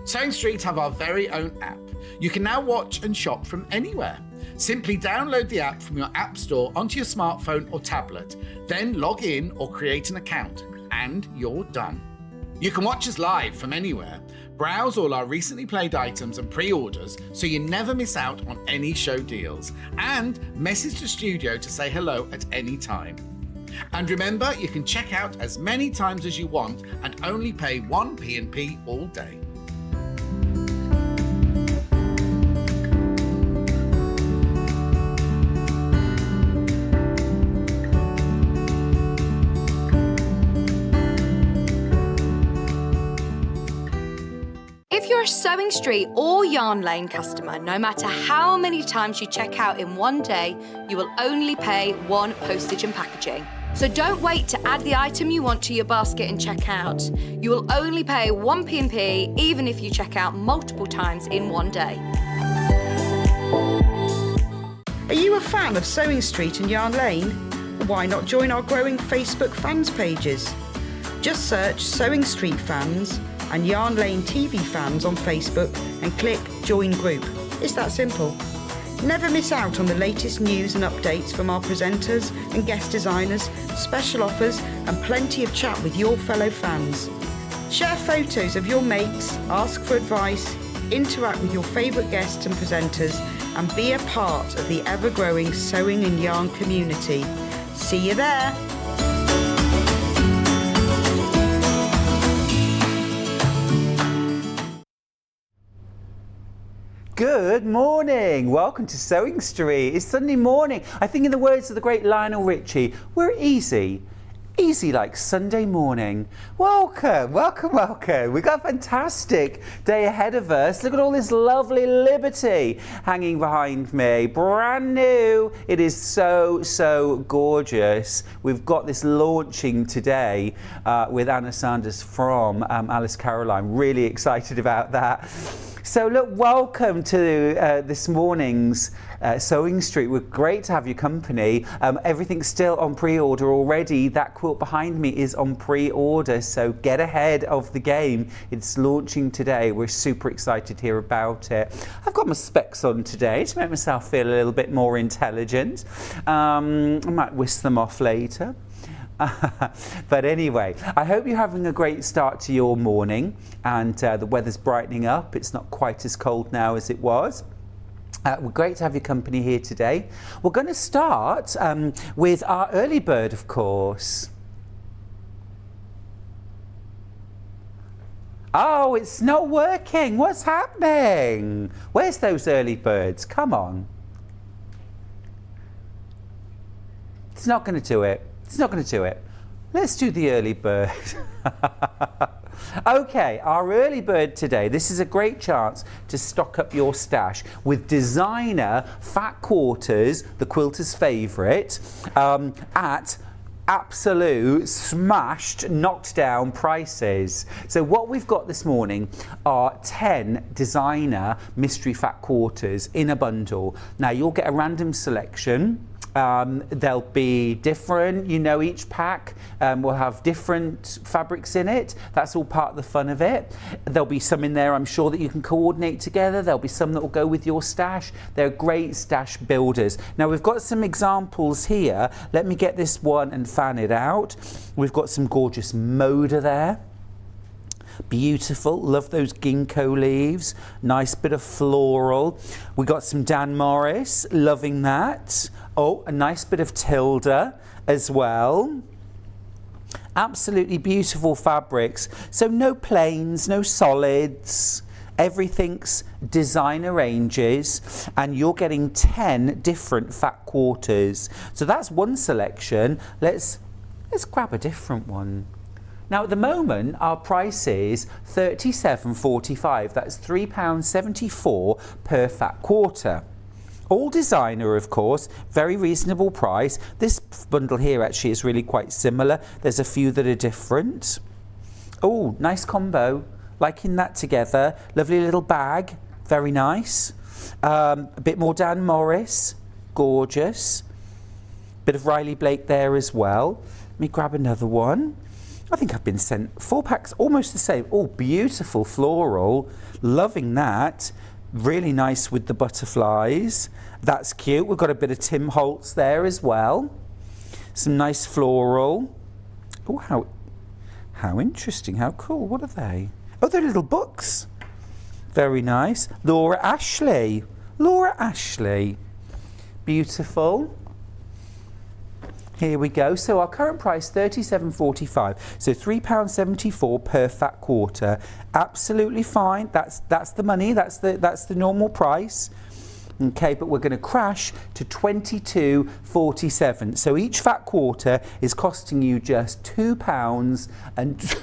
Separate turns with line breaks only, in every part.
Sewing Street have our very own app. You can now watch and shop from anywhere. Simply download the app from your app store onto your smartphone or tablet, then log in or create an account, and you're done. You can watch us live from anywhere, browse all our recently played items and pre-orders so you never miss out on any show deals, and message the studio to say hello at any time. And remember, you can check out as many times as you want and only pay 1 P&P all day.
If you're a Sewing Street or Yarn Lane customer, no matter how many times you check out in one day, you will only pay 1 postage and packaging. So don't wait to add the item you want to your basket and check out. You will only pay 1 P&P even if you check out multiple times in one day.
Are you a fan of Sewing Street and Yarn Lane? Why not join our growing Facebook fans pages? Just search Sewing Street Fans and Yarn Lane TV Fans on Facebook and click Join Group. It's that simple. Never miss out on the latest news and updates from our presenters and guest designers, special offers and plenty of chat with your fellow fans. Share photos of your makes, ask for advice, interact with your favourite guests and presenters and be a part of the ever-growing sewing and yarn community. See you there!
Good morning. Welcome to Sewing Street. It's Sunday morning. I think in the words of the great Lionel Richie, we're easy. Easy like Sunday morning. Welcome, welcome, welcome. We've got a fantastic day ahead of us. Look at all this lovely Liberty hanging behind me. Brand new. It is so gorgeous. We've got this launching today with Anna Sanders from Alice Caroline. Really excited about that. So look, welcome to this morning's Sewing Street. We're great to have your company. Everything's still on pre-order already. That quilt behind me is on pre-order, so get ahead of the game. It's launching today. We're super excited to hear about it. I've got my specs on today to make myself feel a little bit more intelligent. I might whisk them off later. But anyway, I hope you're having a great start to your morning and the weather's brightening up. It's not quite as cold now as it was. We're great to have your company here today. We're going to start with our early bird, of course. Oh, it's not working. What's happening? Where's those early birds? Come on. It's not going to do it. It's not going to do it. Let's do the early bird. Okay, our early bird today. This is a great chance to stock up your stash with designer fat quarters, the quilter's favourite, at absolute smashed, knocked down prices. So what we've got this morning are 10 designer mystery fat quarters in a bundle. Now you'll get a random selection. They'll be different, you know, each pack will have different fabrics in it. That's all part of the fun of it. There'll be some in there, I'm sure, that you can coordinate together. There'll be some that will go with your stash. They're great stash builders. Now we've got some examples here. Let me get this one and fan it out. We've got some gorgeous Moda there. Beautiful, love those ginkgo leaves, nice bit of floral. We got some Dan Morris, loving that. Oh, a nice bit of Tilda as well. Absolutely beautiful fabrics. So no plains, no solids. Everything's designer ranges, and you're getting 10 different fat quarters. So that's one selection. Let's grab a different one. Now at the moment our price is £37.45. That's £3.74 per fat quarter. All designer, of course, very reasonable price. This bundle here actually is really quite similar. There's a few that are different. Oh, nice combo. Liking that together. Lovely little bag. Very nice. A bit more Dan Morris. Gorgeous. Bit of Riley Blake there as well. Let me grab another one. I think I've been sent 4 packs, almost the same. Oh, beautiful floral. Loving that. Really nice with the butterflies. That's cute. We've got a bit of Tim Holtz there as well. Some nice floral. Oh, how interesting. How cool. What are they? Oh, they're little books. Very nice. Laura Ashley. Laura Ashley. Beautiful. Here we go. So our current price, £37.45. So £3.74 per fat quarter. Absolutely fine. That's the money. That's the normal price. Okay, but we're going to crash to £22.47. So each fat quarter is costing you just £2 and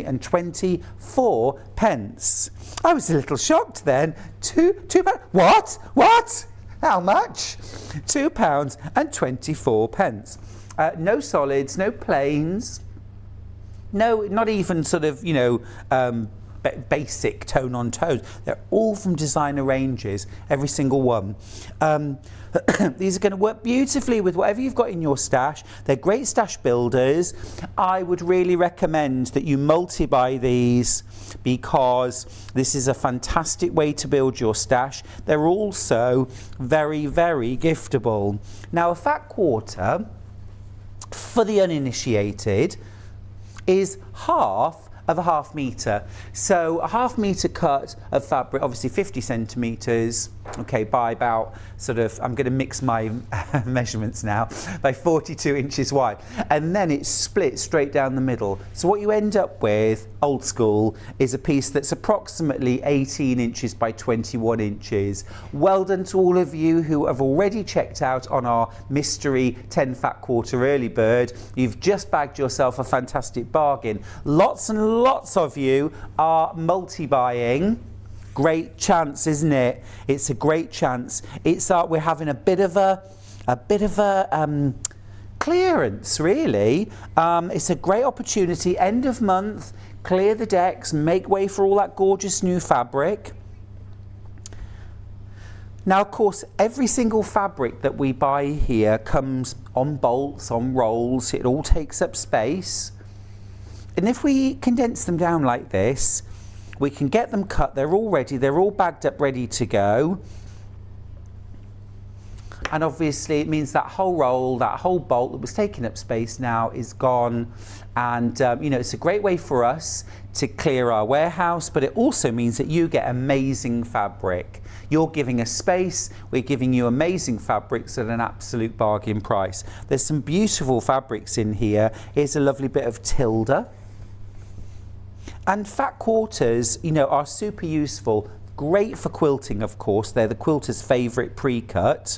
and 24 pence. I was a little shocked then. Two pounds. What? How much? £2 and 24 pence. No solids, no plains. No, not even sort of, basic tone on toes. They're all from designer ranges, every single one. These are going to work beautifully with whatever you've got in your stash. They're great stash builders. I would really recommend that you multi-buy these because this is a fantastic way to build your stash. They're also very, very giftable. Now, a fat quarter, for the uninitiated, is half of a ½ metre. So a ½ metre cut of fabric, obviously 50 centimetres, okay, by about sort of, I'm going to mix my measurements now, by 42 inches wide. And then it's split straight down the middle. So what you end up with, old school, is a piece that's approximately 18 inches by 21 inches. Well done to all of you who have already checked out on our mystery 10 fat quarter early bird. You've just bagged yourself a fantastic bargain. Lots and lots of you are multi-buying. Great chance, isn't it? It's a great chance. It's we're having a bit of a clearance, really. It's a great opportunity. End of month, clear the decks, make way for all that gorgeous new fabric. Now, of course, every single fabric that we buy here comes on bolts, on rolls. It all takes up space. And if we condense them down like this, we can get them cut. They're all ready. They're all bagged up, ready to go. And obviously it means that whole roll, that whole bolt that was taking up space now is gone. And it's a great way for us to clear our warehouse, but it also means that you get amazing fabric. You're giving us space, we're giving you amazing fabrics at an absolute bargain price. There's some beautiful fabrics in here. Here's a lovely bit of Tilda. And fat quarters, are super useful. Great for quilting, of course. They're the quilter's favourite pre-cut.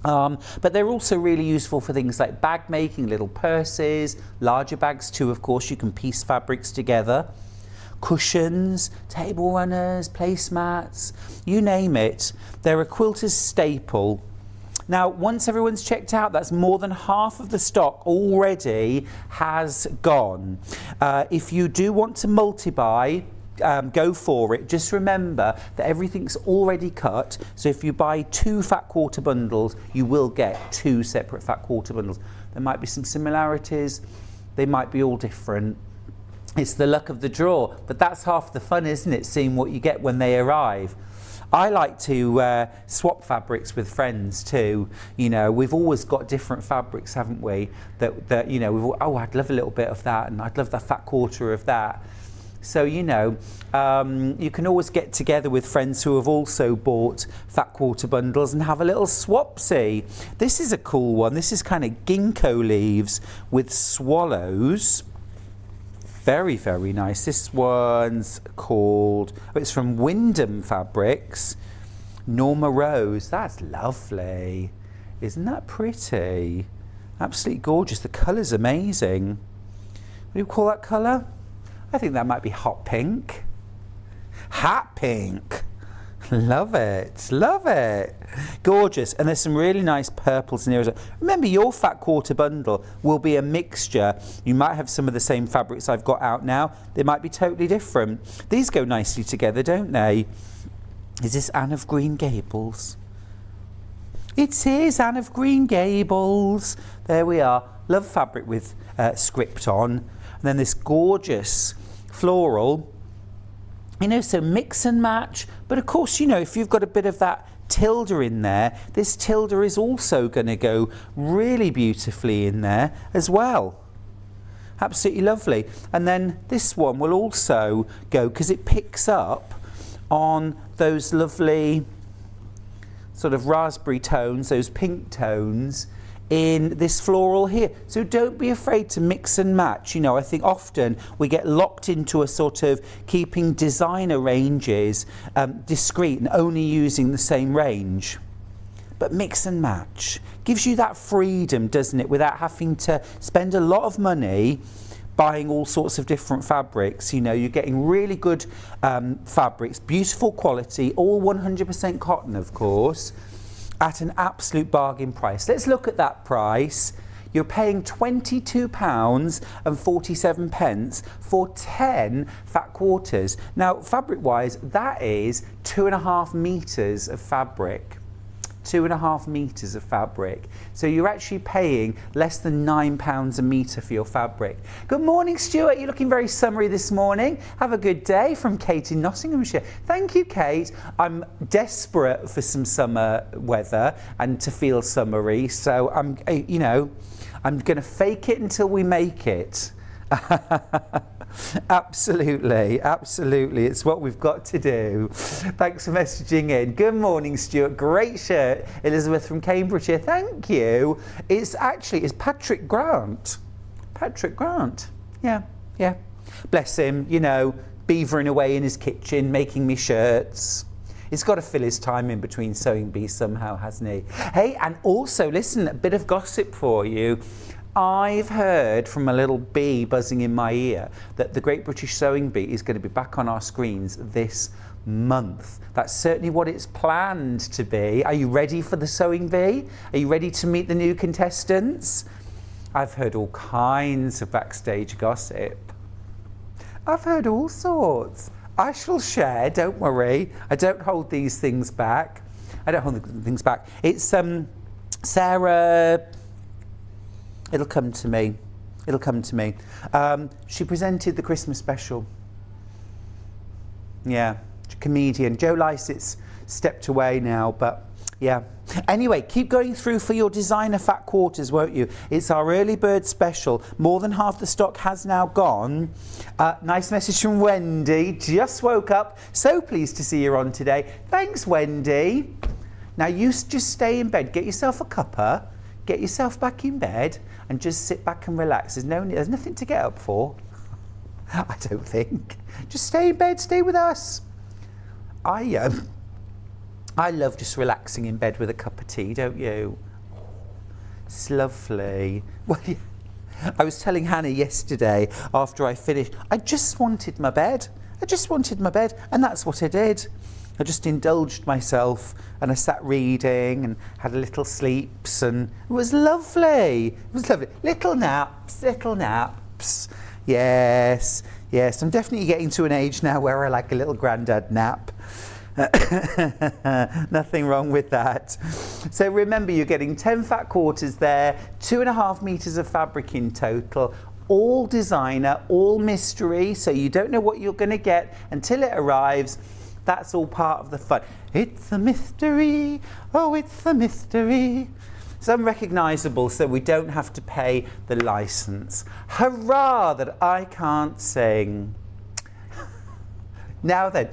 But they're also really useful for things like bag making, little purses, larger bags too, of course. You can piece fabrics together. Cushions, table runners, placemats, you name it. They're a quilter's staple. Now, once everyone's checked out, that's more than half of the stock already has gone. If you do want to multi-buy, go for it. Just remember that everything's already cut. So if you buy 2 fat quarter bundles, you will get 2 separate fat quarter bundles. There might be some similarities. They might be all different. It's the luck of the draw. But that's half the fun, isn't it? Seeing what you get when they arrive. I like to swap fabrics with friends too. We've always got different fabrics, haven't we? That I'd love a little bit of that, and I'd love that fat quarter of that. So, you can always get together with friends who have also bought fat quarter bundles and have a little swapsy. This is a cool one. This is kind of ginkgo leaves with swallows. Very, very nice. This one's called, it's from Wyndham Fabrics. Norma Rose. That's lovely. Isn't that pretty? Absolutely gorgeous. The colour's amazing. What do you call that colour? I think that might be hot pink. Hot pink. Love it. Love it. Gorgeous. And there's some really nice purples in here as well. Remember, your fat quarter bundle will be a mixture. You might have some of the same fabrics I've got out now. They might be totally different. These go nicely together, don't they? Is this Anne of Green Gables? It is Anne of Green Gables. There we are. Love fabric with script on. And then this gorgeous floral, you know, so mix and match. But of course, you know, if you've got a bit of that Tilda in there, this Tilda is also going to go really beautifully in there as well. Absolutely lovely. And then this one will also go, because it picks up on those lovely sort of raspberry tones, those pink tones in this floral here. So don't be afraid to mix and match. You know, I think often we get locked into a sort of keeping designer ranges discreet and only using the same range. But mix and match gives you that freedom, doesn't it, without having to spend a lot of money buying all sorts of different fabrics. You know, you're getting really good fabrics, beautiful quality, all 100% cotton, of course, at an absolute bargain price. Let's look at that price. You're paying £22.47 for 10 fat quarters. Now, fabric-wise, that is 2.5 metres of fabric. 2.5 metres of fabric. So you're actually paying less than £9 a metre for your fabric. Good morning, Stuart. You're looking very summery this morning. Have a good day, from Kate in Nottinghamshire. Thank you, Kate. I'm desperate for some summer weather and to feel summery. So I'm going to fake it until we make it. Absolutely, absolutely. It's what we've got to do. Thanks for messaging in. Good morning, Stuart. Great shirt. Elizabeth from Cambridgeshire. Thank you. It's Patrick Grant. Patrick Grant. Yeah. Bless him, you know, beavering away in his kitchen, making me shirts. He's got to fill his time in between sewing bees somehow, hasn't he? Hey, and also, listen, a bit of gossip for you. I've heard from a little bee buzzing in my ear that the Great British Sewing Bee is going to be back on our screens this month. That's certainly what it's planned to be. Are you ready for the sewing bee? Are you ready to meet the new contestants? I've heard all kinds of backstage gossip. I've heard all sorts. I shall share, don't worry. I don't hold these things back. It's Sarah... It'll come to me. She presented the Christmas special. Yeah, comedian. Joe Lycett's stepped away now, but yeah. Anyway, keep going through for your designer fat quarters, won't you? It's our early bird special. More than half the stock has now gone. Nice message from Wendy. Just woke up. So pleased to see you on today. Thanks, Wendy. Now you just stay in bed. Get yourself a cuppa. Get yourself back in bed and just sit back and relax. There's nothing to get up for. I don't think. Just stay in bed, stay with us. I love just relaxing in bed with a cup of tea, don't you? It's lovely. Well, yeah. I was telling Hannah yesterday after I finished, I just wanted my bed. And that's what I did. I just indulged myself and I sat reading and had a little sleeps, and it was lovely. Little naps. Yes. I'm definitely getting to an age now where I like a little granddad nap. Nothing wrong with that. So remember, you're getting 10 fat quarters there, 2.5 metres of fabric in total. All designer, all mystery, so you don't know what you're going to get until it arrives. That's all part of the fun. It's a mystery, oh, it's a mystery. It's unrecognisable, so we don't have to pay the licence. Hurrah that I can't sing. Now then,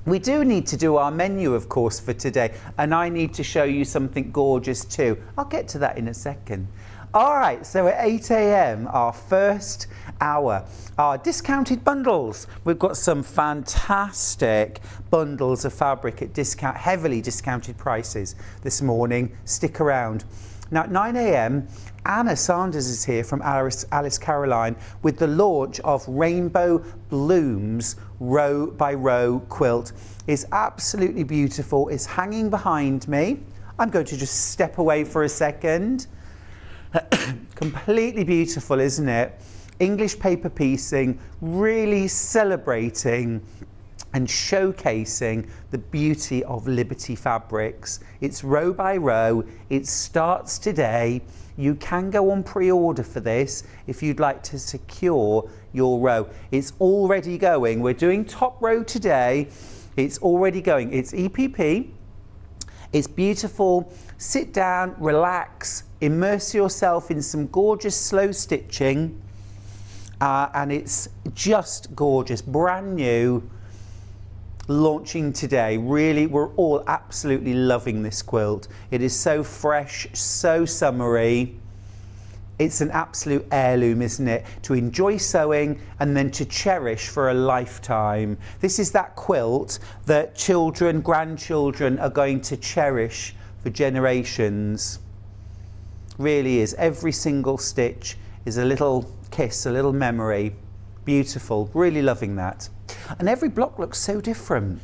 we do need to do our menu, of course, for today, and I need to show you something gorgeous too. I'll get to that in a second. All right, so at 8 a.m, our first hour, our discounted bundles. We've got some fantastic bundles of fabric at heavily discounted prices this morning. Stick around. Now at 9 a.m, Anna Sanders is here from Alice Caroline with the launch of Rainbow Blooms Row by Row quilt. It's absolutely beautiful. It's hanging behind me. I'm going to just step away for a second. Completely beautiful, isn't it? English paper piecing, really celebrating and showcasing the beauty of Liberty fabrics. It's row by row. It starts today. You can go on pre-order for this if you'd like to secure your row. It's already going. We're doing top row today. It's already going. It's EPP. It's beautiful. Sit down, relax, immerse yourself in some gorgeous slow stitching. And it's just gorgeous, brand new, launching today. Really, we're all absolutely loving this quilt. It is so fresh, so summery. It's an absolute heirloom, isn't it? To enjoy sewing and then to cherish for a lifetime. This is that quilt that children, grandchildren are going to cherish for generations. Really is. Every single stitch is a little kiss, a little memory. Beautiful. Really loving that. And every block looks so different.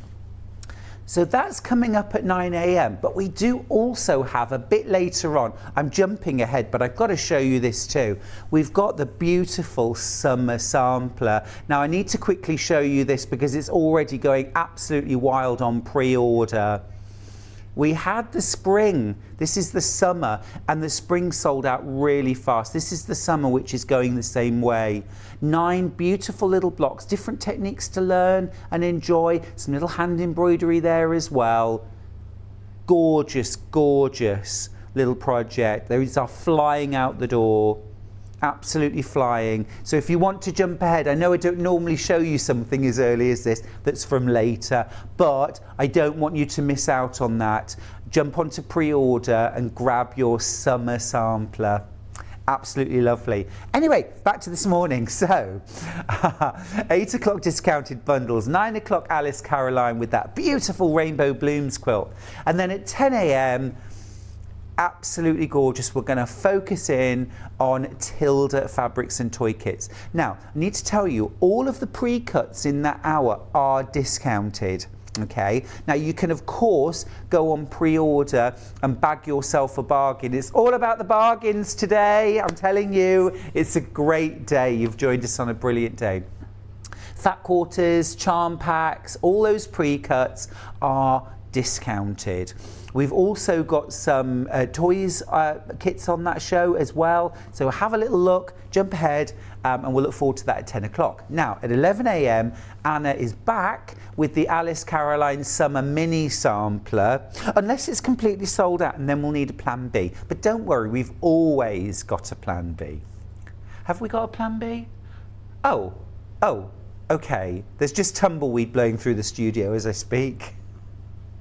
So that's coming up at 9 a.m. But we do also have a bit later on. I'm jumping ahead, but I've got to show you this too. We've got the beautiful summer sampler. Now I need to quickly show you this because it's already going absolutely wild on pre-order. We had the spring, this is the summer, and the spring sold out really fast. This is the summer, which is going the same way. 9 beautiful little blocks, different techniques to learn and enjoy. Some little hand embroidery there as well. Gorgeous, gorgeous little project. Those are flying out the door. Absolutely flying. So if you want to jump ahead, I know I don't normally show you something as early as this that's from later, but I don't want you to miss out on that. Jump onto pre-order and grab your summer sampler. Absolutely lovely. Anyway, back to this morning. So 8 o'clock discounted bundles, 9 o'clock Alice Caroline with that beautiful rainbow blooms quilt, and then at 10 a.m. absolutely gorgeous. We're going to focus in on Tilda fabrics and toy kits. Now, I need to tell you, all of the pre-cuts in that hour are discounted. Okay, now you can of course go on pre-order and bag yourself a bargain. It's all about the bargains today. I'm telling you, it's a great day. You've joined us on a brilliant day. Fat quarters, charm packs, all those pre-cuts are discounted. We've also got some toys kits on that show as well. So have a little look, jump ahead, and we'll look forward to that at 10 o'clock. Now, at 11 a.m, Anna is back with the Alice Caroline Summer Mini Sampler, unless it's completely sold out, and then we'll need a plan B. But don't worry, we've always got a plan B. Have we got a plan B? Oh, okay. There's just tumbleweed blowing through the studio as I speak.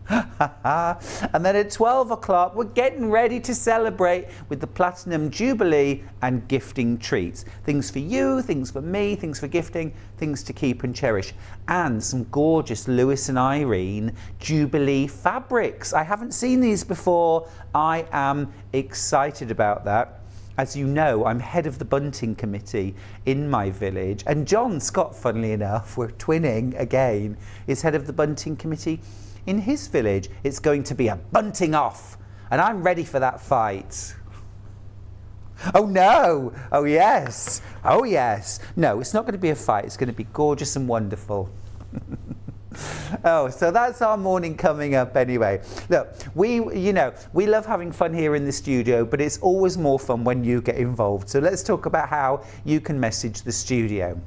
And then at 12 o'clock, we're getting ready to celebrate with the Platinum Jubilee and gifting treats. Things for you, things for me, things for gifting, things to keep and cherish. And some gorgeous Lewis and Irene Jubilee fabrics. I haven't seen these before. I am excited about that. As you know, I'm head of the bunting committee in my village. And John Scott, funnily enough, we're twinning again, is head of the bunting committee in his village. It's going to be a bunting off, and I'm ready for that fight. Oh no! Oh yes! Oh yes! No, it's not going to be a fight. It's going to be gorgeous and wonderful. Oh, so that's our morning coming up anyway. Look, we love having fun here in the studio, but it's always more fun when you get involved. So let's talk about how you can message the studio.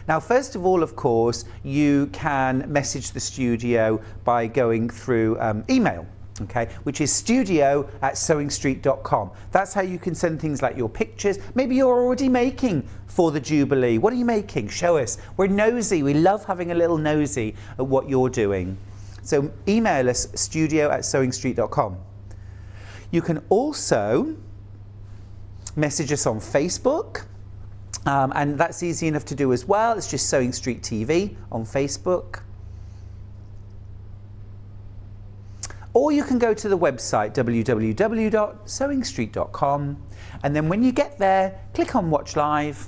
Now, first of all, of course, you can message the studio by going through email, okay, which is studio@sewingstreet.com. That's how you can send things like your pictures. Maybe you're already making for the Jubilee. What are you making? Show us. We're nosy. We love having a little nosy at what you're doing. So email us, studio@sewingstreet.com. You can also message us on Facebook. And that's easy enough to do as well. It's just Sewing Street TV on Facebook. Or you can go to the website www.sewingstreet.com, and then when you get there, click on Watch Live,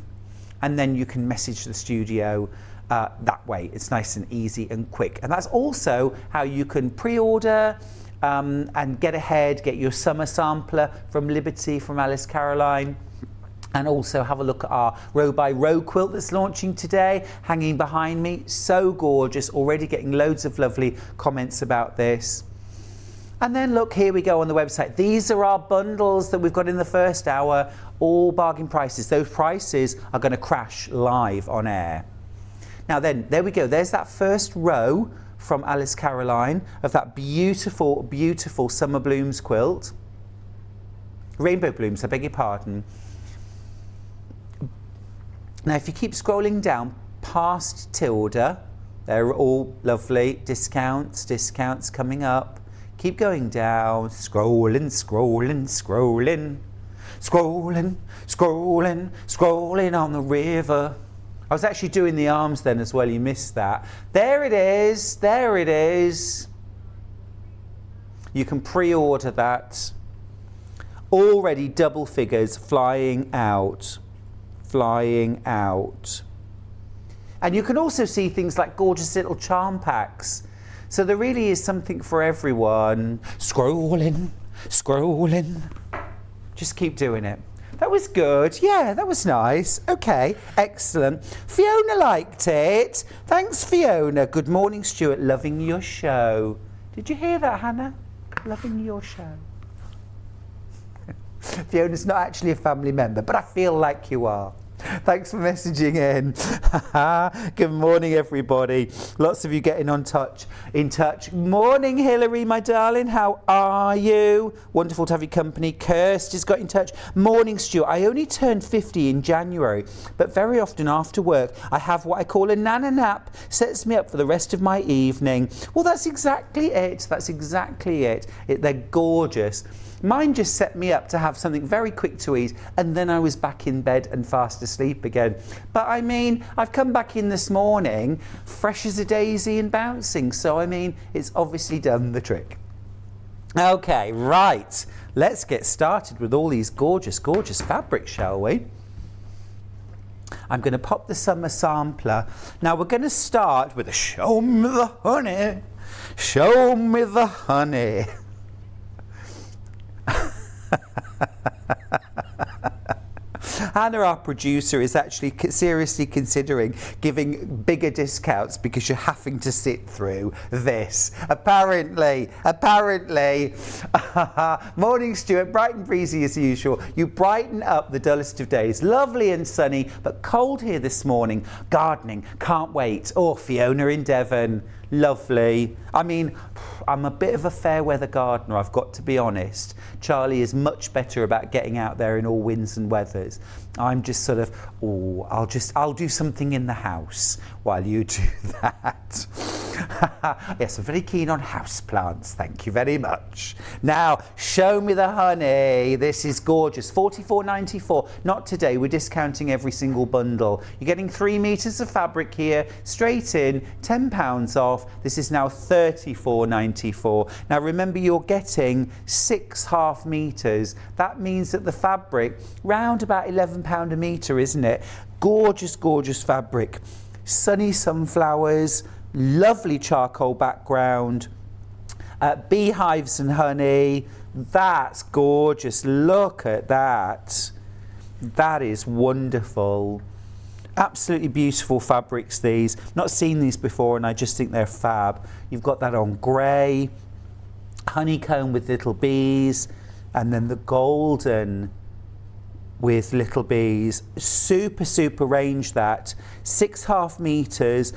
and then you can message the studio that way. It's nice and easy and quick. And that's also how you can pre-order and get ahead, get your summer sampler from Liberty, from Alice Caroline. And also have a look at our row by row quilt that's launching today, hanging behind me. So gorgeous, already getting loads of lovely comments about this. And then look, here we go on the website. These are our bundles that we've got in the first hour, all bargain prices. Those prices are going to crash live on air. Now then, there we go. There's that first row from Alice Caroline of that beautiful, beautiful Summer Blooms quilt. Rainbow Blooms, I beg your pardon. Now, if you keep scrolling down past Tilda, they're all lovely. Discounts coming up. Keep going down, scrolling, scrolling, scrolling, scrolling, scrolling, scrolling on the river. I was actually doing the arms then as well, you missed that. There it is, there it is. You can pre-order that. Already double figures flying out, flying out. And you can also see things like gorgeous little charm packs. So there really is something for everyone. Scrolling, scrolling. Just keep doing it. That was good. Yeah, that was nice. Okay, excellent. Fiona liked it. Thanks, Fiona. Good morning, Stuart. Loving your show. Did you hear that, Hannah? Loving your show. Fiona's not actually a family member, but I feel like you are. Thanks for messaging in. Good morning, everybody. Lots of you getting in touch. Morning, Hilary, my darling. How are you? Wonderful to have your company. Kirsty's got in touch. Morning, Stuart. I only turned 50 in January, but very often after work, I have what I call a nana nap. Sets me up for the rest of my evening. Well, that's exactly it. That's exactly it. They're gorgeous. Mine just set me up to have something very quick to eat, and then I was back in bed and fast asleep again. But I mean, I've come back in this morning, fresh as a daisy and bouncing. So I mean, it's obviously done the trick. Okay, right. Let's get started with all these gorgeous, gorgeous fabrics, shall we? I'm going to pop the summer sampler. Now we're going to start with a show me the honey. Show me the honey. Hannah, our producer, is actually seriously considering giving bigger discounts because you're having to sit through this. Apparently. Morning, Stuart. Bright and breezy as usual. You brighten up the dullest of days. Lovely and sunny, but cold here this morning. Gardening. Can't wait. Oh, Fiona in Devon. Lovely. I mean, I'm a bit of a fair weather gardener, I've got to be honest. Charlie is much better about getting out there in all winds and weathers. I'm just sort of, I'll do something in the house while you do that. Yes, I'm very keen on house plants, thank you very much. Now, show me the honey. This is gorgeous. $44.94. Not today, we're discounting every single bundle. You're getting 3 meters of fabric here, straight in, £10 off. This is now $34.94. Now remember, you're getting 6 half meters. That means that the fabric, round about £11 a meter, isn't it? Gorgeous, gorgeous fabric. Sunny sunflowers, lovely charcoal background, beehives and honey. That's gorgeous. Look at that. That is wonderful. Absolutely beautiful fabrics, these. Not seen these before, and I just think they're fab. You've got that on grey, honeycomb with little bees, and then the golden with little bees. Super, super range that. 6 half meters.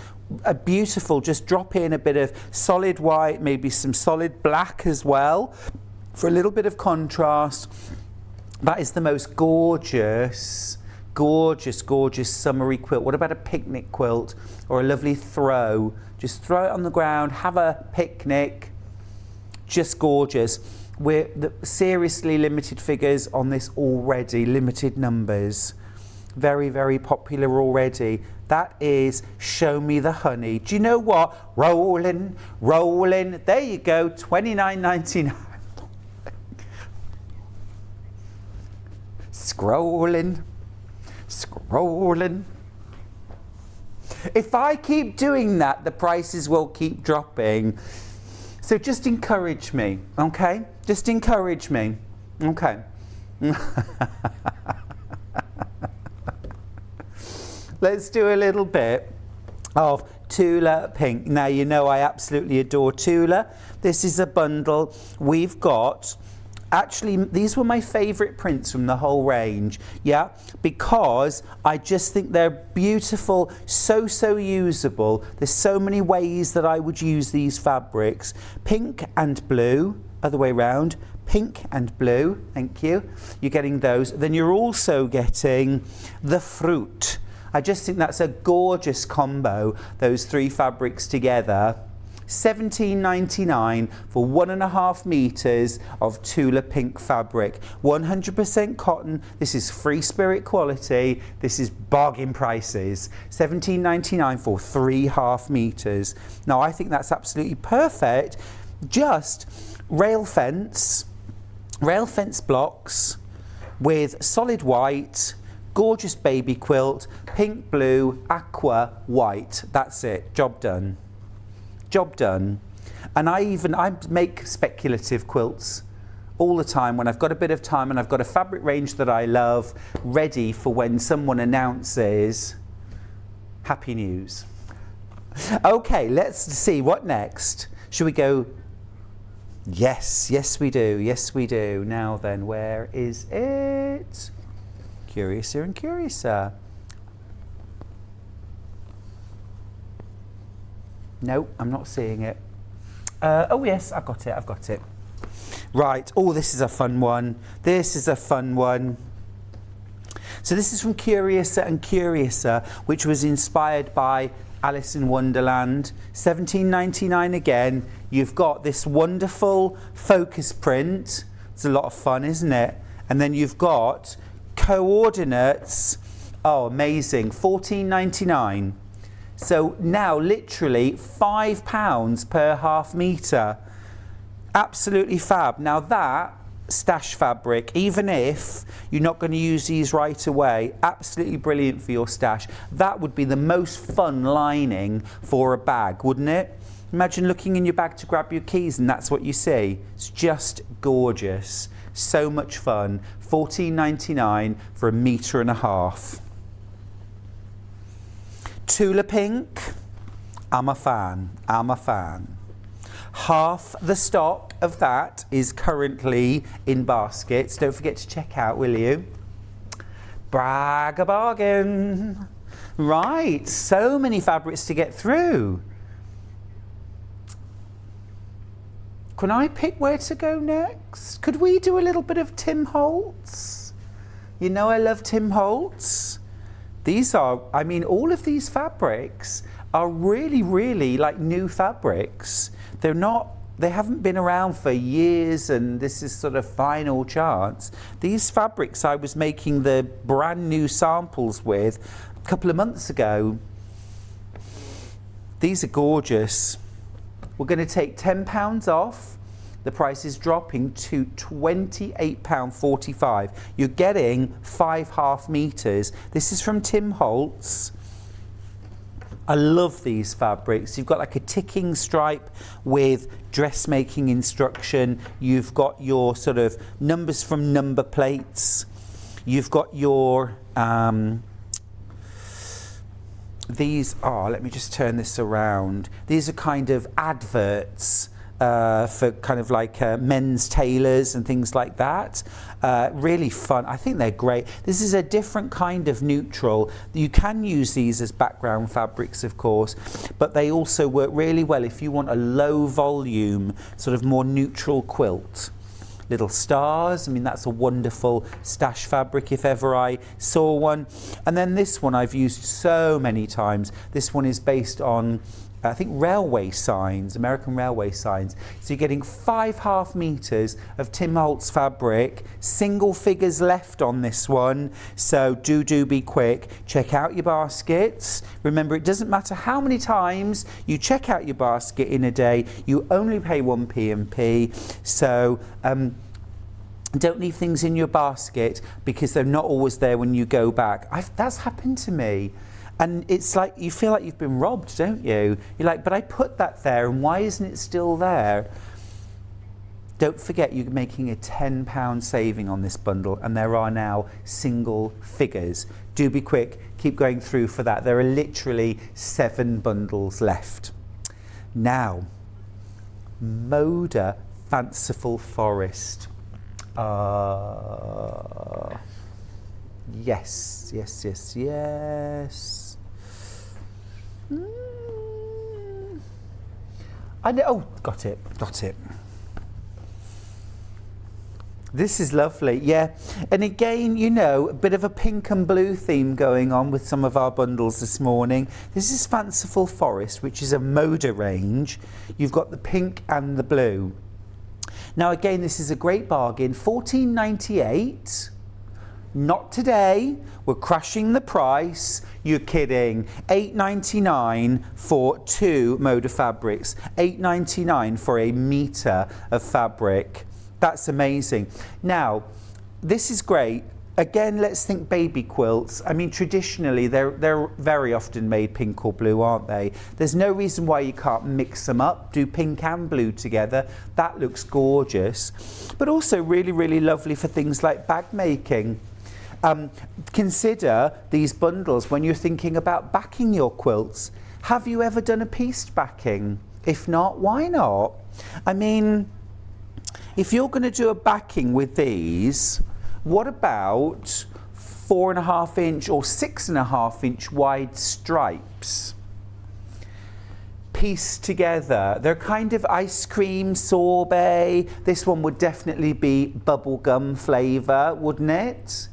A beautiful, just drop in a bit of solid white, maybe some solid black as well, for a little bit of contrast. That is the most gorgeous, gorgeous, gorgeous summery quilt. What about a picnic quilt or a lovely throw? Just throw it on the ground, have a picnic. Just gorgeous. We're seriously limited figures on this already, limited numbers. Very, very popular already. That is Show Me the Honey. Do you know what? Rolling, rolling. There you go, $29.99. Scrolling, scrolling. If I keep doing that, the prices will keep dropping. So just encourage me, okay? Just encourage me, okay? Let's do a little bit of Tula Pink. Now, you know I absolutely adore Tula. This is a bundle. We've got, actually, these were my favourite prints from the whole range, yeah, because I just think they're beautiful, so usable. There's so many ways that I would use these fabrics. Pink and blue, other way round. Pink and blue, thank you. You're getting those. Then you're also getting the fruit. I just think that's a gorgeous combo, those three fabrics together. £17.99 for 1.5 meters of Tula Pink fabric. 100% cotton. This is free spirit quality. This is bargain prices. £17.99 for 3.5 meters. Now, I think that's absolutely perfect. Just rail fence blocks with solid white, gorgeous baby quilt, pink, blue, aqua, white. That's it. Job done. Job done. And I make speculative quilts all the time when I've got a bit of time and I've got a fabric range that I love ready for when someone announces happy news. Okay, let's see what next. Should we go? Yes we do. Now then, where is it? Curiouser and curiouser. No, I'm not seeing it. Oh yes, I've got it. Right, oh, this is a fun one. So this is from Curiouser and Curiouser, which was inspired by Alice in Wonderland. £17.99 again. You've got this wonderful focus print. It's a lot of fun, isn't it? And then you've got coordinates. Oh, amazing. £14.99. So now literally £5 per half metre. Absolutely fab. Now that stash fabric, even if you're not going to use these right away, absolutely brilliant for your stash. That would be the most fun lining for a bag, wouldn't it? Imagine looking in your bag to grab your keys and that's what you see. It's just gorgeous. So much fun. £14.99 for 1.5 meters. Tula Pink, I'm a fan. Half the stock of that is currently in baskets. Don't forget to check out, will you? Brag a bargain. Right, so many fabrics to get through. Can I pick where to go next? Could we do a little bit of Tim Holtz? You know I love Tim Holtz. These are, I mean, all of these fabrics are really like new fabrics. They haven't been around for years and this is sort of final chance. These fabrics I was making the brand new samples with a couple of months ago. These are gorgeous. We're going to take £10 off. The price is dropping to £28.45. You're getting 5.5 meters. This is from Tim Holtz. I love these fabrics. You've got like a ticking stripe with dressmaking instruction. You've got your sort of numbers from number plates. You've got your these are, let me just turn this around. These are kind of adverts for kind of like men's tailors and things like that. Really fun. I think they're great. This is a different kind of neutral. You can use these as background fabrics, of course, but they also work really well if you want a low volume, sort of more neutral quilt. Little stars, I mean, that's a wonderful stash fabric if ever I saw one. And then this one I've used so many times. This one is based on I think railway signs, American railway signs. So you're getting 5.5 meters of Tim Holtz fabric, single figures left on this one. So do be quick. Check out your baskets. Remember, it doesn't matter how many times you check out your basket in a day, you only pay 1 P&P. So don't leave things in your basket because they're not always there when you go back. That's happened to me. And it's like, you feel like you've been robbed, don't you? You're like, but I put that there, and why isn't it still there? Don't forget, you're making a £10 saving on this bundle, and there are now single figures. Do be quick, keep going through for that. There are literally 7 bundles left. Now, Moda Fanciful Forest. Yes. I know. Oh, got it. This is lovely, yeah. And again, you know, a bit of a pink and blue theme going on with some of our bundles this morning. This is Fanciful Forest, which is a Moda range. You've got the pink and the blue. Now again, this is a great bargain, $14.98. Not today, we're crashing the price. You're kidding. $8.99 for 2 Moda fabrics. $8.99 for a metre of fabric. That's amazing. Now, this is great. Again, let's think baby quilts. I mean, traditionally, they're very often made pink or blue, aren't they? There's no reason why you can't mix them up, do pink and blue together. That looks gorgeous. But also really, really lovely for things like bag making. Consider these bundles when you're thinking about backing your quilts. Have you ever done a pieced backing? If not, why not? I mean, if you're going to do a backing with these, what about 4.5 inch or 6.5 inch wide stripes? Pieced together. They're kind of ice cream sorbet. This one would definitely be bubble gum flavour, wouldn't it?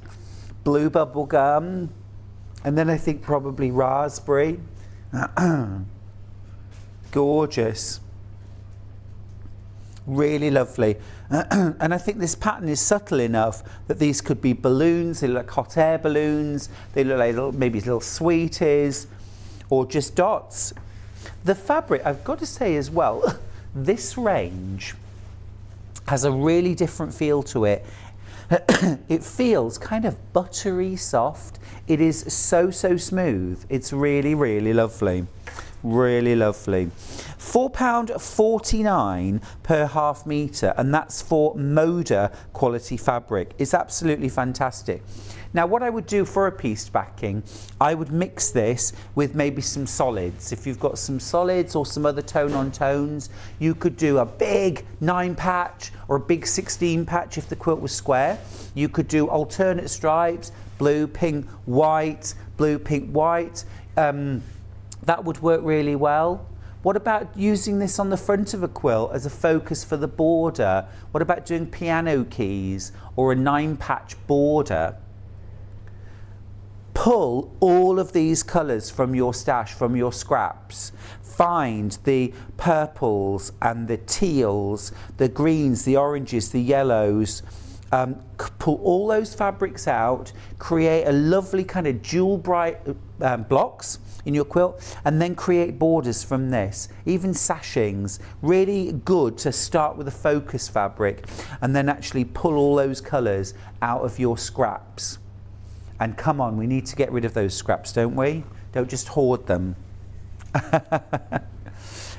Blue bubble gum. And then I think probably raspberry. Gorgeous. Really lovely. And I think this pattern is subtle enough that these could be balloons. They look like hot air balloons. They look like maybe little sweeties or just dots. The fabric, I've got to say as well, this range has a really different feel to it. It feels kind of buttery soft. It is so smooth. It's really, really lovely. Really lovely. £4.49 per half metre, and that's for Moda quality fabric. It's absolutely fantastic. Now what I would do for a pieced backing, I would mix this with maybe some solids. If you've got some solids or some other tone on tones, you could do a big 9 patch or a big 16 patch if the quilt was square. You could do alternate stripes, blue, pink, white, blue, pink, white. That would work really well. What about using this on the front of a quilt as a focus for the border? What about doing piano keys or a 9-patch border? Pull all of these colours from your stash, from your scraps. Find the purples and the teals, the greens, the oranges, the yellows. Pull all those fabrics out, create a lovely kind of jewel bright blocks in your quilt, and then create borders from this, even sashings. Really good to start with a focus fabric and then actually pull all those colours out of your scraps. And come on, we need to get rid of those scraps, don't we? Don't just hoard them.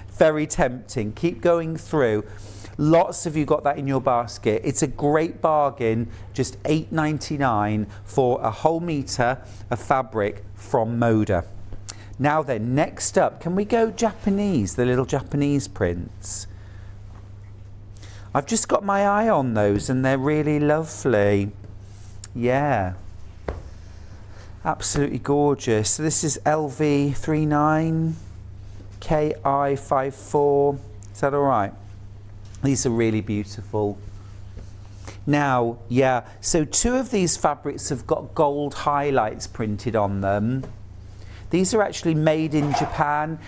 Very tempting. Keep going through. Lots of you got that in your basket. It's a great bargain, just $8.99 for a whole metre of fabric from Moda. Now then, next up, can we go Japanese, the little Japanese prints? I've just got my eye on those and they're really lovely. Yeah. Absolutely gorgeous. So this is LV39, KI54. Is that all right? These are really beautiful. Now, yeah, so 2 of these fabrics have got gold highlights printed on them. These are actually made in Japan.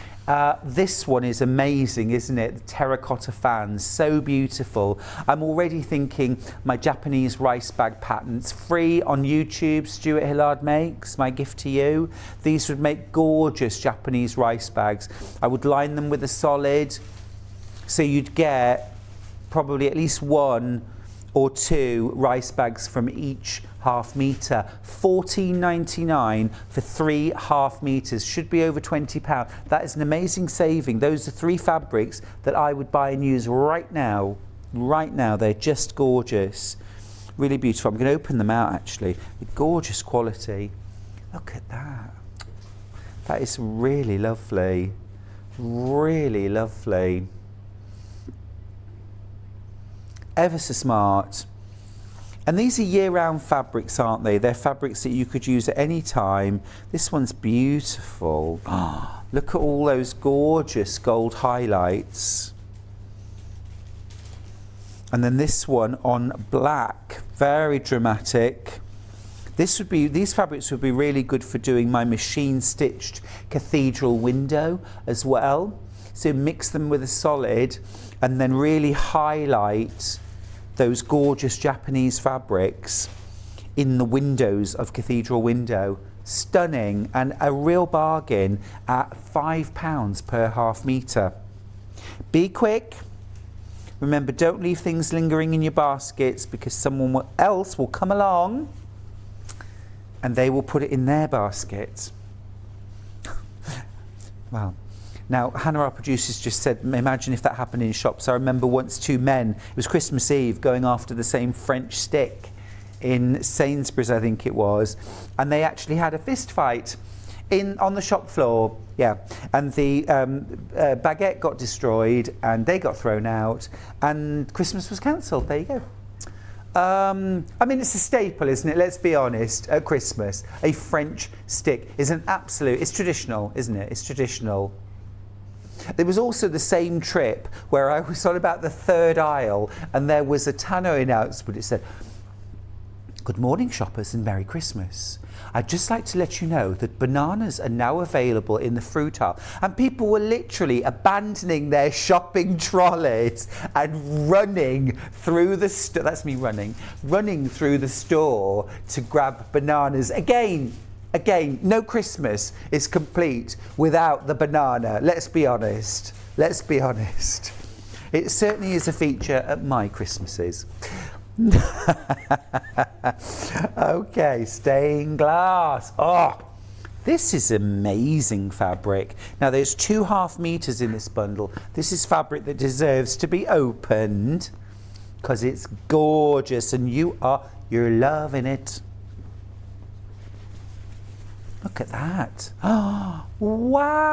This one is amazing, isn't it? The terracotta fans, so beautiful. I'm already thinking my Japanese rice bag patterns, free on YouTube, Stuart Hillard makes, my gift to you. These would make gorgeous Japanese rice bags. I would line them with a solid, so you'd get probably at least 1 or 2 rice bags from each half metre. $14.99 for 3 half metres, should be over £20. That is an amazing saving. Those are 3 fabrics that I would buy and use right now. Right now, they're just gorgeous. Really beautiful. I'm going to open them out actually. Gorgeous quality. Look at that. That is really lovely. Really lovely. Ever so smart. And these are year-round fabrics, aren't they? They're fabrics that you could use at any time. This one's beautiful. Oh, look at all those gorgeous gold highlights. And then this one on black, very dramatic. These fabrics would be really good for doing my machine-stitched cathedral window as well. So mix them with a solid and then really highlight those gorgeous Japanese fabrics in the windows of cathedral window. Stunning, and a real bargain at £5 per half metre. Be quick. Remember, don't leave things lingering in your baskets, because someone else will come along and they will put it in their basket. Wow. Now, Hannah, our producer, just said, imagine if that happened in shops. I remember once two men, it was Christmas Eve, going after the same French stick in Sainsbury's, I think it was, and they actually had a fist fight on the shop floor. Yeah, and the baguette got destroyed and they got thrown out and Christmas was cancelled. There you go. I mean, it's a staple, isn't it? Let's be honest, at Christmas, a French stick is an absolute, it's traditional, isn't it? It's traditional. There was also the same trip where I was on about the third aisle and there was a tannoy announcement. It said, "Good morning, shoppers, and Merry Christmas. I'd just like to let you know that bananas are now available in the fruit aisle." And people were literally abandoning their shopping trolleys and running through the store. That's me running through the store to grab bananas. Again, no Christmas is complete without the banana. Let's be honest. Let's be honest. It certainly is a feature at my Christmases. Okay, stained glass. Oh, this is amazing fabric. Now there's 2 half meters in this bundle. This is fabric that deserves to be opened because it's gorgeous and you're loving it. Look at that. Oh, wow.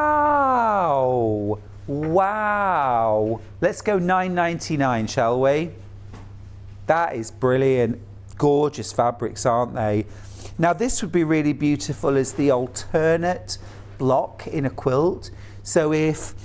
Wow. Let's go £9.99, shall we? That is brilliant. Gorgeous fabrics, aren't they? Now this would be really beautiful as the alternate block in a quilt. So if,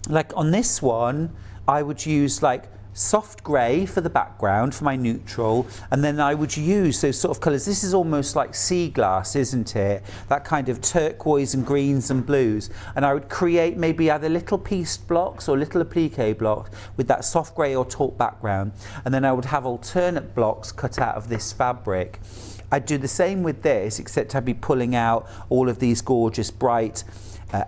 like on this one, I would use like soft grey for the background, for my neutral, and then I would use those sort of colours. This is almost like sea glass, isn't it? That kind of turquoise and greens and blues. And I would create maybe either little pieced blocks or little applique blocks with that soft grey or taupe background. And then I would have alternate blocks cut out of this fabric. I'd do the same with this, except I'd be pulling out all of these gorgeous bright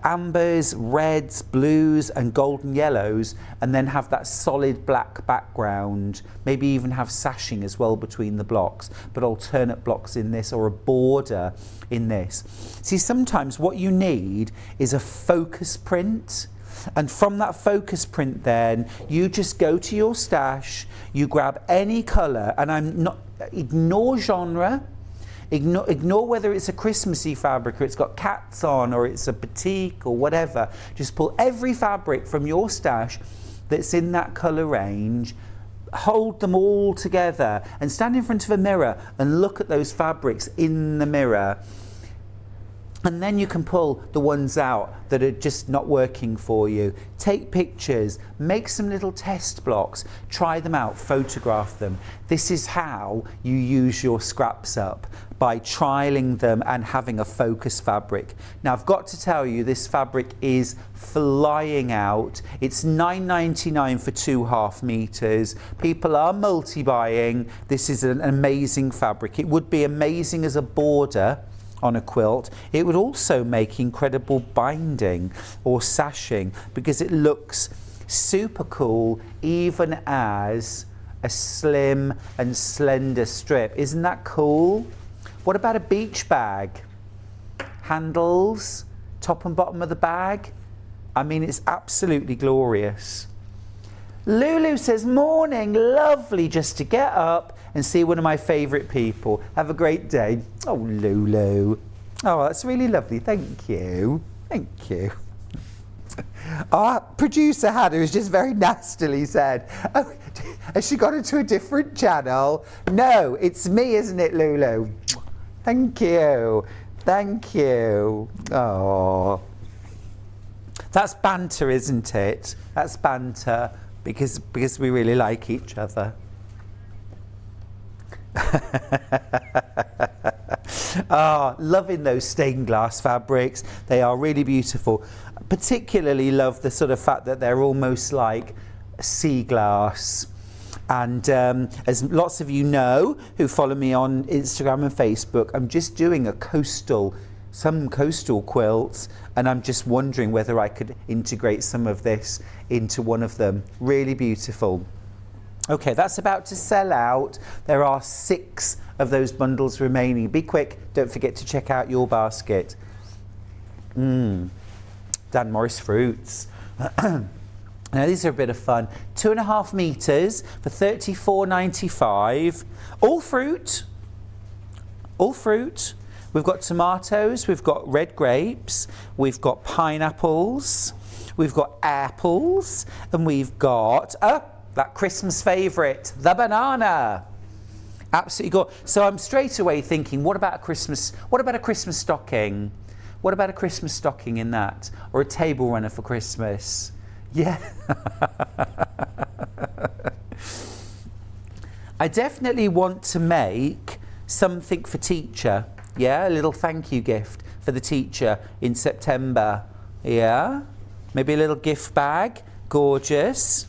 ambers, reds, blues and golden yellows, and then have that solid black background, maybe even have sashing as well between the blocks, but alternate blocks in this or a border in this. See, sometimes what you need is a focus print, and from that focus print then you just go to your stash, you grab any colour, and ignore genre. Ignore whether it's a Christmassy fabric or it's got cats on or it's a batik or whatever. Just pull every fabric from your stash that's in that colour range, hold them all together and stand in front of a mirror and look at those fabrics in the mirror. And then you can pull the ones out that are just not working for you. Take pictures, make some little test blocks, try them out, photograph them. This is how you use your scraps up, by trialing them and having a focus fabric. Now I've got to tell you, this fabric is flying out. It's £9.99 for 2 half meters. People are multi-buying. This is an amazing fabric. It would be amazing as a border on a quilt. It would also make incredible binding or sashing because it looks super cool even as a slim and slender strip. Isn't that cool? What about a beach bag? Handles, top and bottom of the bag. I mean, it's absolutely glorious. Lulu says, morning, lovely just to get up and see one of my favourite people. Have a great day. Oh, Lulu. Oh, that's really lovely. Thank you. Thank you. Our producer Hannah has just very nastily said, oh, has she gone into a different channel? No, it's me, isn't it, Lulu? Thank you. Thank you. Oh. That's banter, isn't it? That's banter because we really like each other. Ah, loving those stained glass fabrics. They are really beautiful. Particularly love the sort of fact that they're almost like sea glass. And as lots of you know who follow me on Instagram and Facebook, I'm just doing some coastal quilts, and I'm just wondering whether I could integrate some of this into one of them. Really beautiful. Okay, that's about to sell out. There are 6 of those bundles remaining. Be quick, don't forget to check out your basket. Dan Morris fruits. Now these are a bit of fun. 2.5 meters for $34.95. All fruit. All fruit. We've got tomatoes, we've got red grapes, we've got pineapples, we've got apples, and we've got that Christmas favourite, the banana. Absolutely gorgeous. So I'm straight away thinking, what about a Christmas stocking? What about a Christmas stocking in that? Or a table runner for Christmas? Yeah. I definitely want to make something for teacher. Yeah, a little thank you gift for the teacher in September. Yeah, maybe a little gift bag. Gorgeous.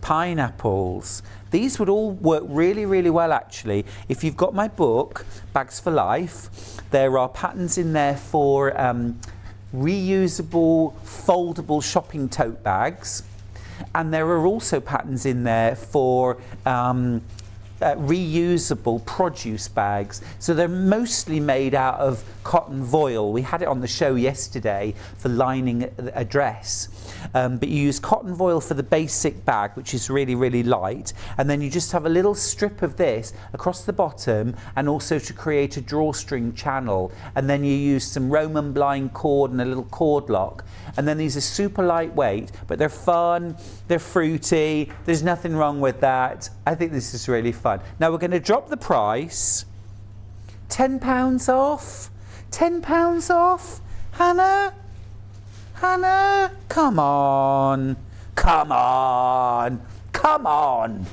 Pineapples. These would all work really, really well actually. If you've got my book, Bags for Life, there are patterns in there for reusable, foldable shopping tote bags. And there are also patterns in there for reusable produce bags. So they're mostly made out of cotton voile. We had it on the show yesterday for lining a dress. But you use cotton voile for the basic bag, which is really, really light. And then you just have a little strip of this across the bottom and also to create a drawstring channel. And then you use some Roman blind cord and a little cord lock. And then these are super lightweight, but they're fun, they're fruity, there's nothing wrong with that. I think this is really fun. Now we're going to drop the price. £10 off? £10 off? Hannah? Hannah? Come on. Come on. Come on.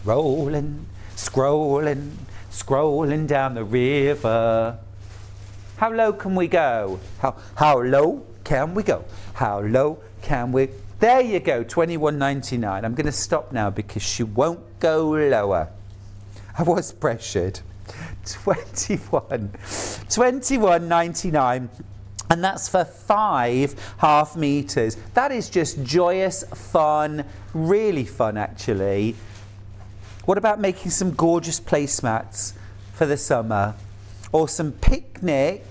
Rolling, scrolling, scrolling down the river. How low can we go? How low can we go? How low can we? There you go, $21.99. I'm going to stop now because she won't go lower. I was pressured. $21.99. And that's for 5 half meters. That is just joyous fun, really fun actually. What about making some gorgeous placemats for the summer? Or some picnic?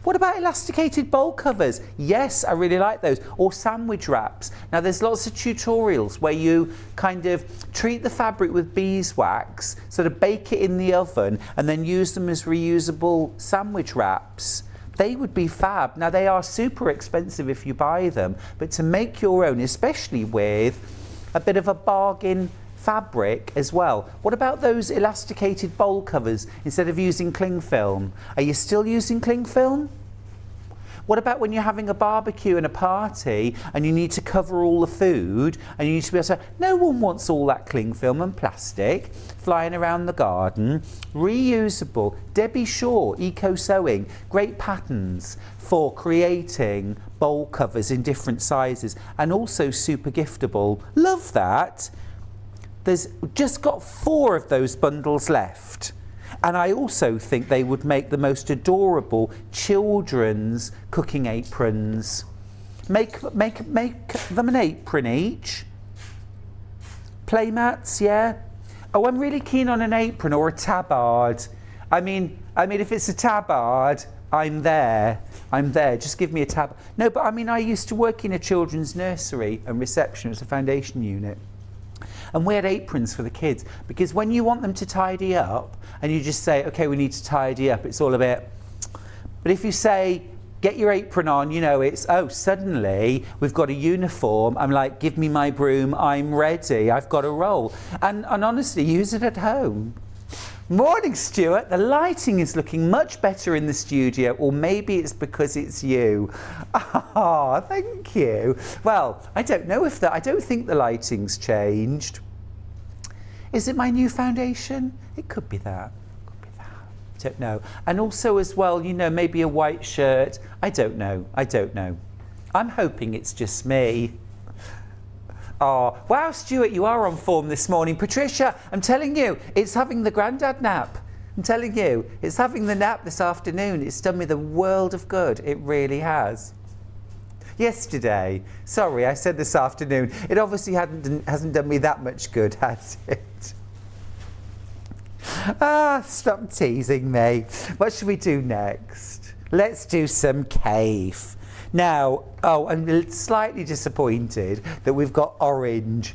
What about elasticated bowl covers? Yes, I really like those. Or sandwich wraps. Now there's lots of tutorials where you kind of treat the fabric with beeswax, sort of bake it in the oven and then use them as reusable sandwich wraps. They would be fab. Now they are super expensive if you buy them, but to make your own, especially with a bit of a bargain fabric as well. What about those elasticated bowl covers instead of using cling film? Are you still using cling film? What about when you're having a barbecue and a party and you need to cover all the food and you need to be able to, no one wants all that cling film and plastic flying around the garden. Reusable. Debbie Shaw, Eco Sewing, great patterns for creating bowl covers in different sizes and also super giftable. Love that. There's just got 4 of those bundles left. And I also think they would make the most adorable children's cooking aprons. Make them an apron each. Playmats, yeah. Oh, I'm really keen on an apron or a tabard. I mean, if it's a tabard, I'm there. Just give me a tab. No, but I mean, I used to work in a children's nursery and reception. It was a foundation unit. And we had aprons for the kids, because when you want them to tidy up and you just say, okay, we need to tidy up, it's all a bit. But if you say, get your apron on, you know, it's, oh, suddenly we've got a uniform. I'm like, give me my broom, I'm ready, I've got a roll. And honestly, use it at home. Morning, Stuart. The lighting is looking much better in the studio, or maybe it's because it's you. Ah, thank you. Well, I don't know if I don't think the lighting's changed. Is it my new foundation? It could be that. I don't know. And also as well, you know, maybe a white shirt. I don't know. I'm hoping it's just me. Oh, wow, Stuart, you are on form this morning. Patricia, I'm telling you, it's having the grandad nap. I'm telling you, it's having the nap this afternoon. It's done me the world of good. It really has. Yesterday, sorry, I said this afternoon. It obviously hasn't done me that much good, has it? Ah, stop teasing me. What should we do next? Let's do some cave. Now, oh, I'm slightly disappointed that we've got oranges.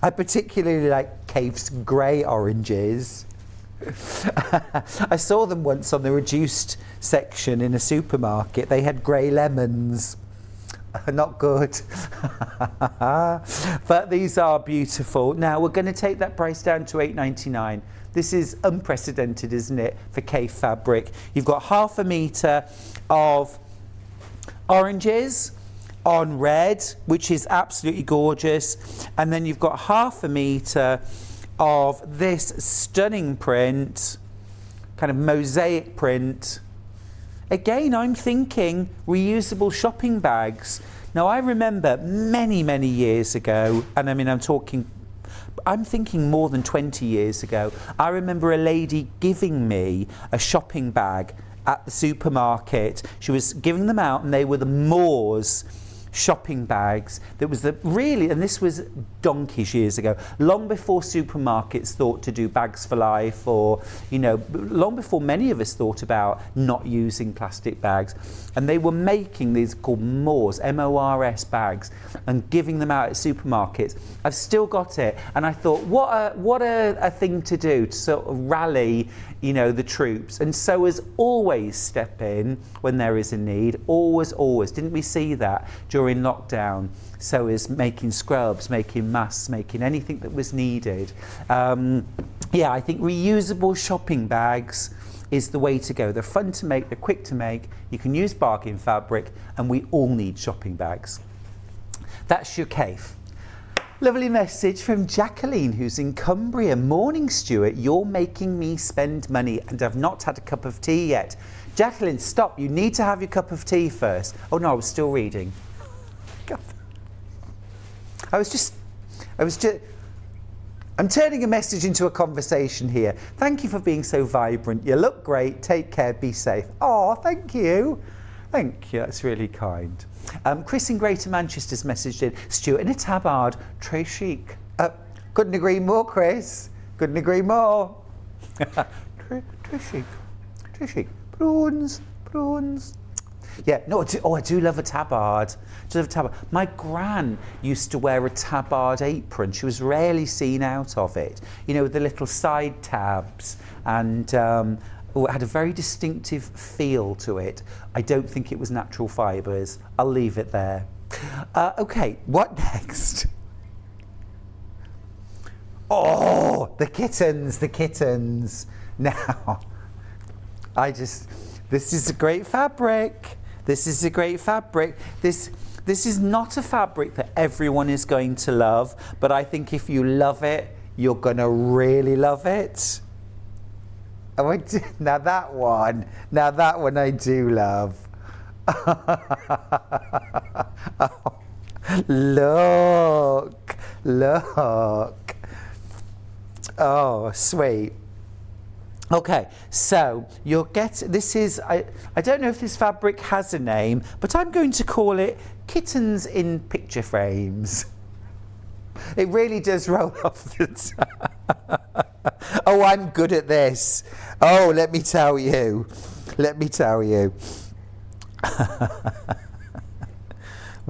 I particularly like Cave's grey oranges. I saw them once on the reduced section in a supermarket. They had grey lemons. Not good. But these are beautiful. Now, we're going to take that price down to £8.99. This is unprecedented, isn't it, for Cave fabric. You've got 1/2 metre of oranges on red, which is absolutely gorgeous, and then you've got 1/2 metre of this stunning print, kind of mosaic print. Again, I'm thinking reusable shopping bags. Now, I remember many years ago, and I mean, I'm thinking more than 20 years ago, I remember a lady giving me a shopping bag at the supermarket. She was giving them out, and they were the Moores shopping bags. That was and this was donkeys years ago, long before supermarkets thought to do bags for life, or, you know, long before many of us thought about not using plastic bags. And they were making these called Moores, M-O-R-S bags, and giving them out at supermarkets. I've still got it, and I thought, what a thing to do, to sort of rally, you know, the troops. And sewers always step in when there is a need. Always. Didn't we see that during lockdown? Sewers making scrubs, making masks, making anything that was needed. Yeah, I think reusable shopping bags is the way to go. They're fun to make, they're quick to make, you can use bargain fabric, and we all need shopping bags. That's your cave. Lovely message from Jacqueline, who's in Cumbria. Morning, Stuart. You're making me spend money, and I've not had a cup of tea yet. Jacqueline, stop. You need to have your cup of tea first. Oh no, I was still reading. I'm turning a message into a conversation here. Thank you for being so vibrant. You look great. Take care. Be safe. Oh, thank you. Thank you. That's really kind. Chris in Greater Manchester's messaged in, Stuart in a tabard, très chic. Couldn't agree more, Chris. Couldn't agree more. Très chic. Prawns. Yeah, no, I do love a tabard. My gran used to wear a tabard apron. She was rarely seen out of it. You know, with the little side tabs, and it had a very distinctive feel to it. I don't think it was natural fibres. I'll leave it there. Okay, what next? Oh, the kittens. Now, this is a great fabric. This is not a fabric that everyone is going to love, but I think if you love it, you're going to really love it. Now that one I do love. Oh, look. Oh, sweet. Okay, so you'll get, this is, I don't know if this fabric has a name, but I'm going to call it Kittens in Picture Frames. It really does roll off the tongue. Oh, I'm good at this. Oh, let me tell you.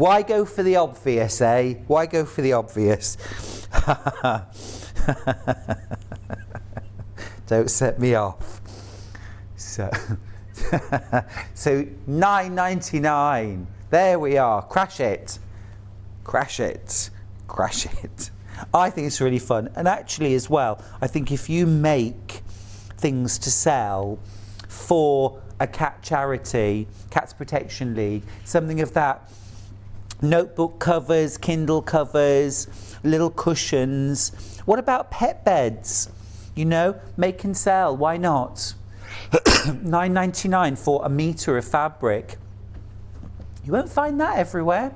Why go for the obvious, eh? Why go for the obvious? Don't set me off. So, so £9.99. There we are. Crash it. Crash it. Crash it. I think it's really fun. And actually as well, I think if you make things to sell for a cat charity, Cats Protection League, something of that, notebook covers, Kindle covers, little cushions. What about pet beds? You know, make and sell, why not? £9.99 for a metre of fabric. You won't find that everywhere.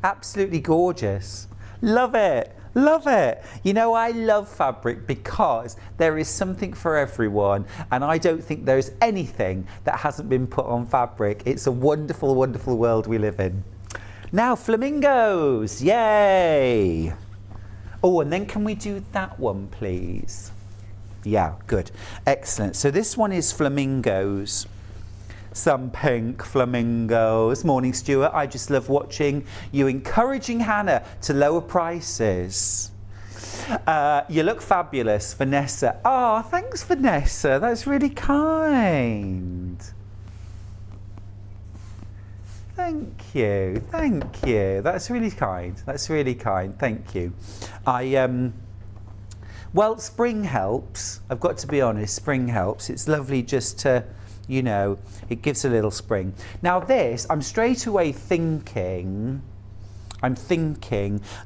Absolutely gorgeous. Love it. Love it. You know, I love fabric because there is something for everyone, and I don't think there's anything that hasn't been put on fabric. It's a wonderful, wonderful world we live in. Now, flamingos. Yay. Oh, and then can we do that one, please? Yeah, good. Excellent. So this one is flamingos. Some pink flamingos. Morning, Stuart. I just love watching you encouraging Hannah to lower prices. You look fabulous, Vanessa. Oh, thanks, Vanessa. That's really kind. Thank you. Thank you. That's really kind. That's really kind. Thank you. Well, spring helps. I've got to be honest, spring helps. It's lovely just to, you know, it gives a little spring. Now this, I'm straight away thinking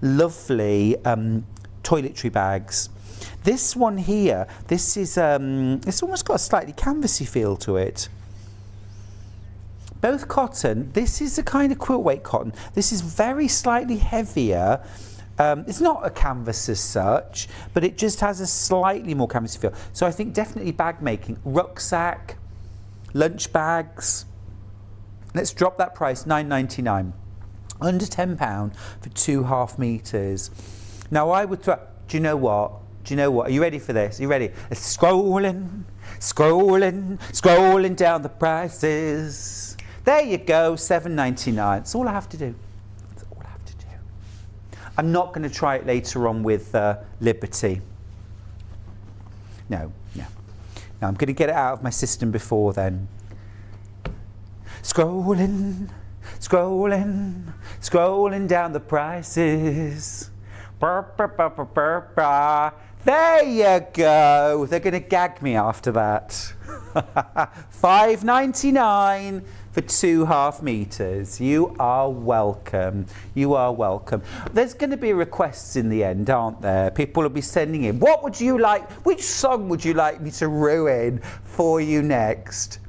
lovely toiletry bags. This one here, this is, it's almost got a slightly canvassy feel to it. Both cotton. This is a kind of quilt weight cotton. This is very slightly heavier. It's not a canvas as such, but it just has a slightly more canvassy feel. So I think definitely bag making. Rucksack, lunch bags. Let's drop that price, £9.99. Under £10 for 2.5 metres. Now I would throw, do you know what? Do you know what? Are you ready for this? Are you ready? Scrolling, scrolling, scrolling down the prices. There you go, £7.99. That's all I have to do. That's all I have to do. I'm not going to try it later on with Liberty. No. I'm going to get it out of my system before then. Scrolling, scrolling, scrolling down the prices. Burr, burr, burr, burr, burr, burr. There you go. They're going to gag me after that. £5.99 for 2.5 metres. You are welcome. You are welcome. There's going to be requests in the end, aren't there? People will be sending in. What would you like? Which song would you like me to ruin for you next?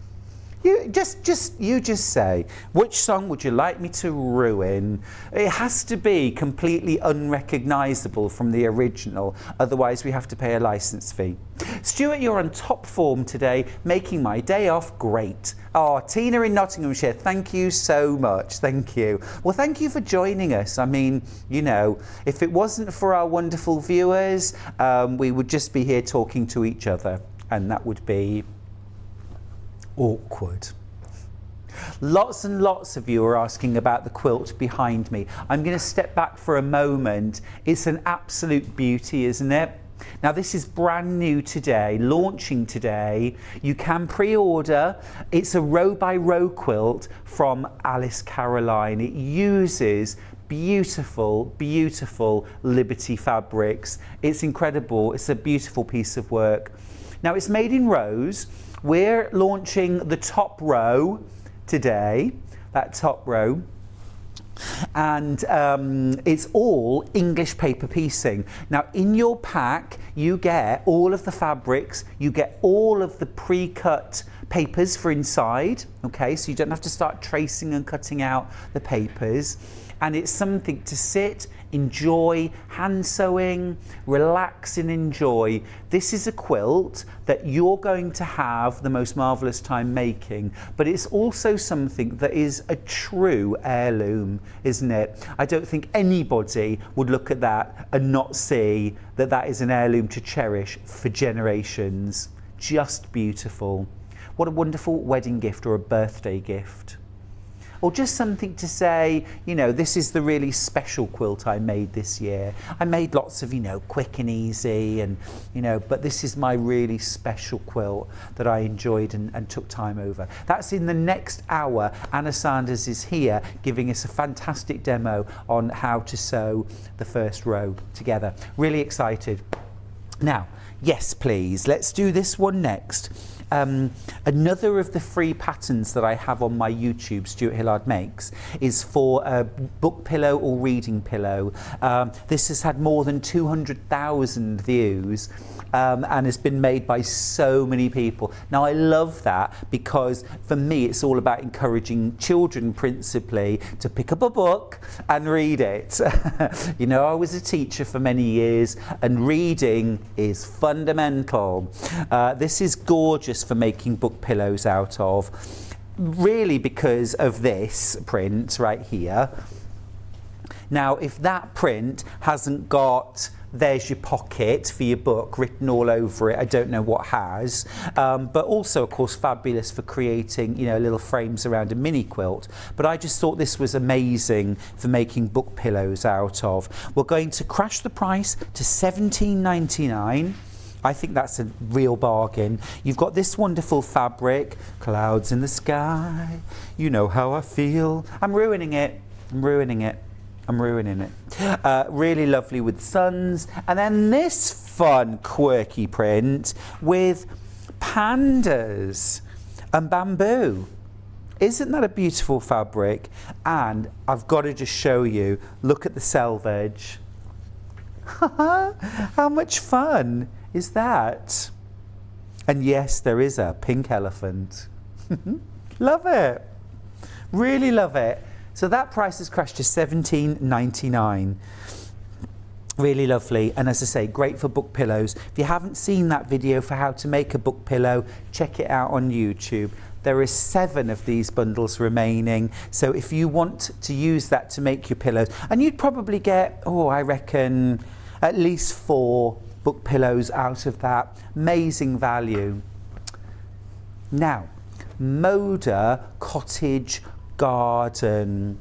You just say, which song would you like me to ruin? It has to be completely unrecognisable from the original, otherwise we have to pay a licence fee. Stuart, you're on top form today, making my day off great. Oh, Tina in Nottinghamshire, thank you so much. Thank you. Well, thank you for joining us. I mean, you know, if it wasn't for our wonderful viewers, we would just be here talking to each other, and that would be awkward. Lots and lots of you are asking about the quilt behind me. I'm going to step back for a moment. It's an absolute beauty, isn't it? Now this is brand new today, launching today. You can pre-order. It's a row by row quilt from Alice Caroline. It uses beautiful, beautiful Liberty fabrics. It's incredible. It's a beautiful piece of work. Now it's made in rows. We're launching the top row today, that top row, and it's all English paper piecing. Now in your pack you get all of the fabrics, you get all of the pre-cut papers for inside, okay, so you don't have to start tracing and cutting out the papers, and it's something to sit, enjoy, hand sewing, relax and enjoy. This is a quilt that you're going to have the most marvellous time making, but it's also something that is a true heirloom, isn't it? I don't think anybody would look at that and not see that that is an heirloom to cherish for generations. Just beautiful. What a wonderful wedding gift or a birthday gift. or just something to say, you know, this is the really special quilt I made this year. I made lots of, you know, quick and easy, and, you know, but this is my really special quilt that I enjoyed and took time over. That's in the next hour. Anna Sanders is here giving us a fantastic demo on how to sew the first row together. Really excited. Now, yes, please, let's do this one next. Another of the free patterns that I have on my YouTube, Stuart Hillard Makes, is for a book pillow or reading pillow. This has had more than 200,000 views. And has been made by so many people. Now, I love that because for me it's all about encouraging children principally to pick up a book and read it. You know, I was a teacher for many years and reading is fundamental. This is gorgeous for making book pillows out of, really because of this print right here. Now, if that print hasn't got "there's your pocket" for your book written all over it, I don't know what has. But also, of course, fabulous for creating, you know, little frames around a mini quilt. But I just thought this was amazing for making book pillows out of. We're going to crash the price to £17.99. I think that's a real bargain. You've got this wonderful fabric, clouds in the sky, you know how I feel. I'm ruining it. Really lovely with suns. And then this fun, quirky print with pandas and bamboo. Isn't that a beautiful fabric? And I've got to just show you, look at the selvage. How much fun is that? And yes, there is a pink elephant. Love it. Really love it. So that price has crashed to £17.99. Really lovely, and as I say, great for book pillows. If you haven't seen that video for how to make a book pillow, check it out on YouTube. There are 7 of these bundles remaining, so if you want to use that to make your pillows, and you'd probably get, I reckon, at least 4 book pillows out of that. Amazing value. Now, Moda Cottage Garden.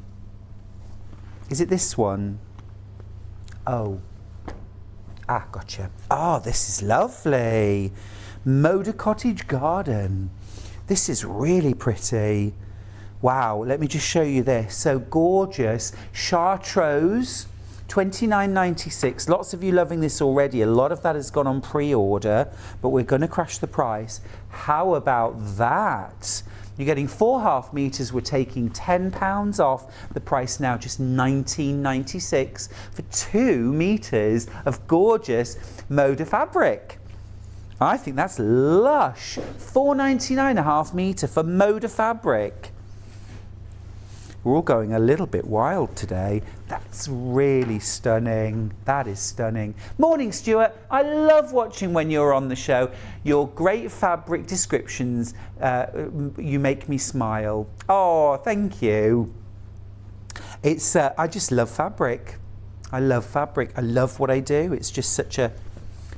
Is it this one? Gotcha. This is lovely. Moda Cottage Garden. This is really pretty. Wow, let me just show you this. So gorgeous. Chartreuse, $29.96. Lots of you loving this already. A lot of that has gone on pre-order, but we're going to crash the price. How about that? You're getting 4.5 meters. We're taking £10 off. The price now just $19.96 for 2 meters of gorgeous Moda fabric. I think that's lush. $4.99 a half meter for Moda fabric. We're all going a little bit wild today. That's really stunning. That is stunning. Morning, Stuart. I love watching when you're on the show. Your great fabric descriptions, you make me smile. Oh, thank you. It's, I just love fabric. I love fabric. I love what I do. It's just such a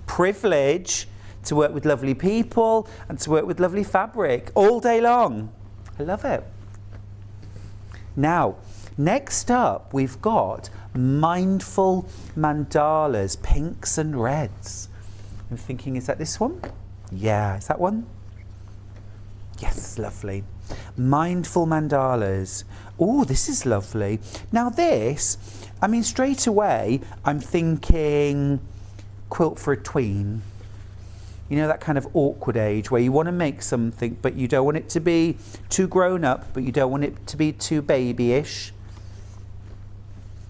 privilege to work with lovely people and to work with lovely fabric all day long. I love it. Now, next up, we've got Mindful Mandalas, pinks and reds. I'm thinking, is that this one? Yeah, is that one? Yes, lovely. Mindful Mandalas. Oh, this is lovely. Now this, I mean, straight away, I'm thinking quilt for a tween. You know, that kind of awkward age where you want to make something, but you don't want it to be too grown up, but you don't want it to be too babyish.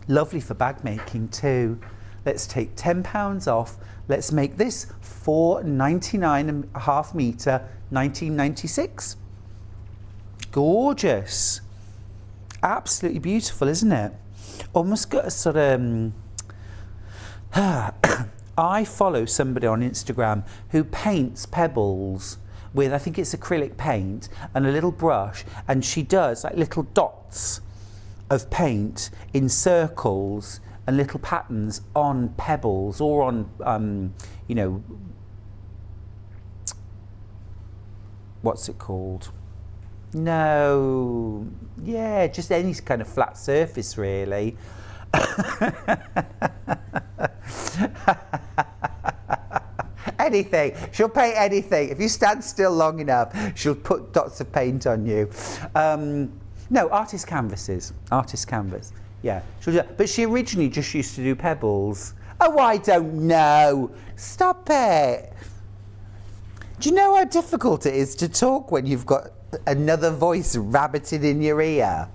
Lovely for bag making too. Let's take £10 off. Let's make this $4.99 a half meter, $19.96. Gorgeous. Absolutely beautiful, isn't it? Almost got a sort of... I follow somebody on Instagram who paints pebbles with, I think it's acrylic paint and a little brush, and she does like little dots of paint in circles and little patterns on pebbles or on, you know, what's it called? No. Yeah, just any kind of flat surface, really. Anything. She'll paint anything. If you stand still long enough, she'll put dots of paint on you. No, artist canvases. Artist canvas. Yeah. She'll do that. But she originally just used to do pebbles. Oh, I don't know. Stop it. Do you know how difficult it is to talk when you've got another voice rabbited in your ear?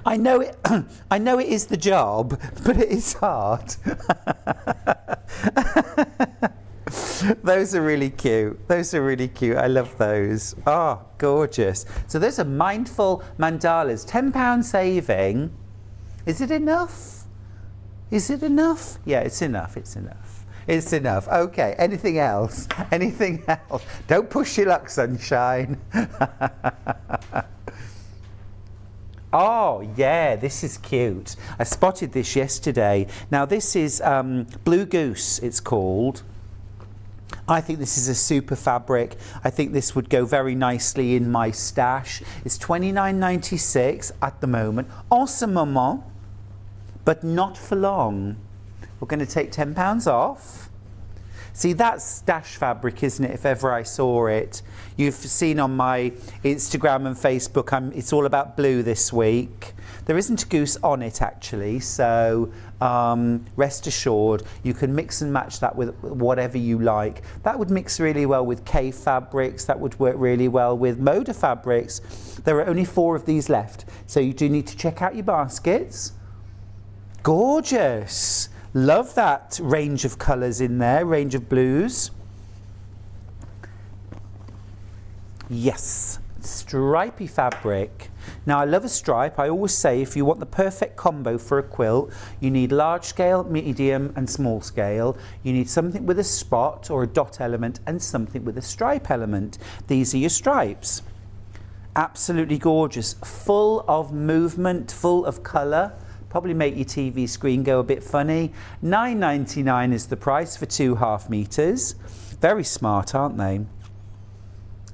I know it. I know it is the job, but it is hard. Those are really cute. Those are really cute. I love those. Oh, gorgeous. So those are mindful mandalas. £10 saving. Is it enough? Is it enough? Yeah, it's enough. It's enough. It's enough. Okay. Anything else? Anything else? Don't push your luck, sunshine. Oh, yeah, this is cute. I spotted this yesterday. Now, this is Blue Goose, it's called. I think this is a super fabric. I think this would go very nicely in my stash. It's $29.96 at the moment. En ce moment, but not for long. We're going to take £10 off. See, that's stash fabric, isn't it, if ever I saw it. You've seen on my Instagram and Facebook, it's all about blue this week. There isn't a goose on it, actually, so rest assured, you can mix and match that with whatever you like. That would mix really well with K fabrics. That would work really well with Moda fabrics. There are only 4 of these left, so you do need to check out your baskets. Gorgeous. Love that range of colours in there, range of blues. Yes, stripy fabric. Now, I love a stripe. I always say if you want the perfect combo for a quilt, you need large scale, medium and small scale. You need something with a spot or a dot element and something with a stripe element. These are your stripes. Absolutely gorgeous, full of movement, full of colour. Probably make your TV screen go a bit funny. $9.99 is the price for 2 half meters. Very smart, aren't they?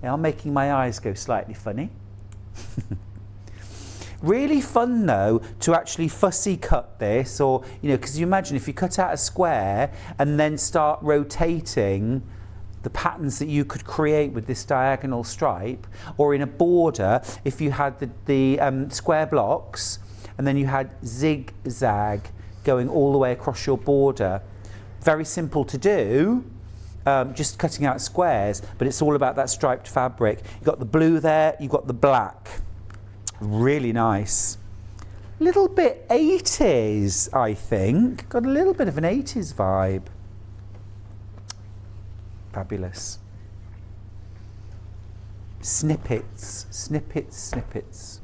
They are making my eyes go slightly funny. Really fun though to actually fussy cut this, or because you imagine if you cut out a square and then start rotating the patterns that you could create with this diagonal stripe, or in a border if you had the square blocks and then you had zigzag going all the way across your border. Very simple to do, just cutting out squares, but it's all about that striped fabric. You've got the blue there, you've got the black. Really nice. Little bit 80s, I think. Got a little bit of an 80s vibe. Fabulous. Snippets, snippets, snippets.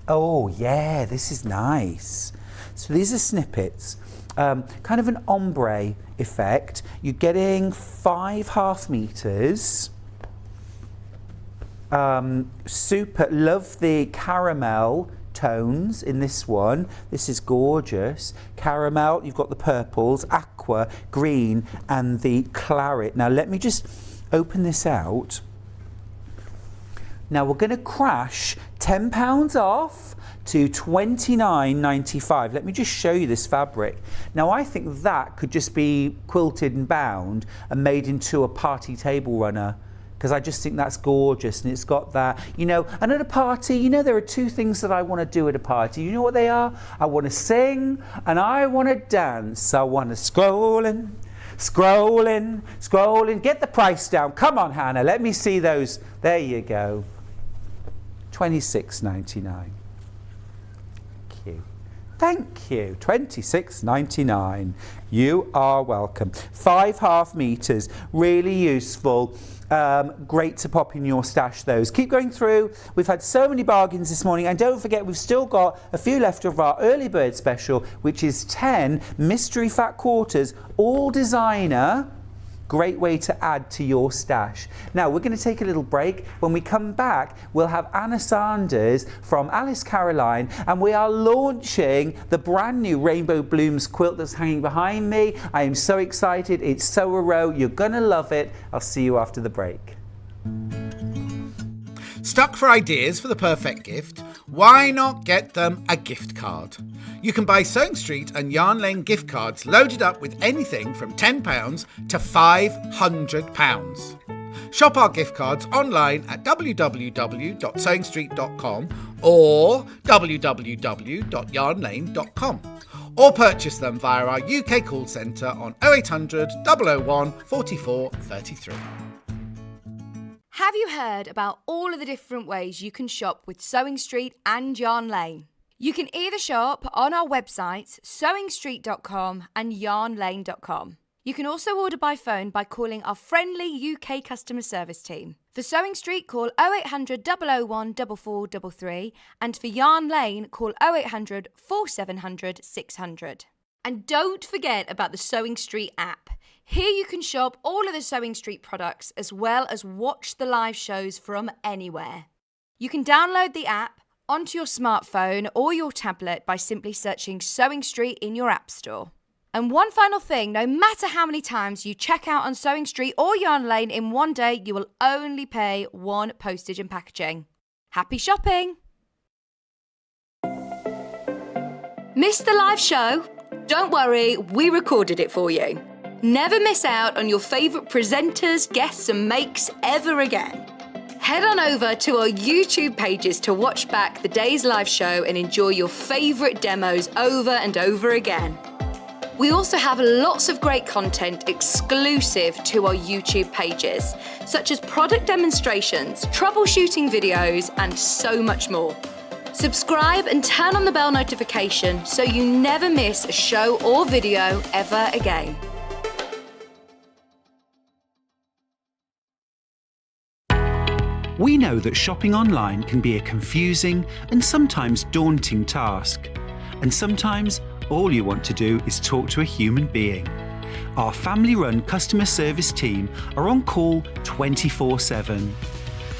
Oh yeah, this is nice. So these are snippets, kind of an ombre effect. You're getting 5 half meters. Super, love the caramel tones in this one. This is gorgeous. Caramel, you've got the purples, aqua, green and the claret. Now let me just open this out. Now we're going to crash £10 off to $29.95. Let me just show you this fabric. Now I think that could just be quilted and bound and made into a party table runner, because I just think that's gorgeous, and it's got that, and at a party, there are 2 things that I want to do at a party. You know what they are? I want to sing and I want to dance. I want to scrolling, get the price down. Come on, Hannah, let me see those. There you go. $26.99. Thank you. $26.99. You are welcome. 5 half meters. Really useful. Great to pop in your stash those. Keep going through. We've had so many bargains this morning, and don't forget we've still got a few left of our early bird special, which is 10 mystery fat quarters, all designer, Great way to add to your stash. Now we're going to take a little break. When we come back, we'll have Anna Sanders from Alice Caroline, and we are launching the brand new Rainbow Blooms quilt that's hanging behind me. I am so excited. It's so a row. You're going to love it. I'll see you after the break.
Stuck for ideas for the perfect gift? Why not get them a gift card? You can buy Sewing Street and Yarn Lane gift cards loaded up with anything from £10 to £500. Shop our gift cards online at www.sewingstreet.com or www.yarnlane.com, or purchase them via our UK call centre on 0800 001 44 33.
Have you heard about all of the different ways you can shop with Sewing Street and Yarn Lane? You can either shop on our websites, sewingstreet.com and yarnlane.com. You can also order by phone by calling our friendly UK customer service team. For Sewing Street, call 0800 001 4433, and for Yarn Lane, call 0800 4700 600. And don't forget about the Sewing Street app. Here you can shop all of the Sewing Street products as well as watch the live shows from anywhere. You can download the app onto your smartphone or your tablet by simply searching Sewing Street in your app store. And one final thing, no matter how many times you check out on Sewing Street or Yarn Lane in one day, you will only pay one postage and packaging. Happy shopping! Missed the live show? Don't worry, we recorded it for you. Never miss out on your favourite presenters, guests and makes ever again. Head on over to our YouTube pages to watch back the day's live show and enjoy your favourite demos over and over again. We also have lots of great content exclusive to our YouTube pages, such as product demonstrations, troubleshooting videos, and so much more. Subscribe and turn on the bell notification so you never miss a show or video ever again.
We know that shopping online can be a confusing and sometimes daunting task. And sometimes all you want to do is talk to a human being. Our family-run customer service team are on call 24/7.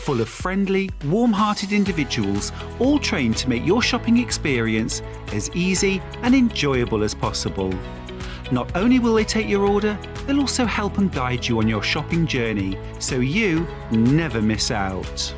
Full of friendly, warm-hearted individuals, all trained to make your shopping experience as easy and enjoyable as possible. Not only will they take your order, they'll also help and guide you on your shopping journey, so you never miss out.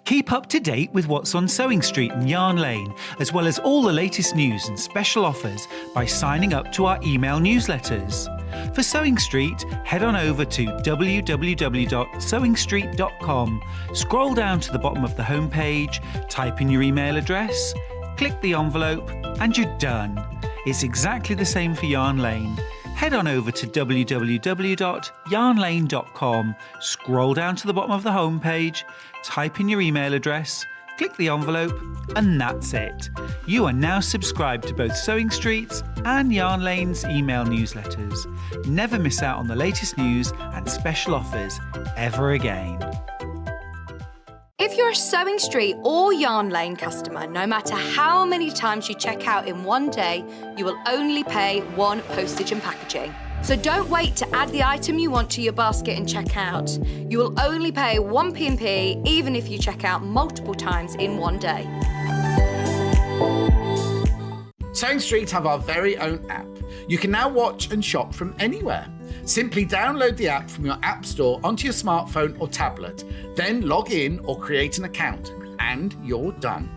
Keep up to date with what's on Sewing Street and Yarn Lane, as well as all the latest news and special offers by signing up to our email newsletters. For Sewing Street, head on over to www.sewingstreet.com, scroll down to the bottom of the homepage, type in your email address, click the envelope, and you're done. It's exactly the same for Yarn Lane. Head on over to www.yarnlane.com, scroll down to the bottom of the homepage, type in your email address, click the envelope, and that's it. You are now subscribed to both Sewing Street's and Yarn Lane's email newsletters. Never miss out on the latest news and special offers ever again.
If you're a Sewing Street or Yarn Lane customer, no matter how many times you check out in one day, you will only pay one postage and packaging. So don't wait to add the item you want to your basket and check out. You will only pay one P&P even if you check out multiple times in one day.
Sewing Street have our very own app. You can now watch and shop from anywhere. Simply download the app from your app store onto your smartphone or tablet, then log in or create an account, and you're done.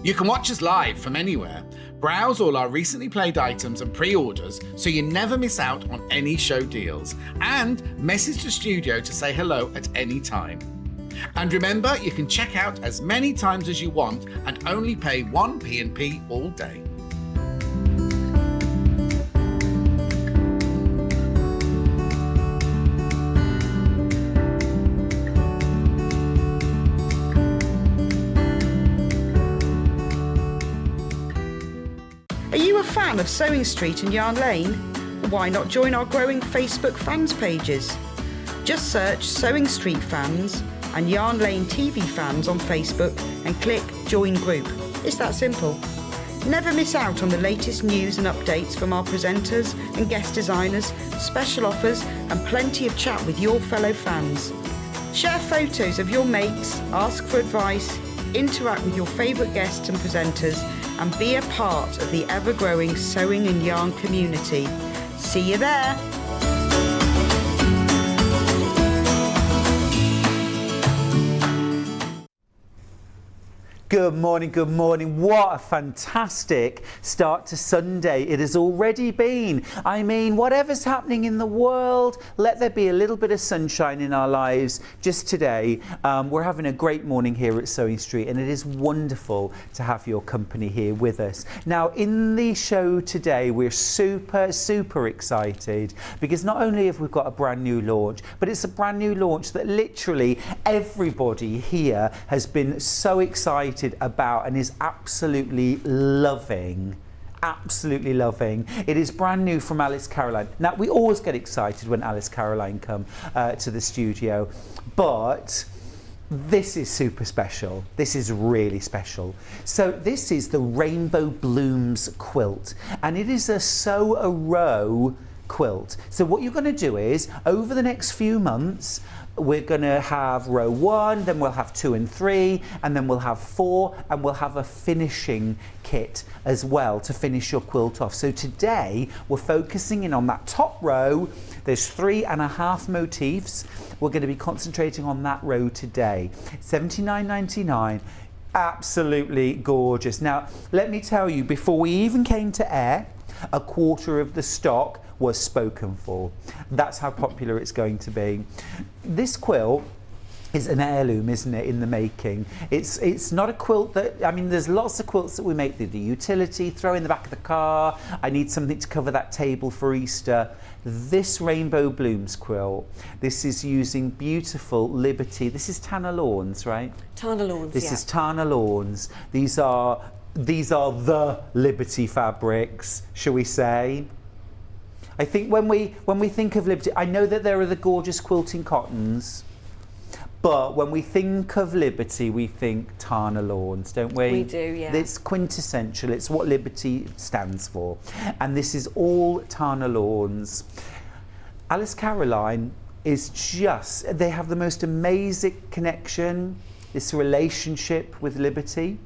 You can watch us live from anywhere, browse all our recently played items and pre-orders so you never miss out on any show deals, and message the studio to say hello at any time. And remember, you can check out as many times as you want and only pay one P&P all day.
Are you a fan of Sewing Street and Yarn Lane? Why not join our growing Facebook fans pages? Just search Sewing Street fans and Yarn Lane TV fans on Facebook and click Join Group. It's that simple. Never miss out on the latest news and updates from our presenters and guest designers, special offers and plenty of chat with your fellow fans. Share photos of your makes, ask for advice, interact with your favourite guests and presenters and be a part of the ever-growing sewing and yarn community. See you there!
Good morning, good morning. What a fantastic start to Sunday it has already been. I mean, whatever's happening in the world, let there be a little bit of sunshine in our lives just today. We're having a great morning here at Sewing Street and it is wonderful to have your company here with us. Now, in the show today, we're super excited because not only have we got a brand new launch, but it's a brand new launch that literally everybody here has been so excited about and is absolutely loving. It is brand new from Alice Caroline. Now, we always get excited when Alice Caroline come to the studio, but this is super special. This is really special. So this is the Rainbow Blooms quilt, and it is a sew a row quilt. So what you're going to do is, over the next few months, we're going to have row 1, then we'll have 2 and 3, and then we'll have 4, and we'll have a finishing kit as well to finish your quilt off. So today we're focusing in on that top row. There's 3.5 motifs. We're going to be concentrating on that row today. $79.99. Absolutely gorgeous. Now, let me tell you, before we even came to air, a quarter of the stock was spoken for. That's how popular it's going to be. This quilt is an heirloom, isn't it, in the making. It's not a quilt that, I mean, there's lots of quilts that we make, the utility, throw in the back of the car, I need something to cover that table for Easter. This Rainbow Blooms quilt, this is using beautiful Liberty, this is Tana Lawns, right?
Tana Lawns,
This is Tana Lawns. These are the Liberty fabrics, shall we say? I think when we think of Liberty, I know that there are the gorgeous quilting cottons, but when we think of Liberty, we think Tana Lawns, don't we?
We do, yeah.
It's quintessential. It's what Liberty stands for. And this is all Tana Lawns. Alice Caroline is just, they have the most amazing connection, this relationship with Liberty.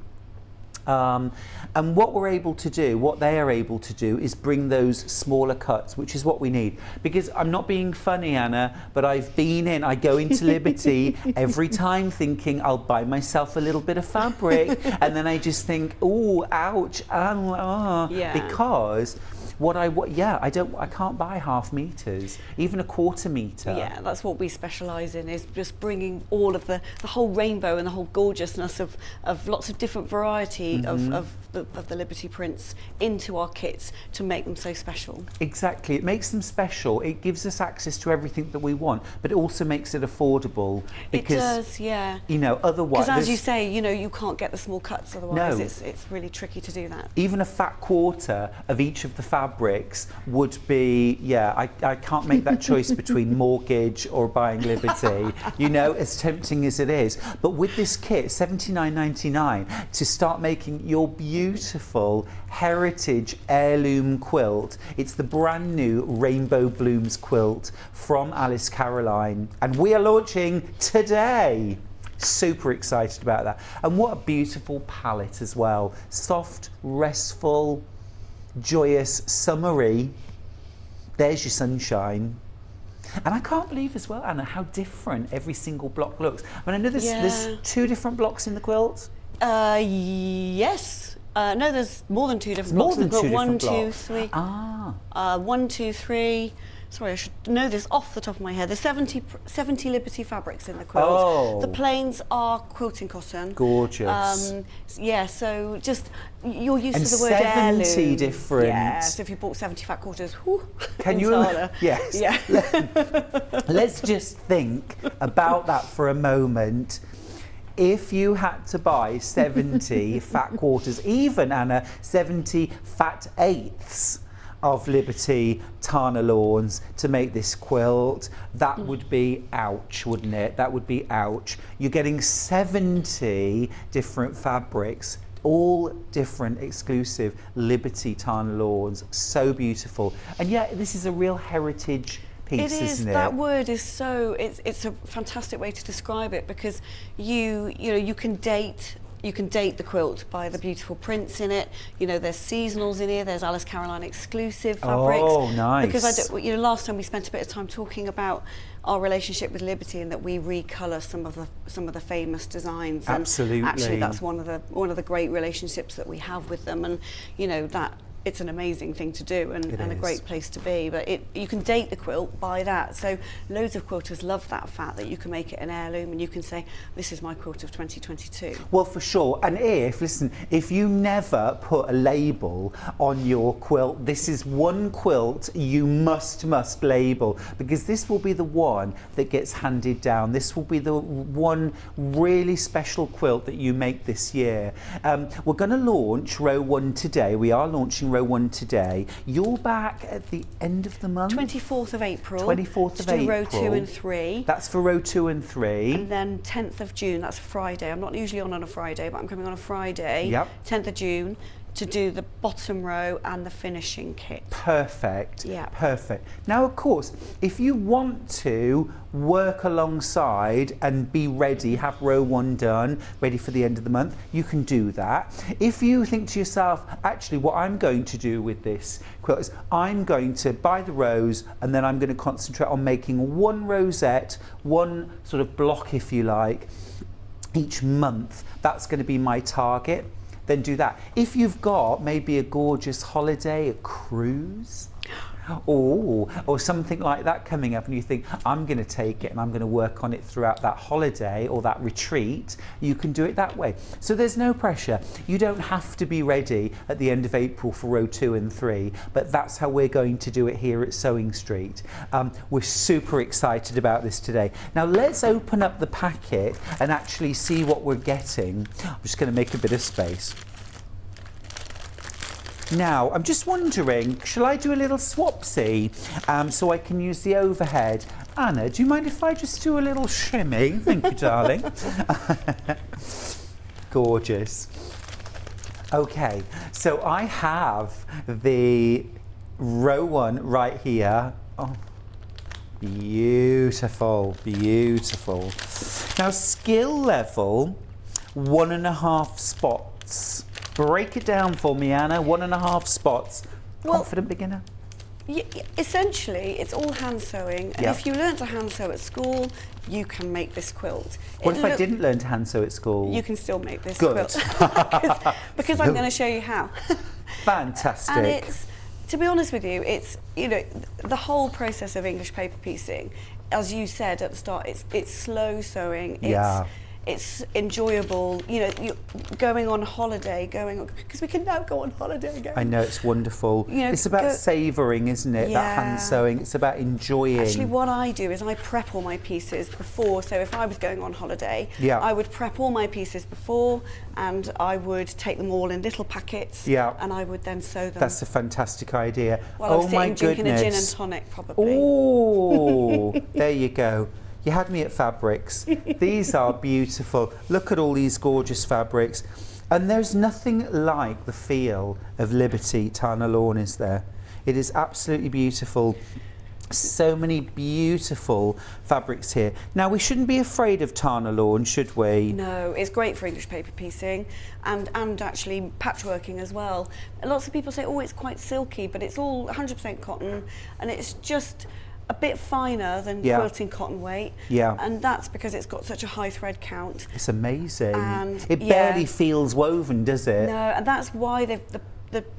And what we're able to do, what they are able to do, is bring those smaller cuts, which is what we need. Because I'm not being funny, Anna, but I go into Liberty every time thinking I'll buy myself a little bit of fabric, and then I just think, oh, ouch,
yeah.
Because I can't buy half meters, even a quarter meter.
Yeah, that's what we specialise in, is just bringing all of the whole rainbow and the whole gorgeousness of lots of different variety of the Liberty prints into our kits to make them so special.
Exactly, it makes them special. It gives us access to everything that we want, but it also makes it affordable. Because,
it does, yeah.
You know, otherwise,
because as you say, you know, you can't get the small cuts otherwise.
No.
It's really tricky to do that.
Even a fat quarter of each of the fabrics would be, I can't make that choice between mortgage or buying Liberty, you know, as tempting as it is. But with this kit, $79.99, to start making your beautiful heritage heirloom quilt. It's the brand new Rainbow Blooms quilt from Alice Caroline, and we are launching today. Super excited about that. And what a beautiful palette as well. Soft, restful, joyous, summery. There's your sunshine. And I can't believe as well, Anna, how different every single block looks. I mean, I know there's 2 different blocks in the quilt.
Yes. No, there's more than 2 different blocks.
More than 2
1,
different
2,
blocks.
3.
Ah.
1, 2, 3. Sorry, I should know this off the top of my head. There's 70 Liberty fabrics in the quilt.
Oh.
The plains are quilting cotton.
Gorgeous.
Yeah, so just you're used
And
to the word
70
heirloom.
different.
Yeah, so if you bought 70 fat quarters, whew,
Can you? Yes.
Yeah.
Let's just think about that for a moment. If you had to buy 70 fat quarters, even, Anna, 70 fat eighths of Liberty Tana Lawns to make this quilt, that would be ouch, wouldn't it? That would be ouch. You're getting 70 different fabrics all different exclusive Liberty Tana lawns, so beautiful. And yet this is a real heritage piece, isn't it?
That word is so, it's a fantastic way to describe it, because you can date the quilt by the beautiful prints in it. There's seasonals in here. There's Alice Caroline exclusive fabrics.
Oh, nice.
Because last time we spent a bit of time talking about our relationship with Liberty, and that we recolour some of the famous designs.
Absolutely.
And actually, that's one of the great relationships that we have with them, and that. It's an amazing thing to do, and a great place to be. But you can date the quilt by that. So loads of quilters love that fact that you can make it an heirloom, and you can say, this is my quilt of 2022.
Well, for sure. And if you never put a label on your quilt, this is one quilt you must label, because this will be the one that gets handed down. This will be the one really special quilt that you make this year. We're going to launch row 1 today. We are launching row 1 today. You're back at the end of the month?
24th of April.
24th of April.
Row 2 and 3.
That's for row 2 and 3.
And then 10th of June, that's a Friday. I'm not usually on a Friday, but I'm coming on a Friday.
Yep.
10th of June to do the bottom row and the finishing kit.
Perfect.
Yeah.
Perfect. Now, of course, if you want to work alongside and be ready, have row 1 done, ready for the end of the month, you can do that. If you think to yourself, actually, what I'm going to do with this quilt is I'm going to buy the rows, and then I'm going to concentrate on making one rosette, one sort of block, if you like, each month. That's going to be my target. Then do that. If you've got maybe a gorgeous holiday, a cruise, or something like that coming up, and you think, I'm going to take it and I'm going to work on it throughout that holiday or that retreat, you can do it that way. So there's no pressure. You don't have to be ready at the end of April for row 2 and 3, but that's how we're going to do it here at Sewing Street. We're super excited about this today. Now let's open up the packet and actually see what we're getting. I'm just going to make a bit of space. Now, I'm just wondering, shall I do a little swapsy so I can use the overhead? Anna, do you mind if I just do a little shimmy? Thank you, darling. Gorgeous. Okay, so I have the row 1 right here. Oh, beautiful, beautiful. Now, skill level, 1.5 spots. Break it down for me, Anna. 1.5 spots. Confident beginner?
Essentially, it's all hand sewing. And if you learnt to hand sew at school, you can make this quilt.
What if I didn't learn to hand sew at school?
You can still make this
Good.
quilt. because I'm going to show you how.
Fantastic.
And it's, to be honest with you, it's, the whole process of English paper piecing, as you said at the start, it's slow sewing. It's enjoyable, you're going on holiday, because we can now go on holiday again.
I know, it's wonderful. It's about savouring, isn't it?
Yeah.
That hand sewing. It's about enjoying.
Actually, what I do is I prep all my pieces before. So if I was going on holiday, I would prep all my pieces before, and I would take them all in little packets, and I would then sew them.
That's a fantastic idea.
While I'm sitting drinking a gin and tonic, probably.
Oh, there you go. You had me at fabrics. These are beautiful. Look at all these gorgeous fabrics. And there's nothing like the feel of Liberty Tana lawn, is there? It is absolutely beautiful. So many beautiful fabrics here. Now, we shouldn't be afraid of Tana lawn, should we?
No, it's great for English paper piecing and actually patchworking as well. Lots of people say, oh, it's quite silky, but it's all 100% cotton, and it's just a bit finer than quilting cotton weight, and that's because it's got such a high thread count.
It's amazing.
And
it barely feels woven, does it?
No, and that's why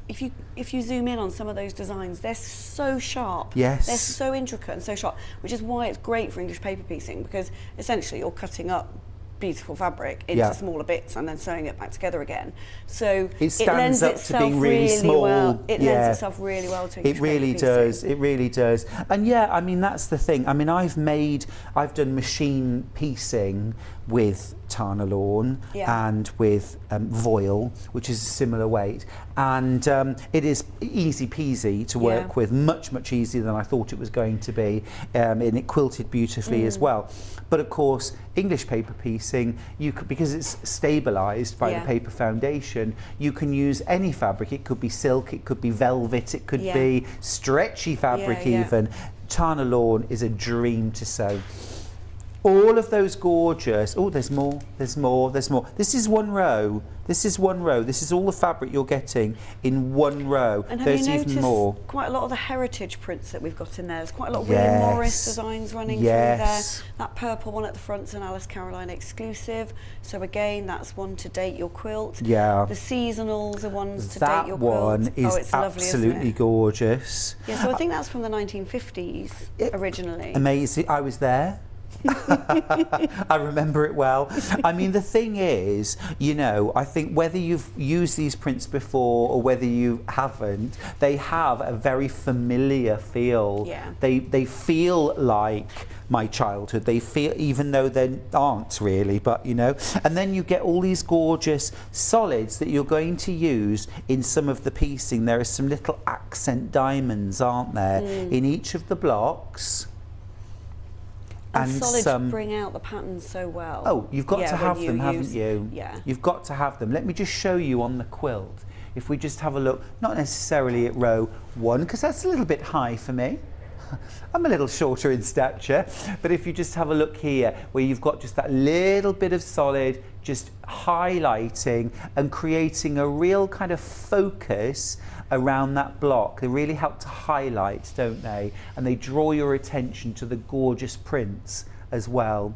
if you zoom in on some of those designs, they're so sharp.
Yes.
They're so intricate and so sharp, which is why it's great for English paper piecing, because essentially you're cutting up beautiful fabric into smaller bits and then sewing it back together again. So
it stands up to being really small.
Well. It lends itself really well to English
It really
paper
does.
piecing.
It really does. And yeah, I mean, that's the thing. I mean, I've done machine piecing with Tana lawn and with voile, which is a similar weight, and it is easy peasy to work with, much easier than I thought it was going to be, and it quilted beautifully as well. But of course, English paper piecing piecing, you could, because it's stabilized by the paper foundation, you can use any fabric. It could be silk, it could be velvet, it could be stretchy fabric even. Tana lawn is a dream to sew. All of those gorgeous, oh, there's more, there's more, there's more. This is one row. This is one row. This is all the fabric you're getting in one row.
And
there's
have you
even
noticed
more.
quite a lot of the heritage prints that we've got in there? There's quite a lot of William Morris designs running through there. That purple one at the front's an Alice Caroline exclusive. So again, that's one to date your quilt.
Yeah.
The seasonals are ones to date your quilt.
That one is
it's lovely,
absolutely gorgeous.
Yeah, so I think that's from the 1950s originally.
Amazing. I was there. I remember it well. I mean, the thing is, you know, I think whether you've used these prints before or whether you haven't, they have a very familiar feel.
Yeah.
They feel like my childhood. They feel, even though they aren't really, but you know. And then you get all these gorgeous solids that you're going to use in some of the piecing. There are some little accent diamonds, aren't there, in each of the blocks.
And solids bring out the patterns so well.
Oh, you've got to have them, haven't you?
Yeah.
You've got to have them. Let me just show you on the quilt. If we just have a look, not necessarily at row 1, because that's a little bit high for me. I'm a little shorter in stature, but if you just have a look here, where you've got just that little bit of solid, just highlighting and creating a real kind of focus around that block. They really help to highlight, don't they? And they draw your attention to the gorgeous prints as well.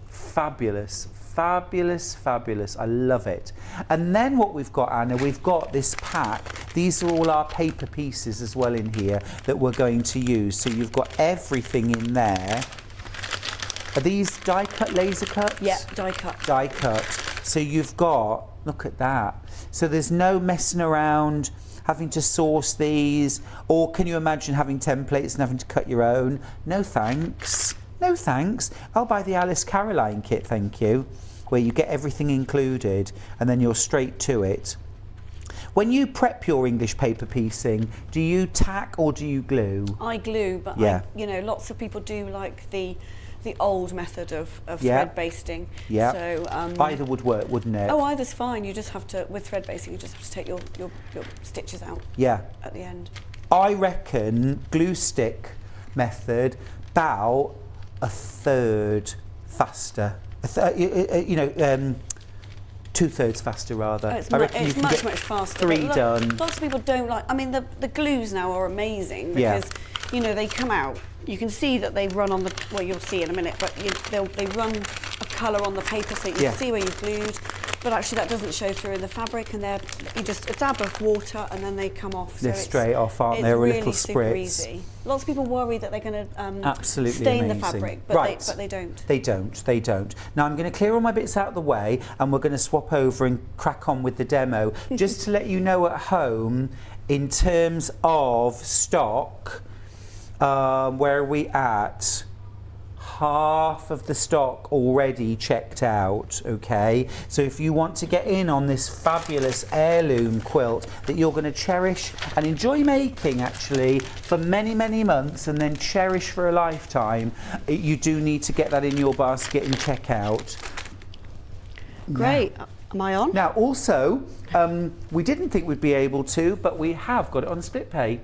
Fabulous, fabulous, fabulous. I love it. And then what we've got, Anna, we've got this pack. These are all our paper pieces as well in here that we're going to use. So you've got everything in there. Are these die cut, laser cuts?
Yeah, die cut.
Die cut. So you've got, look at that. So there's no messing around having to source these, or can you imagine having templates and having to cut your own? No thanks. No thanks. I'll buy the Alice Caroline kit, thank you, where you get everything included and then you're straight to it. When you prep your English paper piecing, do you tack or do you glue?
I glue, but you know, lots of people do like the old method of thread basting.
Yeah.
So
either would work, wouldn't it?
Oh, either's fine. You just have to, with thread basting, you just have to take your stitches out. Yeah. At the end.
I reckon glue stick method about a third faster. You know, 2/3 faster rather.
It's
I reckon
it's
you can
much
get
faster.
3 done.
Lots of people don't like. I mean, the glues now are amazing because you know they come out. You can see that they run on the. Well, you'll see in a minute, but they run a colour on the paper, so you can see where you've glued. But actually, that doesn't show through in the fabric, and you just a dab of water, and then they come off.
They're straight off, aren't they? A
really
little
super
spritz.
Easy. Lots of people worry that they're going to
absolutely
stain
amazing.
the fabric, but they don't.
They don't. They don't. Now I'm going to clear all my bits out of the way, and we're going to swap over and crack on with the demo. Just to let you know at home, in terms of stock, where are we at? Half of the stock already checked out, okay? So if you want to get in on this fabulous heirloom quilt that you're going to cherish and enjoy making actually for many, many months and then cherish for a lifetime, you do need to get that in your basket and check out.
Great. Am I on?
Now also, we didn't think we'd be able to, but we have got it on split pay.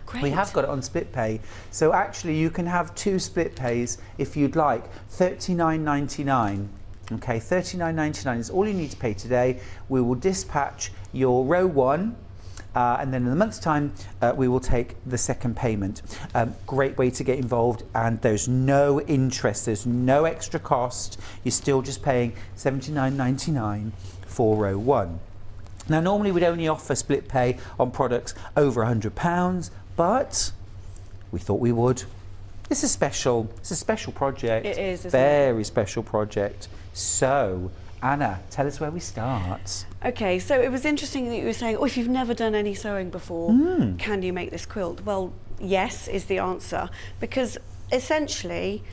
Great.
We have got it on split pay. So actually you can have 2 split pays if you'd like. $39.99. Okay, $39.99 is all you need to pay today. We will dispatch your row 1 and then in a month's time we will take the second payment. Great way to get involved, and there's no interest, there's no extra cost. You're still just paying $79.99 for row 1. Now normally we'd only offer split pay on products over £100, but we thought we would. It's a special project.
It is, isn't it?
Very special project. So, Anna, tell us where we start.
Okay, so it was interesting that you were saying, if you've never done any sewing before, can you make this quilt? Well, yes is the answer, because essentially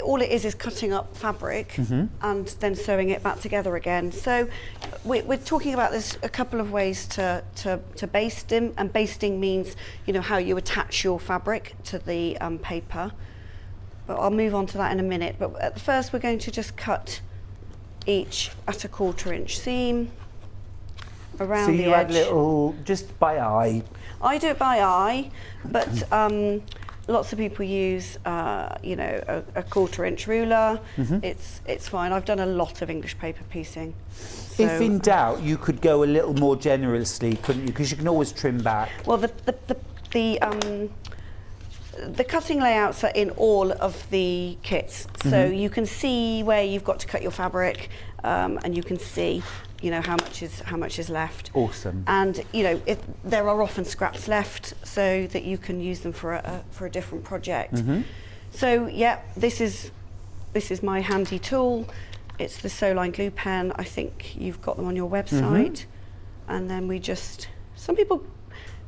all it is cutting up fabric and then sewing it back together again. So we're talking about this a couple of ways to baste them, and basting means, you know, how you attach your fabric to the paper. But I'll move on to that in a minute. But at first we're going to just cut each at a 1/4 inch seam around
So
the
you
edge.
add little, just by eye.
I do it by eye, but lots of people use, you know, a 1/4 inch ruler. It's fine. I've done a lot of English paper piecing. So,
If in doubt, you could go a little more generously, couldn't you? Because you can always trim back.
well, the cutting layouts are in all of the kits, so you can see where you've got to cut your fabric, and you can see, you know, how much is left.
Awesome.
And you know, if there are often scraps left, so that you can use them for a different project. So yeah, this is my handy tool. It's the Soline glue pen. I think you've got them on your website. And then we just, some people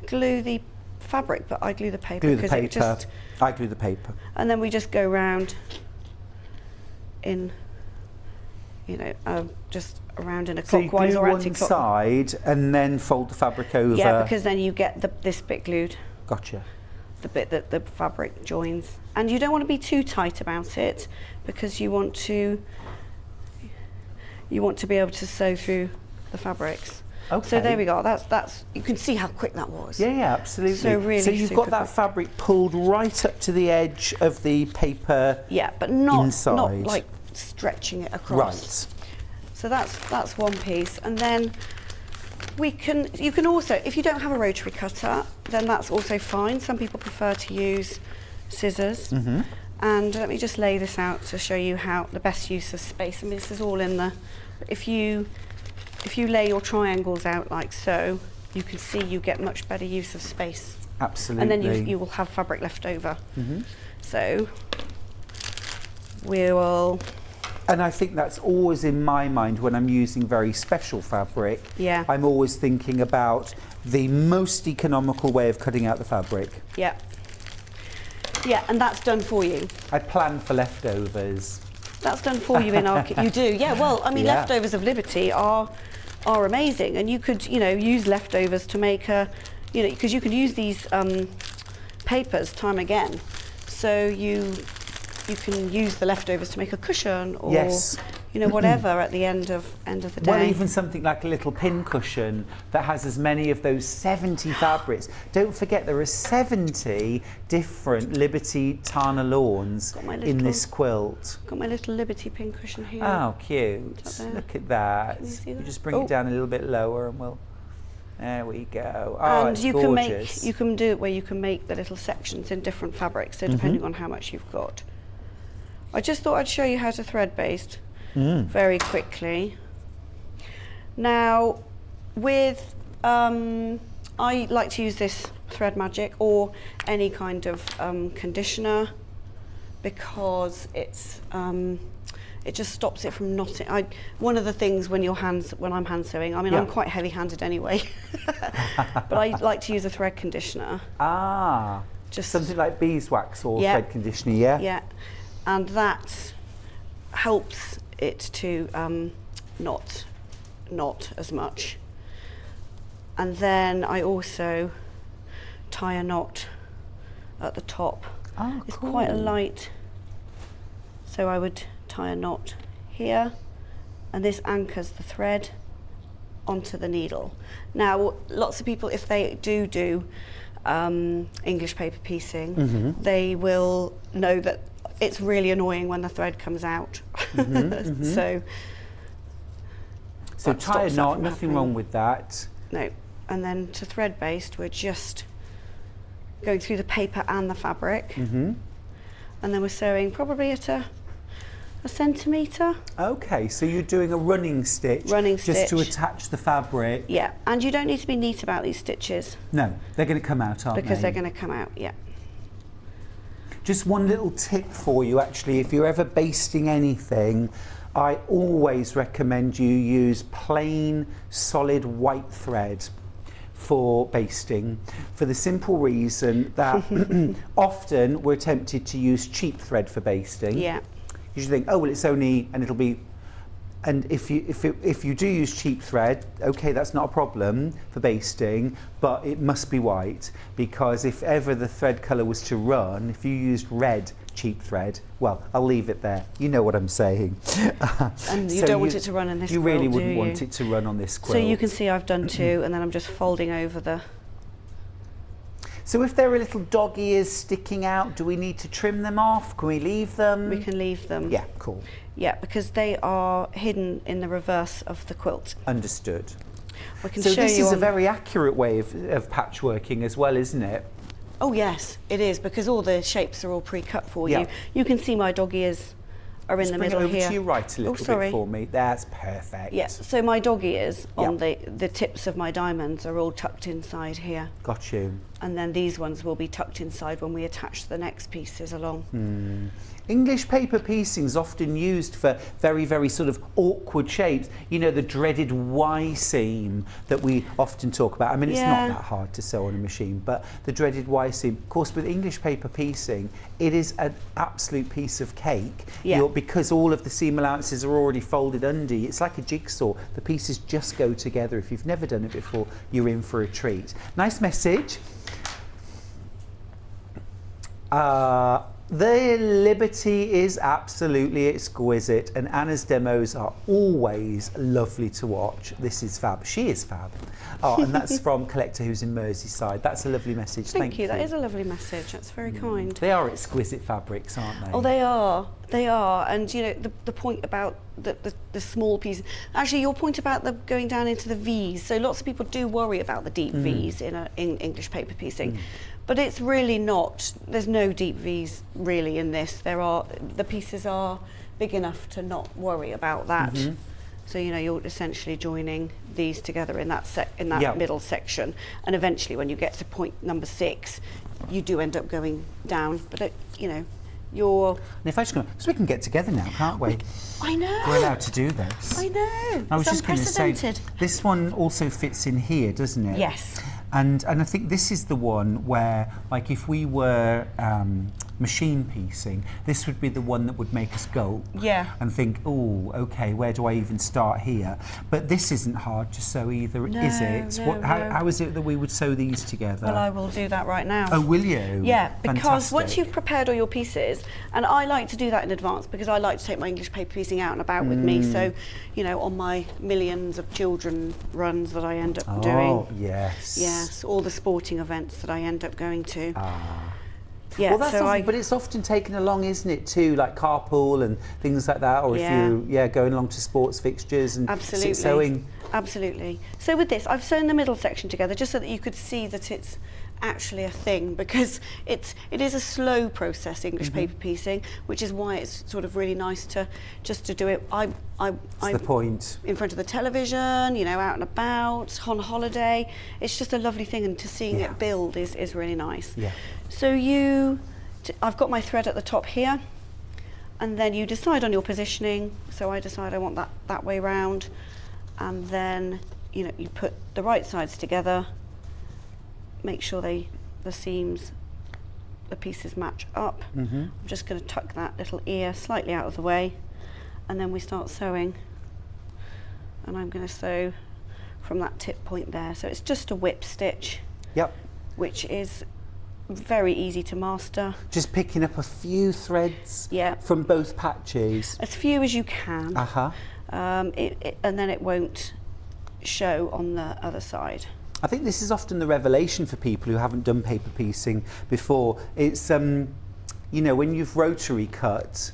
glue the fabric, but I glue the paper.
Glue the
because it
paper.
just,
I glue the paper.
and then we just go round in, you know, just around in a
So you
clockwise
glue
or
one
anti-clockwise.
side and then fold the fabric over.
Yeah, because then you get this bit glued,
Gotcha.
the bit that the fabric joins. And you don't want to be too tight about it, because you want to be able to sew through the fabrics.
Okay.
So there we go. That's you can see how quick that was.
Yeah, yeah, absolutely.
So really
so you've
super
got that
quick.
fabric pulled right up to the edge of the paper.
Yeah, but not
Inside.
like stretching it across.
Right.
So that's one piece, and then you can also, if you don't have a rotary cutter, then that's also fine. Some people prefer to use scissors. And let me just lay this out to show you how the best use of space. I mean, this is all in the. If you lay your triangles out like so, you can see you get much better use of space.
Absolutely.
And then you will have fabric left over. So we will.
And I think that's always in my mind when I'm using very special fabric.
Yeah.
I'm always thinking about the most economical way of cutting out the fabric.
Yeah. Yeah, and that's done for you.
I plan for leftovers.
That's done for you in our kit. You do, yeah. Well, I mean,
Yeah.
leftovers of Liberty are amazing, and you could, you know, use leftovers to make a, you know, because you can use these papers time again. So you can use the leftovers to make a cushion, or
Yes.
you know, whatever at the end of the day.
Well, even something like a little pin cushion that has as many of those 70 fabrics. Don't forget there are 70 different Liberty Tana lawns
Got my
in
little-
this quilt.
Got my little Liberty pin cushion here.
Oh, cute.
Is that there?
Look at that.
Can you see that?
just bring
Oh.
it down a little bit lower and we'll... There we go. Oh,
And
it's
you
gorgeous.
can do it where you can make the little sections in different fabrics, so depending on how much you've got. I just thought I'd show you how to thread baste very quickly. Now, with I like to use this Thread Magic or any kind of conditioner, because it's it just stops it from knotting. One of the things when I'm hand sewing, I mean,
Yeah.
I'm quite heavy-handed anyway, but I like to use a thread conditioner.
Ah,
Just
something like beeswax or
Yeah.
thread conditioner, yeah?
Yeah, and that helps it to not as much. And then I also tie a knot at the top.
Oh,
It's
cool.
quite a light, so I would tie a knot here, and this anchors the thread onto the needle. Now, lots of people, if they do English paper piecing, they will know that it's really annoying when the thread comes out.
So
that
tie a
stops that
knot,
from
nothing
happening.
wrong with that.
No, and then to thread baste, we're just going through the paper and the fabric, and then we're sewing probably at a centimetre.
Okay, so you're doing a running stitch.
Running
just to
stitch.
attach the fabric.
Yeah, and you don't need to be neat about these stitches
No, they're going to come out, aren't
because
they?
they're going to come out. Yeah.
Just one little tip for you, actually, if you're ever basting anything, I always recommend you use plain, solid white thread for basting, for the simple reason that often we're tempted to use cheap thread for basting.
Yeah.
You should think, oh, well, it's only, and it'll be And if you do use cheap thread, okay, that's not a problem for basting, but it must be white, because if ever the thread colour was to run, if you used red cheap thread, well, I'll leave it there. You know what I'm saying.
And you don't want it to run in this quilt,
You really
do
wouldn't
you?
want it to run on this quilt.
So you can see I've done 2, and then I'm just folding over the...
So if there are little dog ears sticking out, do we need to trim them off? Can we leave them?
We can leave them.
Yeah, cool.
Yeah, because they are hidden in the reverse of the quilt.
Understood.
We can
So
show
this
you
is a
on-
very accurate way of patchworking as well, isn't it?
Oh yes, it is, because all the shapes are all pre-cut for
Yeah.
you. You can see my dog ears are in the
Bring it
middle
over
here.
to your right a little
sorry.
bit for me. That's perfect.
Yes, so my dog ears on
Yeah.
the tips of my diamonds are all tucked inside here.
Got you.
And then these ones will be tucked inside when we attach the next pieces along.
English paper piecing is often used for very, very sort of awkward shapes. You know, the dreaded Y seam that we often talk about. I mean, it's
Yeah.
not that hard to sew on a machine, but the dreaded Y seam. Of course, with English paper piecing, it is an absolute piece of cake.
Yeah.
Because all of the seam allowances are already folded under you. It's like a jigsaw. The pieces just go together. If you've never done it before, you're in for a treat. Nice message. The Liberty is absolutely exquisite, and Anna's demos are always lovely to watch. This is fab. She is fab. Oh, and that's from Collector who's in Merseyside. That's a lovely message.
Thank you, that is a lovely message. That's very kind.
They are exquisite fabrics, aren't they?
Oh, they are. They are. And, you know, the point about the small piece... Actually, your point about the going down into the V's. So lots of people do worry about the deep V's in English paper piecing. But it's really not. There's no deep V's really in this. The pieces are big enough to not worry about that. So, you know, you're essentially joining these together in that middle section. And eventually, when you get to point number 6, you do end up going down. But, you know, you're...
And if I just go, so we can get together now, can't we?
I know.
We're allowed to do this.
I know.
I was
It's
just going to say,
unprecedented.
this one also fits in here, doesn't it?
Yes.
And I think this is the one where, like, if we were machine piecing, this would be the one that would make us gulp
Yeah.
and think, oh, okay, where do I even start here? But this isn't hard to sew either, is it?
No,
How is it that we would sew these together?
Well, I will do that right now.
Oh, will you?
Yeah, because once
Fantastic.
you've prepared all your pieces, and I like to do that in advance because I like to take my English paper piecing out and about with me. So, you know, on my millions of children runs that I end up doing.
Oh, yes.
Yes, all the sporting events that I end up going to.
Ah.
Yeah,
Well, that's
so
often, but it's often taken along, isn't it, too, like carpool and things like that, or
Yeah.
if you, going along to sports fixtures and
Absolutely.
sewing.
Absolutely. So with this, I've sewn the middle section together just so that you could see that it's actually a thing, because it is a slow process, English paper piecing, which is why it's sort of really nice to do it.
That's the point.
In front of the television, you know, out and about, on holiday. It's just a lovely thing, and to seeing
Yeah.
it build is really nice.
Yeah.
So I've got my thread at the top here, and then you decide on your positioning. So I decide I want that way round, and then, you know, you put the right sides together, make sure the seams, the pieces match up. I'm just going to tuck that little ear slightly out of the way, and then we start sewing. And I'm going to sew from that tip point there. So it's just a whip stitch,
Yep.
which is very easy to master.
Just picking up a few threads
Yeah.
from both patches.
As few as you can.
Uh-huh.
And then it won't show on the other side.
I think this is often the revelation for people who haven't done paper piecing before. It's, you know, when you've rotary cut,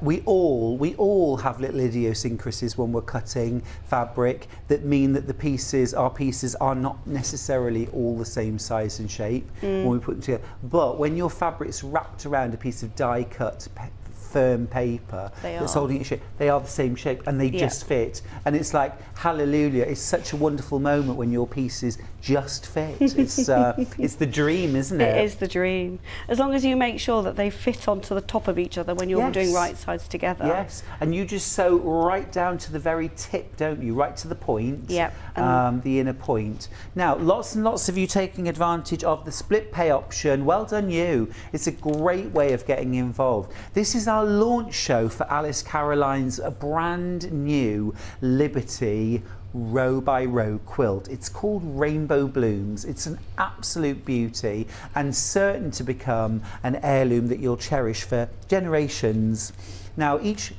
we all have little idiosyncrasies when we're cutting fabric that mean that our pieces are not necessarily all the same size and shape when we put them together. But when your fabric's wrapped around a piece of die-cut firm paper that's holding it shape, they are the same shape and they just fit. And it's like, hallelujah, it's such a wonderful moment when your pieces just fit. It's the dream, isn't it?
It is the dream. As long as you make sure that they fit onto the top of each other when you're doing right sides together.
Yes, and you just sew right down to the very tip, don't you? Right to the point.
Yep.
The inner point. Now, lots and lots of you taking advantage of the split pay option. Well done, you. It's a great way of getting involved. This is our launch show for Alice Caroline's brand new Liberty row by row quilt. It's called Rainbow Blooms. It's an absolute beauty and certain to become an heirloom that you'll cherish for generations. Now, each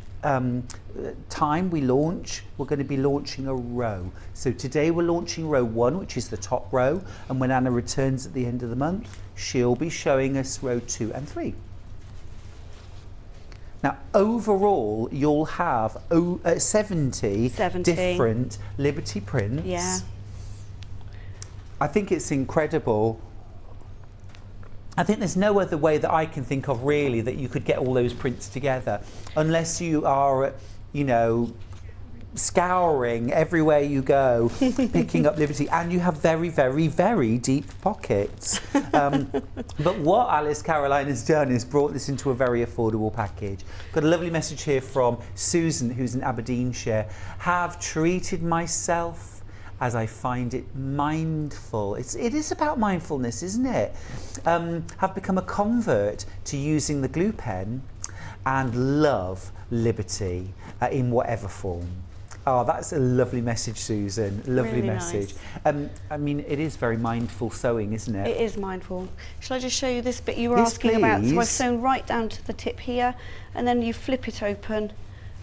time we launch, we're going to be launching a row. So today we're launching row 1, which is the top row, and when Anna returns at the end of the month, she'll be showing us row 2 and 3. Now, overall, you'll have 70 different Liberty prints.
Yeah.
I think it's incredible. I think there's no other way that I can think of really that you could get all those prints together, unless you are, you know, scouring everywhere you go, picking up Liberty, and you have very, very, very deep pockets. But what Alice Caroline has done is brought this into a very affordable package. Got a lovely message here from Susan, who's in Aberdeenshire. Have treated myself as I find it mindful. It is about mindfulness, isn't it? Have become a convert to using the glue pen and love Liberty in whatever form. Oh, that's a lovely message, Susan. Lovely
Really
message.
nice.
I mean, it is very mindful sewing, isn't it?
It is mindful. Shall I just show you this bit you were
Yes,
asking about? So I've
please.
sewn right down to the tip here, and then you flip it open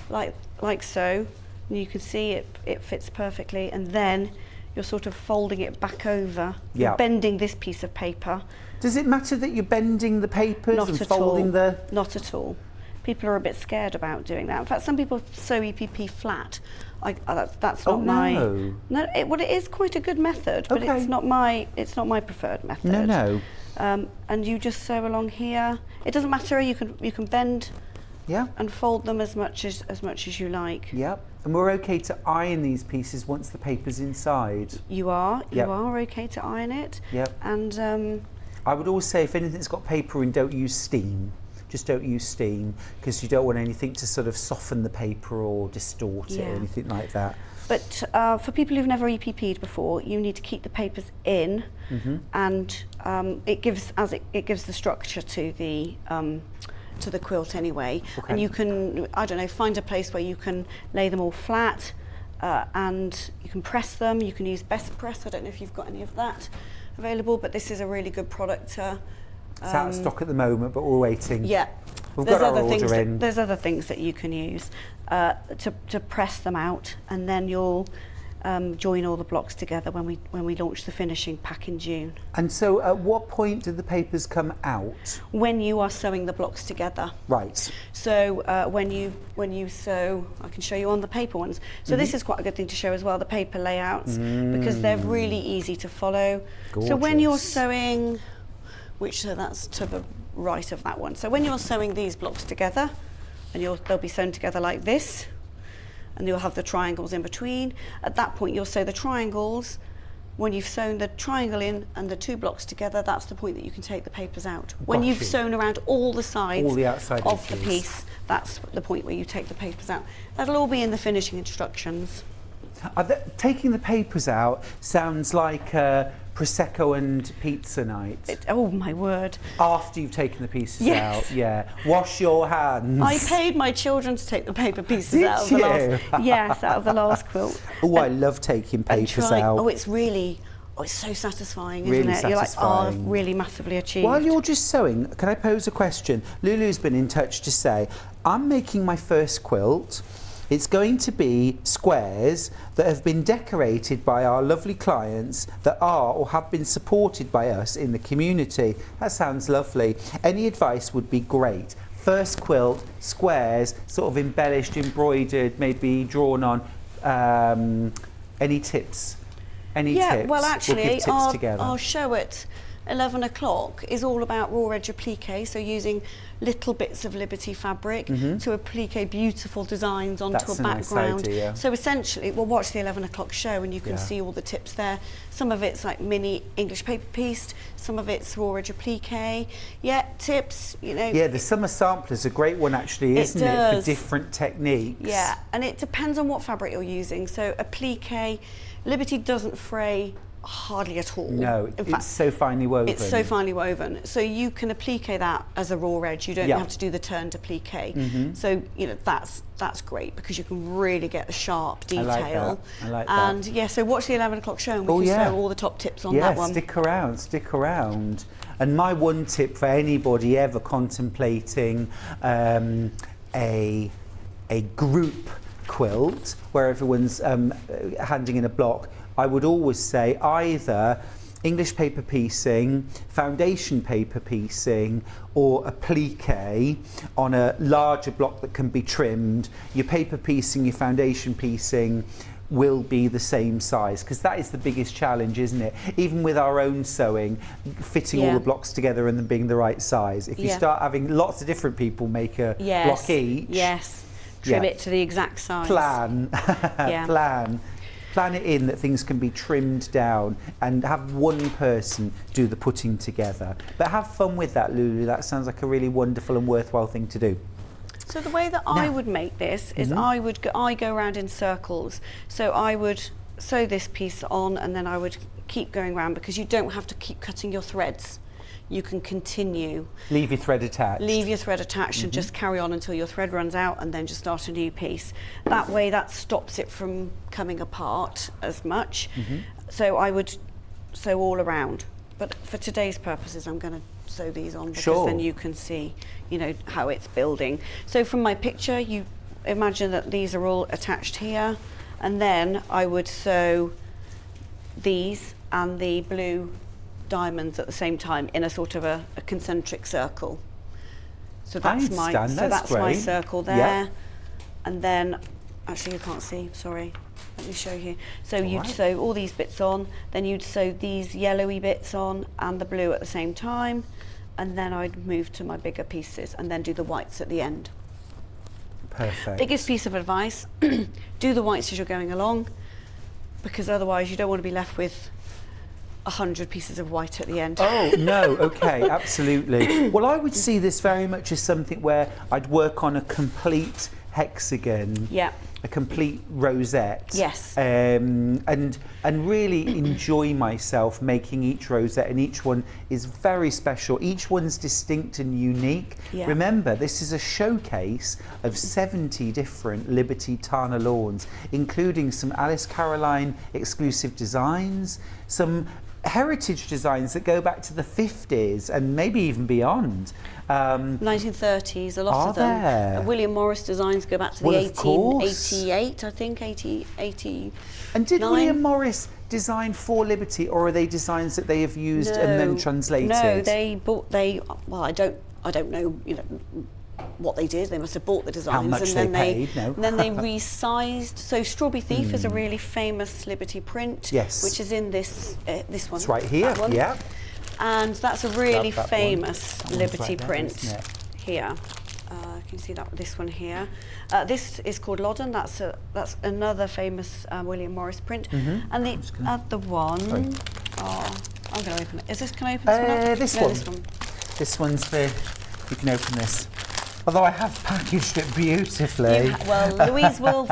like so, and you can see it fits perfectly, and then you're sort of folding it back over,
Yeah.
You're bending this piece of paper.
Does it matter that you're bending the papers
Not
and
at
folding
all.
the...
Not at all. People are a bit scared about doing that. In fact, some people sew EPP flat. That's not
Oh,
my.
no.
No, well, it is quite a good method, but
Okay.
it's not my preferred method.
No.
And you just sew along here. It doesn't matter. You can bend
Yeah.
and fold them as much as you like.
Yep. And we're okay to iron these pieces once the paper's inside.
You are
Yep.
okay to iron it.
Yep.
And
I would always say if anything's got paper in, don't use steam. Just don't use steam because you don't want anything to sort of soften the paper or distort it
Yeah.
or anything like that.
But for people who've never EPP'd before, you need to keep the papers in, and it gives the structure to the quilt anyway.
Okay.
And you can, I don't know, find a place where you can lay them all flat, and you can press them. You can use Best Press. I don't know if you've got any of that available, but this is a really good product.
It's out of stock at the moment, but we're waiting.
Yeah.
We've got our order in.
There's other things that you can use to press them out, and then you'll join all the blocks together when we launch the finishing pack in June.
And so at what point do the papers come out?
When you are sewing the blocks together.
Right.
So when you sew, I can show you on the paper ones. So this is quite a good thing to show as well, the paper layouts, because they're really easy to follow. So when you're
Gorgeous.
sewing, so that's to the right of that one. So when you're sewing these blocks together, and they'll be sewn together like this, and you'll have the triangles in between. At that point, you'll sew the triangles. When you've sewn the triangle in and the two blocks together, that's the point that you can take the papers out. When
Got
you've
you.
sewn around all the sides
All the outside
of the
edges.
piece, that's the point where you take the papers out. That'll all be in the finishing instructions.
Taking the papers out sounds like Prosecco and pizza night.
Oh my word.
After you've taken the pieces
Yes.
out, yeah. Wash your hands.
I paid my children to take the paper pieces
Did
out of the
you?
last out of the last quilt.
Oh, I love taking
And
papers
try-
out.
Oh, it's so satisfying, isn't
Really
it? You're like,
satisfying.
really massively achieved.
While you're just sewing, can I pose a question? Lulu's been in touch to say, I'm making my first quilt. It's going to be squares that have been decorated by our lovely clients that are or have been supported by us in the community. That sounds lovely. Any advice would be great. First quilt, squares, sort of embellished, embroidered, maybe drawn on. Any tips? Any tips?
Well,
We'll
actually,
give tips together.
our show at 11 o'clock is all about raw edge applique, so using little bits of Liberty fabric to applique beautiful designs onto
That's
a
a nice
background.
idea.
So essentially, we'll watch the 11 o'clock show and you can
Yeah.
see all the tips there. Some of it's like mini English paper pieced, some of it's raw edge applique. Yeah, tips, you know.
Yeah, the summer sampler is a great one actually,
It
isn't it, for
does.
different techniques?
Yeah, and it depends on what fabric you're using. So applique, Liberty doesn't fray hardly at all.
No,
in fact,
it's so finely woven.
it's so finely woven. So you can applique that as a raw edge. You don't have to do the turn applique. So, you know, that's great because you can really get the sharp detail.
I like that.
And yeah, so watch the 11 o'clock show and we can show all the top tips on that one.
Stick around. And my one tip for anybody ever contemplating a group quilt where everyone's handing in a block, I would always say either English paper piecing, foundation paper piecing, or applique on a larger block that can be trimmed. Your paper piecing, your foundation piecing will be the same size, because that is the biggest challenge, isn't it? Even with our own sewing, fitting all the blocks together and them being the right size. If you start having lots of different people make a block each,
trim it to the exact size.
Plan it in that things can be trimmed down, and have one person do the putting together. But have fun with that, Lulu. That sounds like a really wonderful and worthwhile thing to do.
So the way that I would make this is I go around in circles. So I would sew this piece on and then I would keep going around, because you don't have to keep cutting your threads. You can continue.
Leave your thread attached.
Leave your thread attached and just carry on until your thread runs out, and then just start a new piece. That way that stops it from coming apart as much. So I would sew all around. But for today's purposes, I'm going to sew these on, because then you can see, you know, how it's building. So from my picture, you imagine that these are all attached here, and then I would sew these and the blue diamonds at the same time in a sort of a concentric circle. So that's my circle there. And then, actually you can't see, sorry. Let me show you. So you'd sew all these bits on, then you'd sew these yellowy bits on and the blue at the same time, and then I'd move to my bigger pieces and then do the whites at the end.
Perfect.
Biggest piece of advice, do the whites as you're going along, because otherwise you don't want to be left with 100 pieces of white at the end.
Oh, no, okay, absolutely. Well, I would see this very much as something where I'd work on a complete hexagon.
Yeah.
A complete rosette.
Yes.
And really enjoy myself making each rosette, and each one is very special. Each one's distinct and unique.
Yeah.
Remember, this is a showcase of 70 different Liberty Tana lawns, including some Alice Caroline exclusive designs, some heritage designs that go back to the 50s and maybe even beyond.
1930s, a lot of them.
There?
William Morris designs go back to the 1888, I think, 80.
And did William Morris design for Liberty, or are they designs that they have used and then translated?
No, well, I don't know, you know, what they did. They must have bought the designs.
How much
and then
they paid, no.
And then they resized. So Strawberry Thief is a really famous Liberty print, which is in this this one.
It's right here,
that one.
yeah.
And that's a really famous
one.
Liberty
Right there,
print
isn't it?
here. You can see that this one here. This is called Loddon. That's another famous William Morris print. And the other one. I'm going to open it. Can I open this one up?
This one. This one's for. You can open this. Although I have packaged it beautifully.
Louise will,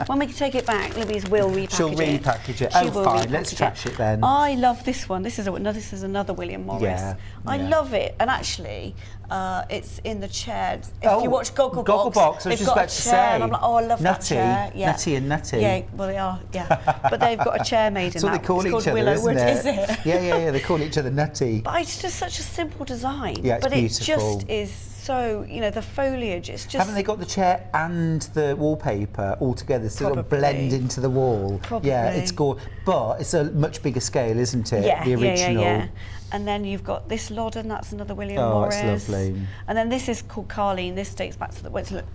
when we take it back, Louise will repackage it.
She'll repackage it. Oh, fine, let's trash it then.
I love this one. This is another William Morris.
Yeah,
I love it. And actually, it's in the chair. If you watch Gogglebox,
I was just about to say.
And I'm like, oh, I love that chair. Yeah.
Nutty and Nutty.
Yeah, well, they are, yeah. But they've got a chair made in
That's what
that.
they call
it's
each other,
Willowwood,
isn't it?
is it?
Yeah, they call each other Nutty.
But it's just such a simple design.
Yeah, it's
but
beautiful.
It just is so, you know, the foliage, it's just...
Haven't they got the chair and the wallpaper all together, so it'll blend into the wall?
Probably.
Yeah, it's gorgeous. But it's a much bigger scale, isn't it?
Yeah,
the original.
yeah. And then you've got this Loddon, that's another William Morris.
Oh, it's lovely.
And then this is called Carleen. This dates back to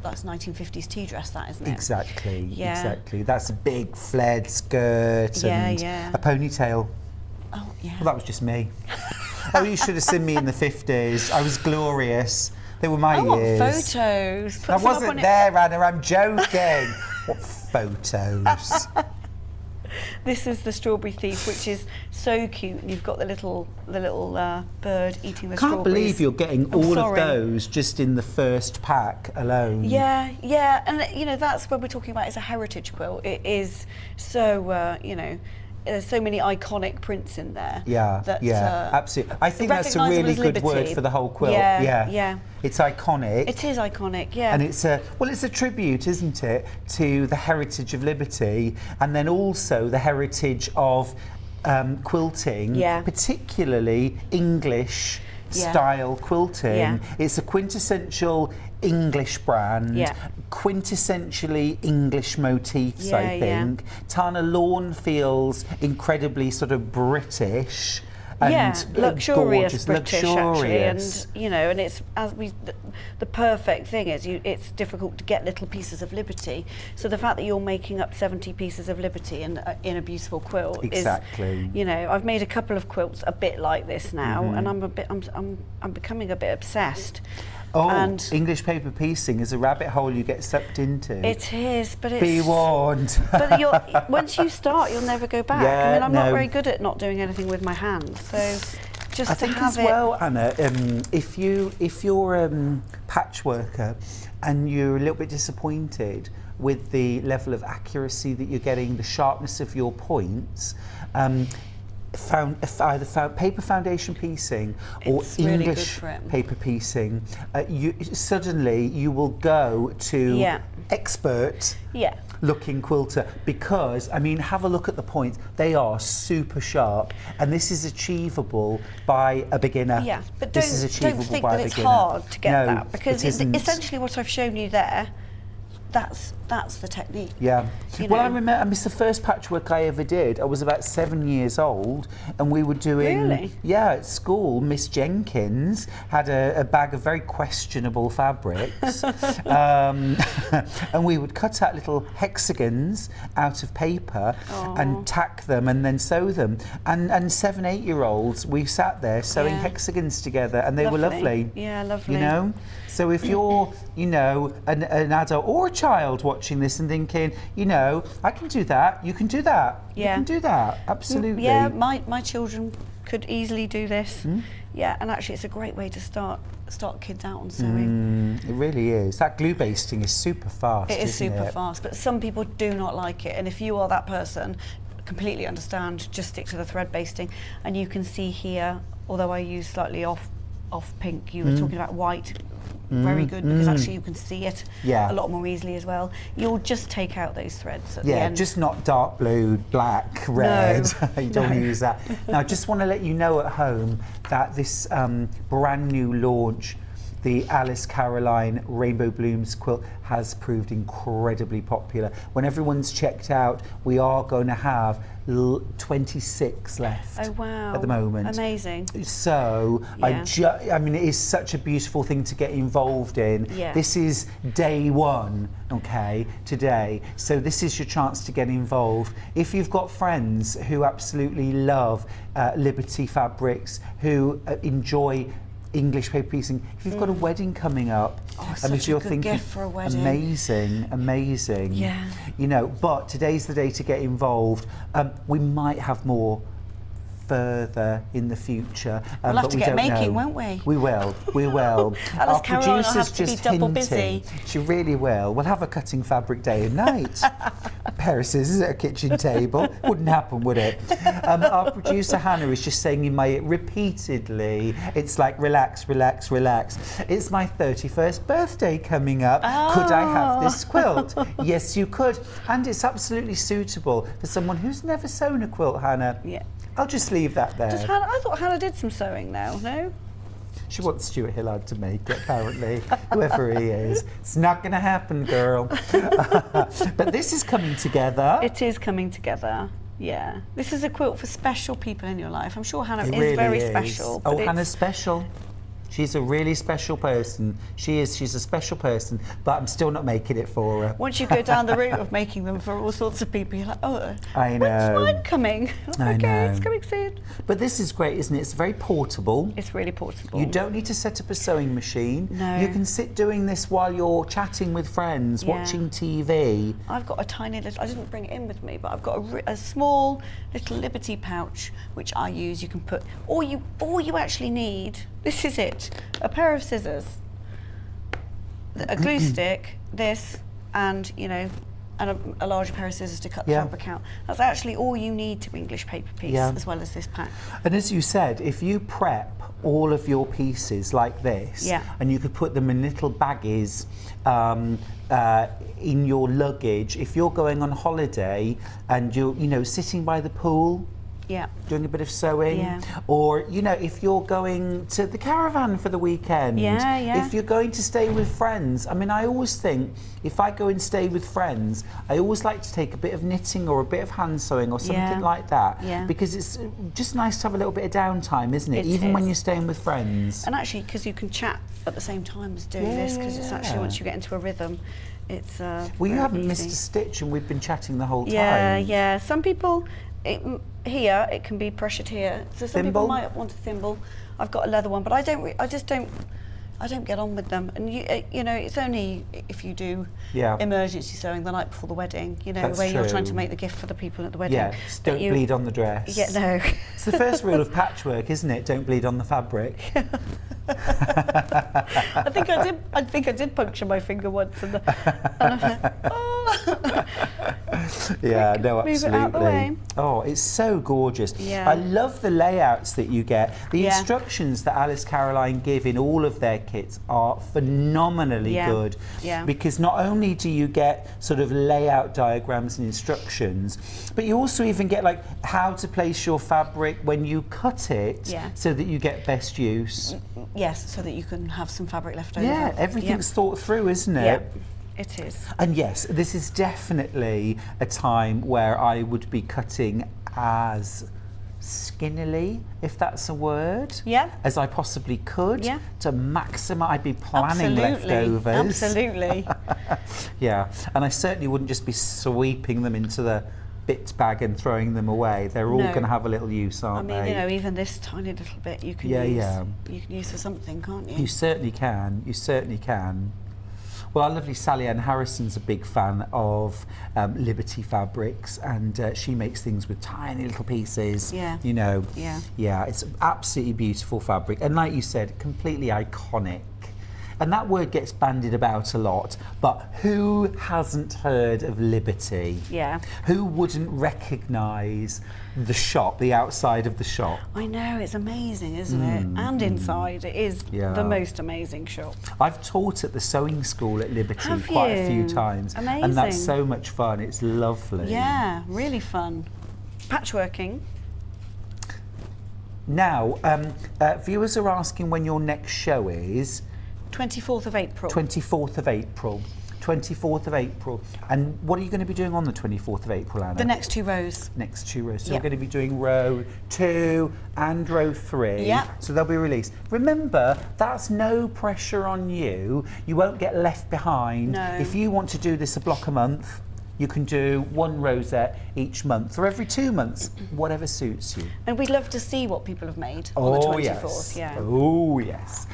that's 1950s tea dress, that, isn't it?
Exactly,
yeah.
Exactly. That's a big flared skirt and a ponytail.
Oh, yeah.
Well, that was just me. Oh, you should have seen me in the 50s. I was glorious. They were my years.
I want photos.
I wasn't there, Anna. I'm joking. What photos?
This is the Strawberry Thief, which is so cute. And you've got the little bird eating the strawberries.
Can't believe you're getting all of those just in the first pack alone.
Yeah, and you know that's what we're talking about. It's a heritage quilt. It is so you know. there's so many iconic prints in there.
Yeah,
that,
absolutely. I think that's a
recognisable
really
as
good word
Liberty.
for the whole quilt.
Yeah.
It's iconic.
It is iconic, yeah.
And it's a tribute, isn't it, to the heritage of Liberty, and then also the heritage of quilting, particularly English style quilting.
Yeah.
It's a quintessential English brand, quintessentially English motifs, I think. Tana Lawn feels incredibly sort of British. And
luxurious
gorgeous,
British
luxurious.
actually, and it's the perfect thing is it's difficult to get little pieces of Liberty. So the fact that you're making up 70 pieces of Liberty in a beautiful quilt is, I've made a couple of quilts a bit like this now, and I'm becoming a bit obsessed.
Oh, and English paper piecing is a rabbit hole you get sucked into.
It is, but it's...
Be warned.
But once you start, you'll never go back. I mean, I'm not very good at not doing anything with my hands, so just
I think as well, Anna, if you're a patchworker and you're a little bit disappointed with the level of accuracy that you're getting, the sharpness of your points, either paper foundation piecing or English paper piecing, suddenly you will go to expert looking quilter, because I mean, have a look at the points. They are super sharp, and this is achievable by a beginner.
Yeah, but
this is achievable
don't think
by
that
a
it's
beginner.
hard to get that, because
essentially
what I've shown you there, that's the technique.
Yeah. Well, I remember, it's the first patchwork I ever did. I was about 7 years old, and we were doing...
Really?
Yeah, at school, Miss Jenkins had a bag of very questionable fabrics, and we would cut out little hexagons out of paper and tack them and then sew them. And 7, 8 year olds, we sat there sewing hexagons together, and they were lovely.
Yeah, lovely.
You know? So if you're, an adult or a child watching this and thinking, I can do that, you can do that.
Yeah.
You can do that, absolutely.
Yeah, my children could easily do this. Yeah, and actually it's a great way to start kids out on sewing.
It really is. That glue basting is super fast.
It is super
it?
fast, but some people do not like it, and if you are that person, completely understand, just stick to the thread basting. And you can see here, although I use slightly off pink, you were talking about white. Very good, because actually you can see it a lot more easily as well. You'll just take out those threads at the end.
Just not dark blue, black, red. You don't want to use that. Now, I just want to let you know at home that this brand new launch, the Alice Caroline Rainbow Blooms quilt, has proved incredibly popular. When everyone's checked out, we are going to have 26 left at the moment.
Amazing.
So I mean, it is such a beautiful thing to get involved in. This is day one, today. So this is your chance to get involved. If you've got friends who absolutely love Liberty fabrics, who enjoy English paper piecing, if you've got a wedding coming up, and if you're thinking,
gift for a wedding.
amazing, but today's the day to get involved. We might have more further in the future,
we'll have
but
to
we
get
don't
making,
know.
won't we?
We will.
Alice Caroline will have to be double busy.
She really will. We'll have a cutting fabric day and night. A pair of scissors at a kitchen table. Wouldn't happen, would it? Our producer Hannah is just saying in my ear repeatedly, it's like, relax, relax, relax. It's my 31st birthday coming up. Could I have this quilt? Yes, you could. And it's absolutely suitable for someone who's never sewn a quilt, Hannah.
Yeah.
I'll just leave that there.
I thought Hannah did some sewing now, no?
She wants Stuart Hillard to make it, apparently, whoever he is. It's not going to happen, girl. But this is coming together.
It is coming together, yeah. This is a quilt for special people in your life. I'm sure Hannah is
really
very special.
Oh, Hannah's special. She's a really special person. She's a special person, but I'm still not making it for her.
Once you go down the route of making them for all sorts of people, you're like, oh,
I know.
when's mine coming?
I
okay,
know.
it's coming soon.
But this is great, isn't it? It's very portable.
It's really portable.
You don't need to set up a sewing machine.
No.
You can sit doing this while you're chatting with friends, watching TV.
I've got a tiny little, I didn't bring it in with me, but I've got a small little Liberty pouch, which I use. You can put, all you actually need, this is it, a pair of scissors, a glue stick, this, and, and a larger pair of scissors to cut the
Yeah.
fabric out. That's actually all you need to English paper piece,
Yeah.
as well as this pack.
And as you said, if you prep all of your pieces like this,
Yeah.
and you could put them in little baggies in your luggage, if you're going on holiday and you're, sitting by the pool,
Yeah.
doing a bit of sewing,
Yeah.
or if you're going to the caravan for the weekend,
Yeah, yeah.
if you're going to stay with friends. I mean, I always think if I go and stay with friends, I always like to take a bit of knitting or a bit of hand sewing or something
Yeah.
like that,
Yeah.
because it's just nice to have a little bit of downtime, isn't it?
It
Even when
is.
you're staying with friends.
And actually, because you can chat at the same time as doing this, because it's actually, once you get into a rhythm, it's
Well, you
very
haven't
easy.
missed a stitch, and we've been chatting the whole time.
Yeah, yeah. Some people, here it can be pressured here. So some
Thimble?
people might want a thimble. I've got a leather one, but I just don't get on with them. And it's only if you do
Yeah.
emergency sewing the night before the wedding,
That's
where you're trying to
true.
make the gift for the people at the wedding.
Yeah, just don't bleed on the dress.
Yeah, no.
It's the first rule of patchwork, isn't it? Don't bleed on the fabric.
I think I did puncture my finger once, and I was like, oh.
Yeah,
Quick,
no,
move it
absolutely.
out the way.
Oh, it's so gorgeous.
Yeah.
I love the layouts that you get. The
Yeah.
instructions that Alice Caroline give in all of their kits are phenomenally
Yeah.
good.
Yeah.
Because not only do you get sort of layout diagrams and instructions, but you also even get like how to place your fabric when you cut it,
Yeah.
so that you get best use.
Yes, so that you can have some fabric left over.
Yeah, everything's thought through, isn't it?
Yeah, it is.
And yes, this is definitely a time where I would be cutting as skinnily, if that's a word,
Yeah.
as I possibly could,
Yeah.
to maximise. I'd be planning leftovers.
Absolutely.
Yeah, and I certainly wouldn't just be sweeping them into the bit bag and throwing them away. They're all
No.
going to have a little use,
I
aren't
mean,
they?
even this tiny little bit you can
Yeah,
use.
yeah.
You can use for something, can't you?
You certainly can. You certainly can. Well, our lovely Sally Ann Harrison's a big fan of Liberty fabrics, and she makes things with tiny little pieces.
Yeah. Yeah.
Yeah, it's absolutely beautiful fabric, and like you said, completely iconic. And that word gets bandied about a lot, but who hasn't heard of Liberty?
Yeah.
Who wouldn't recognise the shop, the outside of the shop?
I know, it's amazing, isn't it? And inside, it is
Yeah.
the most amazing shop.
I've taught at the sewing school at Liberty
Have
quite a few
you?
times. And that's
Amazing.
so much fun. It's lovely.
Yeah, really fun. Patchworking.
Now, viewers are asking when your next show is.
24th of April.
24th of April. 24th of April. And what are you going to be doing on the 24th of April, Anna?
The next 2 rows.
Next 2 rows. So
Yeah.
we're going to be doing row 2 and row 3.
Yeah.
So they'll be released. Remember, that's no pressure on you. You won't get left behind.
No.
If you want to do this a block a month, you can do 1 rosette each month or every 2 months, whatever suits you.
And we'd love to see what people have made on the 24th.
yes.
Yeah.
Oh, yes.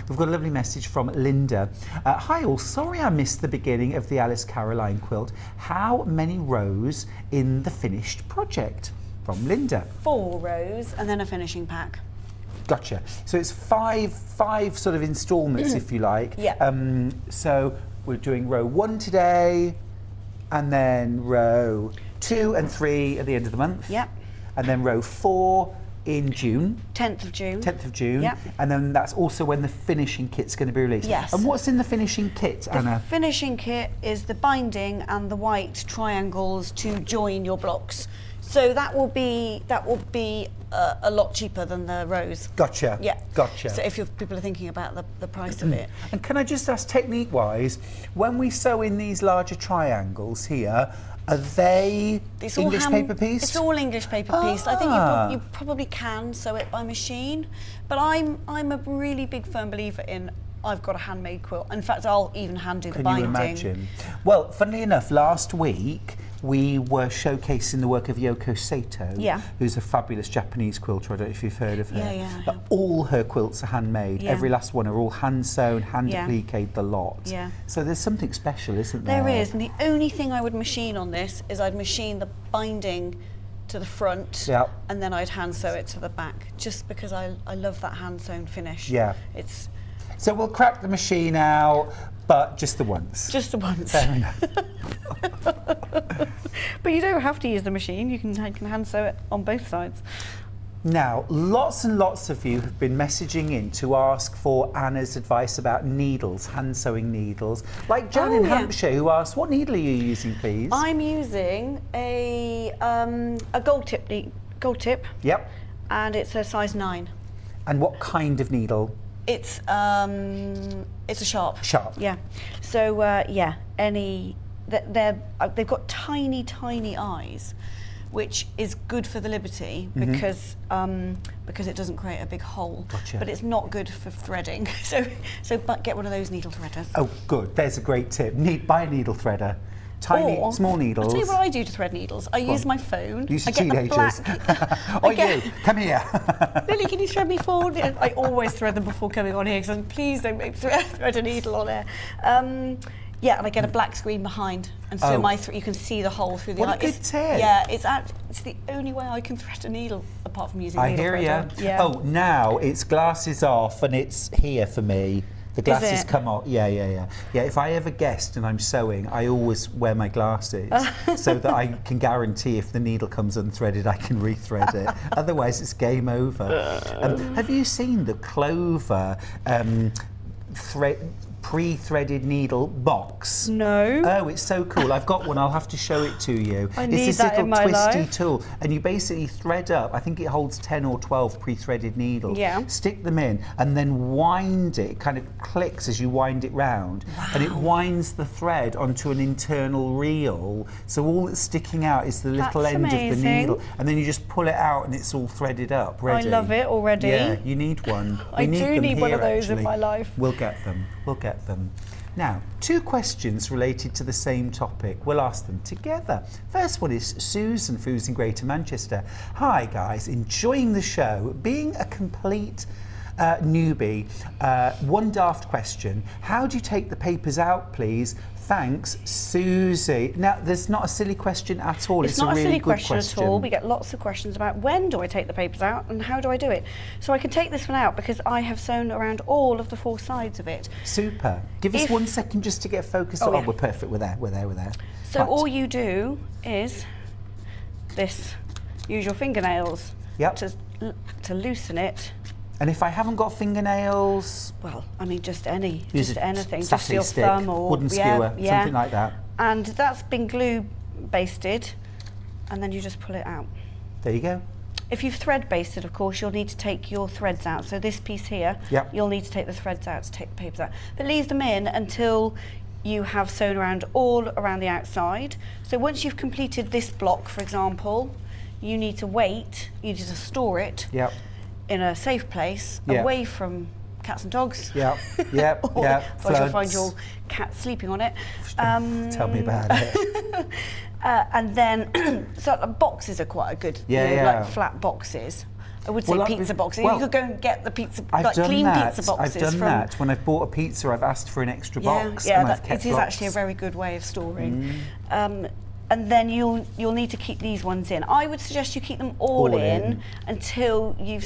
We've got a lovely message from Linda. Hi all, sorry I missed the beginning of the Alice Caroline quilt. How many rows in the finished project? From Linda.
4 rows and then a finishing pack.
Gotcha. So it's five sort of instalments, if you like.
Yeah.
So we're doing row 1 today, and then row 2 and 3 at the end of the month.
Yep.
And then row 4 in June.
10th of June.
10th of June.
Yep.
And then that's also when the finishing kit's going to be released.
Yes.
And what's in the finishing kit,
The
Anna?
finishing kit is the binding and the white triangles to join your blocks. So that will be a lot cheaper than the rows.
Gotcha.
Yeah.
Gotcha.
So if people are thinking about the price of it.
And can I just ask, technique-wise, when we sew in these larger triangles here, are they
It's all
English paper piece?
It's all English paper piece. I think you probably can sew it by machine, but I'm a really big firm believer in I've got a handmade quilt. In fact, I'll even hand do the
Can
binding.
you imagine? Well, funnily enough, last week we were showcasing the work of Yoko Sato,
Yeah.
who's a fabulous Japanese quilter. I don't know if you've heard of her.
Yeah, yeah, I
But
have.
all her quilts are handmade.
Yeah.
Every last one are all hand sewn, hand
Yeah.
appliqued, the lot.
Yeah.
So there's something special, isn't there?
There is, and the only thing I would machine on this is I'd machine the binding to the front,
Yeah.
and then I'd hand sew it to the back, just because I love that hand sewn finish.
Yeah.
It's
So we'll crack the machine out, but just the once.
just the once.
Fair enough.
But you don't have to use the machine. You can hand sew it on both sides.
Now, lots and lots of you have been messaging in to ask for Anna's advice about needles, hand sewing needles. Like Jan in Hampshire, who asked, what needle are you using, please?
I'm using a gold tip.
Yep.
And it's a size 9.
And what kind of needle?
It's a sharp.
Sharp.
Yeah. So they've got tiny, tiny eyes, which is good for the Liberty because it doesn't create a big hole.
Gotcha.
But it's not good for threading. But get one of those needle threaders.
Oh, good. There's a great tip. Buy a needle thredder. Tiny, small needles.
I'll tell you what I do to thread needles. I use my phone.
Use your
I get
teenagers. You, come here.
Lily, can you thread me forward? I always thread them before coming on here because please don't make thread a needle on air. And I get a black screen behind, and so you can see the hole through the eye.
What a good tip.
Yeah, it's the only way I can thread a needle apart from using needle threader.
I hear you.
Yeah.
Oh, now it's glasses off and it's here for me. The glasses come off. Yeah. Yeah, if I ever guest and I'm sewing, I always wear my glasses so that I can guarantee if the needle comes unthreaded, I can rethread it. Otherwise, it's game over. Have you seen the Clover pre-threaded needle box?
No.
Oh, it's so cool. I've got one. I'll have to show it to you.
It's
this
need that
little
in my
twisty
life.
tool, and you basically thread up. I think it holds 10 or 12 pre-threaded needles.
Yeah.
Stick them in, and then wind it. It kind of clicks as you wind it round, and it winds the thread onto an internal reel. So all that's sticking out is the little
That's
end of the
amazing.
needle, and then you just pull it out, and it's all threaded up, ready.
I love it already.
Yeah, you need one.
I
We need
do
them
need one of
here,
those in
actually.
my life.
We'll get them. Now, 2 questions related to the same topic. We'll ask them together. First one is Susan, who's in Greater Manchester. Hi guys, enjoying the show. Being a complete newbie, one daft question. How do you take the papers out, please? Thanks, Susie. Now, there's not a silly question at all.
It's
a
not
really
a silly
good
question at all. We get lots of questions about when do I take the papers out and how do I do it. So I can take this one out because I have sewn around all of the 4 sides of it.
Super. Give us 1 second just to get focused.
Oh, yeah.
We're perfect. We're there.
So
Right.
all you do is use your fingernails to loosen it.
And if I haven't got fingernails,
Well, I mean, just anything,
use
just your
stick,
thumb or
wooden skewer, something like that.
And that's been glue basted, and then you just pull it out.
There you go.
If you've thread basted, of course, you'll need to take your threads out. So this piece here,
Yep.
you'll need to take the threads out to take the papers out. But leave them in until you have sewn around all around the outside. So once you've completed this block, for example, you need to wait. You need to store it.
Yep.
In a safe place,
Yeah.
away from cats and dogs.
Yep.
Or
Yep.
otherwise you'll find your cat sleeping on it.
Tell me about it.
And then, so boxes are quite a good, like flat boxes. I would say
Well,
pizza boxes.
well,
you could go and get the pizza,
I've
like
done
clean
that.
pizza boxes.
I've done
from,
that. When I've bought a pizza, I've asked for an extra box.
Yeah,
and I've kept
it is
blocks.
actually a very good way of storing. And then you'll need to keep these ones in. I would suggest you keep them all in until you're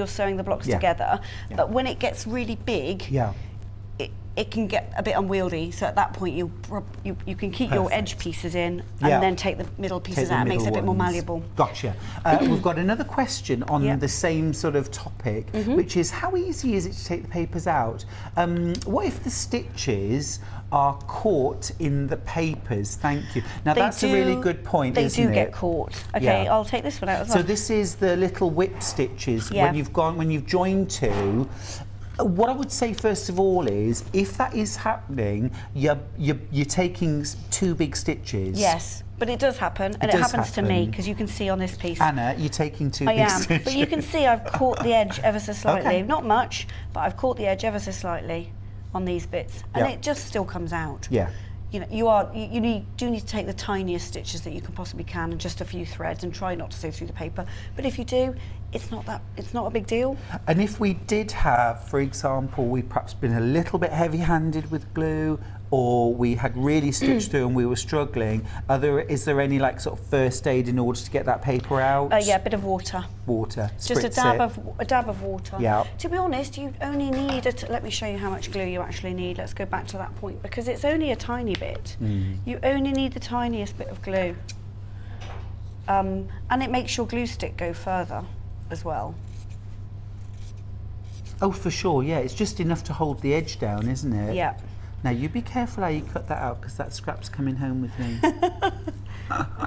sewing the blocks together.
Yeah.
But when it gets really big, it can get a bit unwieldy. So at that point, you can keep your edge pieces in and then take the middle pieces out. It makes it a bit more malleable.
Gotcha. We've got another question on the same sort of topic, which is how easy is it to take the papers out? What if the stitches are caught in the papers? Thank you. Now that's a really good point, isn't it?
They do get caught. Okay, I'll take this one out as well.
So this is the little whip stitches when you've joined 2. What I would say first of all is, if that is happening, you're taking 2 big stitches.
Yes, but it does happen, and it happens to me because you can see on this piece.
Anna, you're taking 2 big stitches.
But you can see I've caught the edge ever so slightly.
Okay.
Not much, but I've caught the edge ever so slightly on these bits, and it just still comes out.
Yeah.
You know, you do need to take the tiniest stitches that you can possibly can, and just a few threads, and try not to sew through the paper. But if you do, it's not a big deal.
And if we did have, for example, we've perhaps been a little bit heavy-handed with glue, or we had really stitched through and we were struggling, is there any like sort of first aid in order to get that paper out?
Yeah, a bit of water.
Water.
Just a dab of water.
Yeah.
To be honest, you only need let me show you how much glue you actually need. Let's go back to that point because it's only a tiny bit. You only need the tiniest bit of glue. And it makes your glue stick go further as well.
Oh, for sure, yeah. It's just enough to hold the edge down, isn't it?
Yeah.
Now, you be careful how you cut that out because that scrap's coming home with me.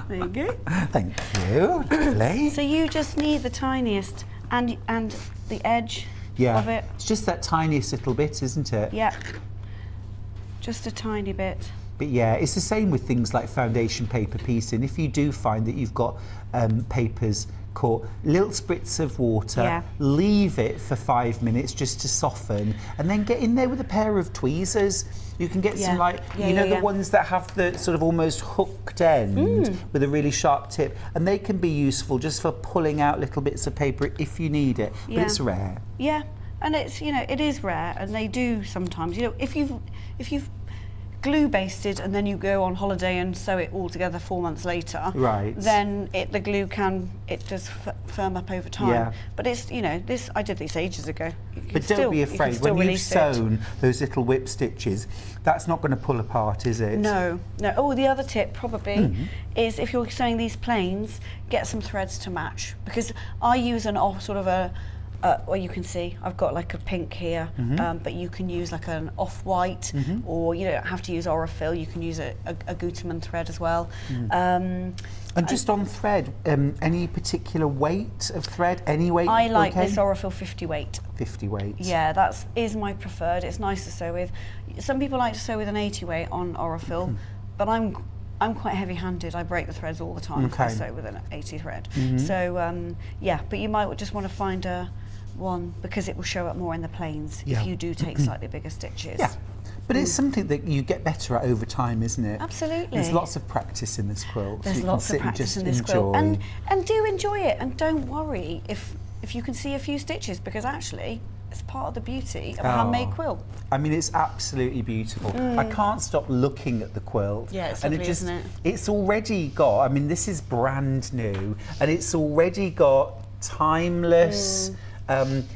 There you go.
Thank you. Lovely.
So you just need the tiniest and the edge of it.
It's just that tiniest little bit, isn't it?
Yeah. Just a tiny bit.
But yeah, it's the same with things like foundation paper piecing. If you do find that you've got papers caught, little spritz of water, leave it for 5 minutes just to soften, and then get in there with a pair of tweezers. You can get some the ones that have the sort of almost hooked end with a really sharp tip, and they can be useful just for pulling out little bits of paper if you need it, but it's rare.
Yeah, and it's, it is rare, and they do sometimes, if you've glue basted and then you go on holiday and sew it all together 4 months later, then the glue does firm up over time. But it's, I did this ages ago.
But don't be afraid, when you've sewn those little whip stitches, that's not going to pull apart, is it?
No. Oh, the other tip probably is if you're sewing these plains, get some threads to match, because I use well, you can see I've got like a pink here, but you can use like an off-white, or you don't have to use Aurifil, you can use a Gutermann thread as well.
And just on thread, any particular weight of thread? Any weight?
I like this Aurifil 50 weight.
50 weight.
Yeah, that is my preferred. It's nice to sew with. Some people like to sew with an 80 weight on Aurifil, but I'm quite heavy-handed. I break the threads all the time if I sew with an 80 thread. So yeah, but you might just want to find one because it will show up more in the plains if you do take slightly bigger stitches. Yeah.
But it's something that you get better at over time, isn't it?
Absolutely.
There's lots of practice in this quilt.
There's lots of practice in this quilt. And do enjoy it, and don't worry if you can see a few stitches, because actually it's part of the beauty of a handmade quilt.
I mean, it's absolutely beautiful. I can't stop looking at the quilt.
Yeah, it's lovely, isn't it?
It's already got, I mean, this is brand new, and it's already got timeless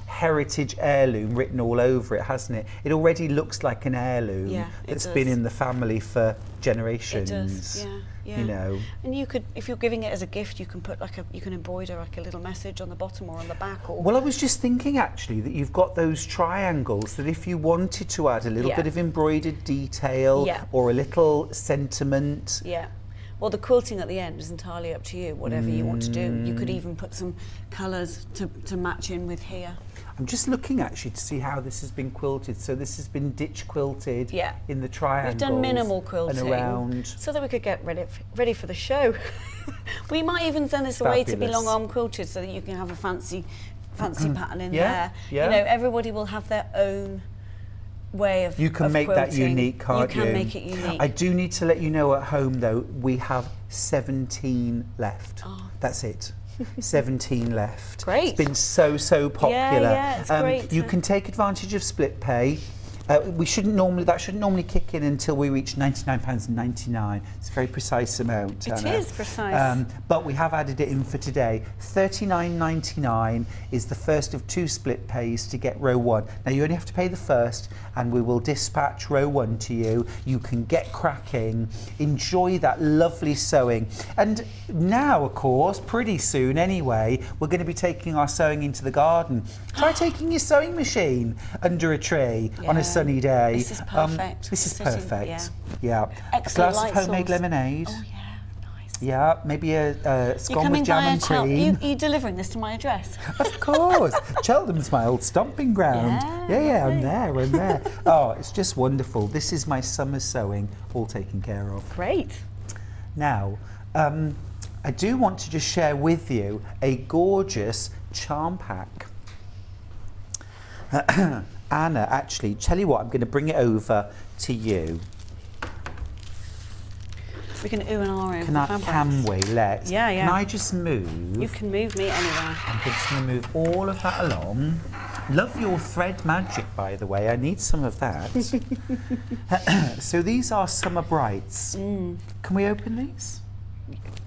heritage heirloom written all over it, hasn't it? It already looks like an heirloom that's been in the family for generations.
It does, yeah. And you could, if you're giving it as a gift, you can put you can embroider like a little message on the bottom or on the back.
Well, I was just thinking actually that you've got those triangles that if you wanted to add a little bit of embroidered detail or a little sentiment.
Yeah. Well, the quilting at the end is entirely up to you, whatever you want to do. You could even put some colours to match in with here.
I'm just looking actually to see how this has been quilted. So this has been ditch quilted in the triangles.
We've done minimal quilting
and around,
so that we could get ready for the show. We might even send this away to be long arm quilted so that you can have a fancy pattern in there. Yeah. Everybody will have their own way of
You can make
quilting.
that unique, can't you?
You can make it unique.
I do need to let you know at home though, we have 17 left. Oh. That's it. 17 left.
Great.
It's been so popular.
Yeah, it's great.
You can take advantage of split pay. That shouldn't normally kick in until we reach £99.99. It's a very precise amount.
It is precise.
But we have added it in for today. £39.99 is the first of 2 split pays to get row 1. Now you only have to pay the first, and we will dispatch row 1 to you. You can get cracking, enjoy that lovely sewing. And now, of course, pretty soon anyway, we're going to be taking our sewing into the garden. Try taking your sewing machine under a tree on a sunny day.
This is perfect.
This is perfect. Yeah.
Excellent.
A glass of homemade lemonade.
Oh yeah, nice.
Yeah, maybe a scone with jam and cream.
You're delivering this to my address?
Of course. Cheltenham's my old stomping ground. Yeah, I'm there. Oh, it's just wonderful. This is my summer sewing all taken care of.
Great.
Now, I do want to just share with you a gorgeous charm pack. Anna, actually, tell you what, I'm going to bring it over to you.
We can ooh and ah.
Can we? Let's.
Yeah.
Can I just move?
You can move me anywhere.
I'm just going to move all of that along. Love your thread magic, by the way. I need some of that. So these are Summer Brights. Can we open these?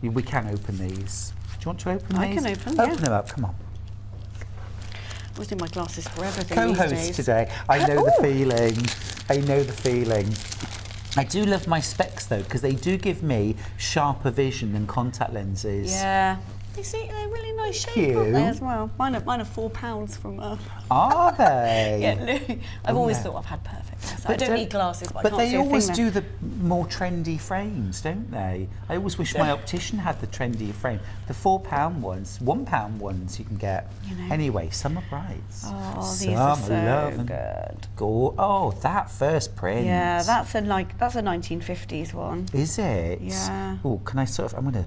We can open these. Do you want to open these?
I can open,
Open them up, come on.
I was doing my glasses for everything these
Co-host
days.
today. I know the feeling. I know the feeling. I do love my specs though, because they do give me sharper vision than contact lenses.
Yeah. You see, they're really nice shape,
Cute.
aren't they, as well? Mine are £4 from...
Are they?
yeah, I've always thought I've had perfect eyesight. I don't need glasses, but I can't
they
see a
always
thing
do the more trendy frames, don't they? I always wish my optician had the trendy frame. The £4 ones, £1 ones you can get.
You know.
Anyway, Summer Brights.
Oh, these are so good.
Oh, that first print.
Yeah, that's a 1950s one.
Is it?
Yeah.
Oh, can I sort of? I'm gonna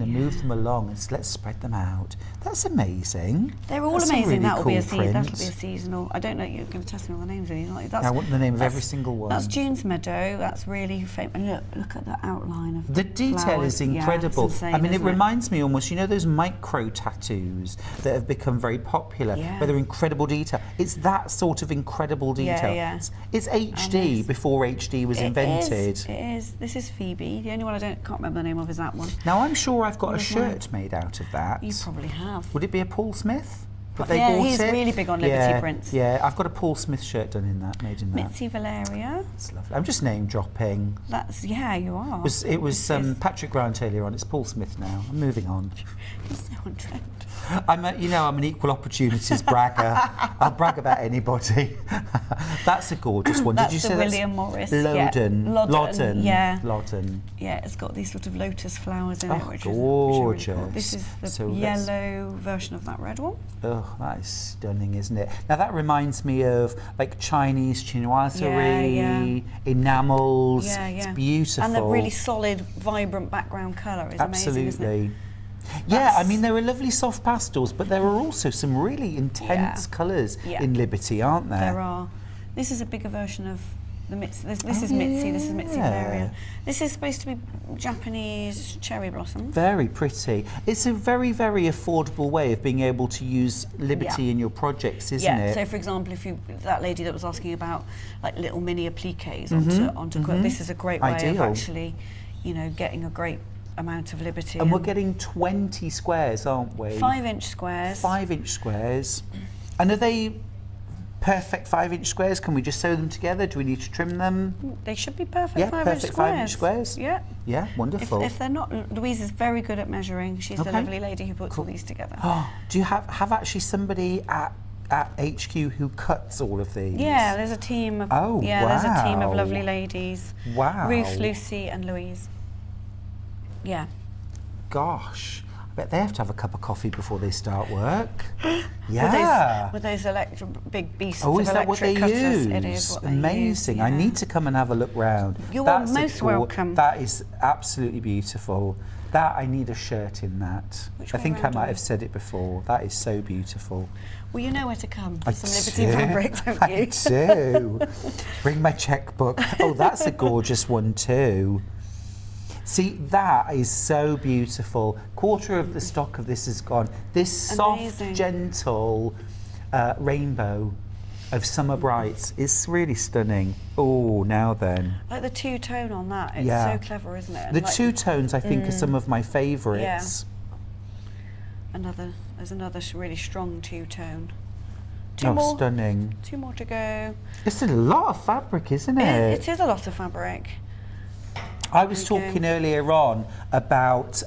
move them along and let's spread them out. That's amazing.
They're all
That's some
amazing.
really
That'll be a
cool
that'll be a
prints.
seasonal. I don't know. You're going to test me all the names, are you? Like,
I want the name of
that's-
every single one.
That's June's Meadow. That's really famous. And look at the outline of
The detail
flowers.
is incredible.
Yeah, it's insane,
I mean, it
isn't
reminds me almost, you know, those micro tattoos that have become very popular,
Yeah.
where they're incredible detail. It's that sort of incredible detail.
yeah.
It's HD before HD was invented.
It is. This is Phoebe. The only one I can't remember the name of is that one.
Now, I'm sure I've got a
Where's mine?
shirt made out of that.
You probably have.
Would it be a Paul Smith? That they
Yeah,
bought
he's
it?
really big on Liberty prints.
Yeah, I've got a Paul Smith shirt done in that, made in that.
Mitzi Valeria.
It's lovely. I'm just name dropping.
You are.
It was Patrick Grant earlier on. It's Paul Smith now. I'm moving on.
He's so on trend.
I'm an equal opportunities bragger. I'll brag about anybody. That's a gorgeous one.
That's
Did you
the
say
William Morris.
Loudon.
Yeah. Loudon. Yeah.
Loudon.
Yeah, it's got these sort of lotus flowers in it,
Oh,
which is really cool.
gorgeous.
This is the
So let's-
yellow version of that red one.
Oh, that is stunning, isn't it? Now that reminds me of like Chinese chinoiserie, enamels.
Yeah.
It's beautiful.
And the really solid, vibrant background colour is amazing, isn't it?
Absolutely. Yeah, I mean, there are lovely soft pastels, but there are also some really intense colours
Yeah.
in Liberty, aren't there?
There are. This is a bigger version of the Mitzi. This is Mitzi. This is Mitzi Valeria. This is supposed to be Japanese cherry blossom.
Very pretty. It's a very, very affordable way of being able to use Liberty in your projects, isn't it?
So for example, that lady that was asking about like little mini appliques onto quilt, this is a great way of
Ideal.
actually, getting a great amount of Liberty.
And we're getting 20 squares, aren't we?
5-inch squares.
5-inch squares. And are they perfect 5-inch squares? Can we just sew them together? Do we need to trim them?
They should be perfect.
Yeah,
5-inch
perfect
squares.
5-inch squares.
Yeah.
Yeah, wonderful.
If they're not, Louise is very good at measuring. She's the
Okay.
lovely lady who puts all these together.
Do you have actually somebody at HQ who cuts all of these?
Yeah, there's a team of there's a team of lovely ladies.
Wow.
Ruth, Lucy and Louise. Yeah.
Gosh, I bet they have to have a cup of coffee before they start work. Yeah.
With those big beasts
Oh,
of
is that what they
electric cutters.
use?
It is what they
Amazing.
use.
I need to come and have a look round.
You
That's
are most welcome.
That is absolutely beautiful. That I need a shirt in that.
Which
I
way
think I
round
might
are we?
have said it before. That is so beautiful.
Well, you know where to come
I
for some Liberty fabric, don't
I
you?
do. Bring my checkbook. Oh, that's a gorgeous one too. See, that is so beautiful. Quarter of the stock of this is gone. This soft,
Amazing.
gentle rainbow of Summer Brights is really stunning. Oh, now then.
Like the two-tone on that. It's
Yeah.
so clever, isn't it?
The
Like
two tones, I think, are some of my favourites.
There's another really strong two-tone.
Oh, stunning.
2 more to go.
It's a lot of fabric, isn't it?
It is a lot of fabric.
I was
There you go.
talking earlier on about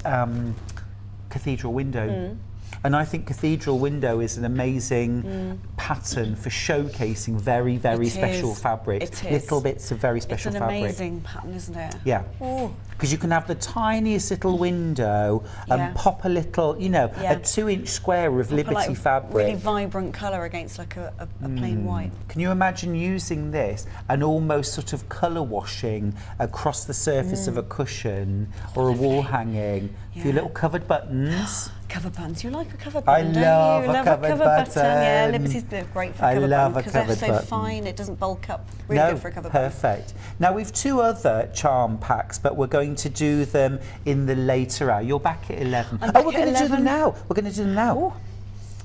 cathedral window. And I think cathedral window is an amazing pattern for showcasing very, very
It
special
is.
fabric.
It is.
Little bits of very
It's
special
an
fabric.
amazing pattern, isn't it?
Yeah.
Oh.
Because you can have the tiniest little window and
Yeah.
pop a little, a 2-inch square of Liberty
Like
fabric.
really vibrant colour against like a plain white.
Can you imagine using this and almost sort of colour washing across the surface of a cushion or a wall hanging for your
Yeah.
little covered buttons?
Cover buttons. You like a cover
I
button, don't
love
you?
a
Love
covered
a cover button. Yeah,
button.
Liberty's great for
I
a cover
love
button
a
because they're
covered
so
button.
fine. It doesn't bulk up. Really good for a cover button.
Perfect. Now we've 2 other charm packs, but we're going to do them in the later hour. You're back at 11.
I'm
Oh,
back
we're
at
going to do them
11.
now. We're going to do them now.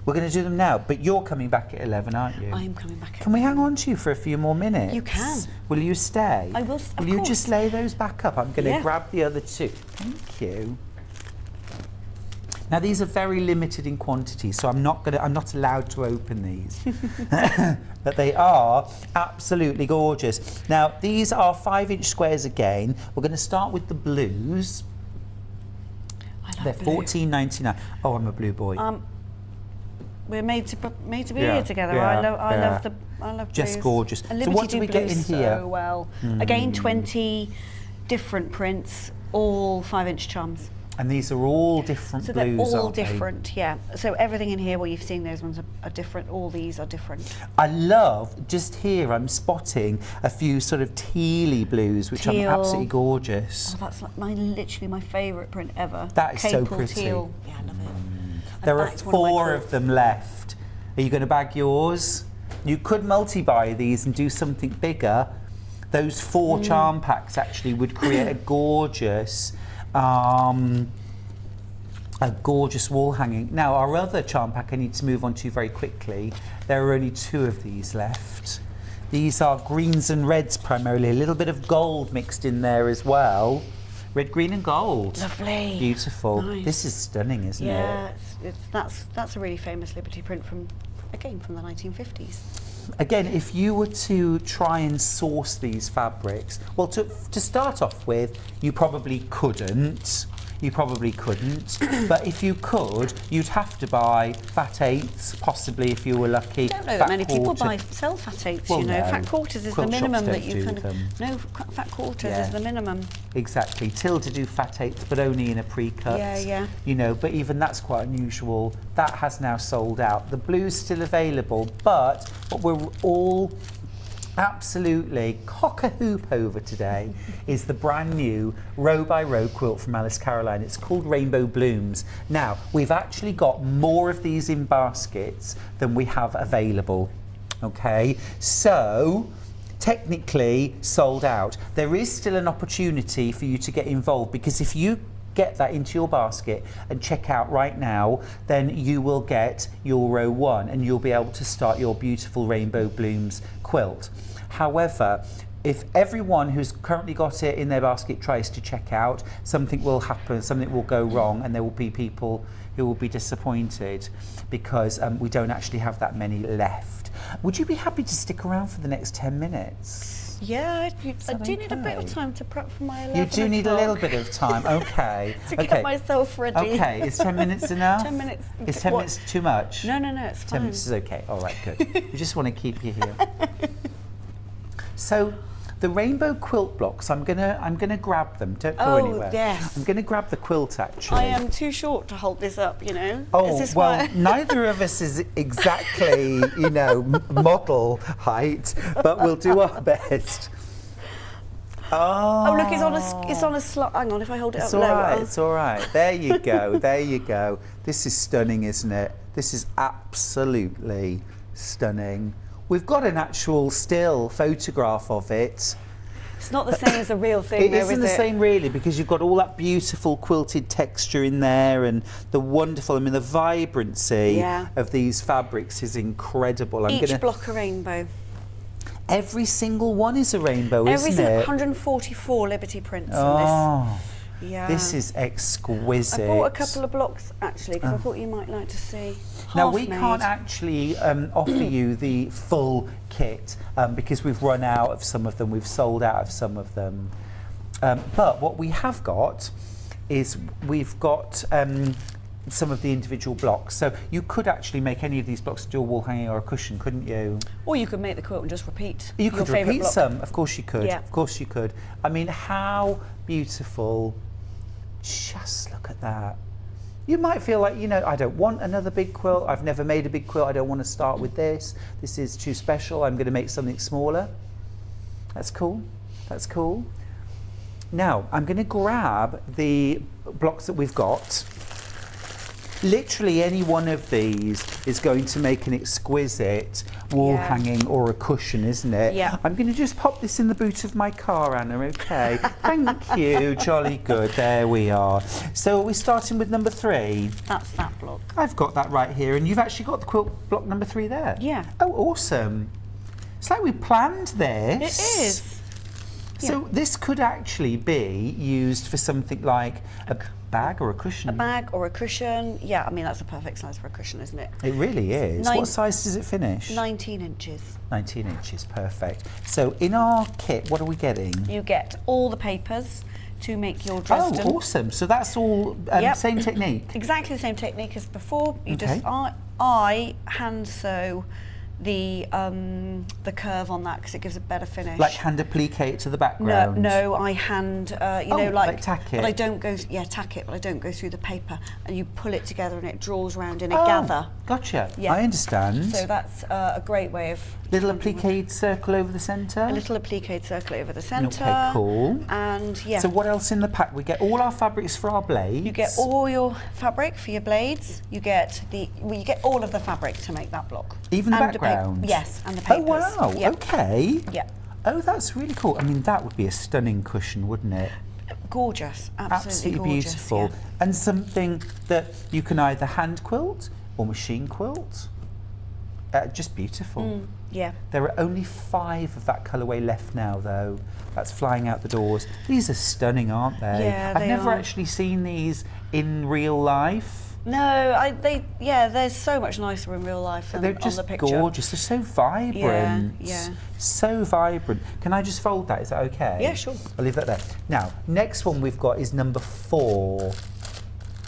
We're going to do them now, but you're coming back at 11, aren't you?
I am coming back.
Can we hang on to you for a few more minutes?
You can.
Will you stay?
I will,
Will you just lay those back up? I'm going to
Yeah.
grab the other two. Thank you. Now these are very limited in quantity, so I'm not allowed to open these. But they are absolutely gorgeous. Now these are 5-inch squares again. We're going to start with the blues. They're $14.99. Oh, I'm a blue boy.
We're made to be
Yeah,
here together.
yeah,
I love
Just
blues.
gorgeous.
And
So
Liberty
what do we get in
blues
here?
So well. Again, 20 different prints, all 5-inch charms.
And these are all different
So
blues,
they're all
aren't they?
different, yeah. So everything in here, well, you've seen those ones are different. All these are different.
I love, just here I'm spotting a few sort of tealy blues, which
Teal.
are absolutely gorgeous.
Oh, that's like literally my favourite print ever.
That is so
Capel
pretty.
Teal. Yeah, I love it. And
There are
that's one of my
4 of
quilts.
them left. Are you going to bag yours? You could multi-buy these and do something bigger. Those 4 charm packs actually would create a gorgeous wall hanging. Now our other charm pack I need to move on to very quickly. There are only 2 of these left. These are greens and reds primarily, a little bit of gold mixed in there as well. Red, green and gold.
Lovely.
Beautiful.
Nice.
This is stunning, isn't
Yeah,
it?
that's a really famous Liberty print from the 1950s.
Again, if you were to try and source these fabrics, well, to start off with, you probably couldn't. But if you could, you'd have to buy fat 8s, possibly if you were lucky.
I don't know
fat
that many people
quarter.
sell fat 8s,
Well,
you know.
no.
Fat quarters is
Quilt
the
shops
minimum that
don't
you
do
can.
them.
No, fat quarters
Yeah.
is the minimum.
Exactly. Tilda do fat 8s, but only in a pre-cut.
Yeah, yeah.
You know, but even that's quite unusual. That has now sold out. The blue's still available, but what we're all absolutely cock-a-hoop over today is the brand new row by row quilt from Alice Caroline. It's called Rainbow Blooms. Now, we've actually got more of these in baskets than we have available. Okay, so technically sold out. There is still an opportunity for you to get involved, because if you get that into your basket and check out right now, then you will get your row 1 and you'll be able to start your beautiful Rainbow Blooms quilt. However, if everyone who's currently got it in their basket tries to check out, something will happen, something will go wrong, and there will be people who will be disappointed because we don't actually have that many left. Would you be happy to stick around for the next 10 minutes?
Yeah, I
that
do need a bit of
okay?
time to prep for my 11
You do need a little bit of time, okay.
to get myself ready.
Okay, is 10 minutes enough?
10 minutes.
Is 10
What?
minutes too much?
No, it's
10
fine.
minutes is okay. All right, good. We just want to keep you here. So, the rainbow quilt blocks, I'm gonna grab them. Don't go
Oh,
anywhere.
yes.
I'm gonna grab the quilt actually.
I am too short to hold this up, you know.
Oh,
Is this
well,
why-
neither of us is exactly, you know, model height, but we'll do our best.
Oh, look, it's on a slot. Hang on, if I hold it
It's
up
all
lower.
right, it's all right. There you go, there you go. This is stunning, isn't it? This is absolutely stunning. We've got an actual still photograph of it.
It's not the same as the real thing,
It
though,
isn't
is
the
it?
same really, because you've got all that beautiful quilted texture in there, and the wonderful, I mean, the vibrancy
Yeah.
of these fabrics is incredible.
Each block a rainbow.
Every single one is a rainbow,
Every
isn't it?
144 Liberty prints
Oh,
on this. Yeah.
this is exquisite.
I bought a couple of blocks actually because I thought you might like to see.
Now,
half
we
made.
can't actually offer you the full kit because we've run out of some of them, we've sold out of some of them. But what we have got is we've got some of the individual blocks. So you could actually make any of these blocks into a wall hanging or a cushion, couldn't you?
Or you could make the quilt and just repeat.
You
your
could
favourite
repeat
block.
some, of course you could.
Yeah.
Of course you could. I mean, how beautiful. Just look at that. You might feel like, you know, I don't want another big quilt. I've never made a big quilt. I don't want to start with this. This is too special. I'm going to make something smaller. That's cool. That's cool. Now, I'm going to grab the blocks that we've got. literally any one of these is going to make an exquisite wall
Yeah.
hanging or a cushion, isn't it?
Yeah.
I'm going to just pop this in the boot of my car, Anna, okay? Thank you, jolly good. There we are. So are we starting with number 3?
That's that block.
I've got that right here, and you've actually got the quilt block number 3 there.
Yeah.
Oh, awesome. It's like we planned this.
It is.
So this could actually be used for something like a bag or a cushion.
A bag or a cushion. Yeah, I mean, that's a perfect size for a cushion, isn't it?
It really is. What size does it finish?
19 inches.
19 inches, perfect. So in our kit, what are we getting?
You get all the papers to make your
Oh,
Dresden.
awesome. So that's all
Yep.
same technique?
Exactly the same technique as before. You
Okay.
just I hand sew the curve on that because it gives a better finish.
Like hand applique it to the
no,
background?
no, I hand you know,
like tack it.
But I don't go tack it, but I don't go through the paper, and you pull it together and it draws round in a
Oh,
gather.
gotcha.
Yeah.
I understand.
So that's a great way of
Little applique circle over the centre?
a little applique circle over the centre.
Okay, cool.
And yeah.
So what else in the pack? We get all our fabrics for our blades.
You get all your fabric for your blades. You get you get all of the fabric to make that block.
Even the
And
background?
yes, and the
Oh
papers.
wow,
Yeah.
okay.
Yeah.
Oh, that's really cool. I mean, that would be a stunning cushion, wouldn't it?
Gorgeous, absolutely gorgeous,
beautiful.
yeah.
And something that you can either hand quilt or machine quilt. Just beautiful.
Yeah.
There are only 5 of that colourway left now, though. That's flying out the doors. These are stunning, aren't they?
Yeah,
I've
they
never
are.
actually seen these in real life.
No, they're so much nicer in real life than
They're
on
just
the picture.
gorgeous. They're so vibrant.
Yeah.
So vibrant. Can I just fold that? Is that okay?
Yeah, sure.
I'll leave that there. Now, next one we've got is number 4.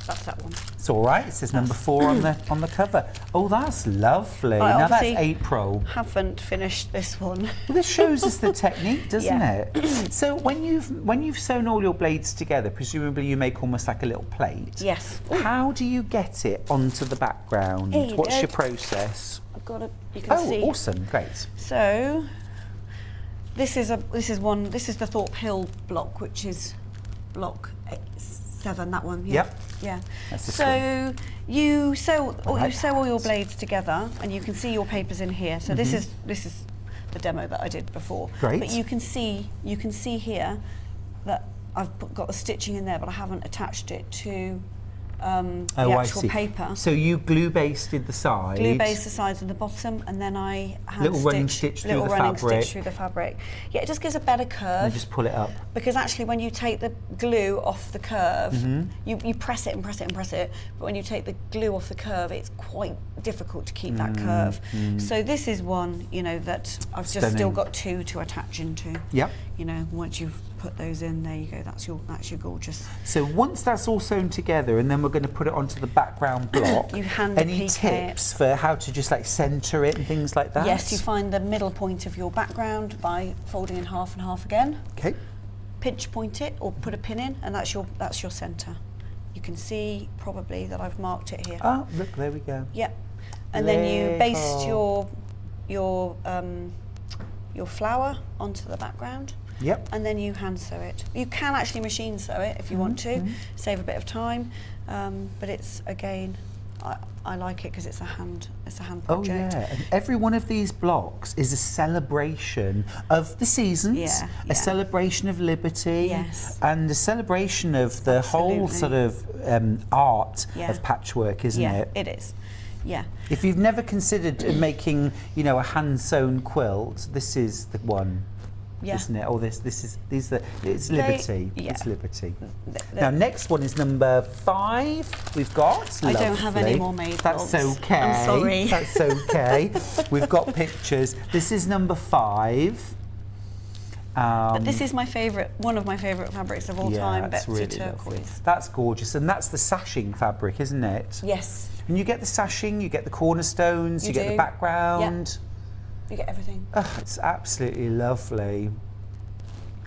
That's that one.
It's all right. It says number 4 on the cover. Oh, that's lovely.
I
Now that's
obviously
April.
Haven't finished this one.
Well, this shows us the technique, doesn't
Yeah.
it? So when you've sewn all your blades together, presumably you make almost like a little plate.
Yes.
How do you get it onto the background?
Here you
What's
go.
your process?
I've got a. You can see.
Oh, awesome! Great.
So this is the Thorpe Hill block, which is block 7. That one. Yeah.
Yep.
Yeah.
That's this
So you sew
like
all your blades together, and you can see your papers in here. So this is the demo that I did before.
Great.
But you can see here that I've got the stitching in there, but I haven't attached it to the
I
actual
see.
paper.
So you glue basted the sides.
Glue base the sides and the bottom, and then I hand
Little running stitch through
little
the
running
fabric.
stitch through the fabric. Yeah, it just gives a better
And
curve.
just pull it up.
Because actually, when you take the glue off the curve,
Mm-hmm.
you press it and press it and press it. But when you take the glue off the curve, it's quite difficult to keep that curve. So this is one, that I've just still
Stunning.
got 2 to attach into.
Yep.
Once you've put those in, there you go. That's your gorgeous.
So once that's all sewn together, and then we're going to put it onto the background block.
You hand
Any
applique
tips for how to just like centre it and things like that?
Yes, you find the middle point of your background by folding in half and half again.
Okay.
Pinch point it or put a pin in, and that's your centre. You can see probably that I've marked it here.
Oh, look, there we go.
Yep. And then you baste
Little.
your flower onto the background,
Yep.
and then you hand sew it. You can actually machine sew it if you want to, save a bit of time. But it's again, I like it because it's a hand
Oh
project.
yeah, and every one of these blocks is a celebration of the seasons,
Yeah,
a
yeah.
celebration of liberty,
Yes.
and a celebration of the whole sort of art
Yeah.
of patchwork, isn't
Yeah,
it?
it is. Yeah.
If you've never considered making, a hand-sewn quilt, this is the one.
Yeah.
Isn't it? Oh, it's liberty.
yeah.
It's liberty.
The-
Now, next one is number 5. We've got.
I don't have any
Lovely.
more made
That's
blocks.
okay.
I'm sorry.
That's okay. We've got pictures. This is number 5.
But this is one of my favourite fabrics of all time,
that's
Betsy
really
Turquoise.
lovely. That's gorgeous, and that's the sashing fabric, isn't it?
Yes,
And you get the sashing, you get the cornerstones, you get the
do.
background.
you get everything.
Oh, it's absolutely lovely.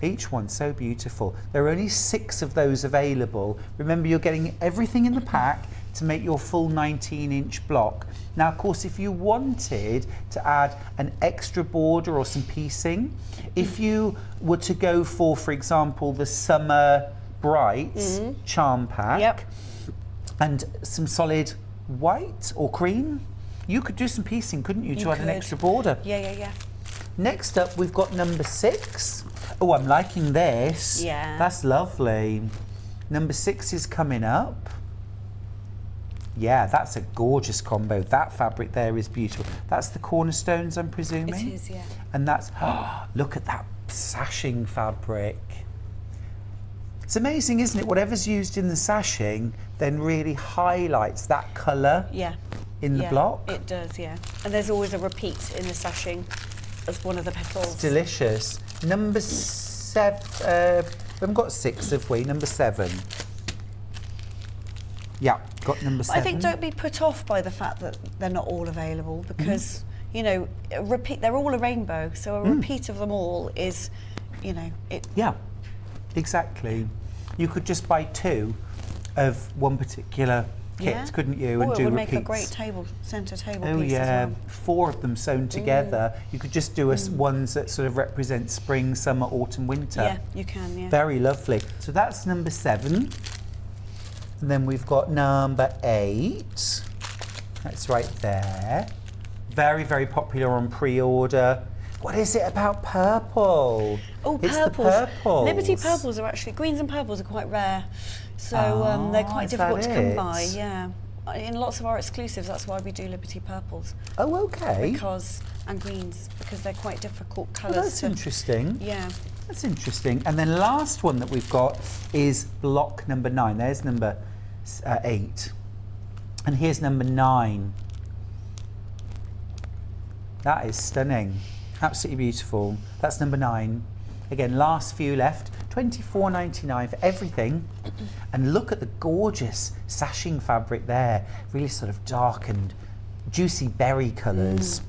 Each one so beautiful. There are only 6 of those available. Remember, you're getting everything in the pack to make your full 19-inch block. Now, of course, if you wanted to add an extra border or some piecing, if you were to go for example, the Summer Brights charm pack,
Yep.
And some solid white or cream. You could do some piecing, couldn't you, to add an extra border?
Yeah.
Next up, we've got number 6. Oh, I'm liking this.
Yeah.
That's lovely. Number 6 is coming up. Yeah, that's a gorgeous combo. That fabric there is beautiful. That's the cornerstones, I'm presuming?
It is, yeah.
And that's, look at that sashing fabric. It's amazing, isn't it? Whatever's used in the sashing then really highlights that colour in the block.
It does, yeah. And there's always a repeat in the sashing as one of the petals.
It's delicious. Number 7, we haven't got 6, have we? Number 7. Yeah, got number 7.
I think don't be put off by the fact that they're not all available, because, you know, they're all a rainbow, so a repeat of them all is, you know, it.
Yeah, exactly. You could just buy 2 of one particular kit, couldn't you? And
it
do
would
repeats.
make a great centre table
Oh
piece
yeah,
as well.
4 of them sewn together. You could just do ones that sort of represent spring, summer, autumn, winter.
Yeah, you can, yeah.
Very lovely. So that's number 7. And then we've got number 8. That's right there. Very, very popular on pre-order. What is it about purple?
Oh,
it's
purples.
The purples.
Liberty purples are actually, greens and purples are quite rare. So they're quite difficult to come by, yeah. In lots of our exclusives, that's why we do Liberty purples.
Oh, okay.
And greens, because they're quite difficult colours.
Well, that's interesting.
Yeah.
That's interesting. And then last one that we've got is block number 9. There's number 8. And here's number 9. That is stunning. Absolutely beautiful. That's number 9. Again, last few left. $24.99 for everything. And look at the gorgeous sashing fabric there. Really sort of dark and juicy berry colours.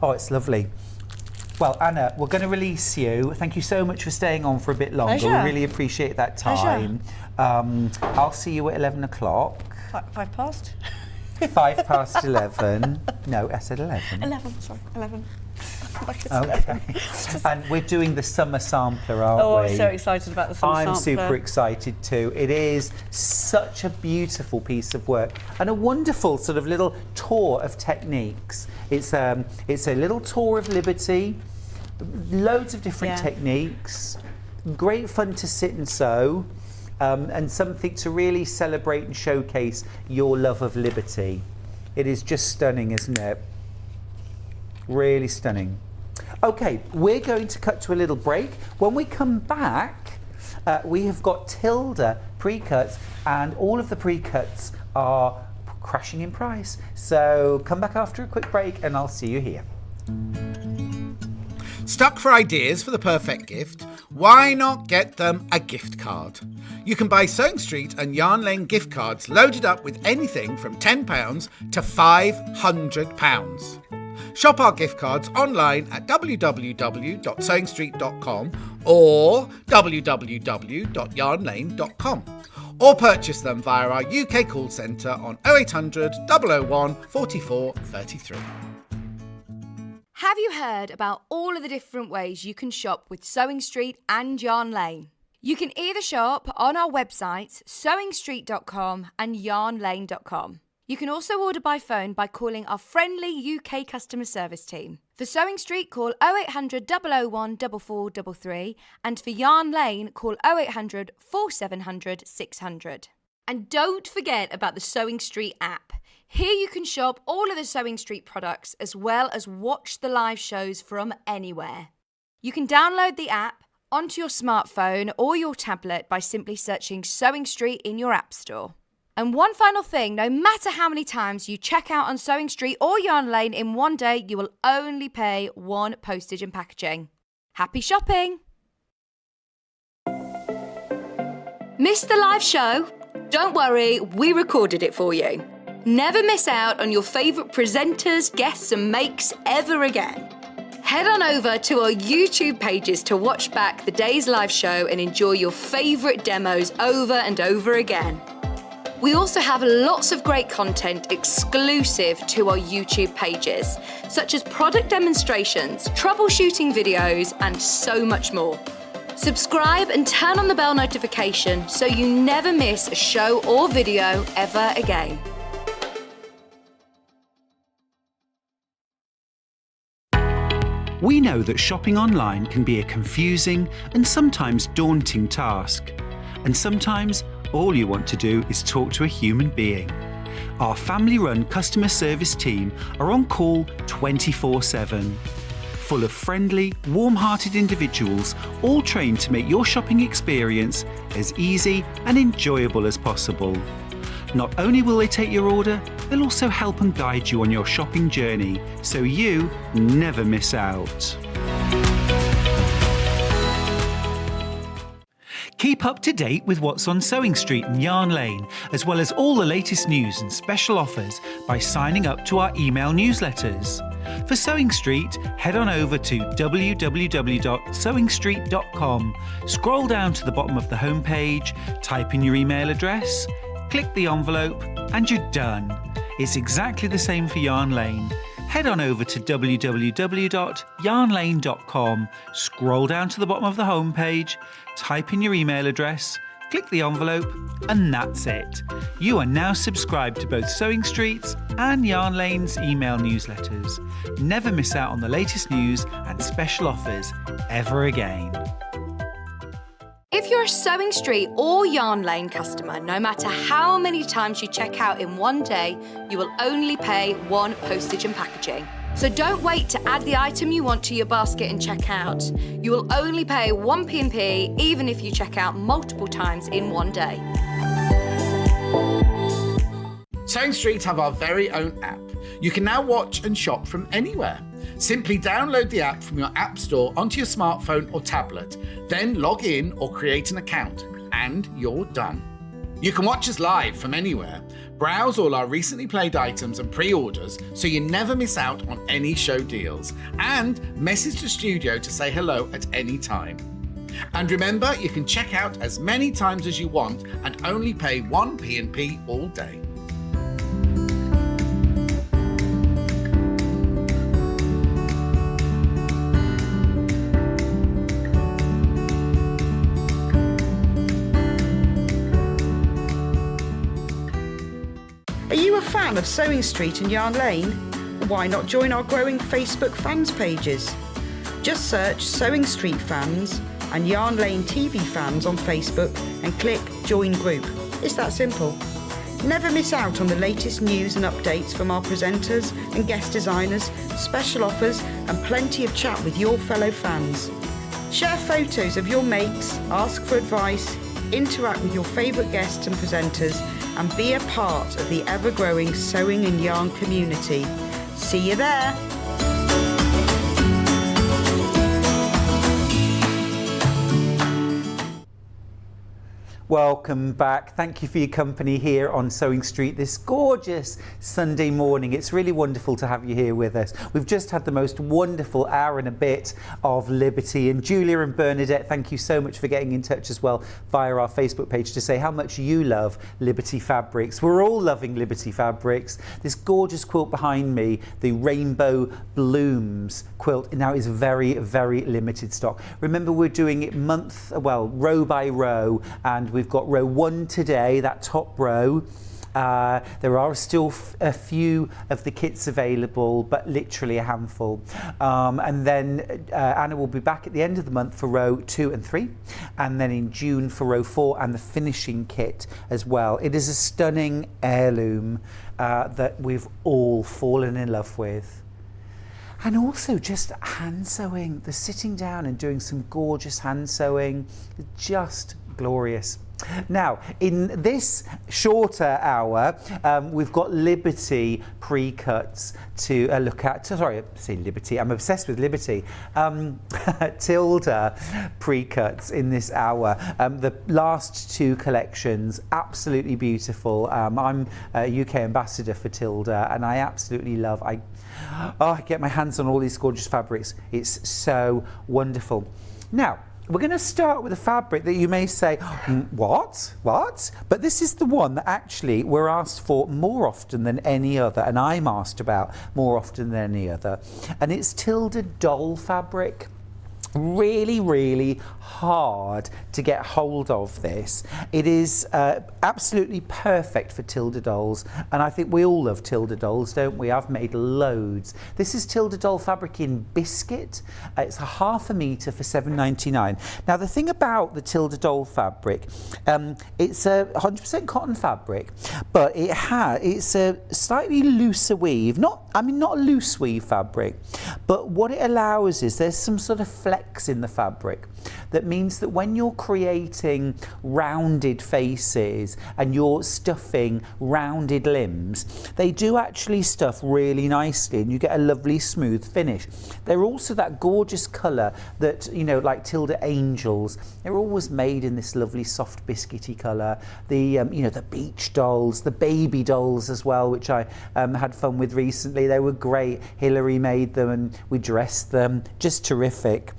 Oh, it's lovely. Well, Anna, we're going to release you. Thank you so much for staying on for a bit longer.
Pleasure.
We really appreciate that time. I'll see you at 11 o'clock.
5 past?
5 past 11. No, I said 11.
11, sorry, 11.
Okay. And we're doing the summer sampler, aren't we?
Oh, I'm so excited about the summer sampler.
I'm super excited too. It is such a beautiful piece of work and a wonderful sort of little tour of techniques. It's a little tour of Liberty, loads of different techniques, great fun to sit and sew, and something to really celebrate and showcase your love of Liberty. It is just stunning, isn't it? Really stunning. Okay, we're going to cut to a little break. When we come back, we have got Tilda pre-cuts, and all of the pre-cuts are crashing in price. So come back after a quick break and I'll see you here.
Stuck for ideas for the perfect gift? Why not get them a gift card? You can buy Sewing Street and Yarn Lane gift cards loaded up with anything from £10 to £500. Shop our gift cards online at www.sewingstreet.com or www.yarnlane.com, or purchase them via our UK call centre on 0800 001 44 33.
Have you heard about all of the different ways you can shop with Sewing Street and Yarn Lane? You can either shop on our websites, sewingstreet.com and yarnlane.com. You can also order by phone by calling our friendly UK customer service team. For Sewing Street, call 0800 001 4433, and for Yarn Lane, call 0800 4700 600. And don't forget about the Sewing Street app. Here you can shop all of the Sewing Street products as well as watch the live shows from anywhere. You can download the app onto your smartphone or your tablet by simply searching Sewing Street in your app store. And one final thing, no matter how many times you check out on Sewing Street or Yarn Lane in one day, you will only pay 1 postage and packaging. Happy shopping! Missed the live show? Don't worry, we recorded it for you. Never miss out on your favourite presenters, guests and makes ever again. Head on over to our YouTube pages to watch back the day's live show and enjoy your favourite demos over and over again. We also have lots of great content exclusive to our YouTube pages, such as product demonstrations, troubleshooting videos, and so much more. Subscribe and turn on the bell notification so you never miss a show or video ever again.
We know that shopping online can be a confusing and sometimes daunting task. And sometimes all you want to do is talk to a human being. Our family-run customer service team are on call 24/7. Full of friendly, warm-hearted individuals, all trained to make your shopping experience as easy and enjoyable as possible. Not only will they take your order, they'll also help and guide you on your shopping journey, so you never miss out. Keep up to date with what's on Sewing Street and Yarn Lane, as well as all the latest news and special offers by signing up to our email newsletters. For Sewing Street, head on over to www.sewingstreet.com, scroll down to the bottom of the homepage, type in your email address, click the envelope, and you're done. It's exactly the same for Yarn Lane. Head on over to www.yarnlane.com, scroll down to the bottom of the homepage, type in your email address, click the envelope, and that's it. You are now subscribed to both Sewing Street's and Yarn Lane's email newsletters. Never miss out on the latest news and special offers ever again.
If you're a Sewing Street or Yarn Lane customer, no matter how many times you check out in one day, you will only pay one postage and packaging. So don't wait to add the item you want to your basket and check out. You will only pay one P&P even if you check out multiple times in one day.
Sewing Street have our very own app. You can now watch and shop from anywhere. Simply download the app from your app store onto your smartphone or tablet, then log in or create an account, and you're done. You can watch us live from anywhere, browse all our recently played items and pre-orders so you never miss out on any show deals, and message the studio to say hello at any time. And remember, you can check out as many times as you want and only pay one P&P all day.
Are you a fan of Sewing Street and Yarn Lane? Why not join our growing Facebook fans pages? Just search Sewing Street fans and Yarn Lane TV fans on Facebook and click Join Group. It's that simple. Never miss out on the latest news and updates from our presenters and guest designers, special offers and plenty of chat with your fellow fans. Share photos of your makes, ask for advice, interact with your favourite guests and presenters, and be a part of the ever-growing sewing and yarn community. See you there!
Welcome back. Thank you for your company here on Sewing Street this gorgeous Sunday morning. It's really wonderful to have you here with us. We've just had the most wonderful hour and a bit of Liberty, and Julia and Bernadette, thank you so much for getting in touch as well via our Facebook page to say how much you love Liberty fabrics. We're all loving Liberty fabrics. This gorgeous quilt behind me, the Rainbow Blooms quilt, now is very, very limited stock. Remember, we're doing it row by row, and we've got row 1 today, that top row. There are still a few of the kits available, but literally a handful. And then Anna will be back at the end of the month for row 2 and 3, and then in June for row 4 and the finishing kit as well. It is a stunning heirloom that we've all fallen in love with. And also just hand sewing, the sitting down and doing some gorgeous hand sewing, just glorious. Now, in this shorter hour, we've got Liberty pre-cuts to look at. Sorry, I say Liberty, I'm obsessed with Liberty. Tilda pre-cuts in this hour. The last 2 collections, absolutely beautiful. I'm a UK ambassador for Tilda, and I absolutely love, I get my hands on all these gorgeous fabrics. It's so wonderful. Now, we're going to start with a fabric that you may say, what? But this is the one that actually we're asked for more often than any other, and I'm asked about more often than any other. And it's Tilda doll fabric. really, really hard to get hold of this. It is absolutely perfect for Tilda dolls, and I think we all love Tilda dolls, don't we? I've made loads. This is Tilda doll fabric in biscuit. It's a ½ metre for £7.99. Now the thing about the Tilda doll fabric, it's a 100% cotton fabric, but it's a slightly looser weave. Not a loose weave fabric, but what it allows is there's some sort of flex in the fabric that means that when you're creating rounded faces and you're stuffing rounded limbs, they do actually stuff really nicely and you get a lovely smooth finish. They're also that gorgeous colour that, you know, like Tilda Angels, they're always made in this lovely soft biscuity colour. The, you know, the beach dolls, the baby dolls as well, which I had fun with recently. They were great. Hilary made them and we dressed them. Just terrific.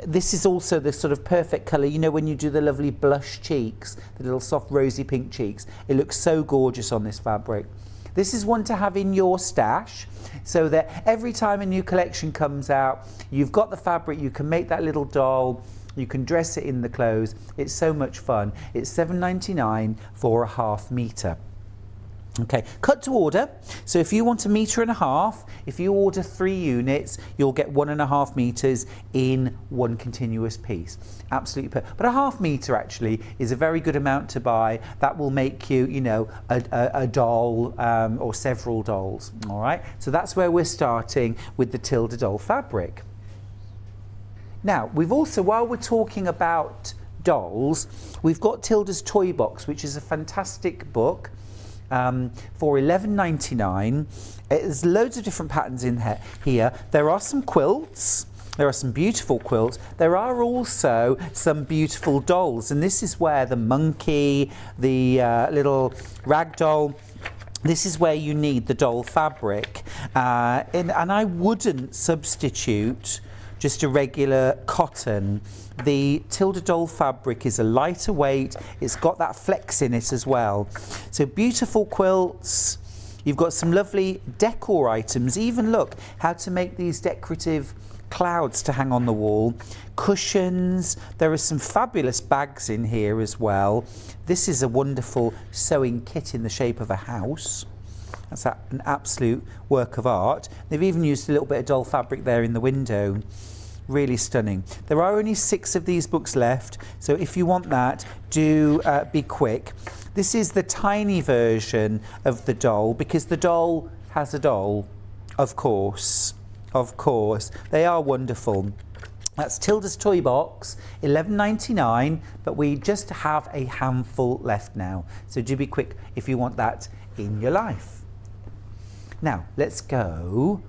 This is also the sort of perfect colour, you know, when you do the lovely blush cheeks, the little soft rosy pink cheeks. It looks so gorgeous on this fabric. This is one to have in your stash so that every time a new collection comes out, you've got the fabric, you can make that little doll, you can dress it in the clothes. It's so much fun. It's £7.99 for a ½ metre. Okay, cut to order. So if you want 1.5 meters, if you order 3 units, you'll get 1.5 meters in one continuous piece. Absolutely perfect. But a ½ meter actually is a very good amount to buy. That will make you, you know, a doll or several dolls. All right. So that's where we're starting with the Tilda doll fabric. Now, we've also, while we're talking about dolls, we've got Tilda's Toy Box, which is a fantastic book. For £11.99. There's loads of different patterns in here. There are some quilts. There are some beautiful quilts. There are also some beautiful dolls, and this is where the monkey, the little rag doll, this is where you need the doll fabric, and I wouldn't substitute just a regular cotton. The Tilda doll fabric is a lighter weight. It's got that flex in it as well. So beautiful quilts. You've got some lovely decor items. Even look how to make these decorative clouds to hang on the wall. Cushions. There are some fabulous bags in here as well. This is a wonderful sewing kit in the shape of a house. That's an absolute work of art. They've even used a little bit of doll fabric there in the window. Really stunning. There are only 6 of these books left, so if you want that, do be quick. This is the tiny version of the doll, because the doll has a doll, of course. Of course. They are wonderful. That's Tilda's Toy Box, £11.99, but we just have a handful left now. So do be quick if you want that in your life. Now, let's go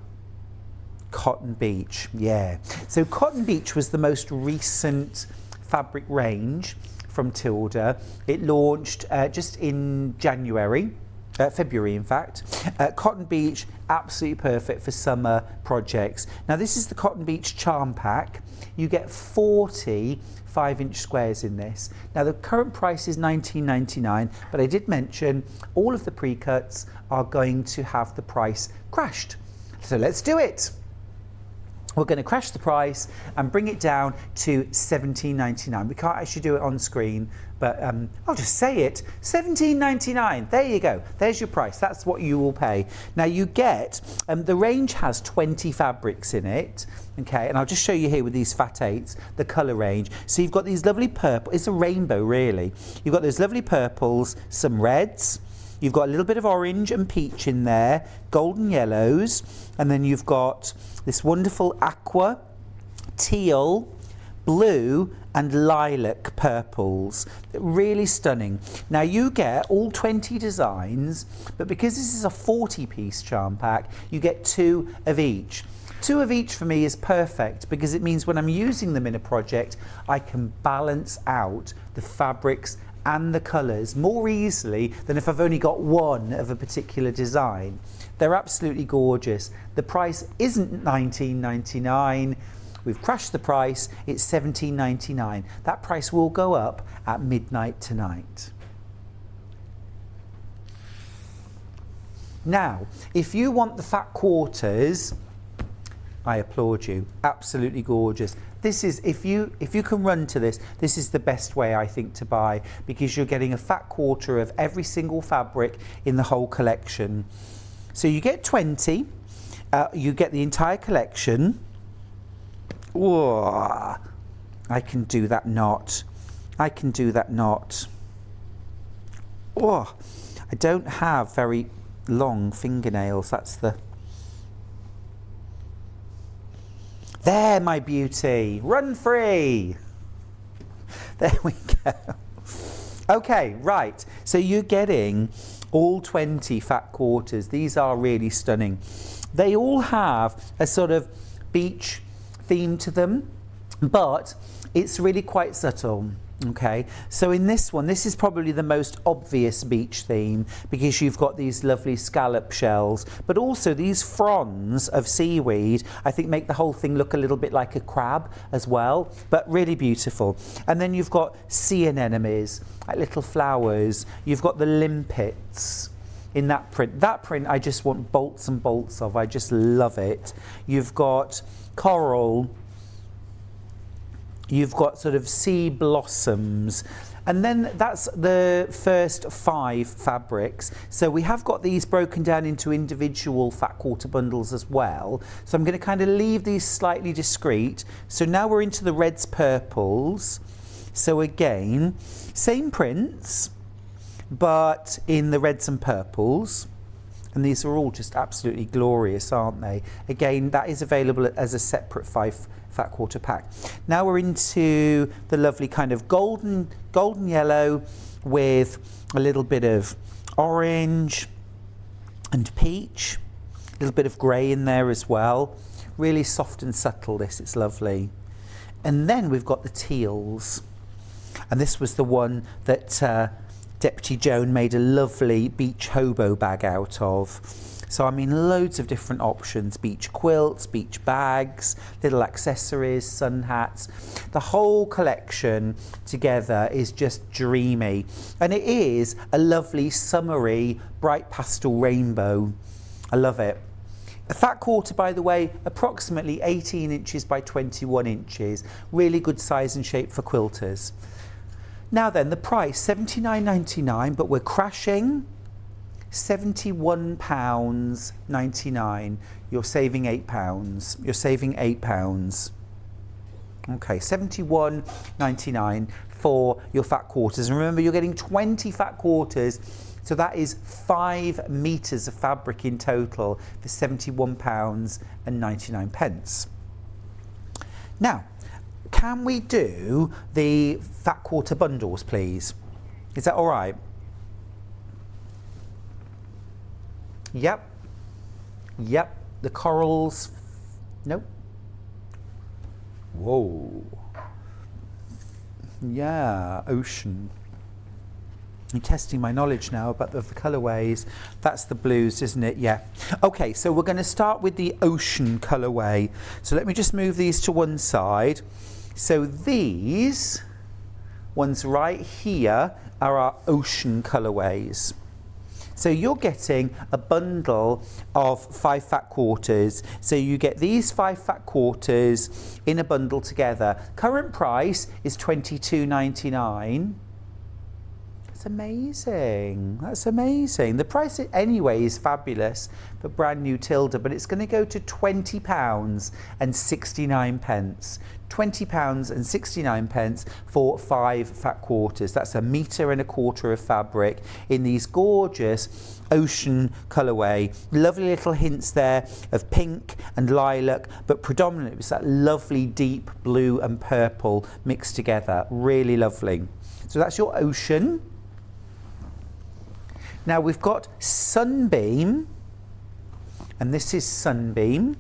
Cotton Beach. Yeah. So Cotton Beach was the most recent fabric range from Tilda. It launched just in February in fact. Cotton Beach, absolutely perfect for summer projects. Now this is the Cotton Beach Charm Pack. You get 40 5-inch squares in this. Now the current price is £19.99, but I did mention all of the pre-cuts are going to have the price crashed. So let's do it. We're going to crash the price and bring it down to £17.99. We can't actually do it on screen, but I'll just say it. £17.99. There you go. There's your price. That's what you will pay. Now you get, the range has 20 fabrics in it. Okay, and I'll just show you here with these Fat 8s, the colour range. So you've got these lovely purple, it's a rainbow really. You've got those lovely purples, some reds, you've got a little bit of orange and peach in there, golden yellows, and then you've got this wonderful aqua, teal, blue and lilac purples. Really stunning. Now you get all 20 designs, but because this is a 40-piece charm pack, you get 2 of each. 2 of each for me is perfect because it means when I'm using them in a project, I can balance out the fabrics and the colours more easily than if I've only got 1 of a particular design. They're absolutely gorgeous. The price isn't £19.99. We've crashed the price, it's £17.99. That price will go up at midnight tonight. Now, if you want the fat quarters, I applaud you. Absolutely gorgeous. This is, if you can run to this, this is the best way I think to buy, because you're getting a fat quarter of every single fabric in the whole collection. So you get 20, you get the entire collection. Whoa, I can do that knot. I can do that knot. Oh, I don't have very long fingernails. That's the... There, my beauty. Run free. There we go. Okay, right. So you're getting all 20 fat quarters. These are really stunning. They all have a sort of beach theme to them, but it's really quite subtle. Okay, so in this one, this is probably the most obvious beach theme, because you've got these lovely scallop shells, but also these fronds of seaweed, I think, make the whole thing look a little bit like a crab as well, but really beautiful. And then you've got sea anemones, like little flowers. You've got the limpets in that print. That print I just want bolts and bolts of. I just love it. You've got coral. You've got sort of sea blossoms, and then that's the first 5 fabrics. So we have got these broken down into individual fat quarter bundles as well. So I'm going to kind of leave these slightly discreet. So now we're into the reds, purples. So again, same prints, but in the reds and purples. And these are all just absolutely glorious, aren't they? Again, that is available as a separate 5 fat quarter pack. Now we're into the lovely kind of golden yellow with a little bit of orange and peach, a little bit of grey in there as well. Really soft and subtle, this, it's lovely. And then we've got the teals. And this was the one that Deputy Joan made a lovely beach hobo bag out of. So I mean, loads of different options: beach quilts, beach bags, little accessories, sun hats. The whole collection together is just dreamy, and it is a lovely summery bright pastel rainbow. I love it. A fat quarter, by the way, approximately 18 inches by 21 inches. Really good size and shape for quilters. Now then, the price, £79.99, but we're crashing £71.99. You're saving £8. You're saving £8. Okay, £71.99 for your fat quarters. And remember, you're getting 20 fat quarters, so that is 5 metres of fabric in total for £71.99. Now, can we do the fat quarter bundles, please? Is that all right? Yep. Yep. The corals. Nope. Whoa. Yeah, ocean. I'm testing my knowledge now about the colourways. That's the blues, isn't it? Yeah. Okay, so we're going to start with the ocean colourway. So let me just move these to one side. So these ones right here are our ocean colourways. So you're getting a bundle of 5 fat quarters. So you get these 5 fat quarters in a bundle together. Current price is £22.99. That's amazing. That's amazing. The price anyway is fabulous for brand new Tilda, but it's going to go to £20.69. £20.69 for 5 fat quarters. That's 1.25 meters of fabric in these gorgeous ocean colourway. Lovely little hints there of pink and lilac, but predominantly it's that lovely deep blue and purple mixed together. Really lovely. So that's your ocean. Now we've got Sunbeam, and this is Sunbeam.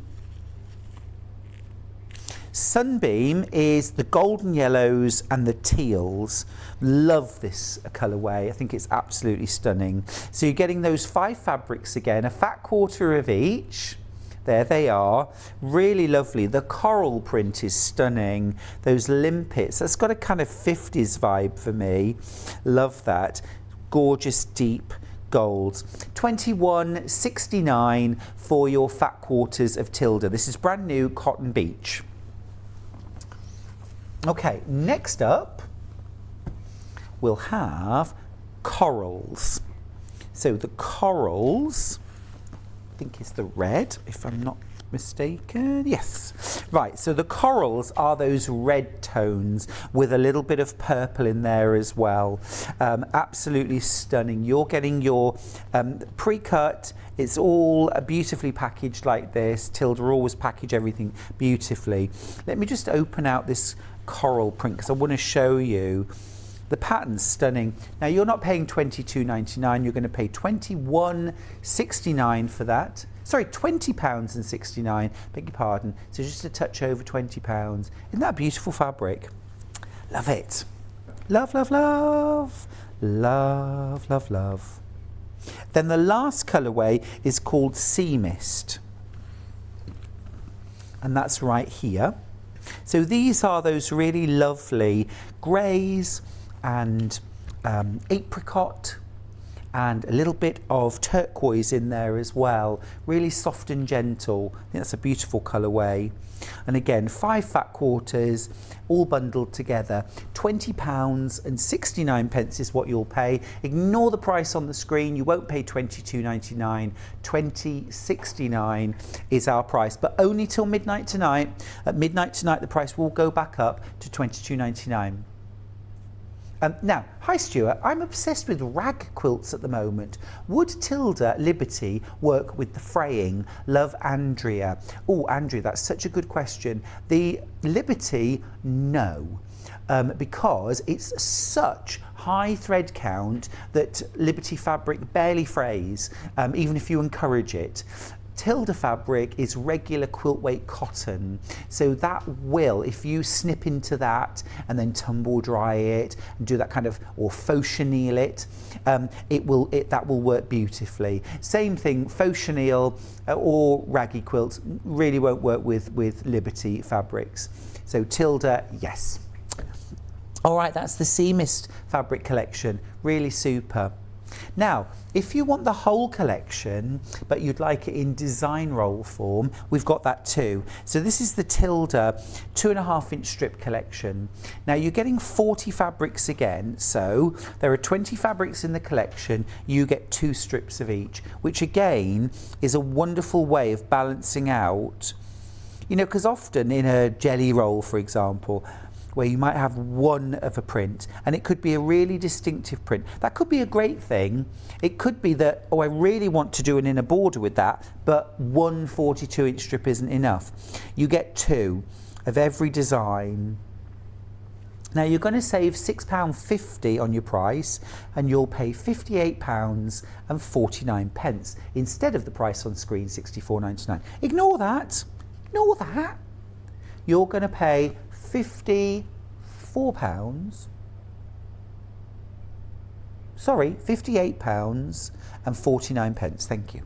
Sunbeam is the golden yellows and the teals. Love this colourway. I think it's absolutely stunning. So you're getting those 5 fabrics again, a fat quarter of each. There they are. Really lovely. The coral print is stunning. Those limpets, that's got a kind of 50s vibe for me. Love that. Gorgeous deep golds. $21.69 for your fat quarters of Tilda. This is brand new cotton beach. Okay, next up we'll have corals. So the corals, I think it's the red, if I'm not mistaken. Yes. Right, so the corals are those red tones with a little bit of purple in there as well. Absolutely stunning. You're getting your pre-cut. It's all beautifully packaged like this. Tilda always package everything beautifully. Let me just open out this coral print because I want to show you the pattern's stunning. Now you're not paying $22.99, you're going to pay $21.69 for that. Sorry, £20.69, beg your pardon. So just a touch over £20. Isn't that a beautiful fabric? Love it. Love, love, love. Love, love, love. Then the last colourway is called Sea Mist. And that's right here. So these are those really lovely greys and apricot and a little bit of turquoise in there as well. Really soft and gentle. I think that's a beautiful colourway. And again, 5 fat quarters, all bundled together. £20.69 is what you'll pay. Ignore the price on the screen. You won't pay $22.99. $20.69 is our price, but only till midnight tonight. At midnight tonight, the price will go back up to $22.99. Now, hi Stuart, I'm obsessed with rag quilts at the moment. Would Tilda Liberty work with the fraying? Love, Andrea. Oh, Andrea, that's such a good question. The Liberty, no. Because it's such high thread count that Liberty fabric barely frays, even if you encourage it. Tilda fabric is regular quilt weight cotton, so that will, if you snip into that and then tumble dry it and do that kind of, or faux chenille it, that will work beautifully. Same thing, faux chenille or raggy quilts really won't work with Liberty fabrics. So Tilda, yes. All right, that's the Sea Mist fabric collection, really super. Now, if you want the whole collection, but you'd like it in design roll form, we've got that too. So this is the Tilda 2.5-inch strip collection. Now you're getting 40 fabrics again, so there are 20 fabrics in the collection, you get 2 strips of each, which again is a wonderful way of balancing out, you know, because often in a jelly roll, for example, where you might have one of a print and it could be a really distinctive print. That could be a great thing. It could be that, oh, I really want to do an inner border with that, but one 42-inch strip isn't enough. You get 2 of every design. Now you're going to save £6.50 on your price and you'll pay £58.49 instead of the price on screen, £64.99. Ignore that. Ignore that. You're going to pay £54, sorry, £58.49, thank you.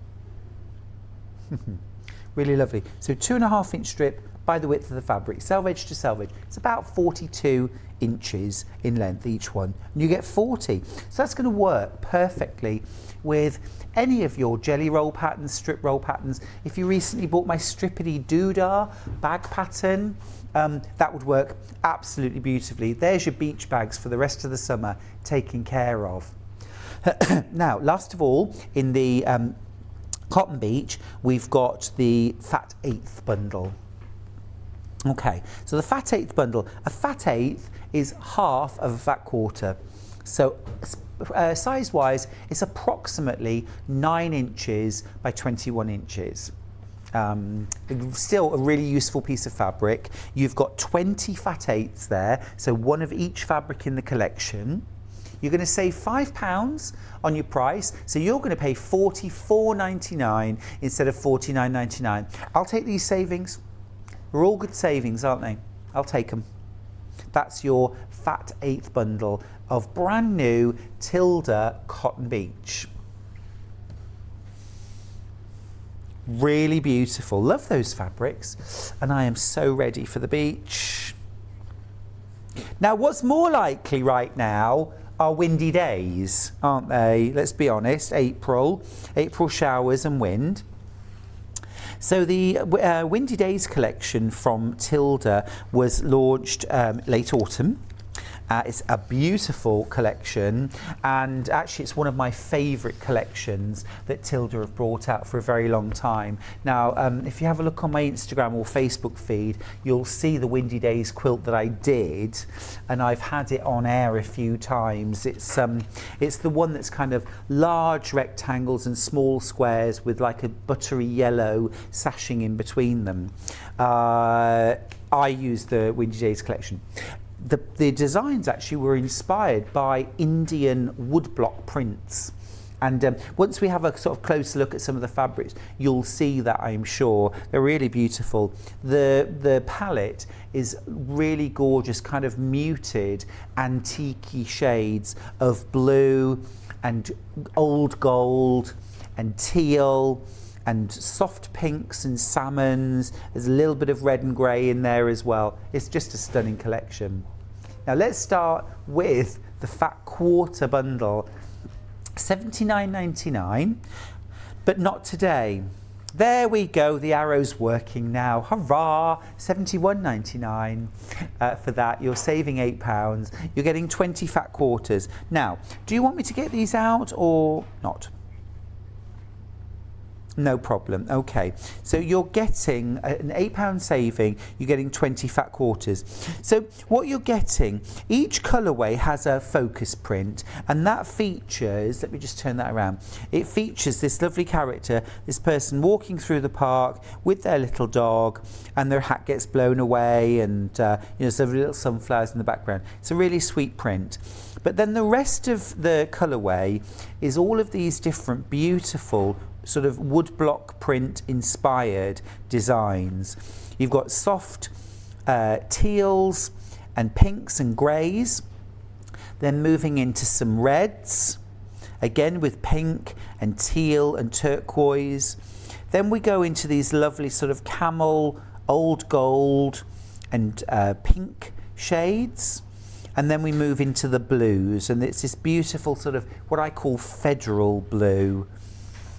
Really lovely. So 2.5-inch strip by the width of the fabric, selvage to selvage. It's about 42 inches in length each one, and you get 40. So that's going to work perfectly with any of your jelly roll patterns, strip roll patterns. If you recently bought my Strippity Doodah bag pattern, that would work absolutely beautifully. There's your beach bags for the rest of the summer taken care of. Now, last of all, in the cotton beach, we've got the fat 1/8 bundle. Okay, so the fat 1/8 bundle, a fat 1/8 is half of a fat quarter. So size-wise, it's approximately 9 inches by 21 inches. Still a really useful piece of fabric. You've got 20 fat 1/8s there, so one of each fabric in the collection. You're going to save £5 on your price, so you're going to pay $44.99 instead of $49.99. I'll take these savings. They're all good savings, aren't they? I'll take them. That's your fat 1/8 bundle of brand new Tilda Cotton Beach. Really beautiful. Love those fabrics. And I am so ready for the beach. Now, what's more likely right now are windy days, aren't they? Let's be honest, April showers and wind. So the Windy Days collection from Tilda was launched late autumn. It's a beautiful collection, and actually it's one of my favourite collections that Tilda have brought out for a very long time. Now, if you have a look on my Instagram or Facebook feed, you'll see the Windy Days quilt that I did, and I've had it on air a few times. It's the one that's kind of large rectangles and small squares with like a buttery yellow sashing in between them. I use the Windy Days collection. The designs actually were inspired by Indian woodblock prints, and once we have a sort of closer look at some of the fabrics, you'll see that, I'm sure. They're really beautiful. The palette is really gorgeous, kind of muted antique-y shades of blue and old gold and teal and soft pinks and salmons. There's a little bit of red and grey in there as well. It's just a stunning collection. Now let's start with the Fat Quarter bundle. $79.99, but not today. There we go, the arrow's working now. Hurrah! $71.99 for that. You're saving £8. You're getting 20 fat quarters. Now, do you want me to get these out or not? No problem. Okay, so you're getting an £8 saving, you're getting 20 fat quarters. So what you're getting, each colourway has a focus print, and that features, let me just turn that around, it features this lovely character, this person walking through the park with their little dog, and their hat gets blown away, and some little sunflowers in the background. It's a really sweet print. But then the rest of the colourway is all of these different beautiful sort of woodblock print inspired designs. You've got soft teals and pinks and greys, then moving into some reds, again with pink and teal and turquoise. Then we go into these lovely sort of camel, old gold and pink shades. And then we move into the blues, and it's this beautiful sort of what I call federal blue,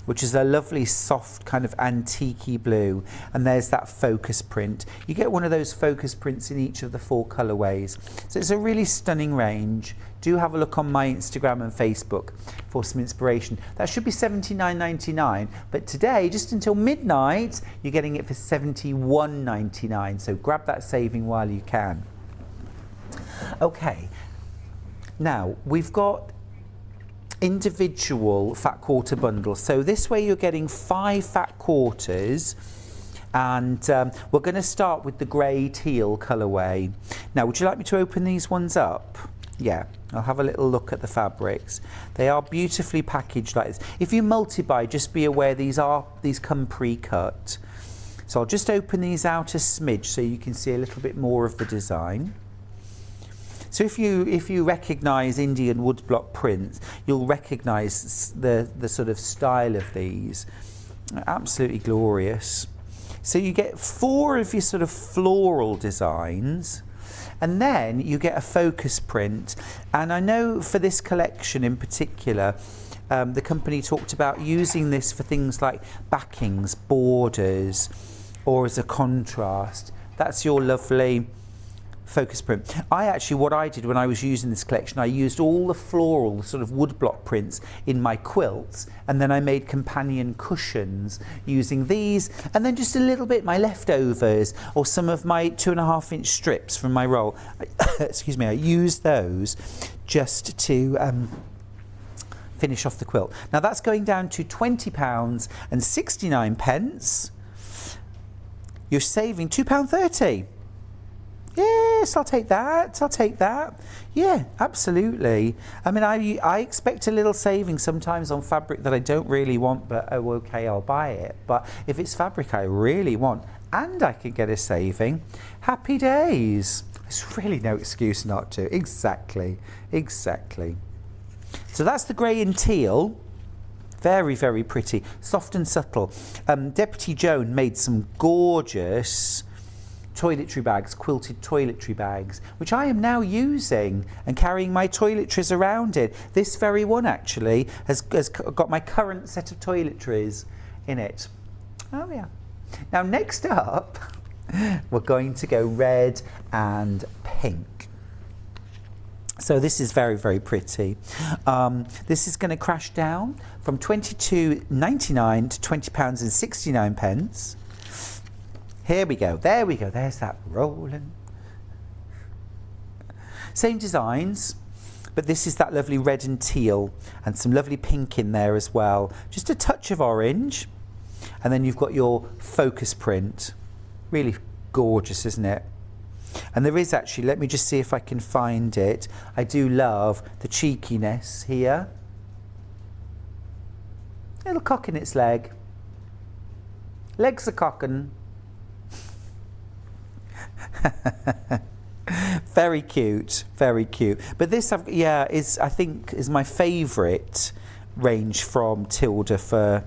which is a lovely soft kind of antique-y blue, and there's that focus print. You get one of those focus prints in each of the 4 colourways. So it's a really stunning range. Do have a look on my Instagram and Facebook for some inspiration. That should be $79.99, but today, just until midnight, you're getting it for $71.99. So grab that saving while you can. Okay, now we've got individual fat quarter bundles. So this way you're getting 5 fat quarters, and we're going to start with the grey teal colourway. Now, would you like me to open these ones up? Yeah, I'll have a little look at the fabrics. They are beautifully packaged like this. If you multi-buy, just be aware these come pre-cut. So I'll just open these out a smidge so you can see a little bit more of the design. So if you recognise Indian woodblock prints, you'll recognise the sort of style of these. Absolutely glorious. So you get 4 of your sort of floral designs, and then you get a focus print. And I know for this collection in particular, the company talked about using this for things like backings, borders, or as a contrast. That's your lovely focus print. What I did when I was using this collection, I used all the floral sort of woodblock prints in my quilts, and then I made companion cushions using these, and then just a little bit my leftovers or some of my 2.5-inch strips from my roll. Excuse me, I used those just to finish off the quilt. Now that's going down to £20.69. You're saving £2.30. Yes, I'll take that. I'll take that. Yeah, absolutely. I mean, I expect a little saving sometimes on fabric that I don't really want, but oh, okay, I'll buy it. But if it's fabric I really want and I can get a saving, happy days. There's really no excuse not to. Exactly, exactly. So that's the grey and teal. Very, very pretty. Soft and subtle. Deputy Joan made some gorgeous toiletry bags, quilted toiletry bags, which I am now using and carrying my toiletries around in. This very one actually has got my current set of toiletries in it. Oh yeah. Now next up, we're going to go red and pink. So this is very, very pretty. This is going to crash down from £22.99 to £20.69. Here we go. There we go. There's that rolling. Same designs, but this is that lovely red and teal and some lovely pink in there as well. Just a touch of orange. And then you've got your focus print. Really gorgeous, isn't it? And there is actually, let me just see if I can find it. I do love the cheekiness here. Little cock in its leg. Legs are cocking. Very cute, very cute. But this, I think is my favourite range from Tilda for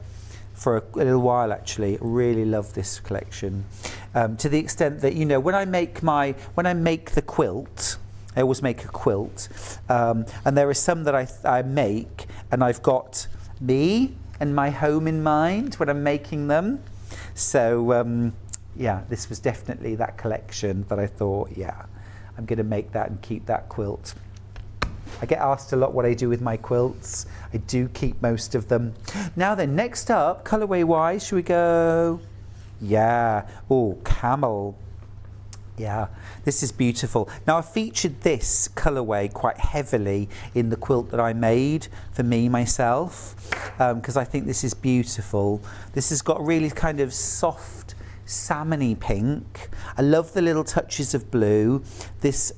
a little while actually. Really love this collection, to the extent that, you know, when I make the quilt, I always make a quilt, and there are some that I make and I've got me and my home in mind when I'm making them. So yeah, this was definitely that collection that I thought, yeah, I'm going to make that and keep that quilt. I get asked a lot what I do with my quilts. I do keep most of them. Now then, next up, colourway wise, should we go? Yeah, oh, camel. Yeah, this is beautiful. Now I featured this colourway quite heavily in the quilt that I made for me myself, because I think this is beautiful. This has got really kind of soft salmony pink. I love the little touches of blue. This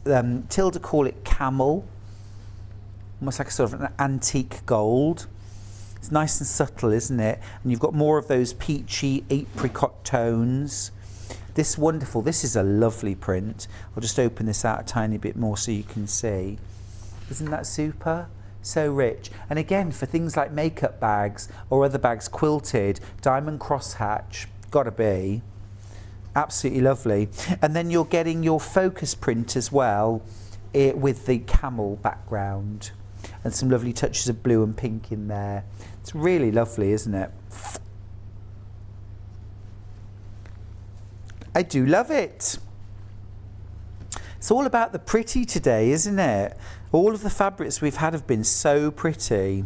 Tilda call it camel. Almost like a sort of an antique gold. It's nice and subtle, isn't it? And you've got more of those peachy apricot tones. This is a lovely print. I'll just open this out a tiny bit more so you can see. Isn't that super? So rich. And again, for things like makeup bags or other bags quilted, diamond crosshatch, gotta be. Absolutely lovely. And then you're getting your focus print as well, with the camel background. And some lovely touches of blue and pink in there. It's really lovely, isn't it? I do love it. It's all about the pretty today, isn't it? All of the fabrics we've had have been so pretty.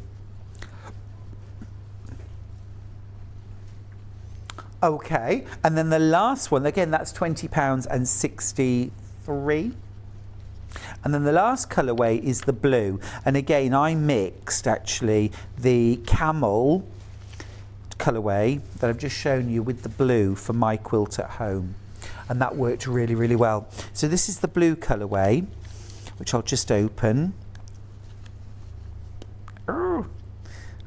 Okay, and then the last one, again, that's £20.63. And then the last colourway is the blue. And again, I mixed actually the camel colourway that I've just shown you with the blue for my quilt at home. And that worked really, really well. So this is the blue colourway, which I'll just open. Oh,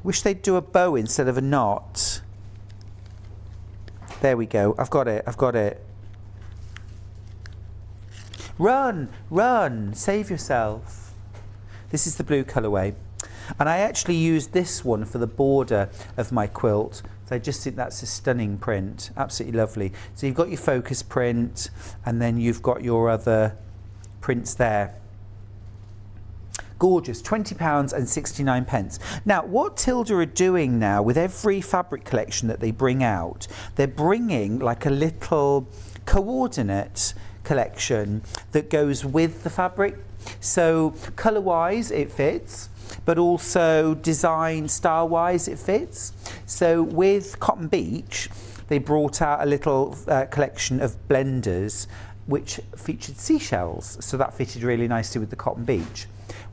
wish they'd do a bow instead of a knot. There we go. I've got it. Run, run, save yourself. This is the blue colourway. And I actually used this one for the border of my quilt. So I just think that's a stunning print. Absolutely lovely. So you've got your focus print and then you've got your other prints there. Gorgeous, £20.69. Now, what Tilda are doing now with every fabric collection that they bring out, they're bringing like a little coordinate collection that goes with the fabric. So colour wise it fits, but also design style wise it fits. So with Cotton Beach they brought out a little collection of blenders which featured seashells, so that fitted really nicely with the Cotton Beach.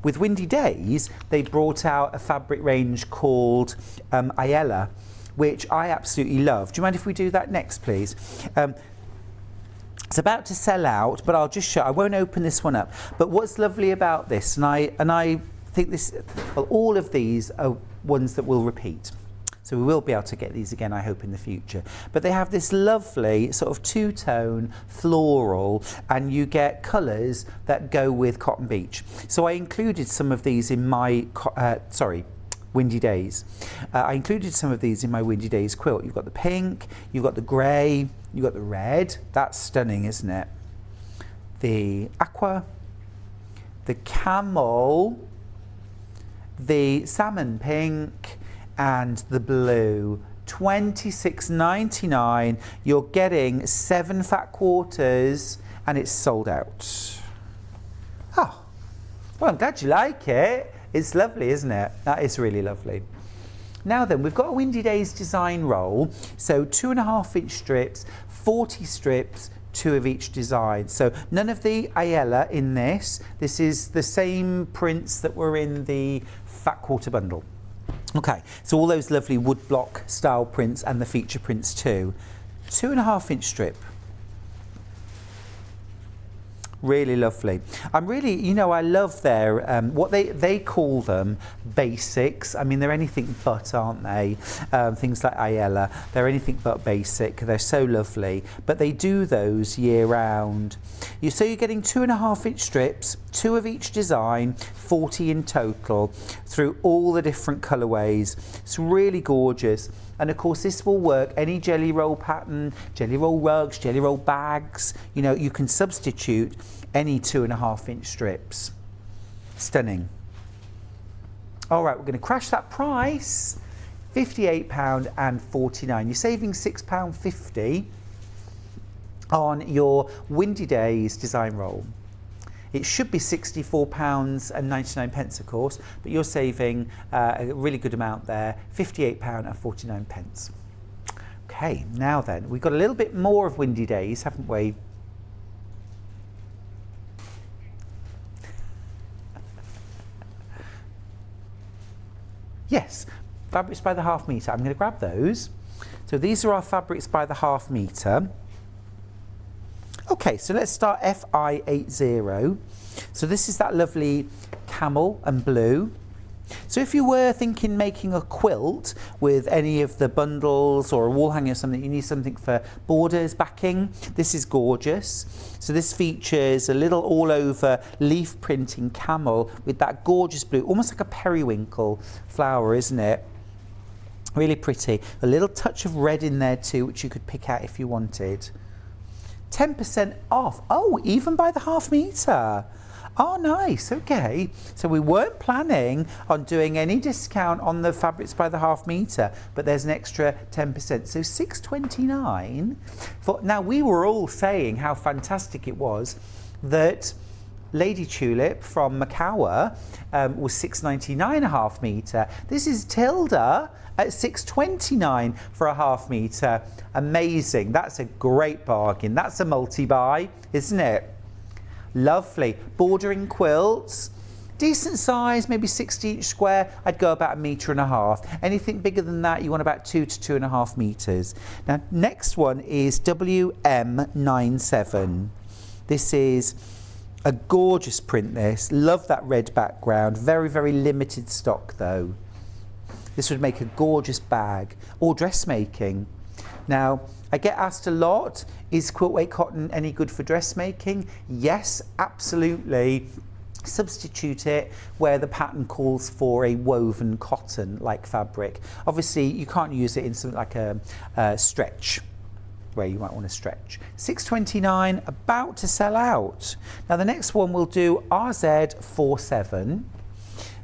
With Windy Days they brought out a fabric range called Ayala, which I absolutely love. Do you mind if we do that next, please? It's about to sell out, but I'll just show. I won't open this one up. But what's lovely about this, and I think this, well, all of these are ones that will repeat. So we will be able to get these again, I hope, in the future. But they have this lovely sort of two-tone floral, and you get colours that go with Cotton Beach. So I included some of these in my, Windy Days. I included some of these in my Windy Days quilt. You've got the pink, you've got the grey, You've got the red, that's stunning, isn't it? The aqua, the camel, the salmon pink, and the blue. $26.99. You're getting 7 fat quarters and it's sold out. Oh, well, I'm glad you like it. It's lovely, isn't it? That is really lovely. Now then, we've got a Windy Days design roll. So 2.5-inch strips, 40 strips, 2 of each design. So none of the Ayala in this. This is the same prints that were in the fat quarter bundle. Okay, so all those lovely woodblock style prints and the feature prints too. 2.5-inch strip. Really lovely. I'm really, you know, I love their, what they call them basics. I mean, they're anything but, aren't they? Things like Ayala, they're anything but basic. They're so lovely, but they do those year round. So you're getting 2.5-inch strips, 2 of each design, 40 in total, through all the different colourways. It's really gorgeous. And of course this will work any jelly roll pattern, jelly roll rugs, jelly roll bags. You know, you can substitute any 2.5-inch strips. Stunning. All right, we're going to crash that price. £58.49. You're saving £6.50 on your Windy Days design roll. It should be £64.99, of course, but you're saving a really good amount there, £58.49. Okay, now then, we've got a little bit more of Windy Days, haven't we? Yes, fabrics by the half metre. I'm going to grab those. So these are our fabrics by the half metre. Okay, so let's start FI80. So this is that lovely camel and blue. So if you were thinking making a quilt with any of the bundles or a wall hanger or something, you need something for borders, backing, this is gorgeous. So this features a little all over leaf printing camel with that gorgeous blue, almost like a periwinkle flower, isn't it? Really pretty. A little touch of red in there too, which you could pick out if you wanted. 10% off. Oh, even by the half metre. Oh, nice. Okay. So we weren't planning on doing any discount on the fabrics by the half metre, but there's an extra 10%. So $6.29. Now, we were all saying how fantastic it was that Lady Tulip from Macawa was $6.99 a half metre. This is Tilda at $6.29 for a half metre. Amazing. That's a great bargain. That's a multi-buy, isn't it? Lovely. Bordering quilts. Decent size, maybe 60-inch square. I'd go about 1.5 meters. Anything bigger than that, you want about 2 to 2.5 meters. Now, next one is WM97. This is a gorgeous print, this. Love that red background. Very, very limited stock, though. This would make a gorgeous bag or dressmaking. Now, I get asked a lot, is quilt weight cotton any good for dressmaking? Yes, absolutely. Substitute it where the pattern calls for a woven cotton like fabric. Obviously, you can't use it in something like a stretch, where you might want to stretch. $6.29, about to sell out. Now the next one we'll do RZ47.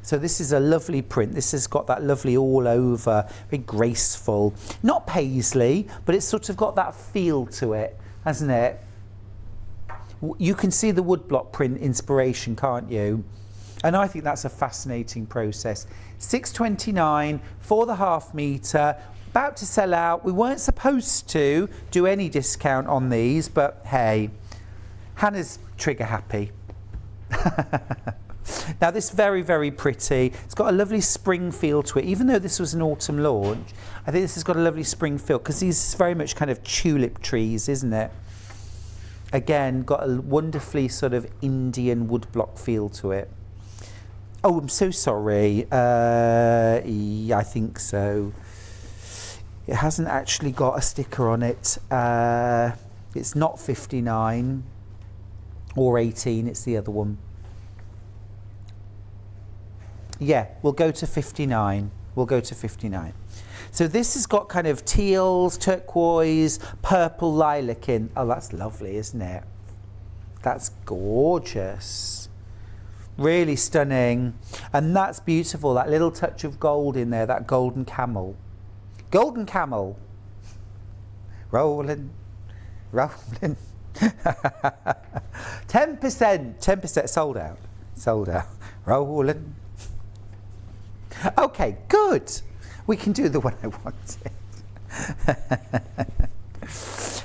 So this is a lovely print. This has got that lovely all over, very graceful. Not paisley, but it's sort of got that feel to it, hasn't it? You can see the woodblock print inspiration, can't you? And I think that's a fascinating process. $6.29 for the half metre. About to sell out. We weren't supposed to do any discount on these, but hey, Hannah's trigger happy. Now this very, very pretty. It's got a lovely spring feel to it. Even though this was an autumn launch, I think this has got a lovely spring feel because these are very much kind of tulip trees, isn't it? Again, got a wonderfully sort of Indian woodblock feel to it. Oh, I'm so sorry. Yeah, I think so. It hasn't actually got a sticker on it. It's not 59 or 18, it's the other one. Yeah, we'll go to 59. we'll go to 59. So this has got kind of teals, turquoise, purple lilac in. Oh, that's lovely, isn't it? That's gorgeous. Really stunning. And that's beautiful, that little touch of gold in there, that golden camel. Golden camel. Rolling, rolling. 10% sold out. Sold out. Rolling. Okay, good. We can do the one I wanted.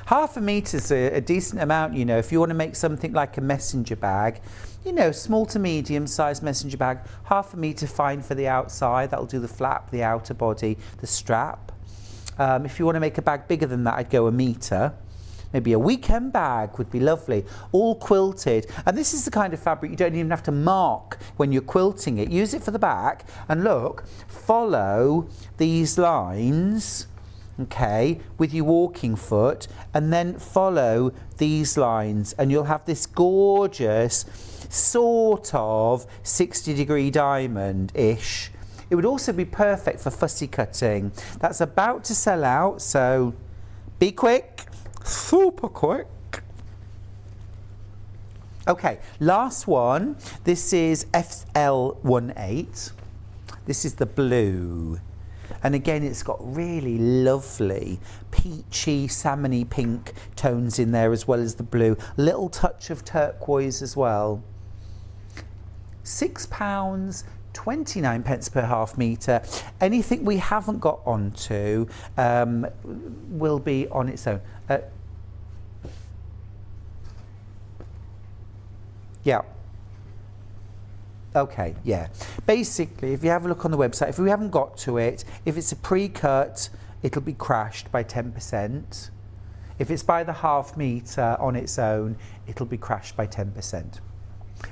Half a metre is a decent amount, you know, if you want to make something like a messenger bag, you know, small to medium sized messenger bag, half a metre fine for the outside, that'll do the flap, the outer body, the strap. If you want to make a bag bigger than that, I'd go a metre. Maybe a weekend bag would be lovely, all quilted. And this is the kind of fabric you don't even have to mark when you're quilting it. Use it for the back and look, follow these lines, okay, with your walking foot, and then follow these lines and you'll have this gorgeous sort of 60-degree diamond-ish. It would also be perfect for fussy cutting. That's about to sell out, so be quick. Super quick. Okay, last one. This is FL18. This is the blue. And again, it's got really lovely peachy, salmony pink tones in there as well as the blue. Little touch of turquoise as well. £6, 29 pence per half metre. Anything we haven't got onto will be on its own. Yeah. Okay, yeah. Basically, if you have a look on the website, if we haven't got to it, if it's a pre-cut, it'll be crashed by 10%. If it's by the half metre on its own, it'll be crashed by 10%.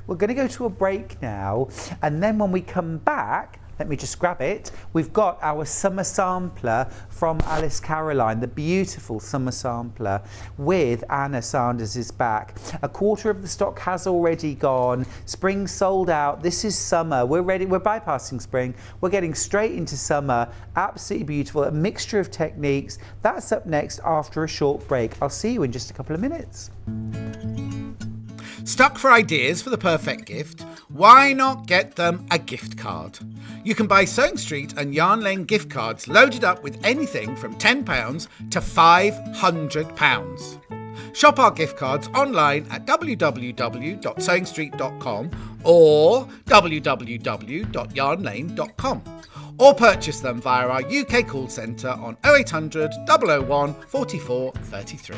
We're going to go to a break now, and then when we come back, let me just grab it. We've got our summer sampler from Alice Caroline, the beautiful summer sampler with Anna Sanders' back. A quarter of the stock has already gone. Spring sold out. This is summer. We're ready. We're bypassing spring. We're getting straight into summer. Absolutely beautiful. A mixture of techniques. That's up next after a short break. I'll see you in just a couple of minutes.
Stuck for ideas for the perfect gift? Why not get them a gift card? You can buy Sewing Street and Yarn Lane gift cards loaded up with anything from £10 to £500. Shop our gift cards online at www.sewingstreet.com or www.yarnlane.com, or purchase them via our UK call centre on 0800 001 44 33.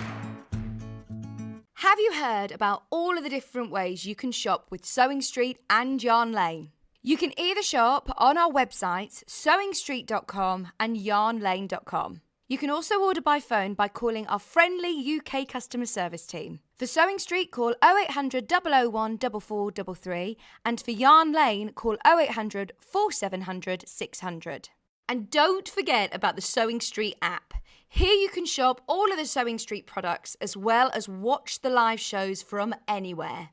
Have you heard about all of the different ways you can shop with Sewing Street and Yarn Lane? You can either shop on our websites, sewingstreet.com and yarnlane.com. You can also order by phone by calling our friendly UK customer service team. For Sewing Street, call 0800 001 4433, and for Yarn Lane, call 0800 4700 600. And don't forget about the Sewing Street app. Here you can shop all of the Sewing Street products as well as watch the live shows from anywhere.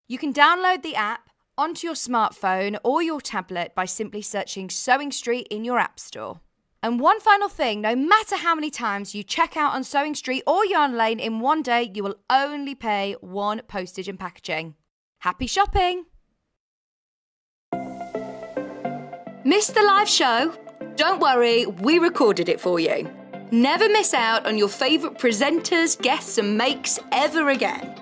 You can download the app onto your smartphone or your tablet by simply searching Sewing Street in your app store. And one final thing, no matter how many times you check out on Sewing Street or Yarn Lane in one day, you will only pay one postage and packaging. Happy shopping! Missed the live show? Don't worry, we recorded it for you. Never miss out on your favourite presenters, guests and makes ever again.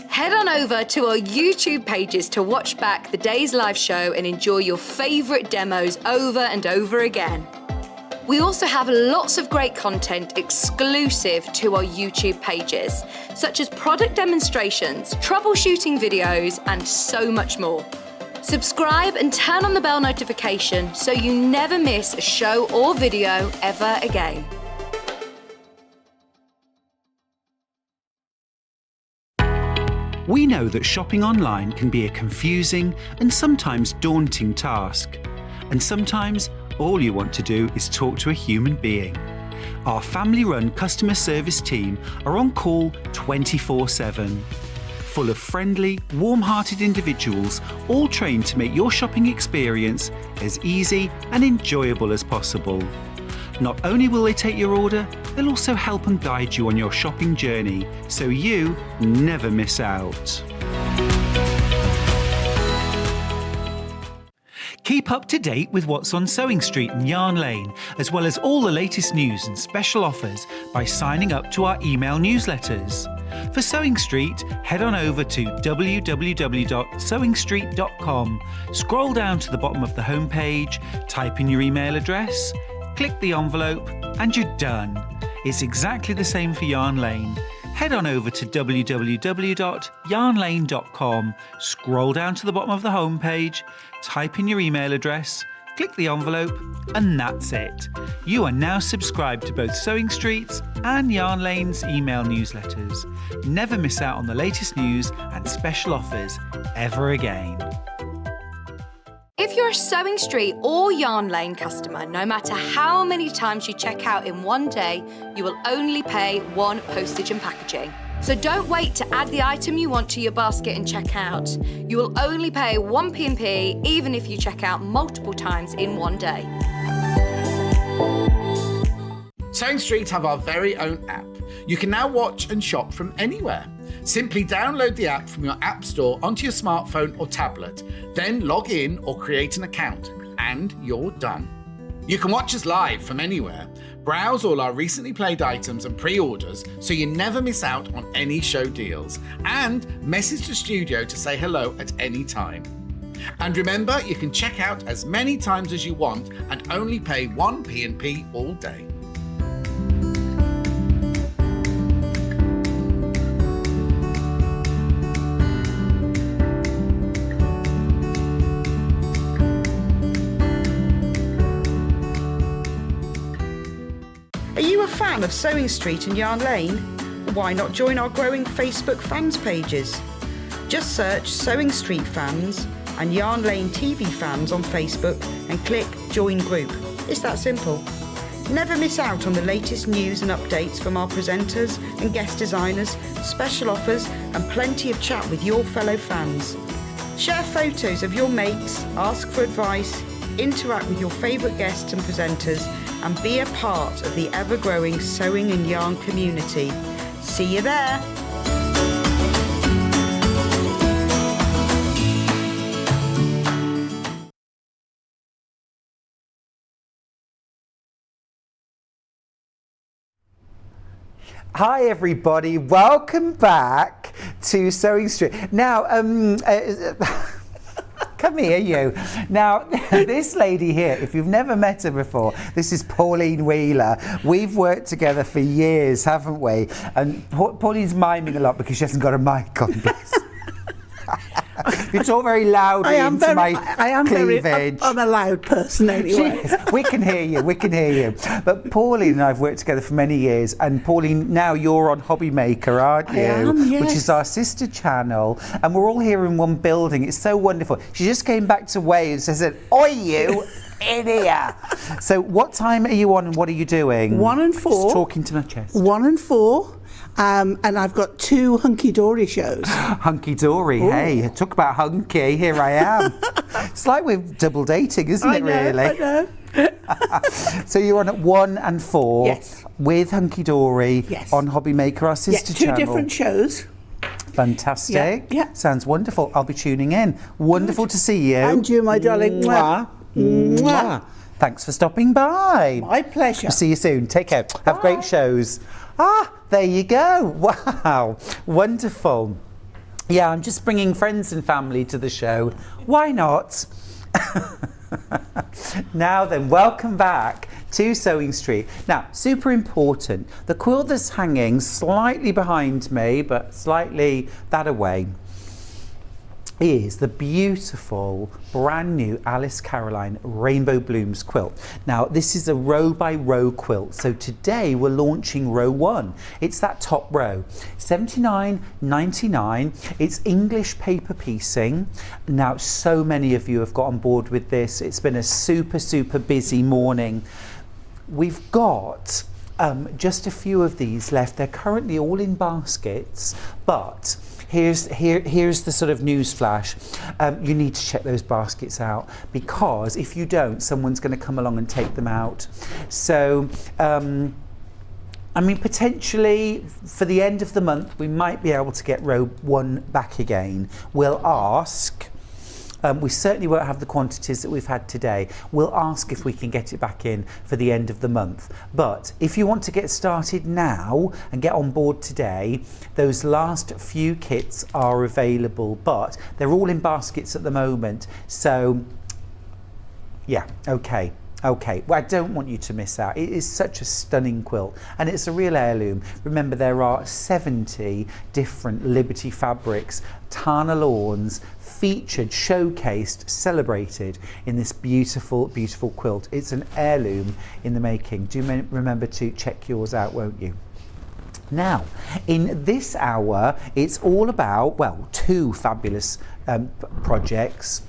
Head on over to our YouTube pages to watch back the day's live show and enjoy your favourite demos over and over again. We also have lots of great content exclusive to our YouTube pages, such as product demonstrations, troubleshooting videos and so much more. Subscribe and turn on the bell notification so you never miss a show or video ever again.
We know that shopping online can be a confusing and sometimes daunting task. And sometimes all you want to do is talk to a human being. Our family-run customer service team are on call 24/7. full of friendly, warm-hearted individuals, all trained to make your shopping experience as easy and enjoyable as possible. Not only will they take your order, they'll also help and guide you on your shopping journey, so you never miss out. Keep up to date with what's on Sewing Street and Yarn Lane, as well as all the latest news and special offers by signing up to our email newsletters. For Sewing Street, head on over to www.sewingstreet.com, scroll down to the bottom of the homepage, type in your email address, click the envelope, and you're done. It's exactly the same for Yarn Lane. Head on over to www.yarnlane.com, scroll down to the bottom of the homepage, type in your email address, click the envelope, and that's it. You are now subscribed to both Sewing Street's and Yarn Lane's email newsletters. Never miss out on the latest news and special offers ever again.
If you're a Sewing Street or Yarn Lane customer, no matter how many times you check out in one day, you will only pay one postage and packaging. So don't wait to add the item you want to your basket and check out. You will only pay one P&P even if you check out multiple times in one day.
Sewing Street have our very own app. You can now watch and shop from anywhere. Simply download the app from your app store onto your smartphone or tablet, then log in or create an account, and you're done. You can watch us live from anywhere, browse all our recently played items and pre-orders so you never miss out on any show deals, and message the studio to say hello at any time. And remember, you can check out as many times as you want and only pay one P&P all day.
Are you a fan of Sewing Street and Yarn Lane? Why not join our growing Facebook fans pages? Just search Sewing Street Fans and Yarn Lane TV Fans on Facebook and click Join Group. It's that simple. Never miss out on the latest news and updates from our presenters and guest designers, special offers and plenty of chat with your fellow fans. Share photos of your makes, ask for advice, interact with your favourite guests and presenters, and be a part of the ever-growing sewing and yarn community. See you there!
Hi everybody, welcome back to Sewing Street. Now, come here, you. Now, this lady here, if you've never met her before, this is Pauline Wheeler. We've worked together for years, haven't we? And Pauline's miming a lot because she hasn't got a mic on. You talk very loudly into my cleavage.
I'm a loud person anyway.
Jeez, we can hear you, we can hear you. But Pauline and I have worked together for many years, and Pauline, now you're on Hobby Maker, aren't you?
I am, yes.
Which is our sister channel, and we're all here in one building. It's so wonderful. She just came back to Wales and said, "Oi, you!" in here. So what time are you on and what are you doing?
1 and 4.
Just talking to my chest.
1 and 4. And I've got 2 hunky-dory shows.
Hunky-dory, hey. Talk about hunky, here I am. It's like we're double dating, isn't it, really?
I know.
So you're on at 1 and 4
Yes.
with Hunky-Dory
Yes.
on Hobby Maker, our sister channel.
2 different shows.
Fantastic.
Yeah.
Sounds wonderful. I'll be tuning in. Wonderful to see you.
And you, my darling.
Mwah. Mwah. Thanks for stopping by.
My pleasure.
I'll see you soon. Take care. Have great shows. Ah, there you go. Wow. Wonderful. Yeah, I'm just bringing friends and family to the show. Why not? Now then, welcome back to Sewing Street. Now, super important, the quilt that's hanging slightly behind me, but slightly that away, is the beautiful brand new Alice Caroline Rainbow Blooms quilt. Now this is a row by row quilt, so today we're launching row 1. It's that top row, $79.99. It's English paper piecing. Now so many of you have got on board with this. It's been a super busy morning. We've got just a few of these left. They're currently all in baskets, but here's the sort of news flash. You need to check those baskets out, because if you don't, someone's going to come along and take them out. So I mean, potentially for the end of the month, we might be able to get row 1 back again. We'll ask. We certainly won't have the quantities that we've had today. We'll ask if we can get it back in for the end of the month. But if you want to get started now and get on board today, those last few kits are available, but they're all in baskets at the moment. So, yeah, okay. Okay, well, I don't want you to miss out. It is such a stunning quilt, and it's a real heirloom. Remember, there are 70 different Liberty fabrics, Tana lawns, featured, showcased, celebrated in this beautiful, beautiful quilt. It's an heirloom in the making. Do remember to check yours out, won't you? Now, in this hour, it's all about, well, 2 fabulous projects.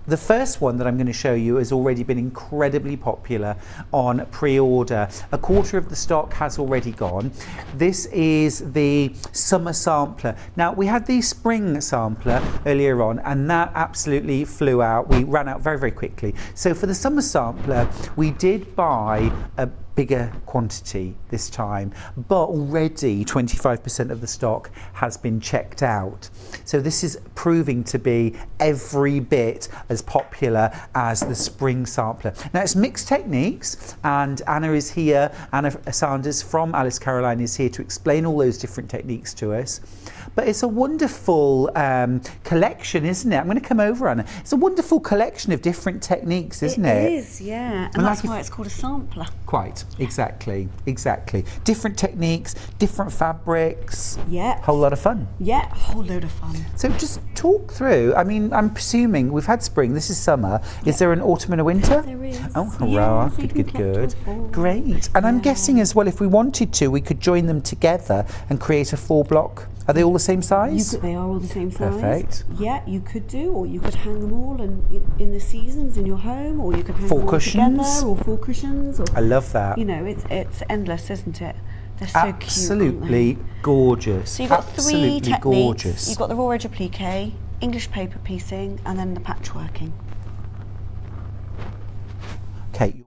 The first one that I'm going to show you has already been incredibly popular on pre-order. A quarter of the stock has already gone. This is the summer sampler. Now, we had the spring sampler earlier on, and that absolutely flew out. We ran out very, very quickly. So for the summer sampler, we did buy a bigger quantity this time, but already 25% of the stock has been checked out. So this is proving to be every bit as popular as the spring sampler. Now, it's mixed techniques, and Anna is here. Anna Sanders from Alice Caroline is here to explain all those different techniques to us. But it's a wonderful collection, isn't it? I'm going to come over, Anna. It's a wonderful collection of different techniques, isn't it?
It is, yeah. And that's why it's called a sampler.
Quite, exactly, exactly. Different techniques, different fabrics.
Yeah.
Whole lot of fun.
Yeah, a whole load of fun.
So just talk through, I mean, I'm presuming we've had spring, this is summer. Is there an autumn and a winter?
There is.
Oh, hurrah,
Yeah, so you
good,
can
good,
collect all
good.
four.
Great. And I'm guessing as well, if we wanted to, we could join them together and create a 4-block. Are they all the same size?
They are all the same size.
Perfect.
Yeah, you could do, or you could hang them all in the seasons in your home, or you could hang
4
them all
cushions?
together, or 4 cushions. Or,
I love that.
you know, it's endless, isn't it? They're so cute.
Absolutely gorgeous.
So you've got
Absolutely
3 techniques.
gorgeous.
You've got the raw edge applique, English paper piecing, and then the patchworking.
Okay.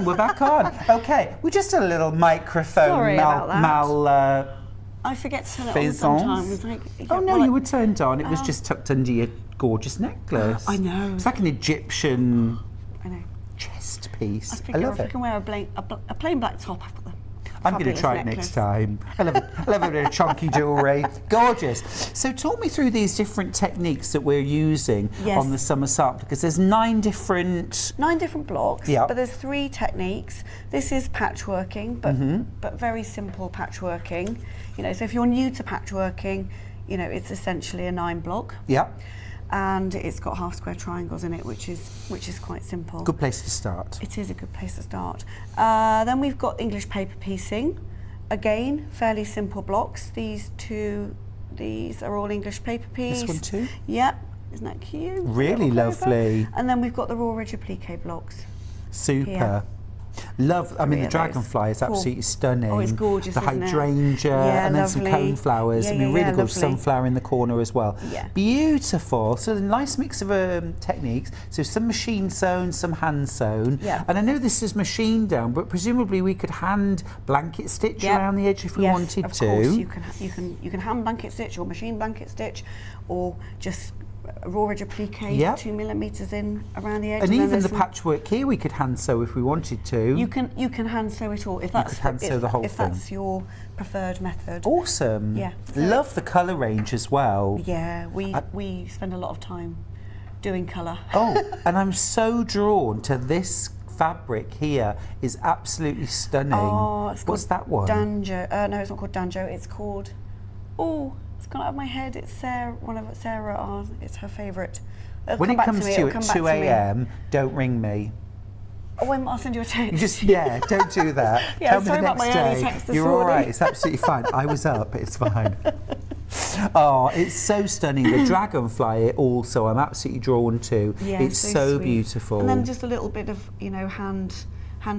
We're back on. Okay, we just had a little microphone
Sorry about that. I forget to turn it on
Faisance.
sometimes. Like,
Oh no, you were turned on. It was just tucked under your gorgeous necklace.
I know.
It's like an Egyptian
I know.
chest piece.
I
I
figure
love
if I
it.
can wear a plain black top, I've got the
I'm going to
fabulous
try it
necklace.
next time. I love a bit of chunky jewellery. Gorgeous. So talk me through these different techniques that we're using
Yes.
on the summer sampler, because there's 9 different...
9 different blocks,
Yeah.
but there's 3 techniques. This is patchworking, but very simple patchworking. You know, so if you're new to patchworking, you know, it's essentially a 9 block.
Yeah,
And it's got half square triangles in it, which is quite simple.
good place to start.
It is a good place to start. Then we've got English paper piecing. Again, fairly simple blocks. These are all English paper piece.
This one too?
Yep. Isn't that cute?
Really
Little clover.
lovely.
And then we've got the raw ridge applique blocks.
Super.
Yeah.
Love, I mean, the
of those.
dragonfly is
4.
absolutely stunning.
Oh, it's gorgeous,
The
isn't it?
hydrangea,
Yeah,
and then some
lovely.
coneflowers.
Yeah,
I mean,
yeah,
really
yeah,
gorgeous
lovely.
sunflower in the corner as well.
Yeah.
Beautiful. So a nice mix of techniques. So some machine sewn, some hand sewn.
Yeah.
And I know this is machine down, but presumably we could hand blanket stitch
Yep.
around the edge if we
Yes,
wanted
of
to.
course, you can hand blanket stitch or machine blanket stitch, or just raw edge applique,
Yep.
2 millimetres in around the edge.
And
then
even
there's
the
some-
patchwork here we could hand sew if we wanted to.
You can hand sew it all if that's
could hand sew the whole
if
thing.
that's your preferred method.
Awesome.
Yeah.
Love the colour range as well.
Yeah, we spend a lot of time doing colour.
Oh, and I'm so drawn to this fabric here. Is absolutely stunning.
Oh, it's
What's
called
that one?
Danjo. No, it's not called Danjo. It's called. Oh, it's gone out of my head. It's Sarah. Sarah. It's her favourite.
When it comes to you at 2 a.m, don't ring me.
Oh, I'll send you a text.
You just, don't do that.
Yeah,
Tell me
sorry
the
about
next
my early
day.
text this
You're all
morning.
right. It's absolutely fine. I was up. It's fine. Oh, it's so stunning. The dragonfly also I'm absolutely drawn to.
Yeah,
it's so
sweet.
beautiful.
And then just a little bit of hand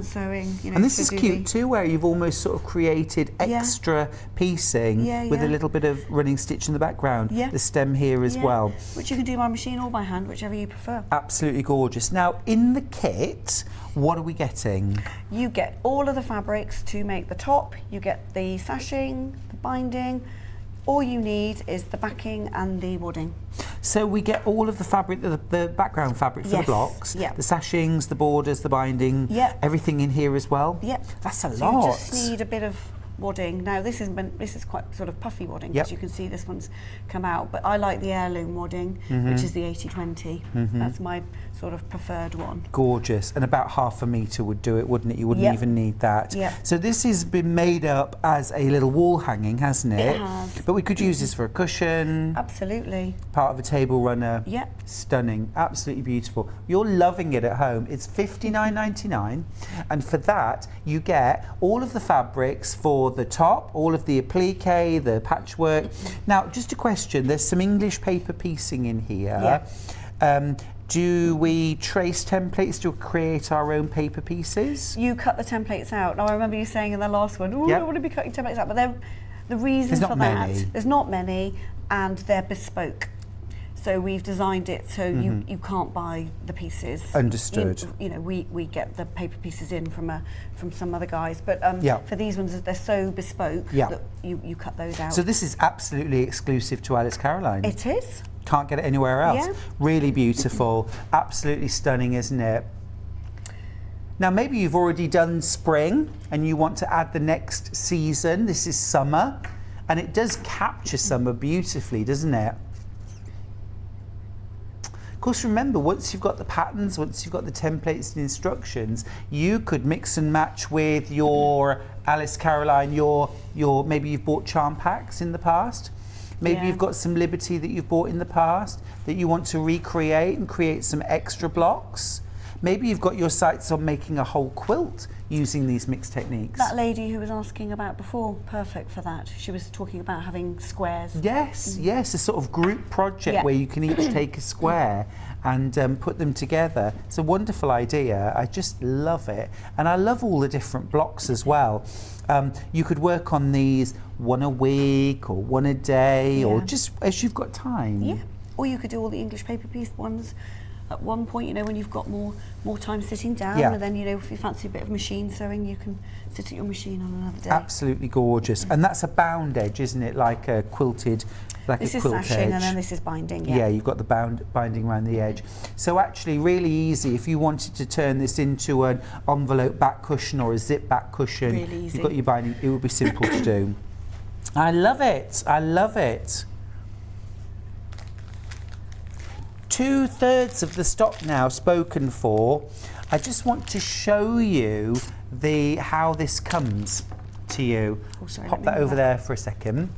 sewing.
And this
to
is
do
cute too, where you've almost sort of created
Yeah.
extra piecing with a
yeah.
little bit of running stitch in the background.
Yeah.
The stem here as
Yeah,
well.
which you can do by machine or by hand, whichever you prefer.
Absolutely gorgeous. Now, in the kit, what are we getting?
You get all of the fabrics to make the top. You get the sashing, the binding. All you need is the backing and the wadding.
So we get all of the fabric, the background fabric for the
Yes,
blocks,
yeah.
the sashings, the borders, the binding,
Yeah.
everything in here as well?
Yep.
That's a
So
lot.
you just need a bit of wadding. Now this is quite sort of puffy wadding because
Yep.
you can see this one's come out. But I like the heirloom wadding, which is the 80-20. That's my sort of preferred one.
Gorgeous. And about 1/2 metre would do it, wouldn't it? You wouldn't
Yep.
even need that.
Yep.
So this has been made up as a little wall hanging, hasn't it?
It has.
But we could use this for a cushion,
Absolutely.
part of a table runner.
Yep.
Stunning, absolutely beautiful. You're loving it at home. It's $59.99, and for that you get all of the fabrics for the top, all of the applique, the patchwork. Now, just a question, there's some English paper piecing in here. Do we trace templates to create our own paper pieces?
You cut the templates out. Now I remember you saying in the last one, oh, I
Yep.
don't want to be cutting templates out, but the reason
There's
for
not
that,
many.
there's not many, and they're bespoke. So we've designed it so you can't buy the pieces.
Understood.
We get the paper pieces in from some other guys, but
Yeah.
for these ones they're so bespoke
Yeah.
that you cut those out.
So this is absolutely exclusive to Alice Caroline.
It is.
Can't get it anywhere else.
Yeah.
Really beautiful, absolutely stunning, isn't it? Now maybe you've already done spring and you want to add the next season. This is summer, and it does capture summer beautifully, doesn't it? Of course, remember, once you've got the patterns, once you've got the templates and instructions, you could mix and match with your Alice Caroline, maybe you've bought charm packs in the past. Maybe
Yeah.
you've got some Liberty that you've bought in the past that you want to recreate and create some extra blocks. Maybe you've got your sights on making a whole quilt using these mixed techniques.
That lady who was asking about before, perfect for that. She was talking about having squares.
Yes, yes, a sort of group project
Yeah.
where you can each take a square and put them together. It's a wonderful idea. I just love it. And I love all the different blocks as well. You could work on these one a week or one a day or
Yeah.
just as you've got time.
Yeah. Or you could do all the English paper piece ones at one point, when you've got more time sitting down,
Yeah.
and then, if you fancy a bit of machine sewing, you can sit at your machine on another day.
Absolutely gorgeous. And that's a bound edge, isn't it? Like a quilted, like
This
a
is
quilt
sashing
edge.
and then this is binding,
Yeah, you've got the binding around the edge. So actually really easy if you wanted to turn this into an envelope back cushion or a zip back cushion.
Really easy.
You've got your binding, it would be simple to do. I love it, I love it. 2/3 of the stock now spoken for. I just want to show you how this comes to you.
Oh, sorry,
Pop
let me
that
move
over
that.
there for a second.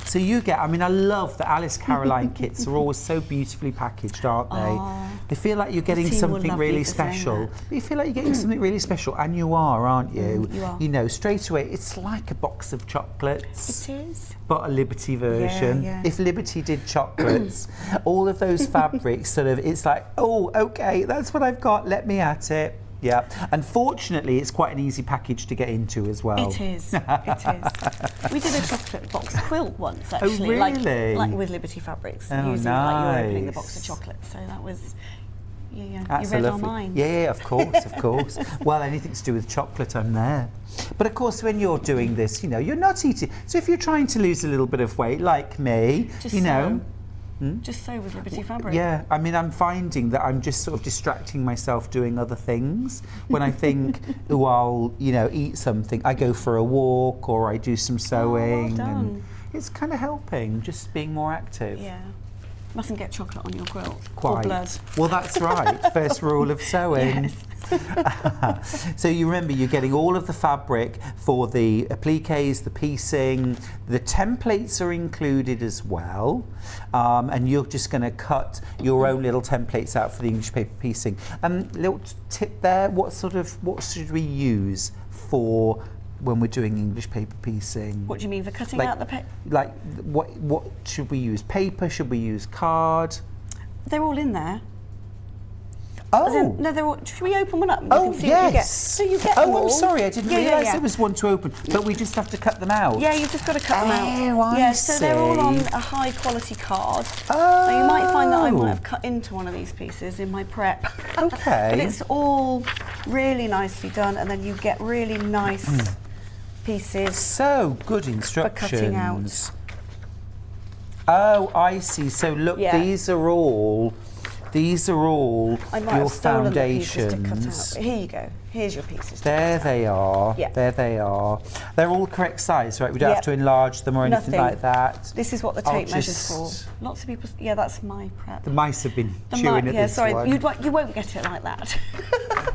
So you get, I love the Alice Caroline kits. Are always so beautifully packaged, aren't they?
Aww.
They feel like you're getting
team will
something
love
really
you for saying
special.
that.
You feel like you're getting something really special, and you are, aren't you?
You are.
Straight away, it's like a box of chocolates.
It is.
But a Liberty version.
yeah.
If Liberty did chocolates, all of those fabrics sort of, it's like, oh, okay, that's what I've got, let me at it. Yeah. Unfortunately, it's quite an easy package to get into as well.
It is. It is. We did a chocolate box quilt once, actually.
really?
Like with Liberty Fabrics.
Oh,
using like you were opening the box of
nice.
chocolates. So that was, yeah.
That's
You read
a
our
lovely.
minds.
Yeah, of course, of course. Well, anything to do with chocolate, I'm there. But of course, when you're doing this, you're not eating. So if you're trying to lose a little bit of weight, like me,
Just Just sew with Liberty fabric.
Yeah, I mean, I'm finding that I'm just sort of distracting myself doing other things. When I think, oh, I'll, eat something, I go for a walk or I do some sewing.
Well done.
And it's kind of helping, just being more active.
Yeah. Mustn't get chocolate on your quilt.
Quite.
Or blood.
Well, that's right. First rule of sewing.
Yes.
So you remember, you're getting all of the fabric for the appliques, the piecing, the templates are included as well, and you're just going to cut your own little templates out for the English paper piecing. Little tip there: what should we use for when we're doing English paper piecing?
What do you mean for cutting out the paper?
Like what should we use? Paper? Should we use card?
They're all in there.
Oh.
No, they're all. Should we open one up? And
Oh,
you can see
yes.
What you get? So you get them
I'm
all.
sorry, I didn't realise
yeah.
there was one to open, but we just have to cut them out.
Yeah, you've just got to cut them out.
Oh, I
yeah, so they're all on
see.
a high quality card.
Oh.
Now you might find that I might have cut into one of these pieces in my prep.
Okay.
But it's all really nicely done, and then you get really nice pieces.
So good instructions.
For cutting out.
Oh, I see. So look,
Yeah.
these are all
I might
your
have stolen the pieces to cut
foundations.
out. Here you go. Here's your pieces.
There they are.
Yeah.
There they are. They're all the correct size, right? We don't
Yep.
have to enlarge them or anything
Nothing.
like that.
This is what the
I'll
tape measures for.
just-
Lots of people. Yeah, that's my prep.
The mice have been
The
chewing at
yeah,
this
sorry,
one.
you won't get it like that.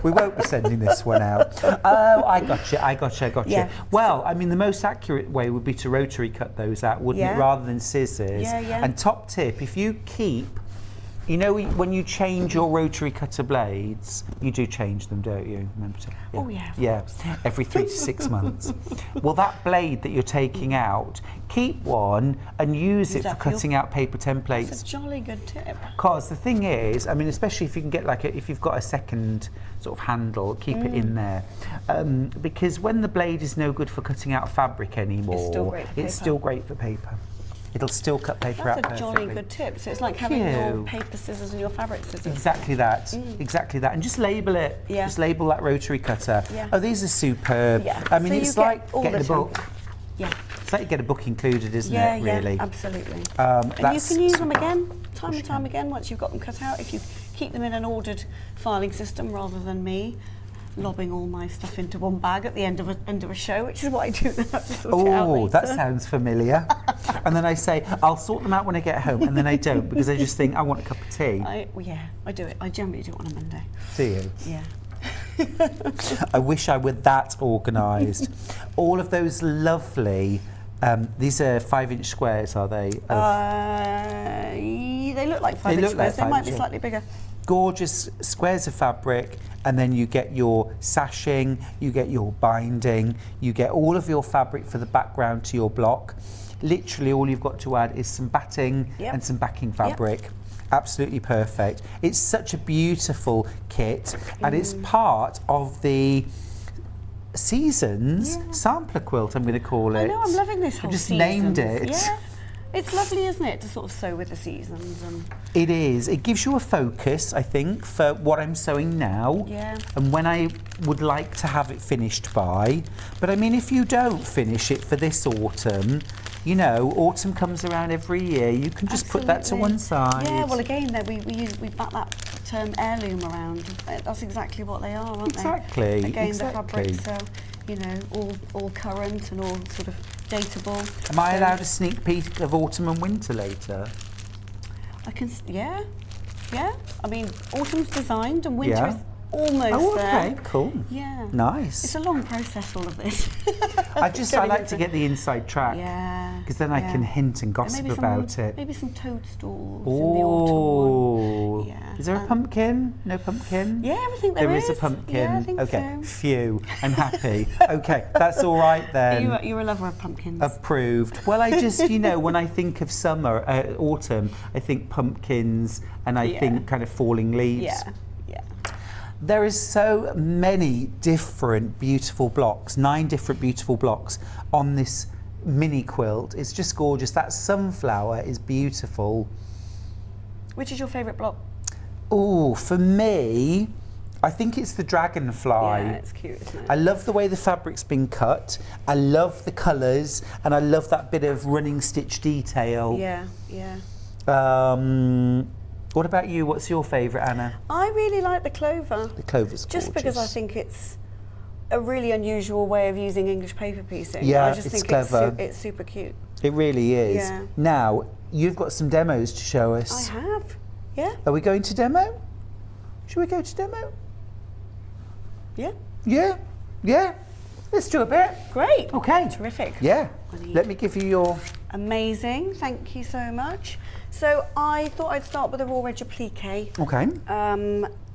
We won't be sending this one out. Oh, I gotcha.
Yeah.
Well, I mean, the most accurate way would be to rotary cut those out, wouldn't it,
Yeah.
rather than scissors?
Yeah.
And top tip, if you keep, when you change your rotary cutter blades, you do change them, don't you? Remember to?
Oh, yeah, of
Yeah, every 3 to 6 months. Well, that blade that you're taking out, keep one and use it for
that for your-
cutting out paper templates.
That's a jolly good tip.
Because the thing is, I mean, especially if you can get if you've got a second sort of handle, keep it in there. Because when the blade is no good for cutting out fabric anymore,
It's still great for paper.
still great for paper. It'll still cut paper out
That's a jolly
perfectly.
good tip. So it's like having your
you.
paper scissors and your fabric scissors.
Exactly that. Exactly that. And just label it.
Yeah.
Just label that rotary cutter.
Yeah.
Oh, these are superb.
Yeah.
I mean,
So
it's
you get
like
all
getting
the
a book.
Yeah.
It's like you get a book included, isn't
Yeah,
it, really?
yeah, absolutely.
Um,
And you
that's
can use them again, time and time again, once you've got them cut out. If you keep them in an ordered filing system rather than me lobbing all my stuff into one bag at the end of a show, which is what I do now to sort it out
Oh, that
later.
sounds familiar. And then I say, I'll sort them out when I get home, and then I don't, because I just think, I want a cup of tea.
I do it. I generally do it on a Monday.
Do you?
Yeah.
I wish I were that organised. All of those lovely, these are 5-inch squares, are they?
They look like 5-inch
look like
squares. They might
5-inch,
be
yeah.
slightly bigger.
Gorgeous squares of fabric, and then you get your sashing, you get your binding, you get all of your fabric for the background to your block. Literally all you've got to add is some batting
Yep.
and some backing fabric. Absolutely perfect. It's such a beautiful kit, and it's part of the Seasons sampler quilt, I'm going to call it.
I know, I'm loving this whole
I just
seasons.
named it.
Yeah. It's lovely, isn't it, to sort of sew with the seasons and
It is. It gives you a focus, I think, for what I'm sewing now
Yeah.
and when I would like to have it finished by. But I mean, if you don't finish it for this autumn, autumn comes around every year. You can just put that to one side.
Yeah, well, again, we back that term heirloom around. That's exactly what they are, aren't
Exactly,
they? Again,
exactly.
the fabrics are, all current and all sort of dateable.
Am I
So
allowed a sneak peek of autumn and winter later?
I can, yeah. I mean, autumn's designed and winter
Yeah.
is almost
Oh,
there.
okay, cool.
Yeah.
Nice.
It's a long process, all of this.
I like to get the inside track.
Yeah.
Because then I can hint and gossip about it.
Maybe some toadstools in the autumn one.
Oh.
Yeah.
Is there a pumpkin? No pumpkin?
Yeah, I think there
There is a pumpkin.
Yeah, I think
okay,
so.
phew. I'm happy. Okay, that's all right then.
You're a lover of pumpkins.
Approved. Well, I just, when I think of summer, autumn, I think pumpkins and I think kind of falling leaves.
yeah.
There is so many different beautiful blocks, 9 different beautiful blocks on this mini quilt. It's just gorgeous. That sunflower is beautiful.
Which is your favourite block?
Oh, for me, I think it's the dragonfly.
Yeah, it's cute, isn't it?
I love the way the fabric's been cut. I love the colours, and I love that bit of running stitch detail.
Yeah.
What about you? What's your favourite, Anna?
I really like the clover.
The clover's gorgeous.
Just because I think it's a really unusual way of using English paper piecing.
Yeah,
I just
it's
think
clever.
It's super cute.
It really is.
Yeah.
Now, you've got some demos to show
I
us.
have. Yeah.
Are we going to demo? Should we go to demo?
Yeah.
Yeah. Yeah. Let's do a bit.
Great.
Okay.
Terrific.
Yeah.
I need-
Let me give you your...
Amazing. Thank you so much. So I thought I'd start with a raw edge applique.
Okay.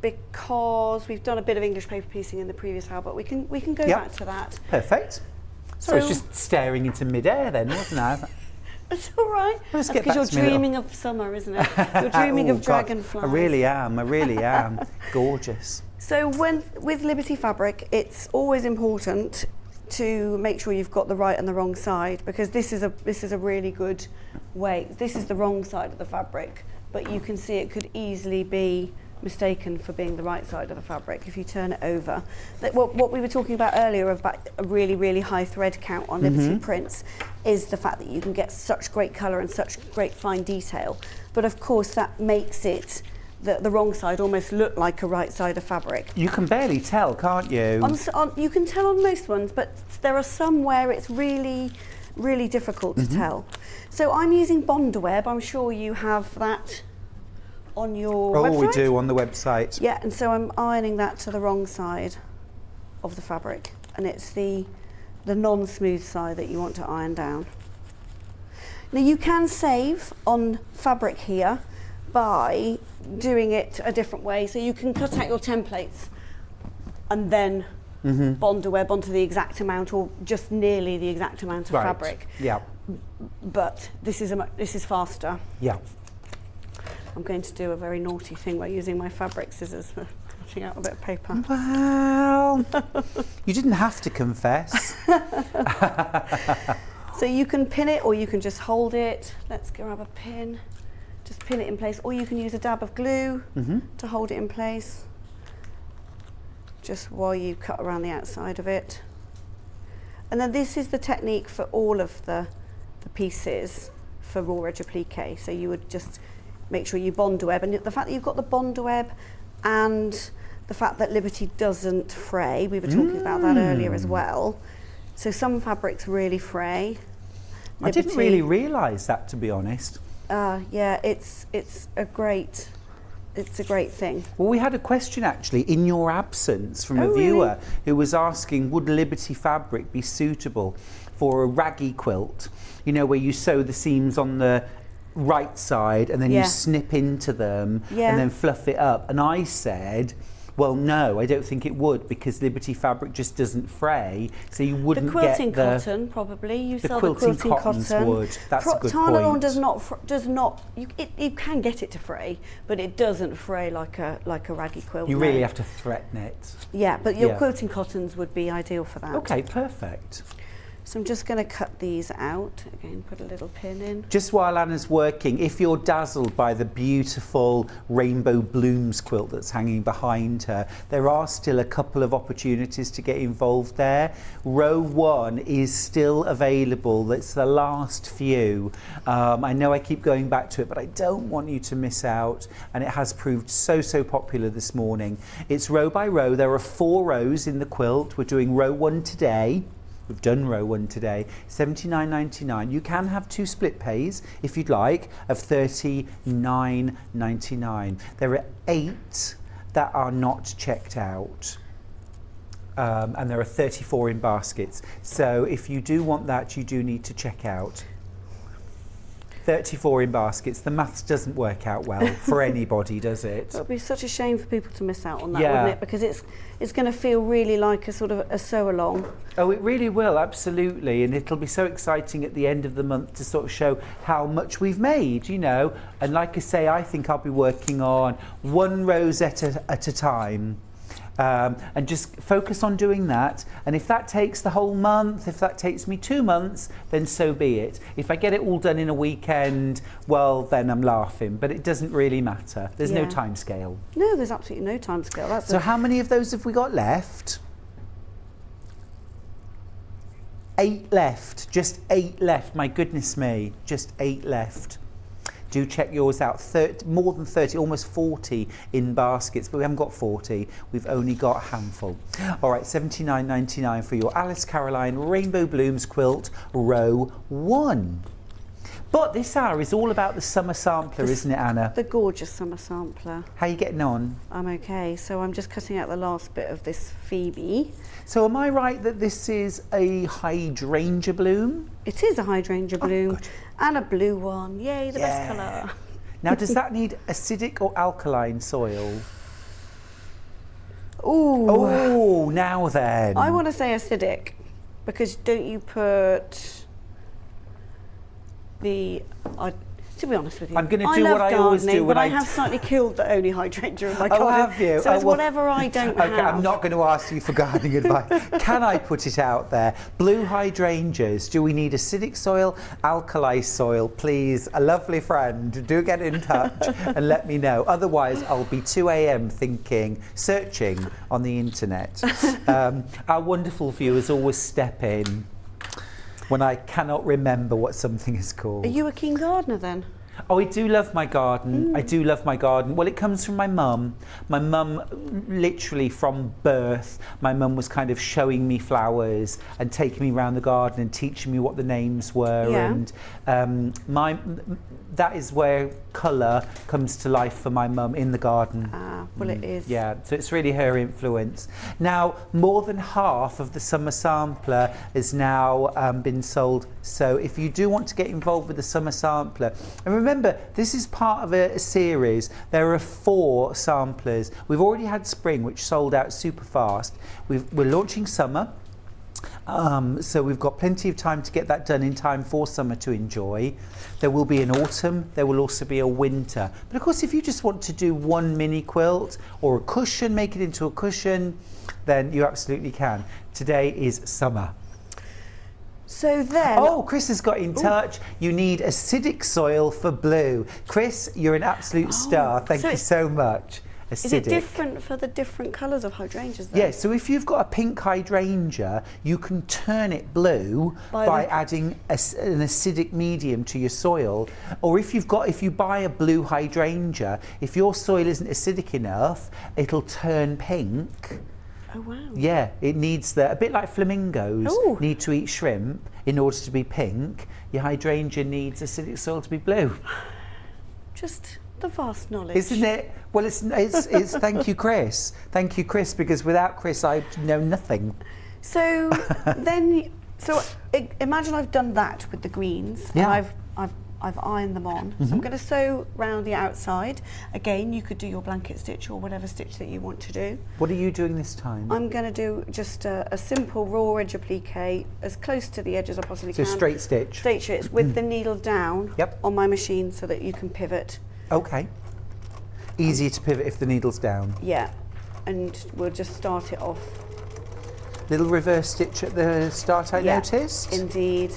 Because we've done a bit of English paper piecing in the previous hour, but we can go
Yep.
back to that.
Perfect. So I was
So-
just staring into midair then, wasn't I?
It's all right.
Let's
That's
get
because
back
you're
to me, little-
dreaming of summer, isn't it? You're dreaming
Oh,
of
God.
dragonflies.
I really am. I really am. Gorgeous.
So with Liberty fabric, it's always important to make sure you've got the right and the wrong side, because this is a really good way. This is the wrong side of the fabric, but you can see it could easily be mistaken for being the right side of the fabric if you turn it over. What we were talking about earlier about a really, really high thread count on Liberty prints is the fact that you can get such great colour and such great fine detail. But of course that makes it the wrong side almost look like a right side of fabric.
You can barely tell, can't you?
You can tell on most ones, but there are some where it's really, really difficult to tell. So I'm using Bondweb. I'm sure you have that on your website.
We do on the website.
Yeah, and so I'm ironing that to the wrong side of the fabric, and it's the non-smooth side that you want to iron down. Now you can save on fabric here by doing it a different way. So you can cut out your templates and then bond a web onto the exact amount or just nearly the exact amount of fabric.
Yeah.
But this is faster.
Yeah.
I'm going to do a very naughty thing by using my fabric scissors for cutting out a bit of paper.
Well, you didn't have to confess.
So you can pin it or you can just hold it. Let's grab a pin. Just pin it in place, or you can use a dab of glue to hold it in place, just while you cut around the outside of it. And then this is the technique for all of the pieces for raw edge applique. So you would just make sure you bond web, and the fact that you've got the bond web and the fact that Liberty doesn't fray, we were talking about that earlier as well. So some fabrics really fray.
I didn't really realise that, to be honest.
Yeah, it's a great thing.
Well, we had a question actually in your absence from a
Oh,
viewer
really?
who was asking, would Liberty fabric be suitable for a raggy quilt? You know, where you sew the seams on the right side and then you snip into them and then fluff it up. And I said, well, no, I don't think it would, because Liberty fabric just doesn't fray, so you wouldn't
The quilting
get the
cotton, probably. You
the
sell
quilting
the quilting
cottons
cotton.
would. That's a good
Tarnalon
point.
does not. You can get it to fray, but it doesn't fray like a raggy quilt.
You
no.
really have to threaten it.
Yeah, but your
Yeah.
quilting cottons would be ideal for that.
Okay, perfect.
So I'm just going to cut these out. Again, put a little pin in.
Just while Anna's working, if you're dazzled by the beautiful rainbow blooms quilt that's hanging behind her, there are still a couple of opportunities to get involved there. Row 1 is still available. It's the last few. I know I keep going back to it, but I don't want you to miss out. And it has proved so popular this morning. It's row by row. There are 4 rows in the quilt. We're doing row 1 today. We've done row 1 today, $79.99. You can have 2 split pays if you'd like, of $39.99. There are 8 that are not checked out. And there are 34 in baskets. So if you do want that, you do need to check out. 34 in baskets. The maths doesn't work out well for anybody, does it?
It would be such a shame for people to miss out on that,
Yeah.
wouldn't it? Because it's going to feel really like a sort of a sew along.
Oh, it really will, absolutely. And it'll be so exciting at the end of the month to sort of show how much we've made, you know. And like I say, I think I'll be working on 1 rosette at a time. And just focus on doing that. And if that takes the whole month, if that takes me 2 months, then so be it. If I get it all done in a weekend, well, then I'm laughing. But it doesn't really matter. There's no
Yeah.
time scale.
No, there's absolutely no time scale. That's
So how many of those have we got left? 8 left. Just 8 left. My goodness me. Just 8 left. Do check yours out. More than 30, almost 40 in baskets, but we haven't got 40. We've only got a handful. All right, $79.99 for your Alice Caroline Rainbow Blooms quilt, row 1. But this hour is all about the summer sampler, isn't it, Anna?
The gorgeous summer sampler.
How are you getting on?
I'm okay. So I'm just cutting out the last bit of this Phoebe.
So am I right that this is a hydrangea bloom?
It is a hydrangea bloom
good.
and a blue one. Yay, the best colour.
Now, does that need acidic or alkaline soil?
Ooh.
Oh, now then.
I want to say acidic, because don't you put the... to be honest with you,
I'm going to do what I always do when
but I have slightly killed the only hydrangea in my garden.
Oh, have you?
So it's
well,
whatever I don't
okay,
have.
I'm not going to ask you for gardening advice. Can I put it out there? Blue hydrangeas, do we need acidic soil, alkali soil? Please, a lovely friend, do get in touch and let me know. Otherwise, I'll be 2 a.m. searching on the internet. Our wonderful viewers always step in when I cannot remember what something is called.
Are you a keen gardener then?
Oh, I do love my garden. I do love my garden. Well, it comes from my mum. My mum, literally from birth, my mum was kind of showing me flowers and taking me around the garden and teaching me what the names were.
Yeah.
And that is where colour comes to life for my mum, in the garden.
Well, it is.
Yeah, so it's really her influence. Now, more than half of the summer sampler has now been sold. So if you do want to get involved with the summer sampler, and remember, this is part of a series. There are 4 samplers. We've already had spring, which sold out super fast. We're launching summer. So we've got plenty of time to get that done in time for summer to enjoy. There will be an autumn, there will also be a winter. But of course, if you just want to do one mini quilt or a cushion, make it into a cushion, then you absolutely can. Today is summer.
So then...
Oh, Chris has got in touch. You need acidic soil for blue. Chris, you're an absolute star. Thank you so much. Acidic.
Is it different for the different colours of hydrangeas then?
Yeah, so if you've got a pink hydrangea, you can turn it blue by adding an acidic medium to your soil. Or if you buy a blue hydrangea, if your soil isn't acidic enough, it'll turn pink.
Oh, wow.
Yeah, it needs a bit like flamingos need to eat shrimp in order to be pink. Your hydrangea needs acidic soil to be blue.
Just the vast knowledge.
Isn't it? Well, it's thank you, Chris. Thank you, Chris, because without Chris, I know nothing.
So then, imagine I've done that with the greens.
Yeah.
And I've ironed them on. So I'm going to sew round the outside. Again, you could do your blanket stitch or whatever stitch that you want to do.
What are you doing this time?
I'm going to do just a simple raw edge applique, as close to the edge as I possibly can.
So straight stitch.
Straight stitch with the needle down
Yep.
on my machine so that you can pivot.
Okay. Easier to pivot if the needle's down.
Yeah, and we'll just start it off.
Little reverse stitch at the start, I noticed.
Indeed.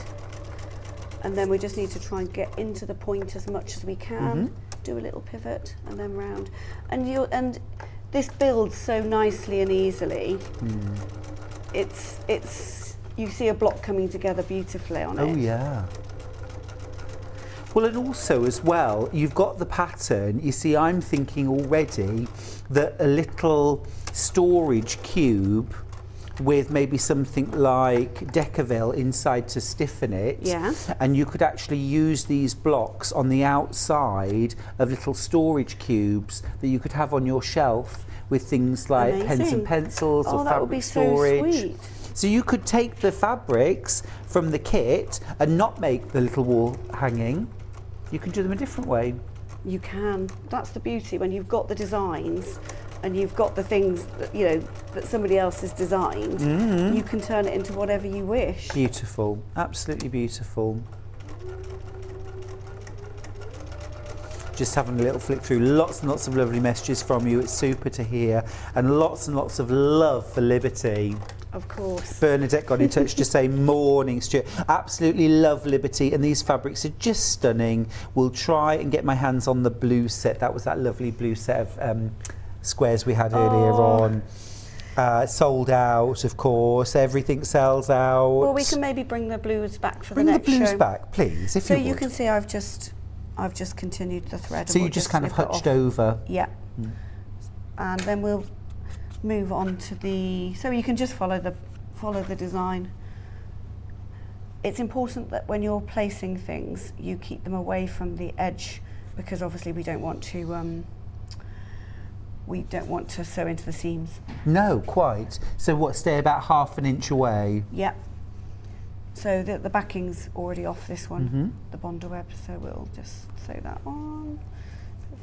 And then we just need to try and get into the point as much as we can. Do a little pivot and then round. And this builds so nicely and easily. It's you see a block coming together beautifully on it.
Oh yeah. Well, and also as well, you've got the pattern. You see, I'm thinking already that a little storage cube with maybe something like Decaville inside to stiffen it.
Yeah.
And you could actually use these blocks on the outside of little storage cubes that you could have on your shelf with things like pens
Amazing.
and pencils or
that would
fabric
be so
storage.
sweet.
So you could take the fabrics from the kit and not make the little wall hanging. You can do them a different way.
You can. That's the beauty when you've got the designs and you've got the things that, that somebody else has designed. You can turn it into whatever you wish.
Beautiful, absolutely beautiful. Just having a little flick through, lots and lots of lovely messages from you. It's super to hear, and lots of love for Liberty.
Of course.
Bernadette got in touch to say, morning, Stuart. Absolutely love Liberty, and these fabrics are just stunning. We'll try and get my hands on the blue set. That was that lovely blue set of squares we had earlier on. Sold out, of course. Everything sells out.
Well, we can maybe bring the blues back for
Bring
the next show.
the blues back, please, if
So
you would.
you can see I've just I've just continued the thread.
So
and
you
we'll
just kind of
snip it
hutched
off.
over.
Yeah. And then we'll move on to the, so you can just follow the design. It's important that when you're placing things, you keep them away from the edge, because obviously we don't want to sew into the seams.
No, quite. So what, stay about half an inch away?
Yeah. So the backing's already off this one,
Mm-hmm.
the Bondo web, so we'll just sew that on.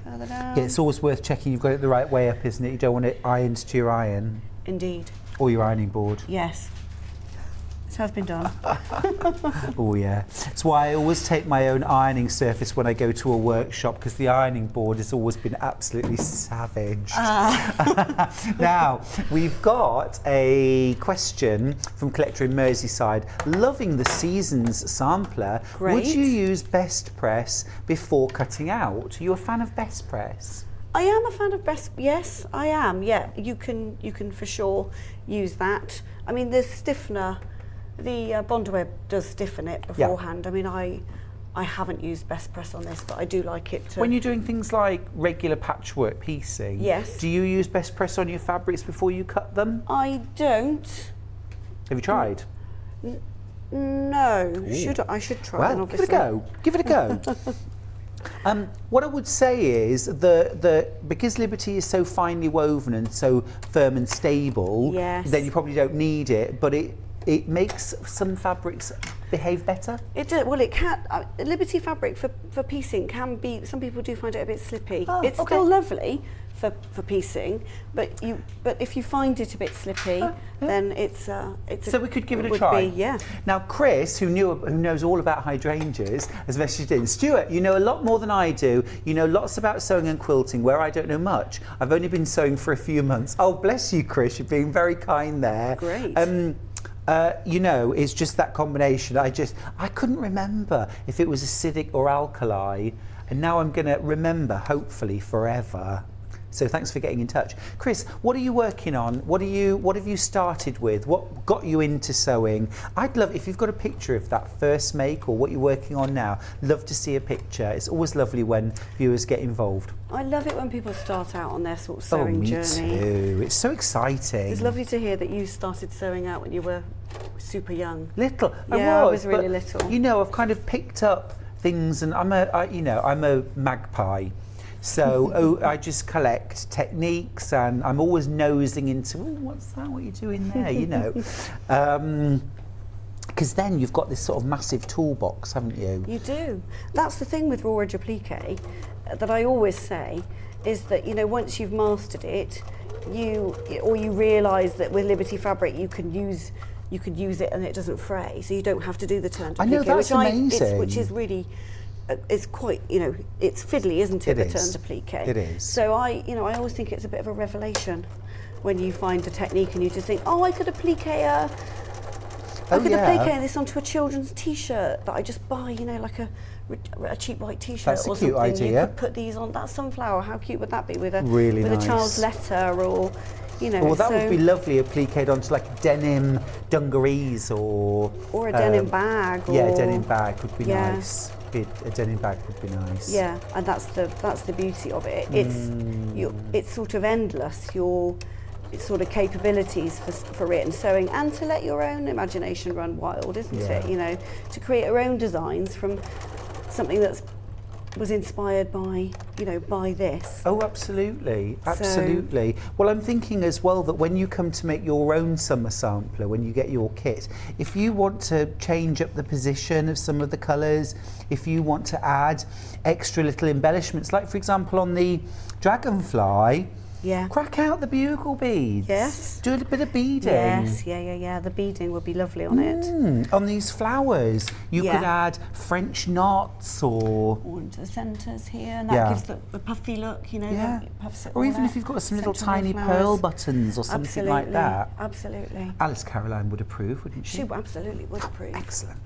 Further down.
Yeah, it's always worth checking you've got it the right way up, isn't it? You don't want it ironed to your iron
Indeed.
or your ironing board.
Yes. It has been done.
Oh yeah. That's why I always take my own ironing surface when I go to a workshop, because the ironing board has always been absolutely savaged. Now, we've got a question from collector in Merseyside. Loving the Seasons sampler.
Great.
Would you use best press before cutting out? Are you a fan of best press?
I am a fan of best. Yes, I am. Yeah, you can for sure use that. I mean, the stiffener, the Bondo web does stiffen it beforehand. Yeah. I mean, I haven't used best press on this, but I do like it to.
When you're doing things like regular patchwork piecing,
yes.
Do you use best press on your fabrics before you cut them?
I don't.
Have you tried?
No.
Ooh.
I should try.
Well,
then, obviously.
Give it a go. What I would say is because Liberty is so finely woven and so firm and stable,
yes.
then you probably don't need it, but it makes some fabrics behave better.
It does. Well, it can. Liberty fabric for piecing can be. Some people do find it a bit slippy.
Oh,
it's
okay.
still lovely for piecing, but if you find it a bit slippy, then it's.
So we could give it a
would
try.
Be, yeah.
Now, Chris, who knows all about hydrangeas as best she did. Stuart, you know a lot more than I do. You know lots about sewing and quilting, where I don't know much. I've only been sewing for a few months. Oh, bless you, Chris. You're being very kind there.
Great.
You know, it's just that combination. I couldn't remember if it was acidic or alkali, and now I'm going to remember, hopefully, forever. So thanks for getting in touch. Chris, what are you working on? What have you started with? What got you into sewing? I'd love, if you've got a picture of that first make or what you're working on now, love to see a picture. It's always lovely when viewers get involved.
I love it when people start out on their sort of sewing
me
journey.
Too. It's so exciting.
It's lovely to hear that you started sewing out when you were super young.
Little.
Yeah, I was really
but,
little.
You know, I've kind of picked up things, and I'm a magpie. So I just collect techniques, and I'm always nosing into, what's that? What are you doing there? You know, because then you've got this sort of massive toolbox, haven't you?
You do. That's the thing with raw edge applique that I always say, is that once you've mastered it, you realise that with Liberty fabric you can use it and it doesn't fray, so you don't have to do the turn to
I know,
applique,
that's amazing.
which is really. It's quite, it's fiddly, isn't it?
It
the
is.
turn to applique.
It is.
So I always think it's a bit of a revelation when you find a technique and you just think, I could applique this onto a children's T-shirt that I just buy, like a cheap white T-shirt.
That's a
or
cute
something.
idea.
You could put these on that sunflower. How cute would that be with a
Really
with
nice.
a child's letter or.
Well, that would be lovely appliqued onto like denim dungarees or
a denim bag.
Yeah, a denim bag would be
Yeah.
nice. A denim bag would be nice.
Yeah, and that's the beauty of it. It's sort of endless. It's sort of capabilities for it and sewing, and to let your own imagination run wild, isn't it? To create your own designs from something that was inspired by this.
Oh, absolutely, absolutely. Well, I'm thinking as well that when you come to make your own summer sampler, when you get your kit, if you want to change up the position of some of the colours, if you want to add extra little embellishments, like for example on the dragonfly, crack out the bugle beads.
Yes.
Do a bit of beading.
Yes, yeah. The beading would be lovely on it.
On these flowers, you could add French knots or
into the centres here, and that gives the puffy look, puffs it
or
all
even
out.
if you've got some little
Centre of
tiny
the
pearl
flowers.
buttons or something like that.
Absolutely.
Alice Caroline would approve, wouldn't she?
She absolutely would approve.
Excellent.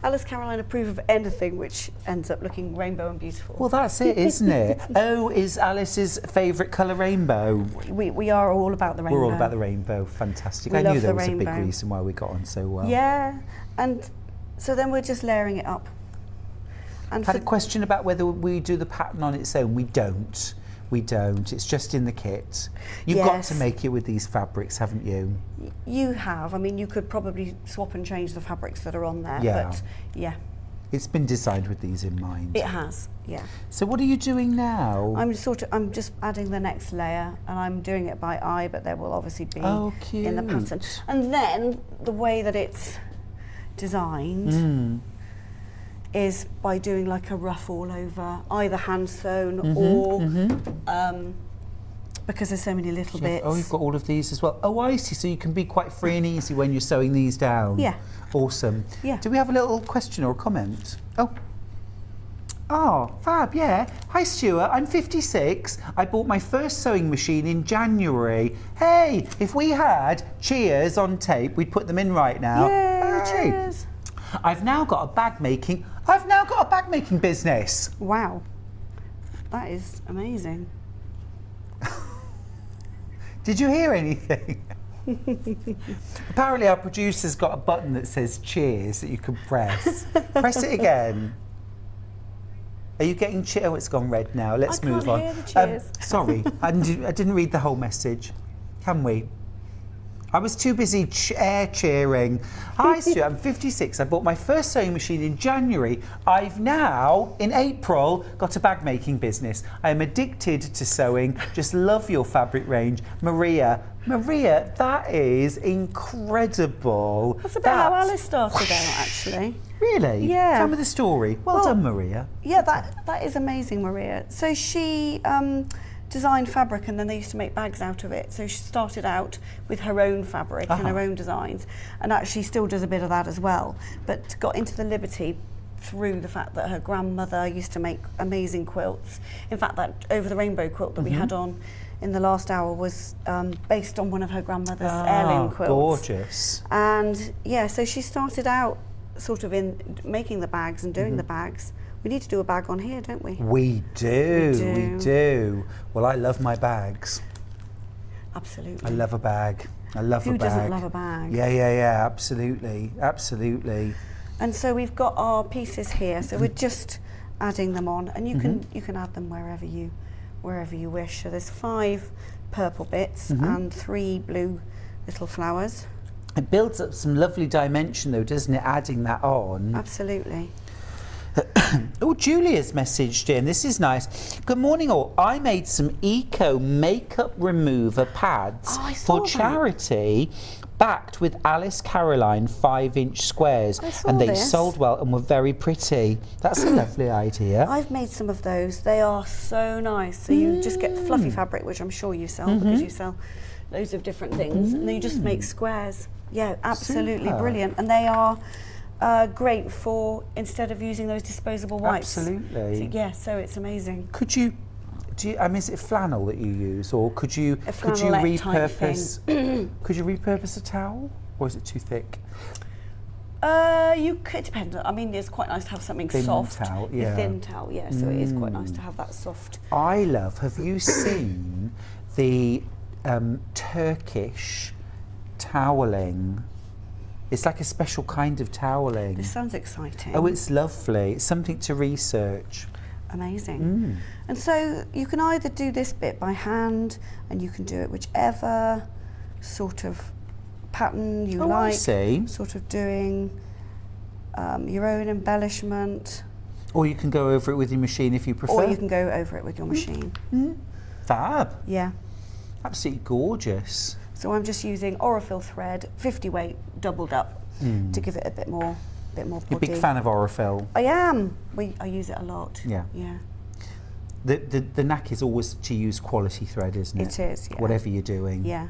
Alice Caroline approve of anything which ends up looking rainbow and beautiful.
Well, that's it, isn't it? Oh, is Alice's favourite colour rainbow?
We are all about the rainbow.
We're all about the rainbow. Fantastic.
We
I knew
love
there
the
was a big
rainbow.
reason why we got on so well.
Yeah, and so then we're just layering it up. And
Had a question about whether we do the pattern on its own. We don't. We don't. It's just in the kit. You've got to
Yes.
make it with these fabrics, haven't you?
You have. I mean, you could probably swap and change the fabrics that are on there.
Yeah.
But yeah,
It's been designed with these in mind.
it has. Yeah.
So what are you doing now?
I'm just adding the next layer, and I'm doing it by eye, but there will obviously be
Oh,
in the pattern.
cute.
And then the way that it's designed is by doing like a ruff all over, either hand sewn or because there's so many little bits.
Oh, you've got all of these as well. Oh, I see. So you can be quite free and easy when you're sewing these down.
Yeah.
Awesome.
Yeah.
Do we have a little question or a comment? Oh, fab, yeah. Hi, Stuart. I'm 56. I bought my first sewing machine in January. Hey, if we had cheers on tape, we'd put them in right now.
Yay,
Hey.
cheers.
I've now got a bag making business.
Wow, that is amazing.
Did you hear anything? Apparently our producer's got a button that says cheers that you can press. Press it again. Are you getting cheer? Oh, it's gone red now. Let's
I
move
can't
on.
hear the cheers.
Sorry, I didn't read the whole message. Can we? I was too busy cheering. Hi, Stuart, I'm 56. I bought my first sewing machine in January. I've now, in April, got a bag making business. I am addicted to sewing. Just love your fabric range. Maria, that is incredible.
That's about how Alice started out, actually.
Really?
Yeah.
Tell me the story. Well done, Maria.
Yeah, that is amazing, Maria. So she designed fabric, and then they used to make bags out of it. So she started out with her own fabric and her own designs, and actually still does a bit of that as well, but got into the Liberty through the fact that her grandmother used to make amazing quilts. In fact, that over the rainbow quilt that we had on in the last hour was based on one of her grandmother's heirloom quilts.
Gorgeous.
And yeah, so she started out sort of in making the bags and doing the bags. We need to do a bag on here, don't we?
We do. Well, I love my bags.
Absolutely.
I love a bag. I love a
Who
bag.
doesn't love a bag?
Yeah, absolutely.
And so we've got our pieces here. So we're just adding them on, and you can add them wherever you wish. So there's 5 purple bits and 3 blue little flowers.
It builds up some lovely dimension though, doesn't it, adding that on?
Absolutely.
Oh, Julia's messaged in. This is nice. Good morning all. I made some eco makeup remover pads
Oh, I saw
for
that.
charity, backed with Alice Caroline 5-inch squares,
I saw
and they
this.
sold well and were very pretty. That's a lovely idea.
I've made some of those. They are so nice. So you just get fluffy fabric, which I'm sure you sell because you sell loads of different things, and then you just make squares. Yeah, absolutely
Super.
brilliant. And they are great for, instead of using those disposable wipes.
Absolutely.
So it's amazing.
Could you, is it flannel that you use, or could you
flannelette type
repurpose? Could you repurpose a towel, or is it too thick?
You could, depend. I mean, it's quite nice to have something
Thin
soft.
towel,
A
yeah.
thin towel, yeah. So it is quite nice to have that soft.
Have you seen the Turkish toweling? It's like a special kind of toweling.
This sounds exciting.
Oh, it's lovely. It's something to research.
Amazing. And so you can either do this bit by hand, and you can do it whichever sort of pattern you
Oh,
like.
I see.
Sort of doing your own embellishment,
Or you can go over it with your machine if you prefer.
or you can go over it with your machine.
Fab.
Yeah.
Absolutely gorgeous.
So I'm just using Orifil thread, 50 weight, doubled up, to give it a bit more body.
You're a big fan of Orifil.
I am. I use it a lot.
Yeah.
Yeah.
The knack is always to use quality thread, isn't it?
It is, yeah.
Whatever you're doing.
Yeah.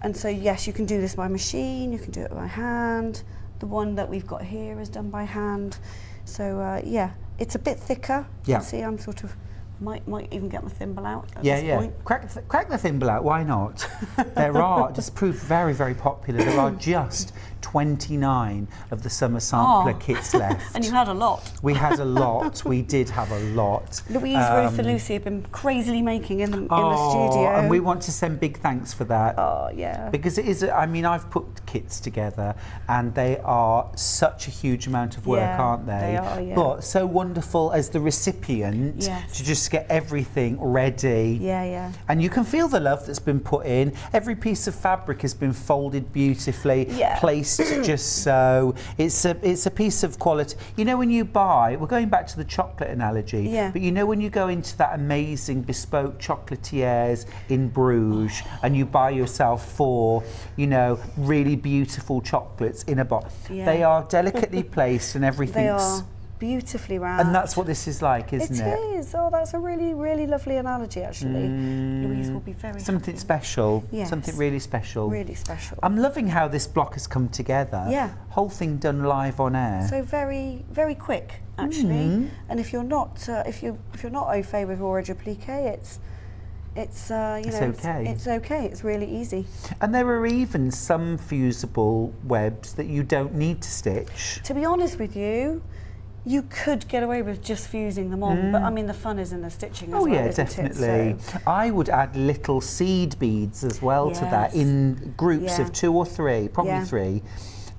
And so yes, you can do this by machine, you can do it by hand. The one that we've got here is done by hand. So yeah, it's a bit thicker. You
Yeah.
can see I'm sort of, might even get my thimble out at this point.
Crack the thimble out, why not? There are, just proved very, very popular, there are just 29 of the summer sampler kits left.
And you had a lot.
We had a lot. We did have a lot.
Louise, Ruth and Lucy have been crazily making in the studio.
And we want to send big thanks for that.
Oh, yeah.
Because it is, I mean, I've put kits together and they are such a huge amount of work, aren't they?
They are, yeah.
But so wonderful as the recipient to just get everything ready.
Yeah, yeah.
And you can feel the love that's been put in. Every piece of fabric has been folded beautifully, placed just so. It's a piece of quality. You know, when you buy, we're going back to the chocolate analogy, but you know when you go into that amazing bespoke chocolatiers in Bruges and you buy yourself 4, you know, really beautiful chocolates in a box. They are delicately placed and everything's...
They are beautifully wrapped.
And that's what this is like, isn't it?
It is. Oh, that's a really, really lovely analogy, actually. Louise will be very
Something
happy.
Special.
Yes.
Something really special.
Really special.
I'm loving how this block has come together.
Yeah.
Whole thing done live on air.
So very, very quick, actually. And if you're not, if you're not au fait with raw applique, it's okay. It's okay. It's really easy.
And there are even some fusible webs that you don't need to stitch.
To be honest with you, you could get away with just fusing them on, but I mean the fun is in the stitching as well.
Oh yeah,
isn't
definitely.
It? So,
I would add little seed beads as well to that in groups of 2 or 3, probably 3.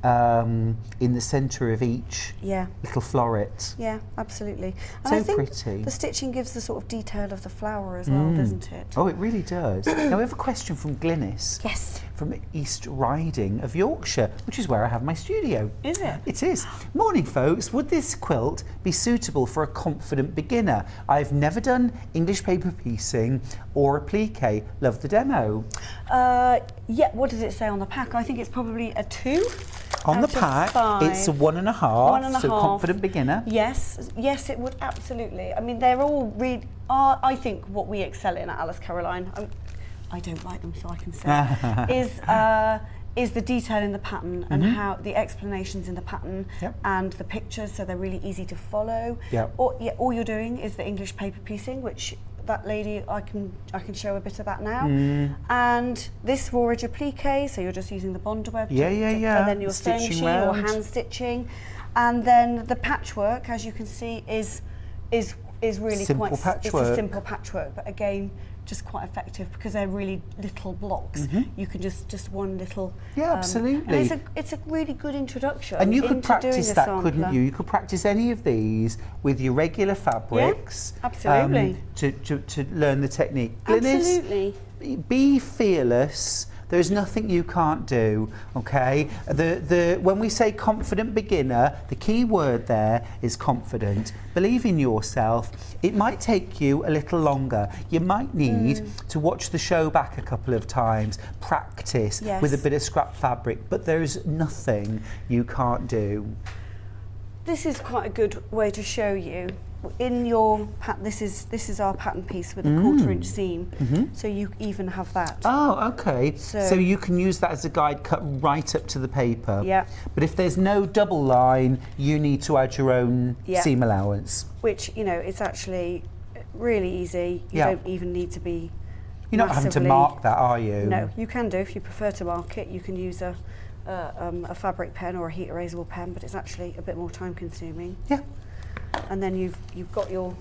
In the centre of each little floret.
Yeah, absolutely. And
So
I think
pretty.
the stitching gives the sort of detail of the flower as well, doesn't it?
Oh, it really does. Now we have a question from Glynis.
Yes.
From East Riding of Yorkshire, which is where I have my studio.
Is it?
It is. Morning, folks. Would this quilt be suitable for a confident beginner? I've never done English paper piecing or applique. Love the demo.
Yeah, what does it say on the pack? I think it's probably a 2.
On the
out of
pack,
5.
it's a 1.5.
1.5.
So confident beginner.
Yes, yes, it would absolutely. I mean, they're all really. I think what we excel in at Alice Caroline. I don't like them, so I can say is the detail in the pattern and how the explanations in the pattern and the pictures, so they're really easy to follow. All you're doing is the English paper piecing, which that lady, I can show a bit of that now. And this raw applique, so you're just using the bonder web. And then your sewing machine or hand stitching, and then the patchwork, as you can see, is really
simple
quite.
Patchwork.
It's a simple patchwork, but again, just quite effective because they're really little blocks. You can just one little.
Yeah, absolutely.
And it's a really good introduction.
And you could
into
practice
doing a
that,
sampler.
couldn't you? You could practice any of these with your regular fabrics.
Absolutely.
To learn the technique. Glynis,
Absolutely.
be fearless. There's nothing you can't do, okay? When we say confident beginner, the key word there is confident. Believe in yourself. It might take you a little longer. You might need to watch the show back a couple of times, practice with a bit of scrap fabric, but there's nothing you can't do.
This is quite a good way to show you. In your pattern, this is our pattern piece with a 1/4 inch seam, so you even have that.
Oh, okay. So you can use that as a guide cut right up to the paper.
Yeah.
But if there's no double line, you need to add your own seam allowance.
Which, you know, it's actually really easy. You don't even need to be.
You're not having to mark that, are you?
No, you can do if you prefer to mark it. You can use a fabric pen or a heat erasable pen, but it's actually a bit more time consuming.
Yeah.
And then you've got your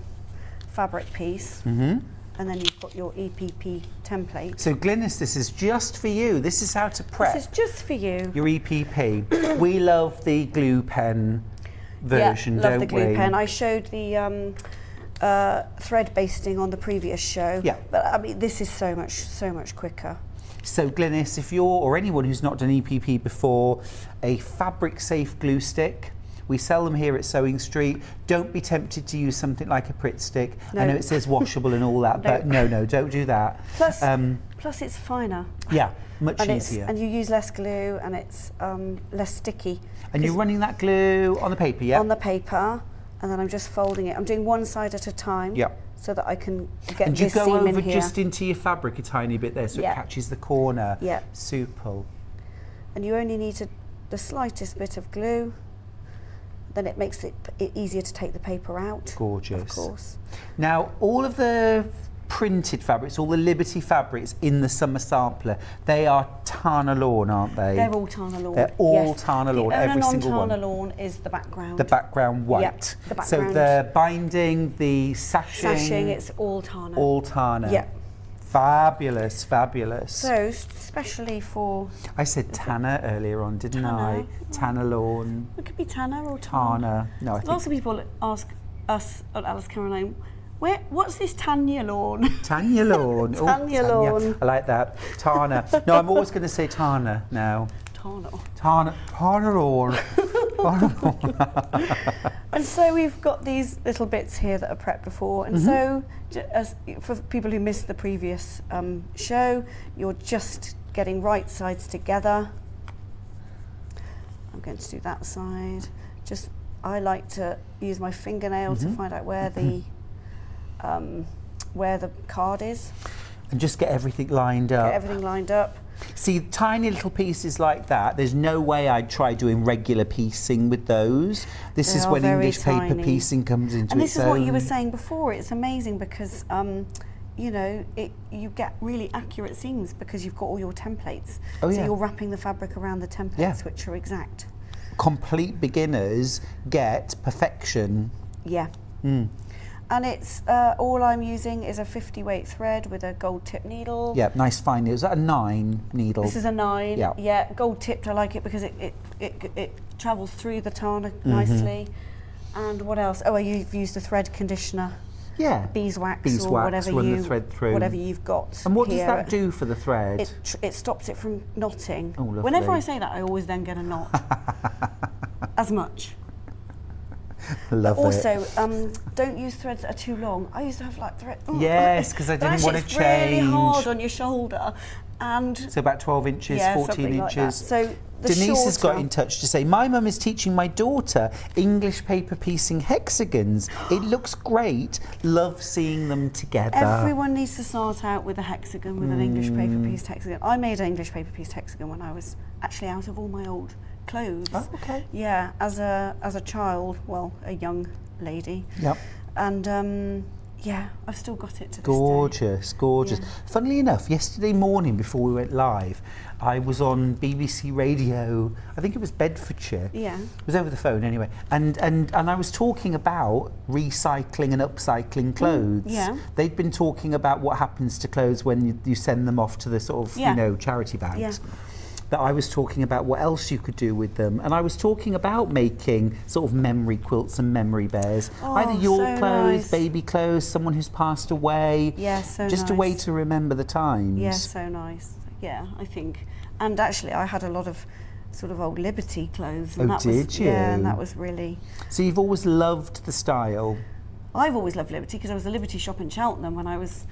fabric piece, and then you've got your EPP template.
So Glynis, this is just for you. This is how to prep.
This is just for you.
Your EPP. We love the glue pen version,
love
don't
the glue
we?
pen. I showed the thread basting on the previous show.
Yeah.
But I mean, this is so much quicker.
So Glynis, if you're, or anyone who's not done EPP before, a fabric safe glue stick. We sell them here at Sewing Street. Don't be tempted to use something like a Pritt stick.
No.
I know it says washable and all that, but no, don't do that.
Plus it's finer.
Yeah, much easier.
And you use less glue and it's less sticky.
And you're running that glue on the paper, yeah?
On the paper, and then I'm just folding it. I'm doing one side at a time.
Yeah.
So that I can get
and
this
you go
seam
over
in here.
just into your fabric a tiny bit there so it catches the corner.
Yeah.
Super.
And you only need the slightest bit of glue. Then it makes it easier to take the paper out.
Gorgeous.
Of course.
Now, all of the printed fabrics, all the Liberty fabrics in the summer sampler, they are Tana lawn, aren't they?
They're all Tana lawn.
They're all
yes.
Tana lawn, every single one.
The Tana lawn is the background.
The background white.
Yep, the background.
So the binding, the sashing.
It's all Tana.
All Tana.
Yep.
Fabulous, fabulous.
So, especially for...
I said Tana earlier on, didn't
Tana.
I? Tana lawn.
It could be Tana or Tana.
Tana. No, I think...
Lots of people ask us at Alice Caroline, what's this Tanya lawn?
Tanya lawn. Oh,
Tanya lawn.
I like that. Tana. No, I'm always going to say Tana now.
Tana.
Tana. Tana lawn. Tana lawn.
And so we've got these little bits here that are prepped before. And so, as for people who missed the previous show, you're just getting right sides together. I'm going to do that side. I like to use my fingernail to find out where the card is.
And just get everything lined up.
Get everything lined up.
See, tiny little pieces like that, there's no way I'd try doing regular piecing with those. This is when English paper piecing comes into its own.
And this is what you were saying before. It's amazing because, you know, you get really accurate seams because you've got all your templates.
Oh,
so
yeah.
you're wrapping the fabric around the templates, which are exact.
Complete beginners get perfection.
Yeah. And it's all I'm using is a 50 weight thread with a gold tip needle.
Yeah, nice fine needle. Is that a 9 needle?
This is a 9.
Yeah.
Yeah, gold tipped. I like it because it travels through the Tana nicely. And what else? Oh, you've used a thread conditioner.
Yeah.
Beeswax or whatever
run the thread through.
Whatever you've got.
And what
here.
does that do for the thread?
It stops it from knotting.
Oh, lovely.
Whenever I say that, I always then get a knot. As much.
Love it.
Also, don't use threads that are too long. I used to have like thread.
Yes, because I didn't want to
it's
change.
really hard on your shoulder, and
so about 12 inches, 14
something
inches.
Like that. So
Denise has got in touch to say, my mum is teaching my daughter English paper piecing hexagons. It looks great. Love seeing them together.
Everyone needs to start out with a hexagon, with an English paper pieced hexagon. I made an English paper pieced hexagon when I was actually out of all my old clothes.
Oh, okay.
Yeah, as a child, well, a young lady.
Yep.
And yeah, I've still got it to this day.
Gorgeous, gorgeous. Yeah. Funnily enough, yesterday morning before we went live, I was on BBC Radio, I think it was Bedfordshire. Yeah. It was over the phone anyway. And I was talking about recycling and upcycling clothes.
Yeah.
They'd been talking about what happens to clothes when you send them off to the sort of, you know, charity bags. Yeah. That I was talking about what else you could do with them, and I was talking about making sort of memory quilts and memory bears. Either your clothes, baby clothes, someone who's passed away.
Yeah, so
just a way to remember the times.
Yeah, so nice. Yeah, I think. And actually, I had a lot of sort of old Liberty clothes. And
did you?
Yeah, and that was really.
So you've always loved the style.
I've always loved Liberty because I was a Liberty shop in Cheltenham when I was.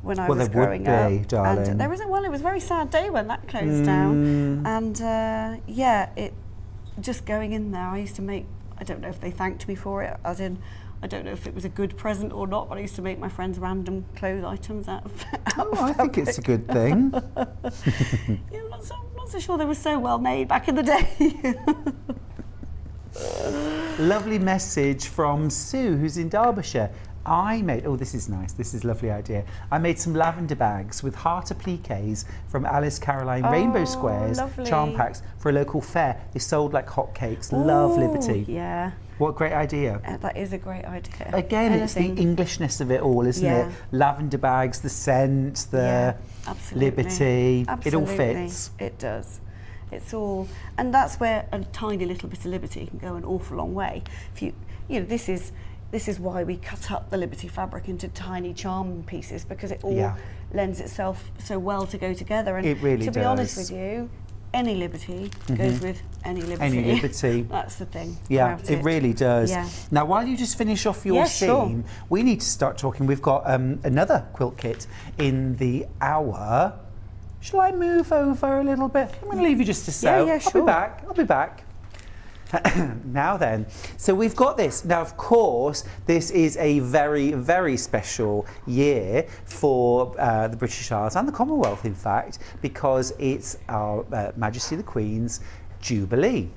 When I
well,
was
there
growing
would be,
up,
darling.
and it was a very sad day when that closed down. And yeah, it just going in there. I used to make. I don't know if they thanked me for it, as in, I don't know if it was a good present or not. But I used to make my friends random clothes items out of.
I think it's a good thing.
Yeah, I'm not so sure they were so well made back in the day.
Lovely message from Sue, who's in Derbyshire. I made, oh, this is nice, this is a lovely idea. I made some lavender bags with heart appliques from Alice Caroline Rainbow Squares charm packs for a local fair. They sold like hotcakes. Love Liberty.
Yeah.
What a great idea.
That is a great idea.
Again, it's the Englishness of it all, isn't it? Lavender bags, the scent, the Liberty.
Absolutely.
It all fits.
It does. It's all, and that's where a tiny little bit of Liberty can go an awful long way. If you know, this is why we cut up the Liberty fabric into tiny charm pieces, because it all lends itself so well to go together. And
it really does.
To be honest with you, any Liberty goes with any Liberty.
Any Liberty.
That's the thing.
Yeah, it really does.
Yeah.
Now, while you just finish off your seam, we need to start talking. We've got another quilt kit in the hour. Shall I move over a little bit? I'm going to leave you just to sew.
Yeah, sure.
I'll be back. Now then, so we've got this. Now, of course, this is a very, very special year for the British Isles and the Commonwealth, in fact, because it's Our Majesty the Queen's Jubilee.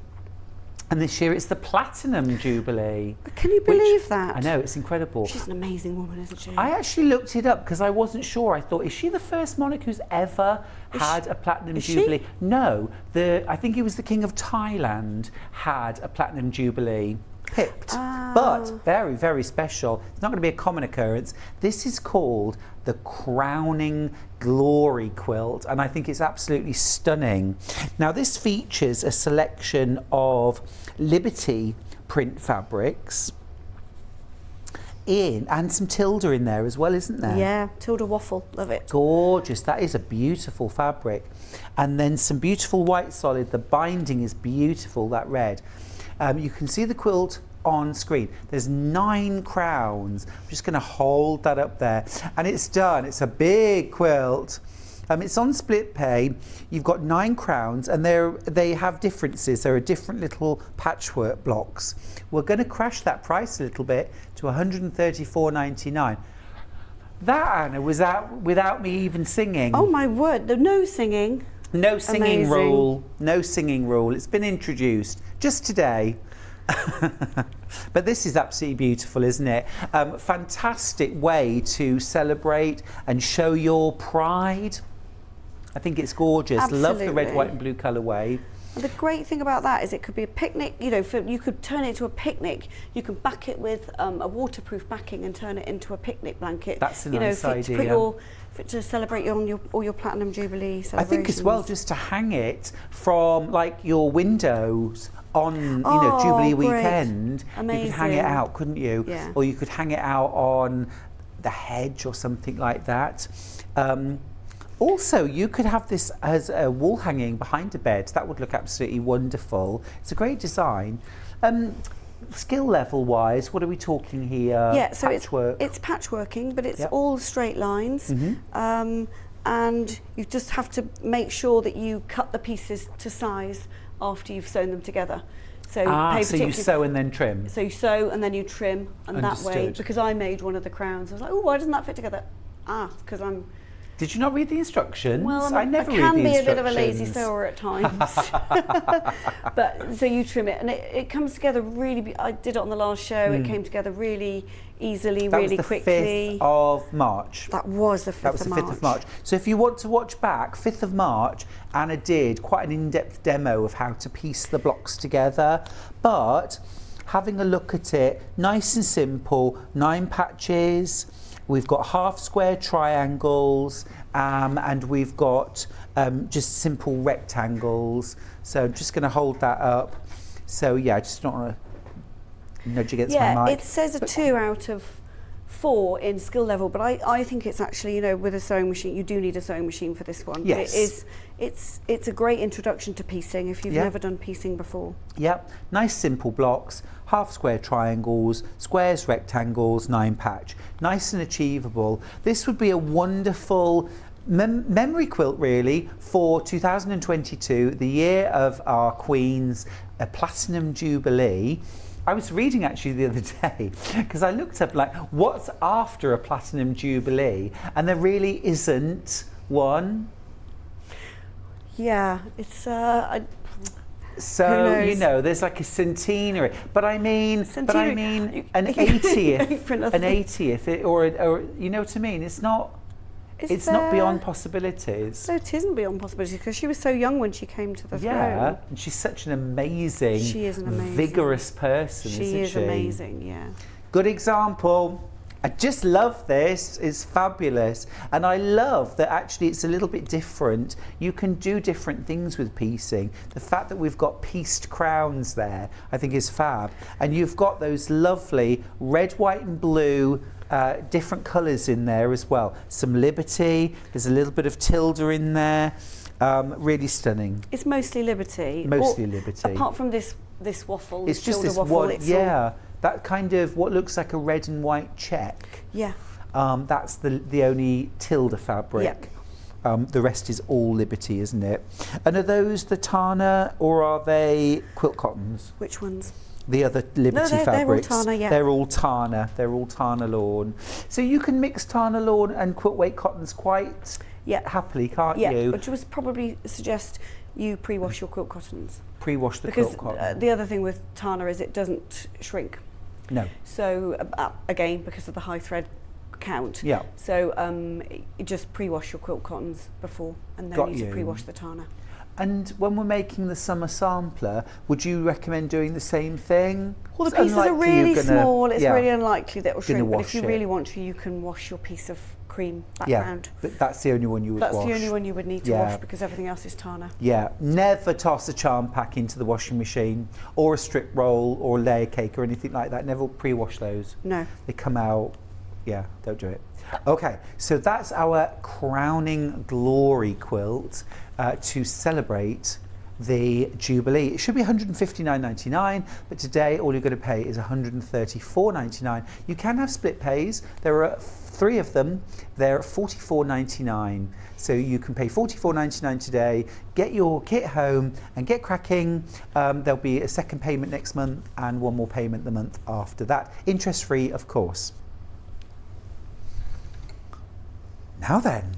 And this year it's the Platinum Jubilee.
Can you believe that?
I know, it's incredible.
She's an amazing woman, isn't she?
I actually looked it up because I wasn't sure. I thought, is she the first monarch who's ever had a Platinum Jubilee?
She?
No, I think it was the King of Thailand had a Platinum Jubilee pipped, but very, very special. It's not going to be a common occurrence. This is called the Crowning Glory quilt, and I think it's absolutely stunning. Now, this features a selection of Liberty print fabrics and some Tilda in there as well, isn't there?
Yeah, Tilda waffle, love it.
Gorgeous, that is a beautiful fabric. And then some beautiful white solid. The binding is beautiful, that red. You can see the quilt on screen. There's 9 crowns. I'm just going to hold that up there, and it's done. It's a big quilt. It's on split pay. You've got 9 crowns, and they have differences. There are different little patchwork blocks. We're going to crash that price a little bit to £134.99. That, Anna, was out without me even singing.
Oh my word, no singing.
No singing
Amazing.
rule. No singing rule. It's been introduced just today. But this is absolutely beautiful, isn't it? Fantastic way to celebrate and show your pride. I think it's gorgeous. Love the red,
Absolutely.
white and blue colourway.
And the great thing about that is it could be a picnic, you know, you could turn it into a picnic. You can back it with a waterproof backing and turn it into a picnic blanket.
That's a
you
nice
know,
idea.
To celebrate all your Platinum Jubilee celebrations.
I think as well, just to hang it from like your windows on, you know,
Oh,
Jubilee
great.
weekend. You could hang it
Amazing.
out, couldn't you?
Yeah.
Or you could hang it out on the hedge or something like that. Also, you could have this as a wall hanging behind a bed. That would look absolutely wonderful. It's a great design. Skill level wise, what are we talking here?
Yeah, so
Patchwork.
it's patchworking, but it's
Yep.
all straight lines. And you just have to make sure that you cut the pieces to size after you've sewn them together. So,
So you sew and then trim.
So you sew and then you trim, and that way,
Understood.
because I made one of the crowns, I was like, oh, why doesn't that fit together? Because I'm...
Did you not read the instructions?
Well,
I never
I
read
can
the
be a
instructions.
bit of a lazy sewer at times. But so you trim it, and it comes together really. I did it on the last show. It came together really easily,
That
really
was the
quickly.
5th of March.
That was the 5th
That was the 5th of March. So if you want to watch back, 5th of March, Anna did quite an in-depth demo of how to piece the blocks together. But having a look at it, nice and simple, 9 patches. We've got half square triangles, and we've got just simple rectangles. So I'm just going to hold that up. So yeah, I just don't want to nudge against my mic.
It says a 2 out of 4 in skill level, but I think it's actually, you know, with a sewing machine, you do need a sewing machine for this one.
Yes.
But it's a great introduction to piecing if you've
Yeah.
never done piecing before.
Yep, nice simple blocks, half square triangles, squares, rectangles, 9 patch. Nice and achievable. This would be a wonderful memory quilt really for 2022, the year of our Queen's Platinum Jubilee. I was reading actually the other day because I looked up like what's after a Platinum Jubilee, and there really isn't one.
Yeah, it's
So
Who
you
knows?
know, there's like a centenary, but I mean
Centenary.
an
You
80th,
print
an
nothing.
80th, or you know what I mean? It's not not beyond possibilities.
So it isn't beyond possibility because she was so young when she came to the
Yeah,
throne.
and she's such an amazing,
She is an amazing,
vigorous person,
She
isn't
is
she?
amazing, yeah.
Good example. I just love this. It's fabulous. And I love that actually it's a little bit different. You can do different things with piecing. The fact that we've got pieced crowns there, I think is fab. And you've got those lovely red, white and blue different colours in there as well. Some Liberty. There's a little bit of Tilda in there. Really stunning.
It's mostly Liberty.
Mostly Liberty.
Apart from this waffle,
It's just
Tilda
this
waffle,
one,
it's all-
yeah. That kind of what looks like a red and white check.
Yeah.
That's the only Tilda fabric. The rest is all Liberty, isn't it? And are those the Tana or are they quilt cottons?
Which ones?
The other Liberty
they're all
fabrics.
Tana, yeah.
They're all Tana. They're all Tana lawn. So you can mix Tana lawn and quilt weight cottons quite happily, can't
Yeah,
you?
which was probably suggest you pre-wash your quilt cottons.
Pre-wash the
Because
quilt cotton.
the other thing with Tana is it doesn't shrink.
No.
So again, because of the high thread count.
Yeah.
So you just pre-wash your quilt cottons before, and then
Got
you need
you.
to pre-wash the Tana.
And when we're making the summer sampler, would you recommend doing the same thing?
Well, the
It's
pieces are
unlikely you're
really
gonna-
small. It's
yeah.
really unlikely that it will
Gonna
shrink. But
wash
if you
it.
really want to, you can wash your piece of cream
Yeah,
background.
but that's the only one you would
That's
wash.
the only one you would need to
Yeah.
wash because everything else is Tana.
Yeah, never toss a charm pack into the washing machine or a strip roll or a layer cake or anything like that. Never pre-wash those.
No.
They come out, yeah, don't do it. Okay, so that's our crowning glory quilt to celebrate the Jubilee. It should be $159.99, but today all you're going to pay is $134.99. You can have split pays. There are 3 of them. They're $44.99. So you can pay $44.99 today, get your kit home and get cracking. There'll be a second payment next month and one more payment the month after that. Interest free, of course. Now then,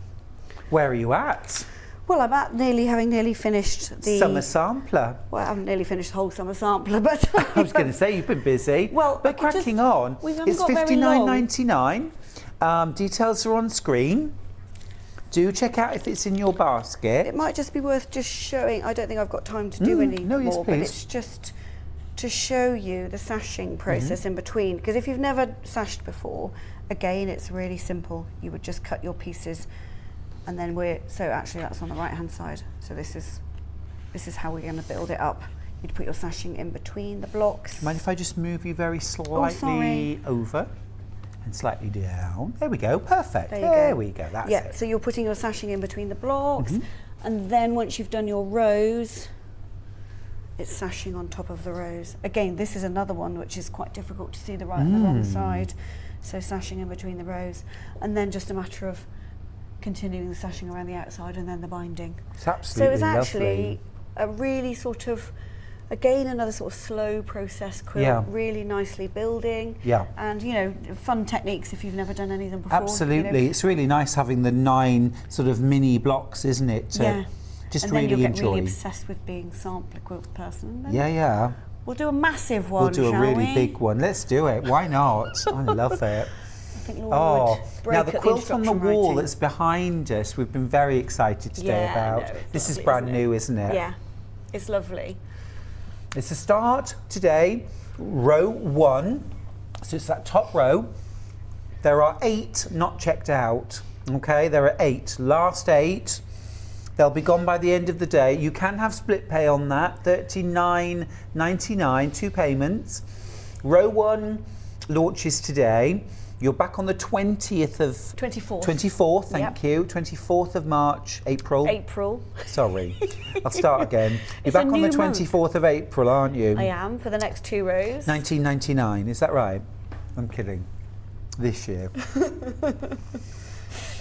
where are you at?
Well, I'm at having nearly finished the
Summer sampler.
Well, I haven't nearly finished the whole summer sampler, but
I was going to say you've been busy.
Well,
but
I could
cracking
just-
on.
we haven't
It's
got very long.
$59.99. Details are on screen. Do check out if it's in your basket.
it might just be worth just showing. I don't think I've got time to do any
no, yes,
more, but
please.
it's just to show you the sashing process in between. Because if you've never sashed before, again, it's really simple. You would just cut your pieces, and then so actually that's on the right hand side. So this is how we're going to build it up. You'd put your sashing in between the blocks.
Mind if I just move you very slightly
sorry.
over and slightly down? There we go. Perfect.
There you
There
go.
we go. That's
Yeah,
it.
so you're putting your sashing in between the blocks,
Mm-hmm.
and then once you've done your rows, it's sashing on top of the rows. Again, this is another one which is quite difficult to see the right and the wrong side. So sashing in between the rows, and then just a matter of continuing the sashing around the outside and then the binding.
It's
So
absolutely
it's actually
lovely.
a really sort of, again, another sort of slow process quilt,
Yeah.
really nicely building.
Yeah.
And, fun techniques if you've never done any of them before.
Absolutely. It's really nice having the 9 sort of mini blocks, isn't it? To
Yeah.
just
and then
really
you'll get
enjoy.
really obsessed with being sampler quilt person. And then
Yeah.
We'll do a massive one,
We'll do a
shall
really
we?
big one. Let's do it. Why not? I love it.
I think Laura
Oh,
would break
now the
at
quilt on the
instruction
wall
writing.
that's behind us, we've been very excited today
Yeah,
about.
no, it's
This is
lovely,
brand
isn't it?
new, isn't it?
Yeah, it's lovely.
It's the start today, row 1. So it's that top row. There are 8 not checked out. Okay, there are 8. Last 8. They'll be gone by the end of the day. You can have split pay on that, $39.99, 2 payments. Row 1 launches today. You're back on the 20th of...
24th.
24th, thank
Yep.
you. 24th of March, April.
April.
Sorry, I'll start again. You're
It's a
back on the
new month.
24th of April, aren't you?
I am for the next 2 rows.
$19.99, is that right? I'm kidding. This year.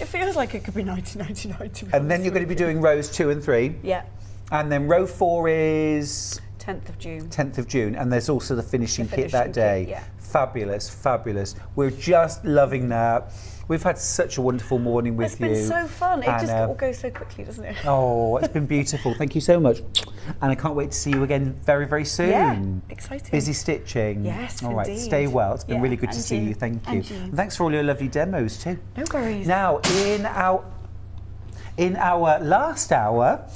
It feels like it could be $19.99 to be
And then
honest
you're going to be
with you.
doing rows 2 and 3.
Yeah,
And then row 4 is
10th of June.
10th of June. And there's also the finishing
The
kit that
finishing
day.
kit, yeah.
Fabulous, fabulous. We're just loving that. We've had such a wonderful morning with
It's
you.
been so fun. It just
and,
all goes so quickly, doesn't it?
Oh, it's been beautiful. Thank you so much. And I can't wait to see you again very, very soon.
Yeah, exciting.
Busy stitching.
Yes,
All right,
indeed.
stay well. It's been
Yeah,
really good to
and
see
you.
you. Thank you.
And you.
And thanks for all your lovely demos too.
No worries.
Now, in our last hour,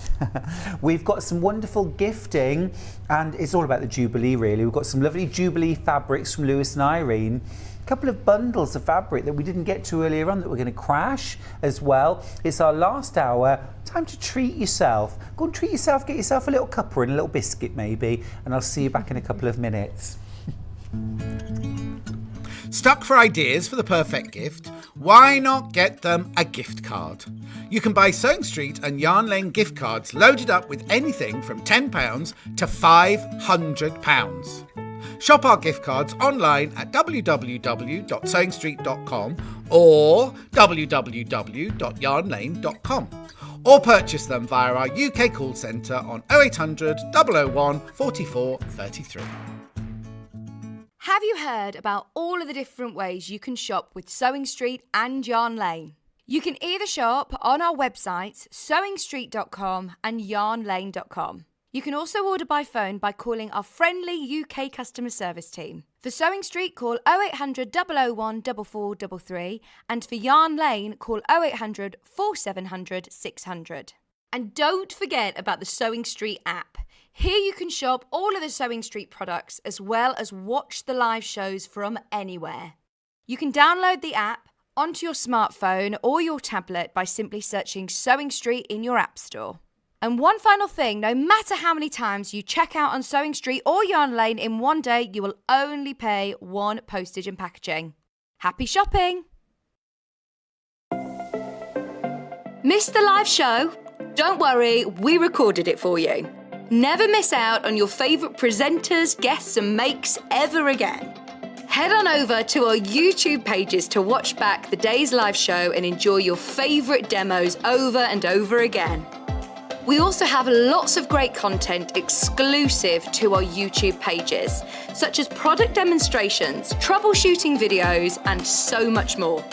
we've got some wonderful gifting, and it's all about the Jubilee, really. We've got some lovely Jubilee fabrics from Lewis and Irene. A couple of bundles of fabric that we didn't get to earlier on that we're going to crash as well. It's our last hour. Time to treat yourself. Go and treat yourself. Get yourself a little cuppa and a little biscuit maybe, and I'll see you back in a couple of minutes.
Stuck for ideas for the perfect gift? Why not get them a gift card? You can buy Sewing Street and Yarn Lane gift cards loaded up with anything from £10 to £500. Shop our gift cards online at www.sewingstreet.com or www.yarnlane.com, or purchase them via our UK call centre on 0800 001 44 33.
Have you heard about all of the different ways you can shop with Sewing Street and Yarn Lane? You can either shop on our websites, sewingstreet.com and yarnlane.com. You can also order by phone by calling our friendly UK customer service team. For Sewing Street, call 0800 001 4433, and for Yarn Lane, call 0800 4700 600. And don't forget about the Sewing Street app. Here you can shop all of the Sewing Street products as well as watch the live shows from anywhere. You can download the app onto your smartphone or your tablet by simply searching Sewing Street in your app store. And one final thing, no matter how many times you check out on Sewing Street or Yarn Lane in one day, you will only pay one postage and packaging. Happy shopping! Missed the live show? Don't worry, we recorded it for you. Never miss out on your favourite presenters, guests and makes ever again. Head on over to our YouTube pages to watch back the day's live show and enjoy your favourite demos over and over again. We also have lots of great content exclusive to our YouTube pages, such as product demonstrations, troubleshooting videos, and so much more.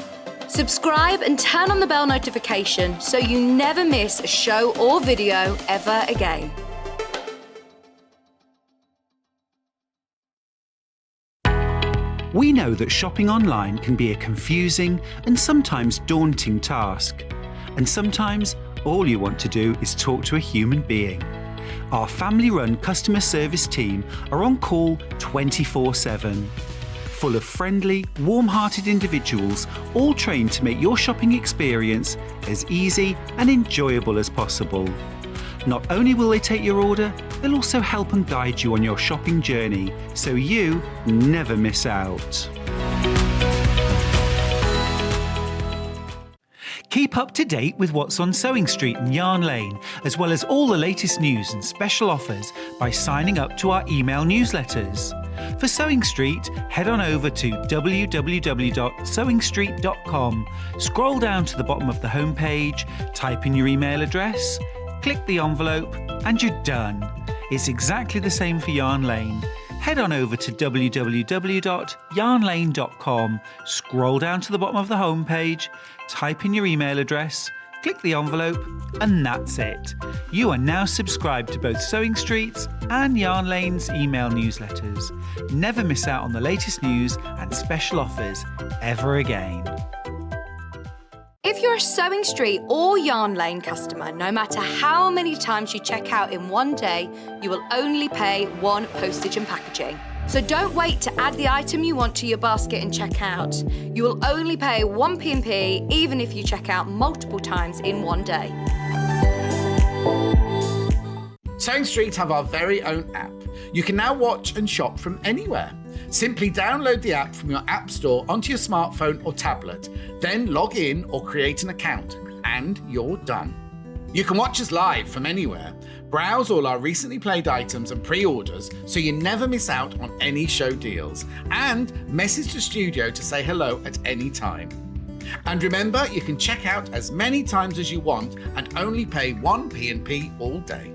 Subscribe and turn on the bell notification so you never miss a show or video ever again.
We know that shopping online can be a confusing and sometimes daunting task. And sometimes all you want to do is talk to a human being. Our family-run customer service team are on call 24/7. Full of friendly, warm-hearted individuals, all trained to make your shopping experience as easy and enjoyable as possible. Not only will they take your order, they'll also help and guide you on your shopping journey, so you never miss out. Keep up to date with what's on Sewing Street and Yarn Lane, as well as all the latest news and special offers by signing up to our email newsletters. For Sewing Street, head on over to www.sewingstreet.com, scroll down to the bottom of the homepage, type in your email address, click the envelope, and you're done. It's exactly the same for Yarn Lane. Head on over to www.yarnlane.com, scroll down to the bottom of the homepage, type in your email address, click the envelope, and that's it. You are now subscribed to both Sewing Street's and Yarn Lane's email newsletters. Never miss out on the latest news and special offers ever again.
If you're a Sewing Street or Yarn Lane customer, no matter how many times you check out in one day, you will only pay one postage and packaging. So don't wait to add the item you want to your basket and check out. You will only pay one P&P even if you check out multiple times in one day.
Sewing Street have our very own app. You can now watch and shop from anywhere. Simply download the app from your app store onto your smartphone or tablet, then log in or create an account, and you're done. You can watch us live from anywhere, browse all our recently played items and pre-orders so you never miss out on any show deals, and message the studio to say hello at any time. And remember, you can check out as many times as you want and only pay one P&P all day.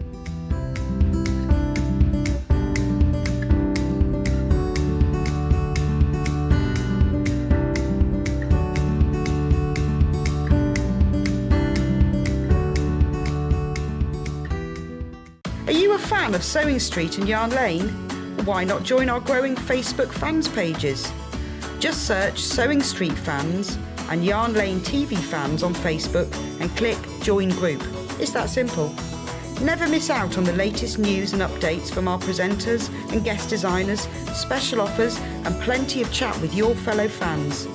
Are you a fan of Sewing Street and Yarn Lane? Why not join our growing Facebook fans pages? Just search Sewing Street fans and Yarn Lane TV fans on Facebook and click Join Group. It's that simple. Never miss out on the latest news and updates from our presenters and guest designers, special offers and plenty of chat with your fellow fans.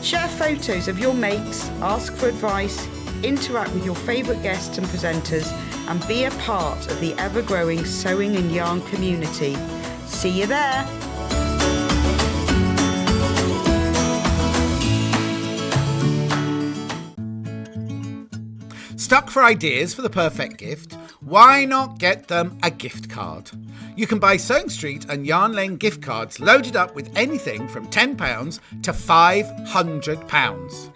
Share photos of your makes, ask for advice, interact with your favourite guests and presenters, and be a part of the ever-growing sewing and yarn community. See you there!
Stuck for ideas for the perfect gift? Why not get them a gift card? You can buy Sewing Street and Yarn Lane gift cards loaded up with anything from £10 to £500.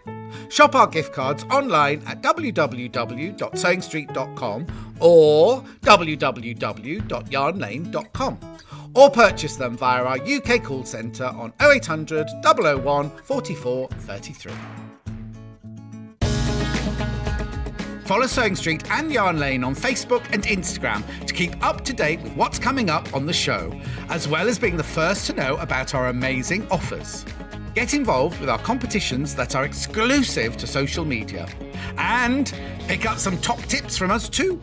Shop our gift cards online at www.sewingstreet.com or www.yarnlane.com, or purchase them via our UK call centre on 0800 001 44 33. Follow Sewing Street and Yarn Lane on Facebook and Instagram to keep up to date with what's coming up on the show, as well as being the first to know about our amazing offers. Get involved with our competitions that are exclusive to social media. And pick up some top tips from us too.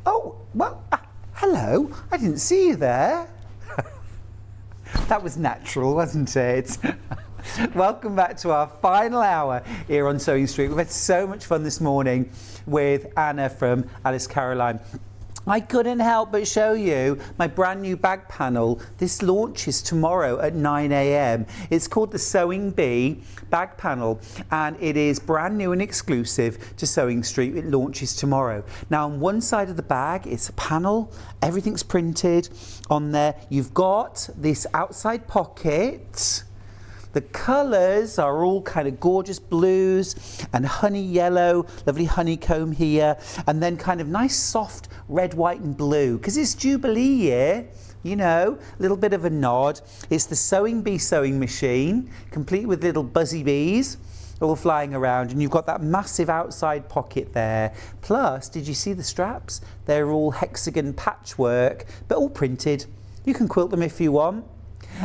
Oh, well, hello. I didn't see you there. That was natural, wasn't it? Welcome back to our final hour here on Sewing Street. We've had so much fun this morning with Anna from Alice Caroline. I couldn't help but show you my brand new bag panel. This launches tomorrow at 9 a.m. It's called the Sewing Bee bag panel, and it is brand new and exclusive to Sewing Street. It launches tomorrow. Now, on one side of the bag, it's a panel. Everything's printed on there. You've got this outside pocket. The colours are all kind of gorgeous blues and honey yellow, lovely honeycomb here, and then kind of nice soft red, white and blue, because it's Jubilee year, you know, a little bit of a nod. It's the Sewing Bee sewing machine, complete with little buzzy bees all flying around, and you've got that massive outside pocket there. Plus, did you see the straps? They're all hexagon patchwork, but all printed. You can quilt them if you want.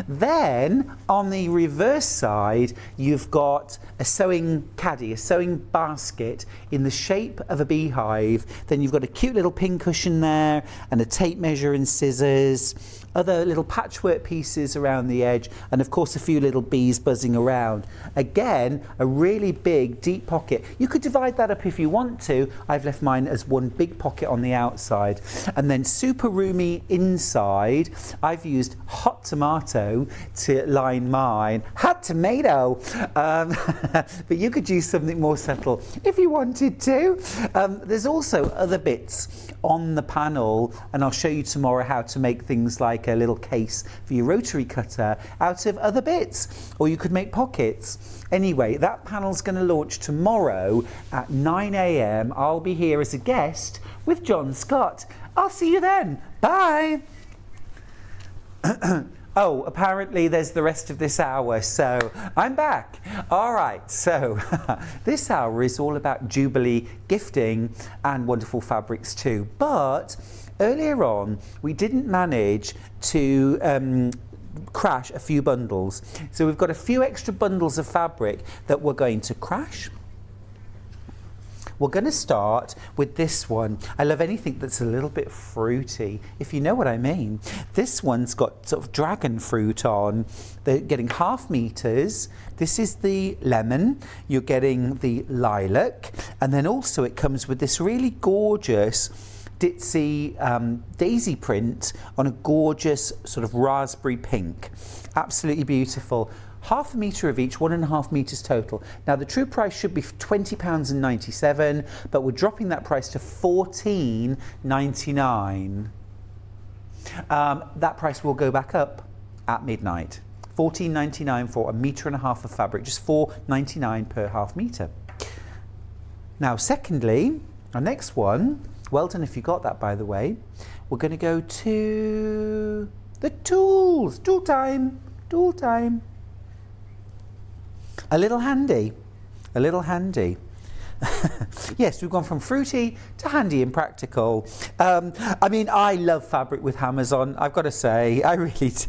Then on the reverse side, you've got a sewing caddy, a sewing basket in the shape of a beehive. Then you've got a cute little pin cushion there and a tape measure and scissors, other little patchwork pieces around the edge, and of course a few little bees buzzing around. Again, a really big deep pocket. You could divide that up if you want to. I've left mine as one big pocket on the outside, and then super roomy inside. I've used hot tomato to line mine. Hot tomato! But you could use something more subtle if you wanted to. There's also other bits on the panel, and I'll show you tomorrow how to make things like a little case for your rotary cutter out of other bits, or you could make pockets. Anyway, that panel's going to launch tomorrow at 9 a.m. I'll be here as a guest with John Scott. I'll see you then. Bye. Oh, apparently there's the rest of this hour, so I'm back. All right, so this hour is all about Jubilee gifting and wonderful fabrics too. But earlier on, we didn't manage to crash a few bundles. So we've got a few extra bundles of fabric that we're going to crash. We're going to start with this one. I love anything that's a little bit fruity, if you know what I mean. This one's got sort of dragon fruit on. They're getting 1/2 meters. This is the lemon. You're getting the lilac. And then also it comes with this really gorgeous ditzy daisy print on a gorgeous sort of raspberry pink. Absolutely beautiful. 1/2 metre of each, 1.5 metres total. Now the true price should be £20.97, but we're dropping that price to $14.99. That price will go back up at midnight. £14.99 for 1.5 metres of fabric, just £4.99 per 1/2 metre. Now secondly, our next one, well done if you got that by the way, we're going to go to the tools. Tool time, tool time. A little handy, a little handy. Yes, we've gone from fruity to handy and practical. I mean, I love fabric with hammers on, I've got to say, I really do.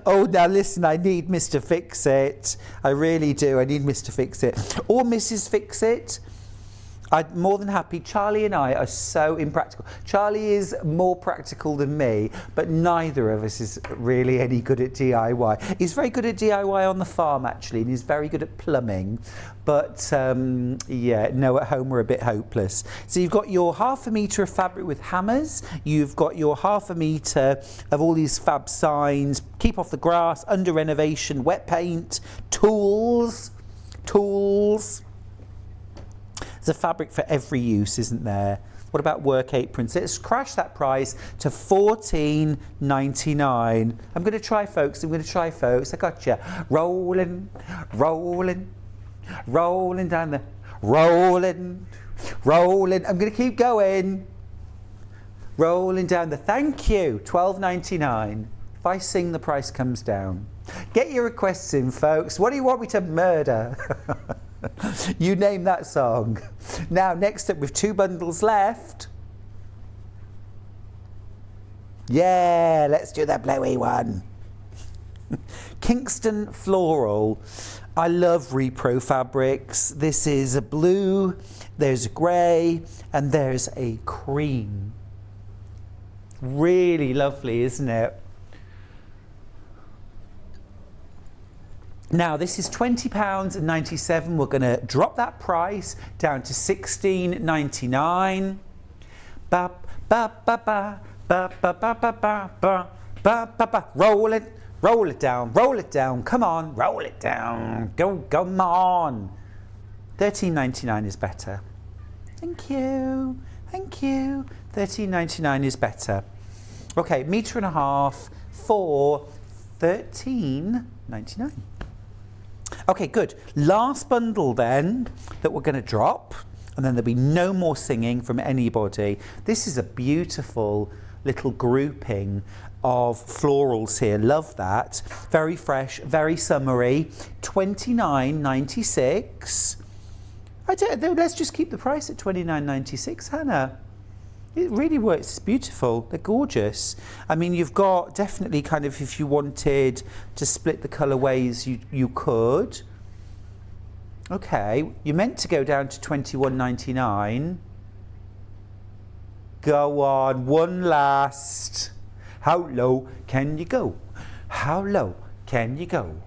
Oh, now listen, I need Mr. Fix-It. I really do, I need Mr. Fix-It. Or Mrs. Fix-It. I'm more than happy. Charlie and I are so impractical. Charlie is more practical than me, but neither of us is really any good at DIY. He's very good at DIY on the farm, actually, and he's very good at plumbing. But, yeah, no, at home we're a bit hopeless. So you've got your 1/2 metre of fabric with hammers. You've got your 1/2 metre of all these fab signs. Keep off the grass, under renovation, wet paint, tools. There's a fabric for every use, isn't there? What about work aprons? Let's crash that price to $14.99. I'm going to try, folks. I got you. Rolling down the... Rolling. I'm going to keep going. Rolling down the thank you, $12.99. If I sing, the price comes down. Get your requests in, folks. What do you want me to murder? You name that song. Now, next up, with 2 bundles left. Yeah, let's do the blowy one. Kingston Floral. I love repro fabrics. This is a blue, there's a grey, and there's a cream. Really lovely, isn't it? Now, this is £20.97. We're going to drop that price down to $16.99. Ba ba ba ba ba ba ba ba ba ba ba ba. Roll it down. Come on, roll it down. Come on. $13.99 is better. Thank you. $13.99 is better. Okay, metre and a half for $13.99. Okay, good. Last bundle then that we're going to drop, and then there'll be no more singing from anybody. This is a beautiful little grouping of florals here. Love that. Very fresh, very summery. $29.96. Let's just keep the price at $29.96, Hannah. It really works. It's beautiful. They're gorgeous. I mean, you've got definitely kind of, if you wanted to split the colourways, you could. Okay, you're meant to go down to $21.99. Go on, one last. How low can you go? How low can you go?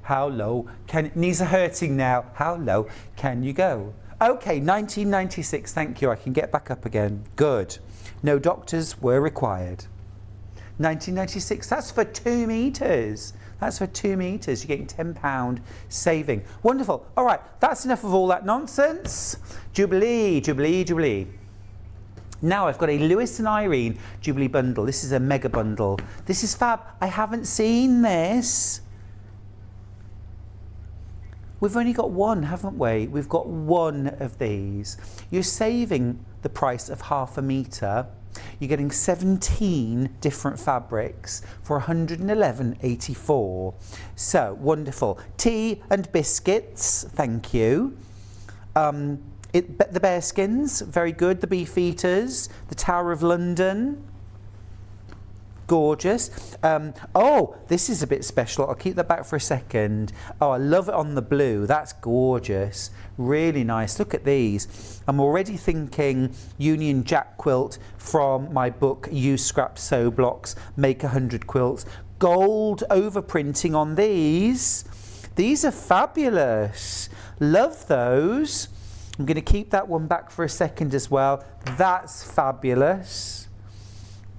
How low can... Knees are hurting now. How low can you go? Okay, $19.96. Thank you. I can get back up again. Good. No doctors were required. $19.96. That's for 2 metres. That's for 2 metres. You're getting £10 saving. Wonderful. All right, that's enough of all that nonsense. Jubilee, Jubilee, Jubilee. Now I've got a Lewis and Irene Jubilee bundle. This is a mega bundle. This is fab. I haven't seen this. We've only got one, haven't we? We've got one of these. You're saving the price of half a metre. You're getting 17 different fabrics for $111.84. So, wonderful. Tea and biscuits, thank you. The bearskins, very good. The beef eaters, the Tower of London, gorgeous. Oh, this is a bit special. I'll keep that back for a second. Oh, I love it on the blue. That's gorgeous. Really nice. Look at these. I'm already thinking Union Jack quilt from my book, Use Scrap Sew Blocks, Make 100 Quilts. Gold overprinting on these. These are fabulous. Love those. I'm going to keep that one back for a second as well. That's fabulous.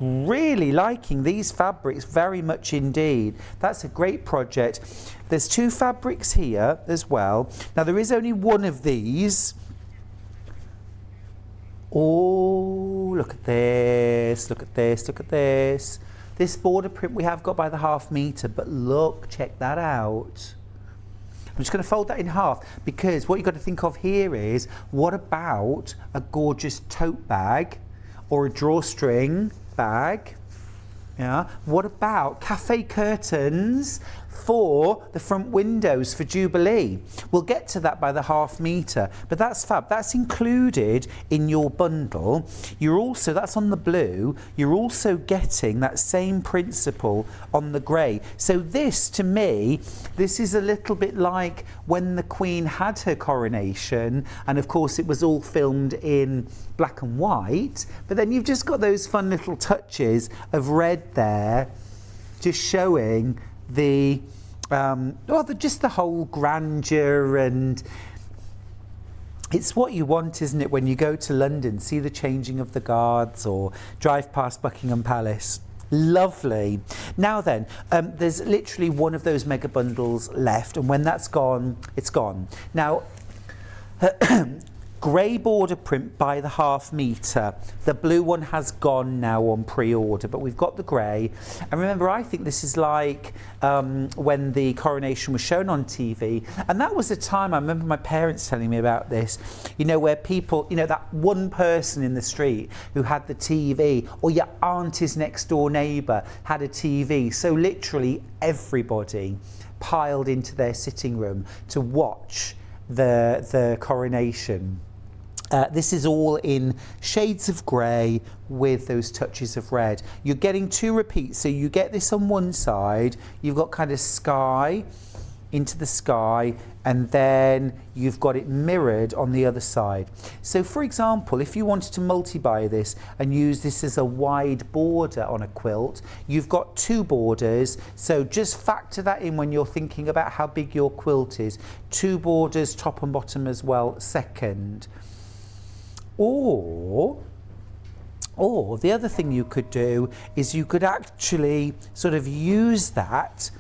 Really liking these fabrics very much indeed. That's a great project. There's 2 fabrics here as well. Now there is only one of these. Oh, look at this, look at this, look at this. This border print we have got by the half metre, but look, check that out. I'm just going to fold that in half because what you've got to think of here is, what about a gorgeous tote bag or a drawstring bag? Yeah. What about cafe curtains for the front windows for Jubilee? We'll get to that by the half metre, but that's fab. That's included in your bundle. You're also, that's on the blue, you're also getting that same principle on the grey. So this, to me, this is a little bit like when the Queen had her coronation, and of course it was all filmed in black and white, but then you've just got those fun little touches of red there, just showing the just the whole grandeur, and it's what you want, isn't it, when you go to London, see the changing of the guards or drive past Buckingham Palace. Lovely. Now then, there's literally one of those mega bundles left, and when that's gone, it's gone. Now, grey border print by the ½ metre. The blue one has gone now on pre-order, but we've got the grey. And remember, I think this is like when the coronation was shown on TV. And that was a time, I remember my parents telling me about this, you know, where people, you know, that one person in the street who had the TV, or your auntie's next door neighbour had a TV. So literally everybody piled into their sitting room to watch the coronation. This is all in shades of grey with those touches of red. You're getting 2 repeats, so you get this on one side, you've got kind of sky into the sky, and then you've got it mirrored on the other side. So for example, if you wanted to multi-buy this and use this as a wide border on a quilt, you've got 2 borders, so just factor that in when you're thinking about how big your quilt is. 2 borders, top and bottom as well, second. Or the other thing you could do is you could actually sort of use that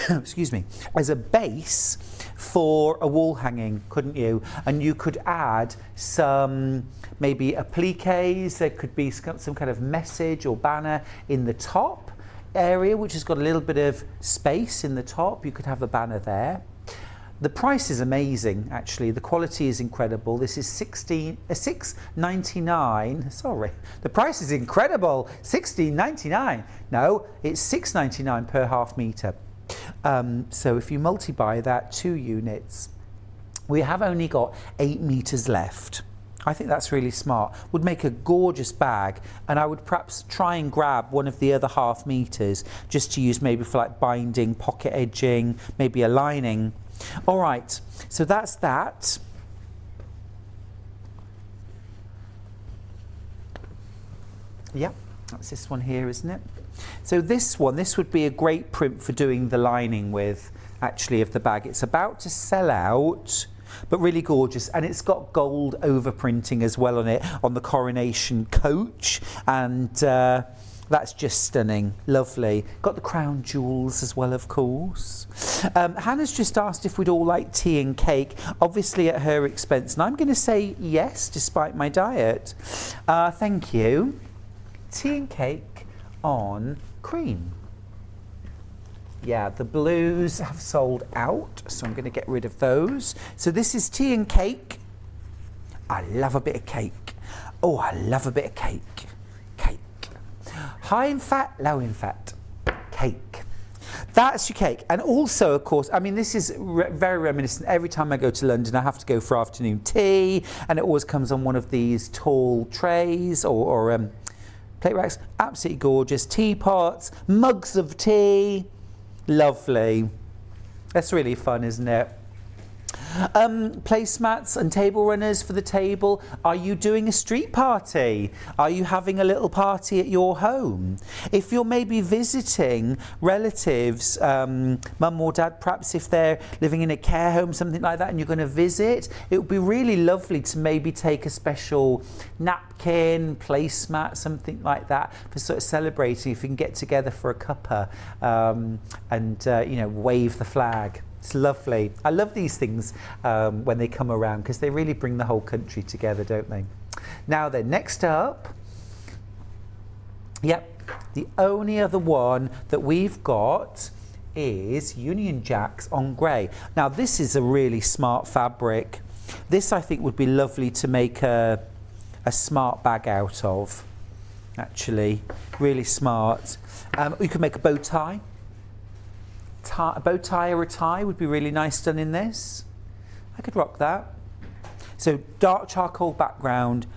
excuse me, as a base for a wall hanging, couldn't you? And you could add some, maybe appliques, there could be some kind of message or banner in the top area, which has got a little bit of space in the top. You could have a banner there. The price is amazing, actually. The quality is incredible. This is $6.99. Sorry, the price is incredible. $16.99. No, it's $6.99 per ½ metre. So if you multi-buy that, 2 units, we have only got 8 metres left. I think that's really smart. Would make a gorgeous bag, and I would perhaps try and grab one of the other ½ metres just to use maybe for like binding, pocket edging, maybe a lining. All right, so that's that. Yeah, that's this one here, isn't it? So this one, this would be a great print for doing the lining with, actually, of the bag. It's about to sell out, but really gorgeous. And it's got gold overprinting as well on it, on the coronation coach. And that's just stunning, lovely. Got the crown jewels as well, of course. Hannah's just asked if we'd all like tea and cake, obviously at her expense. And I'm going to say yes, despite my diet. Thank you. Tea and cake on cream. Yeah, the blues have sold out, so I'm going to get rid of those. So this is tea and cake. I love a bit of cake. Oh, I love a bit of cake. Cake. High in fat, low in fat. Cake. That's your cake. And also, of course, I mean, this is very reminiscent. Every time I go to London, I have to go for afternoon tea, and it always comes on one of these tall trays or plate racks. Absolutely gorgeous. Teapots, mugs of tea. Lovely. That's really fun, isn't it? Placemats and table runners for the table. Are you doing a street party? Are you having a little party at your home? If you're maybe visiting relatives, mum or dad, perhaps if they're living in a care home, something like that, and you're going to visit, it would be really lovely to maybe take a special napkin, placemat, something like that for sort of celebrating. If you can get together for a cuppa and you know, wave the flag. It's lovely. I love these things when they come around because they really bring the whole country together, don't they? Now then, next up, yep, the only other one that we've got is Union Jacks on grey. Now this is a really smart fabric. This I think would be lovely to make a smart bag out of, actually. Really smart. You could make a bow tie. A bow tie or a tie would be really nice done in this. I could rock that. So dark charcoal background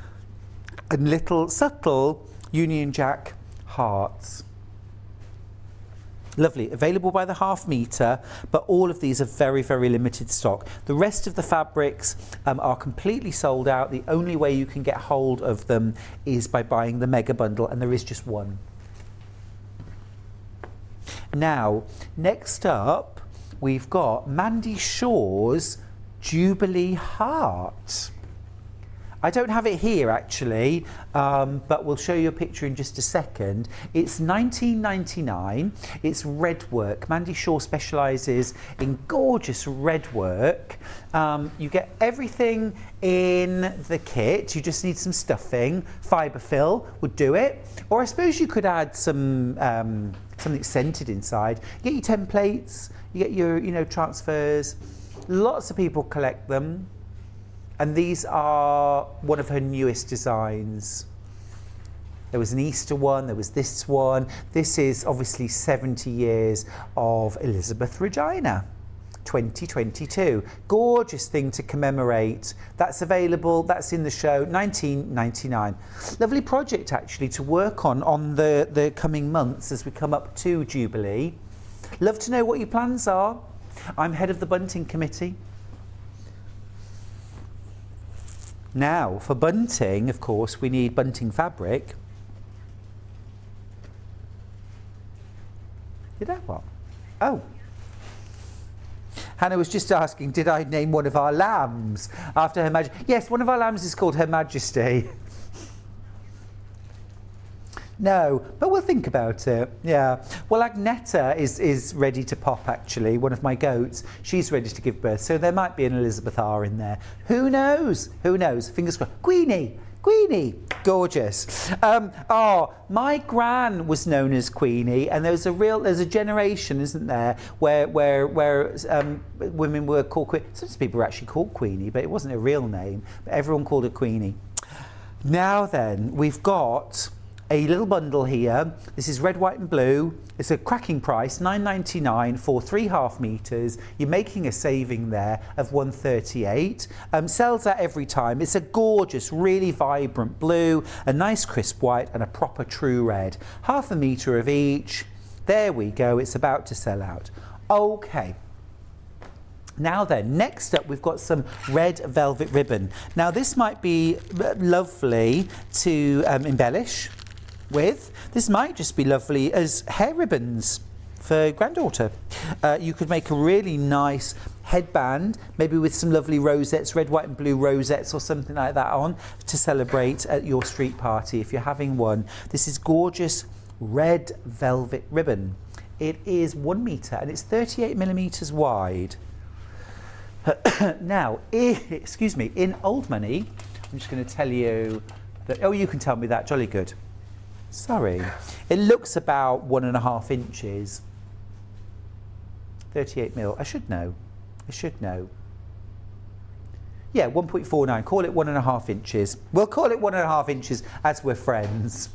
and little subtle Union Jack hearts. Lovely. Available by the ½ metre, but all of these are very, very limited stock. The rest of the fabrics are completely sold out. The only way you can get hold of them is by buying the mega bundle, and there is just one. Now, next up, we've got Mandy Shaw's Jubilee Heart. I don't have it here actually, but we'll show you a picture in just a second. It's £19.99. It's red work. Mandy Shaw specialises in gorgeous red work. You get everything in the kit. You just need some stuffing. Fibre fill would do it. Or I suppose you could add some something scented inside. You get your templates, you get your transfers. Lots of people collect them. And these are one of her newest designs. There was an Easter one, there was this one. This is obviously 70 years of Elizabeth Regina, 2022. Gorgeous thing to commemorate. That's available, that's in the show, £19.99. Lovely project actually to work on the coming months as we come up to Jubilee. Love to know what your plans are. I'm head of the bunting committee. Now, for bunting, of course, we need bunting fabric. Did I what? Oh. Hannah was just asking, did I name one of our lambs after Her Majesty? Yes, one of our lambs is called Her Majesty. No, but we'll think about it. Yeah. Well, Agneta is ready to pop, actually, one of my goats. She's ready to give birth. So there might be an Elizabeth R in there. Who knows? Who knows? Fingers crossed. Queenie. Queenie. Gorgeous. My gran was known as Queenie, and there's a generation, isn't there, where women were called Queenie. Some people were actually called Queenie, but it wasn't a real name. But everyone called her Queenie. Now then, we've got a little bundle here. This is red, white and blue. It's a cracking price, £9.99 for 3.5 metres. You're making a saving there of £138. Sells that every time. It's a gorgeous, really vibrant blue, a nice crisp white and a proper true red. Half a metre of each. There we go. It's about to sell out. Okay. Now then, next up we've got some red velvet ribbon. Now this might be lovely to embellish with. This might just be lovely as hair ribbons for granddaughter. You could make a really nice headband, maybe with some lovely rosettes, red, white and blue rosettes or something like that on to celebrate at your street party if you're having one. This is gorgeous red velvet ribbon. It is 1 metre and it's 38 millimetres wide. Now, in old money, I'm just going to tell you that, you can tell me that, jolly good. Sorry. It looks about 1.5 inches. 38 mil. I should know. Yeah, 1.49. Call it 1.5 inches. We'll call it 1.5 inches as we're friends.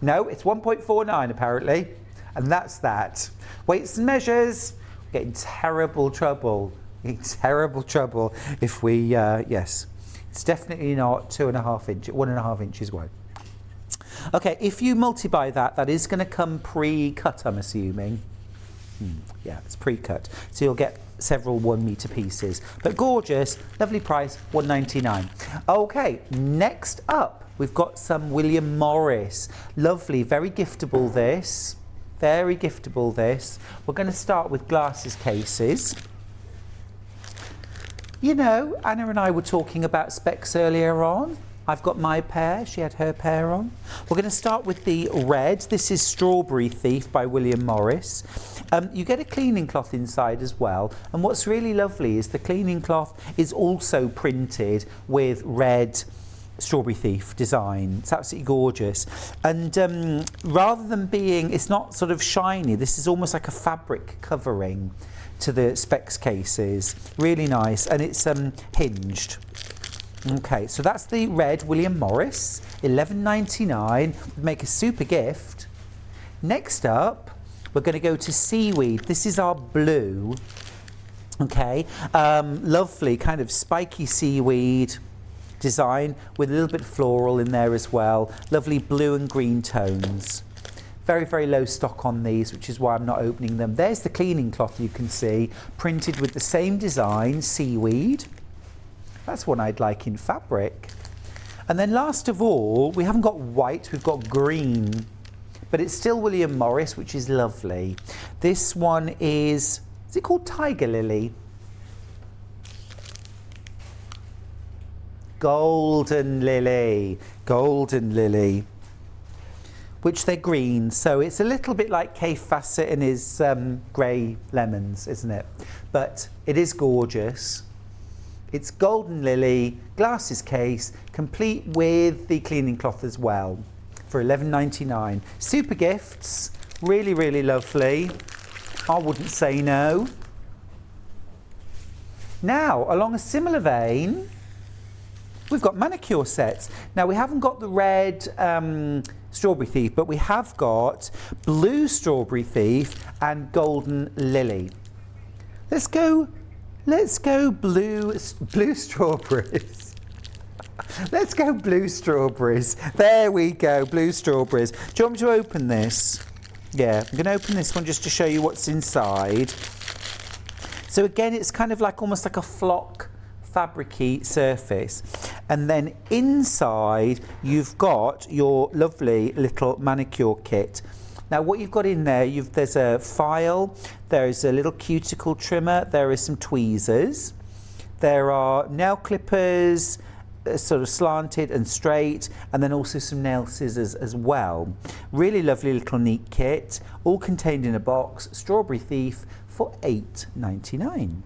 No, it's 1.49 apparently. And that's that. Weights and measures. We're getting terrible trouble. If we, yes. It's definitely not 2.5 inches, 1.5 inches wide. Okay, if you multiply that, that is going to come pre-cut, I'm assuming. Yeah, it's pre-cut. So you'll get several 1 metre pieces. But gorgeous, lovely price, £1.99. Okay, next up, we've got some William Morris. Lovely, very giftable this. Very giftable this. We're going to start with glasses cases. You know, Anna and I were talking about specs earlier on. I've got my pair, she had her pair on. We're going to start with the red. This is Strawberry Thief by William Morris. You get a cleaning cloth inside as well. And what's really lovely is the cleaning cloth is also printed with red Strawberry Thief design. It's absolutely gorgeous. And rather than being, it's not sort of shiny, this is almost like a fabric covering to the specs cases. Really nice. And it's hinged. Okay, so that's the red William Morris, £11.99. Would make a super gift. Next up, we're going to go to Seaweed. This is our blue. Okay, lovely kind of spiky seaweed design with a little bit floral in there as well. Lovely blue and green tones. Very, very low stock on these, which is why I'm not opening them. There's the cleaning cloth you can see, printed with the same design, seaweed. That's one I'd like in fabric. And then last of all, we haven't got white, we've got green, but it's still William Morris, which is lovely. This one is it called Tiger Lily? golden lily, which they're green, so it's a little bit like Kay Fassett and his grey lemons, isn't it? But it is gorgeous. It's golden lily, glasses case, complete with the cleaning cloth as well, for $11.99. Super gifts, really, really lovely. I wouldn't say no. Now, along a similar vein, we've got manicure sets. Now, we haven't got the red Strawberry Thief, but we have got blue Strawberry Thief and golden lily. Let's go blue strawberries. Let's go blue strawberries. There we go, blue strawberries. Do you want me to open this? Yeah, I'm going to open this one just to show you what's inside. So again, it's kind of like almost like a flock fabricy surface, and then inside you've got your lovely little manicure kit. Now what you've got in there, there's a file, there's a little cuticle trimmer, there is some tweezers, there are nail clippers, sort of slanted and straight, and then also some nail scissors as well. Really lovely little neat kit, all contained in a box. Strawberry Thief for $8.99.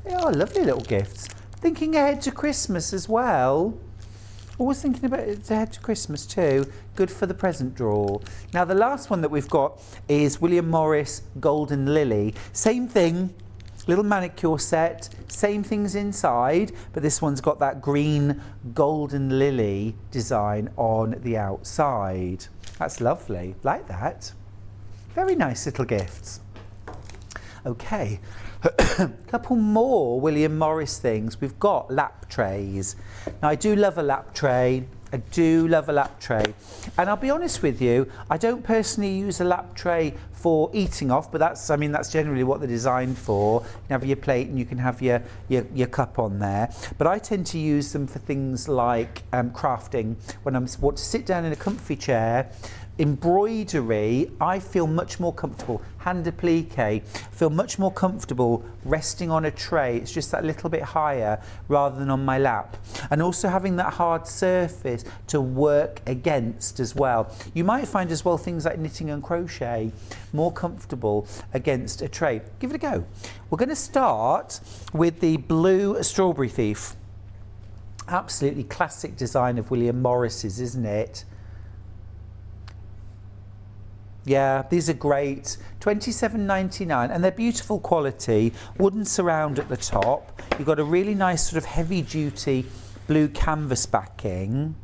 They are lovely little gifts. Thinking ahead to Christmas as well. Always thinking about it ahead to Christmas too. Good for the present drawer. Now the last one that we've got is William Morris Golden Lily. Same thing, little manicure set, same things inside, but this one's got that green golden lily design on the outside. That's lovely, like that. Very nice little gifts. Okay, a couple more William Morris things. We've got lap trays. Now I do love a lap tray. And I'll be honest with you, I don't personally use a lap tray for eating off, but that's generally what they're designed for. You can have your plate and you can have your cup on there. But I tend to use them for things like crafting. When I want to sit down in a comfy chair, embroidery, I feel much more comfortable. Hand applique, feel much more comfortable resting on a tray. It's just that little bit higher rather than on my lap. And also having that hard surface to work against as well. You might find as well things like knitting and crochet more comfortable against a tray. Give it a go. We're going to start with the blue Strawberry Thief. Absolutely classic design of William Morris's, isn't it? Yeah, these are great. $27.99, and they're beautiful quality. Wooden surround at the top. You've got a really nice sort of heavy-duty blue canvas backing.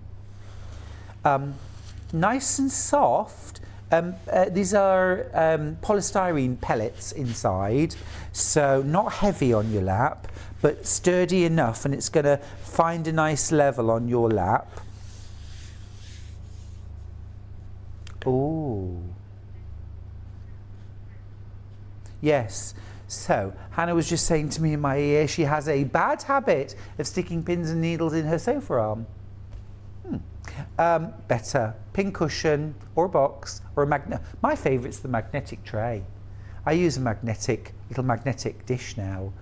Nice and soft. These are polystyrene pellets inside, so not heavy on your lap, but sturdy enough, and it's going to find a nice level on your lap. Ooh. Yes, so Hannah was just saying to me in my ear she has a bad habit of sticking pins and needles in her sofa arm. Better pin cushion or a box or a magnet. My favourite's the magnetic tray. I use a little magnetic dish now.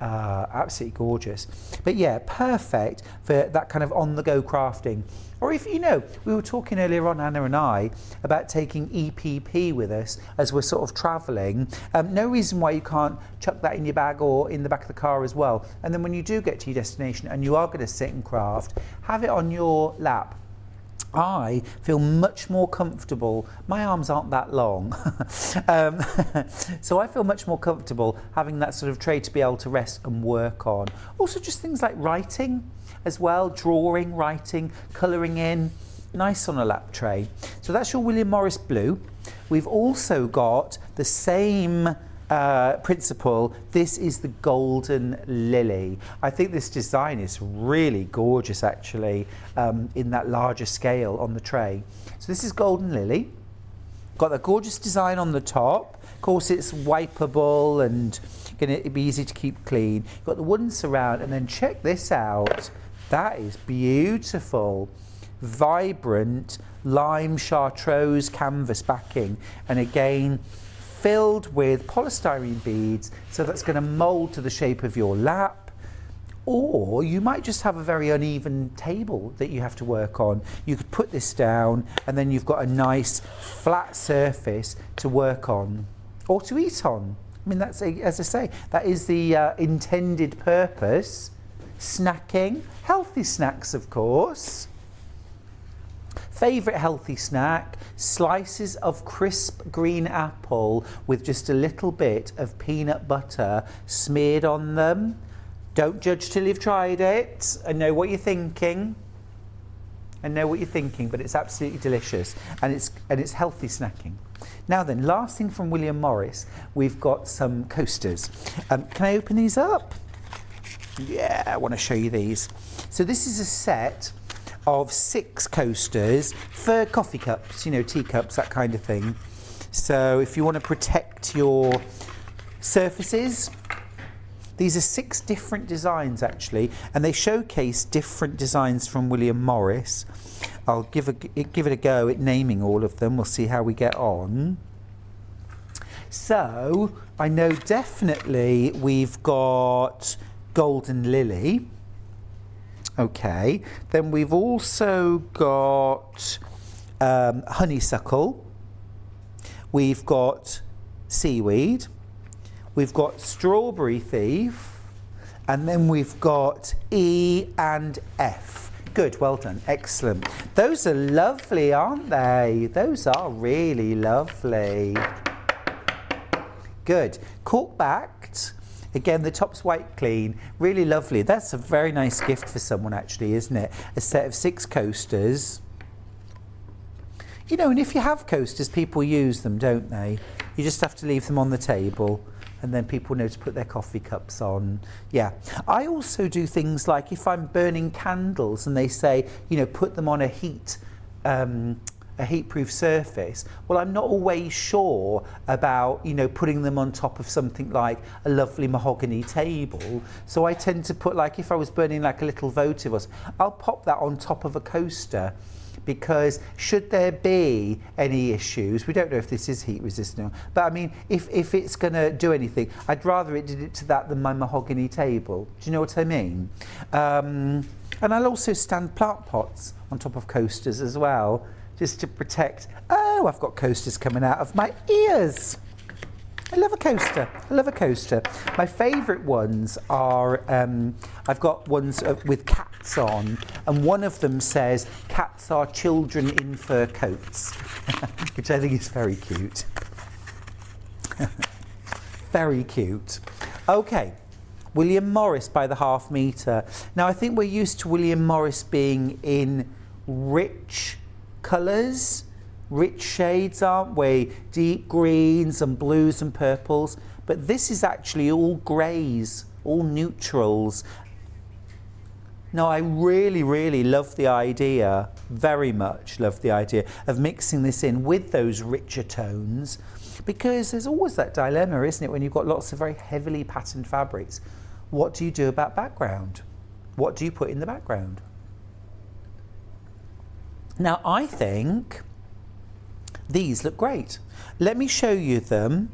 Absolutely gorgeous. But yeah, perfect for that kind of on-the-go crafting. Or if, we were talking earlier on, Anna and I, about taking EPP with us as we're sort of travelling. No reason why you can't chuck that in your bag or in the back of the car as well. And then when you do get to your destination and you are going to sit and craft, have it on your lap. I feel much more comfortable. My arms aren't that long. So I feel much more comfortable having that sort of tray to be able to rest and work on. Also just things like writing as well, drawing, writing, colouring in. Nice on a lap tray. So that's your William Morris Blue. We've also got the same principle. This is the Golden Lily. I think this design is really gorgeous actually, in that larger scale on the tray. So this is Golden Lily. Got that gorgeous design on the top. Of course it's wipeable and going to be easy to keep clean. You've got the wooden surround, and then check this out. That is beautiful. Vibrant lime chartreuse canvas backing, and again filled with polystyrene beads, so that's going to mould to the shape of your lap. Or you might just have a very uneven table that you have to work on. You could put this down and then you've got a nice flat surface to work on or to eat on. I mean, that's, as I say, that is the intended purpose. Snacking, healthy snacks, of course. Favourite healthy snack, slices of crisp green apple with just a little bit of peanut butter smeared on them. Don't judge till you've tried it. I know what you're thinking. I know what you're thinking, but it's absolutely delicious, and it's healthy snacking. Now then, last thing from William Morris, we've got some coasters. Can I open these up? Yeah, I want to show you these. So this is a set of 6 coasters for coffee cups, you know, teacups, that kind of thing. So if you want to protect your surfaces, these are 6 different designs actually, and they showcase different designs from William Morris. I'll give it a go at naming all of them. We'll see how we get on. So I know definitely we've got Golden Lily. Okay, then we've also got honeysuckle. We've got seaweed. We've got Strawberry Thief, and then we've got E and F. Good, well done, excellent. Those are lovely, aren't they? Those are really lovely. Good. Cork backed. Again, the top's white clean, really lovely. That's a very nice gift for someone actually, isn't it? A set of 6 coasters. You know, and if you have coasters, people use them, don't they? You just have to leave them on the table, and then people know to put their coffee cups on. Yeah. I also do things like if I'm burning candles and they say, you know, put them on a heat-proof surface. Well, I'm not always sure about, you know, putting them on top of something like a lovely mahogany table. So I tend to put, like, if I was burning like a little votive, I'll pop that on top of a coaster. Because should there be any issues, we don't know if this is heat resistant, but I mean, if it's going to do anything, I'd rather it did it to that than my mahogany table. Do you know what I mean? And I'll also stand plant pots on top of coasters as well, just to protect. Oh, I've got coasters coming out of my ears. I love a coaster. I love a coaster. My favourite ones are, I've got ones with cats on, and one of them says, "Cats are children in fur coats," which I think is very cute. Very cute. Okay, William Morris by the half metre. Now, I think we're used to William Morris being in rich colours. Rich shades, aren't we? Deep greens and blues and purples. But this is actually all greys, all neutrals. Now, I really, really love the idea, very much love the idea of mixing this in with those richer tones, because there's always that dilemma, isn't it, when you've got lots of very heavily patterned fabrics. What do you do about background? What do you put in the background? Now, I think these look great. Let me show you them.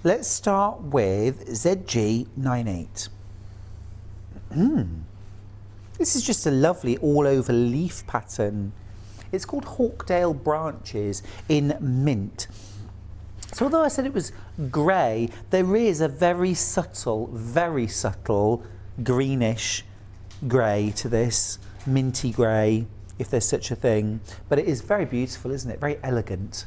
Let's start with ZG98. This is just a lovely all-over leaf pattern. It's called Hawkdale Branches in mint. So although I said it was grey, there is a very subtle greenish grey to this, minty grey, if there's such a thing. But it is very beautiful, isn't it? Very elegant.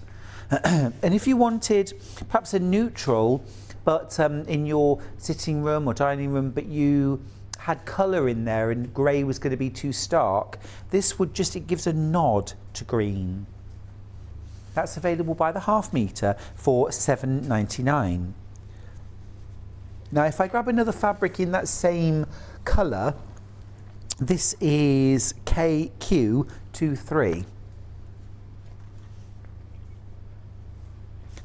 And if you wanted perhaps a neutral, but in your sitting room or dining room, but you had colour in there and grey was going to be too stark, this would just, it gives a nod to green. That's available by the half metre for $7.99. Now, if I grab another fabric in that same colour, this is KQ23.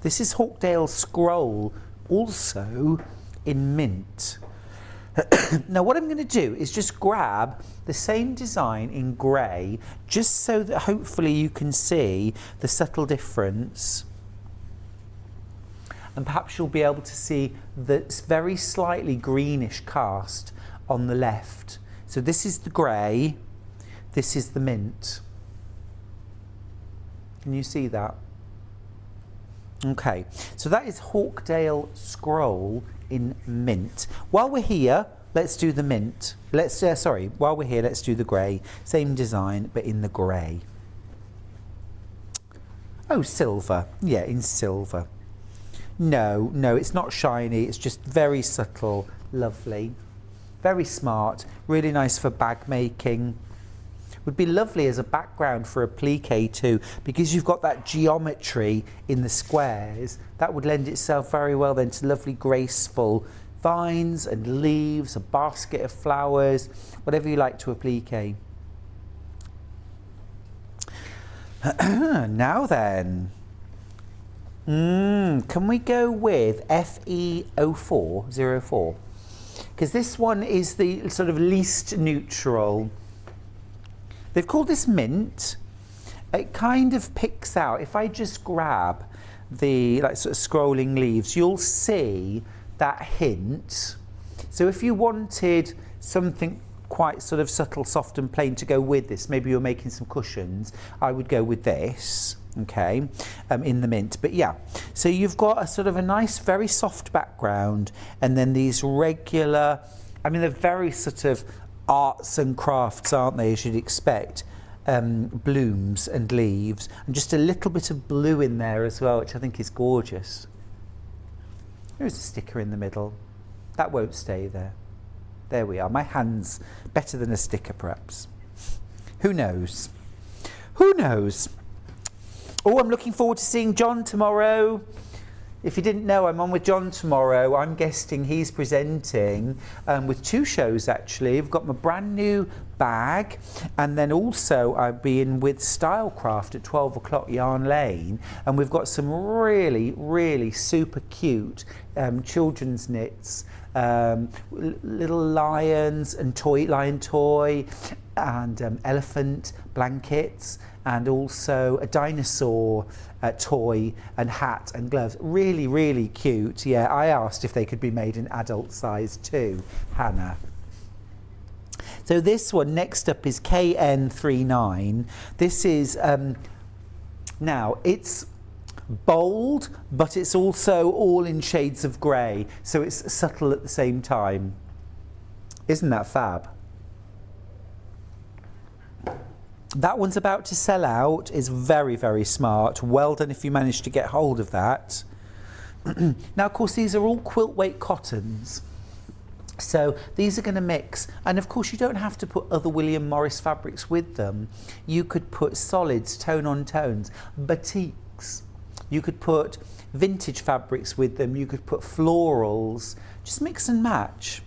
This is Hawkdale Scroll, also in mint. Now, what I'm going to do is just grab the same design in grey, just so that hopefully you can see the subtle difference. and perhaps you'll be able to see the very slightly greenish cast on the left. So this is the grey, this is the mint. Can you see that? Okay, so that is Hawkdale Scroll in mint. While we're here, let's do the mint. While we're here, let's do the grey. Same design, but in the grey. Oh, silver. Yeah, in silver. No, it's not shiny. It's just very subtle, lovely. Very smart, really nice for bag making. Would be lovely as a background for a applique too, because you've got that geometry in the squares. That would lend itself very well then to lovely graceful vines and leaves, a basket of flowers, whatever you like to applique. Now then, can we go with FE0404? Because this one is the sort of least neutral. They've called this mint. It kind of picks out, if I just grab the like sort of scrolling leaves, you'll see that hint. So if you wanted something quite sort of subtle, soft and plain to go with this, maybe you're making some cushions, I would go with this, okay, in the mint. But yeah, so you've got a sort of a nice, very soft background, and then these regular, I mean, they're very sort of arts and crafts, aren't they, as you'd expect, blooms and leaves, and just a little bit of blue in there as well, which I think is gorgeous. There's a sticker in the middle. That won't stay there. There we are. My hand's better than a sticker, perhaps. Who knows? Who knows? Oh, I'm looking forward to seeing John tomorrow. If you didn't know, I'm on with John tomorrow. I'm guesting, he's presenting with two shows actually. I've got my brand new bag, and then also I'll be in with Stylecraft at 12 o'clock Yarn Lane, and we've got some really, really super cute children's knits, little lions and lion toy, and elephant blankets, and also a dinosaur toy and hat and gloves. Really, really cute. Yeah, I asked if they could be made in adult size too, Hannah. So this one next up is KN39. This is, now it's bold, but it's also all in shades of grey, so it's subtle at the same time. Isn't that fab? That one's about to sell out. Is very, very smart. Well done if you managed to get hold of that. Now, of course, these are all quilt weight cottons. So these are going to mix. And of course, you don't have to put other William Morris fabrics with them. You could put solids, tone on tones, batiks. You could put vintage fabrics with them. You could put florals. Just mix and match.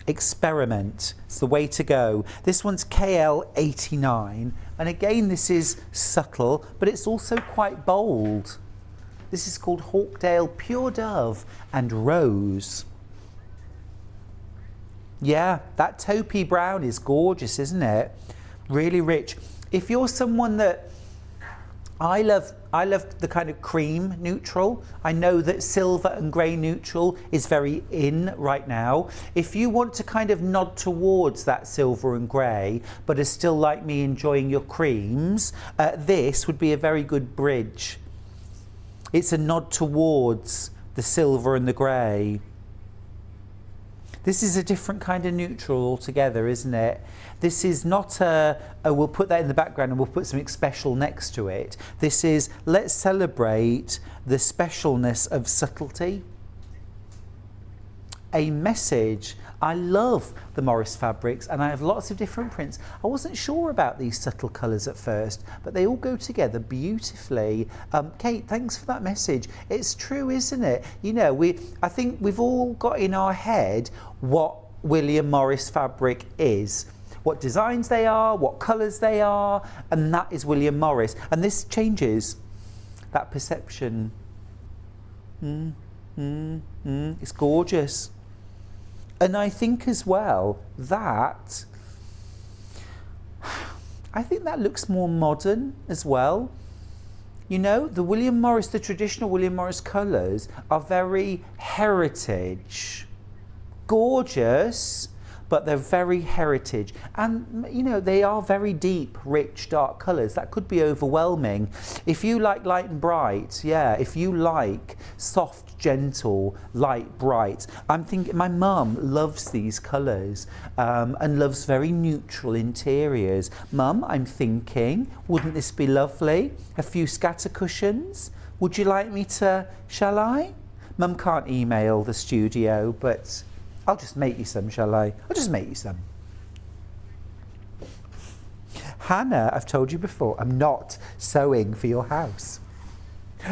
Experiment. It's the way to go. This one's KL89, and again this is subtle, but it's also quite bold. This is called Hawkdale Pure Dove and Rose. Yeah, that taupey brown is gorgeous, isn't it? Really rich. If you're someone that I love the kind of cream neutral. I know that silver and grey neutral is very in right now. If you want to kind of nod towards that silver and grey, but are still like me enjoying your creams, this would be a very good bridge. It's a nod towards the silver and the grey. This is a different kind of neutral altogether, isn't it? This is not we'll put that in the background and we'll put something special next to it. This is, let's celebrate the specialness of subtlety. A message. I love the Morris fabrics, and I have lots of different prints. I wasn't sure about these subtle colours at first, but they all go together beautifully. Kate, thanks for that message. It's true, isn't it? You know, I think we've all got in our head what William Morris fabric is, what designs they are, what colours they are, and that is William Morris. And this changes that perception. It's gorgeous. And I think as well that, I think that looks more modern as well. You know, the William Morris, the traditional William Morris colours are very heritage. Gorgeous, but they're very heritage. And, you know, they are very deep, rich, dark colours. That could be overwhelming. If you like light and bright, yeah, if you like soft, gentle, light, bright. I'm thinking, my mum loves these colours and loves very neutral interiors. Mum, I'm thinking, wouldn't this be lovely? A few scatter cushions? Would you like me to, shall I? Mum can't email the studio, but I'll just make you some, shall I? I'll just make you some. Hannah, I've told you before, I'm not sewing for your house.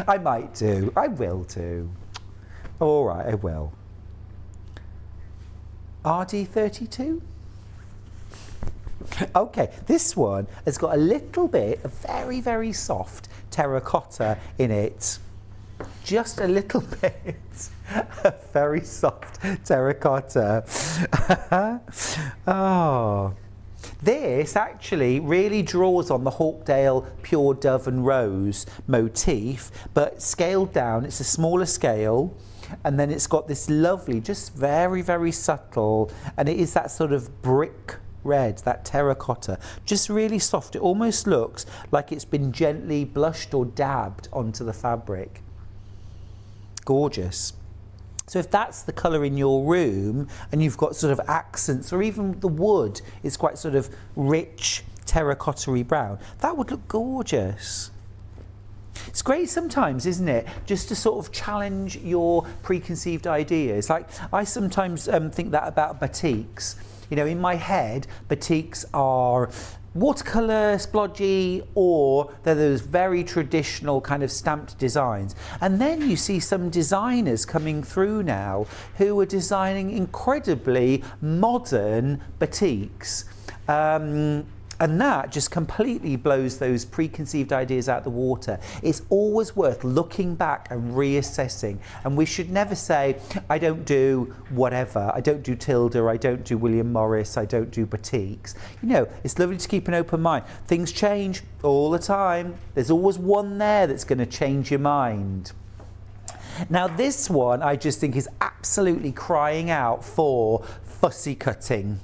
I might do. I will do. All right, I will. RD32? Okay, this one has got a little bit of very, very soft terracotta in it. Just a little bit of very soft terracotta. Oh. This actually really draws on the Hawkdale Pure Dove and Rose motif, but scaled down. It's a smaller scale, and then it's got this lovely, just very, very subtle, and it is that sort of brick red, that terracotta, just really soft. It almost looks like it's been gently blushed or dabbed onto the fabric. Gorgeous. So if that's the colour in your room and you've got sort of accents, or even the wood is quite sort of rich terracotta-y brown, that would look gorgeous. It's great sometimes, isn't it, just to sort of challenge your preconceived ideas. Like, I sometimes think that about batiks. You know, in my head, batiks are watercolour, splodgy, or they're those very traditional kind of stamped designs. And then you see some designers coming through now who are designing incredibly modern batiks. And that just completely blows those preconceived ideas out the water. It's always worth looking back and reassessing. And we should never say, I don't do whatever. I don't do Tilda. I don't do William Morris. I don't do batiks. You know, it's lovely to keep an open mind. Things change all the time. There's always one there that's going to change your mind. Now, this one I just think is absolutely crying out for fussy cutting.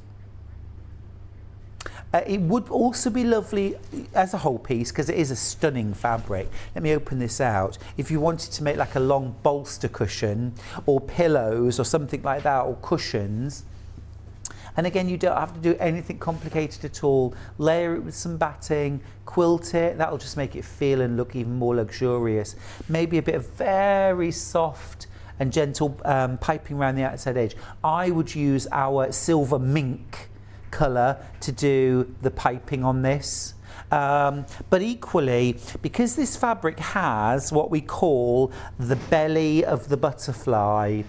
It would also be lovely as a whole piece because it is a stunning fabric. Let me open this out. If you wanted to make like a long bolster cushion or pillows or something like that, or cushions, and again, you don't have to do anything complicated at all. Layer it with some batting, quilt it. That'll just make it feel and look even more luxurious. Maybe a bit of very soft and gentle piping around the outside edge. I would use our silver mink colour to do the piping on this. But equally, because this fabric has what we call the belly of the butterfly,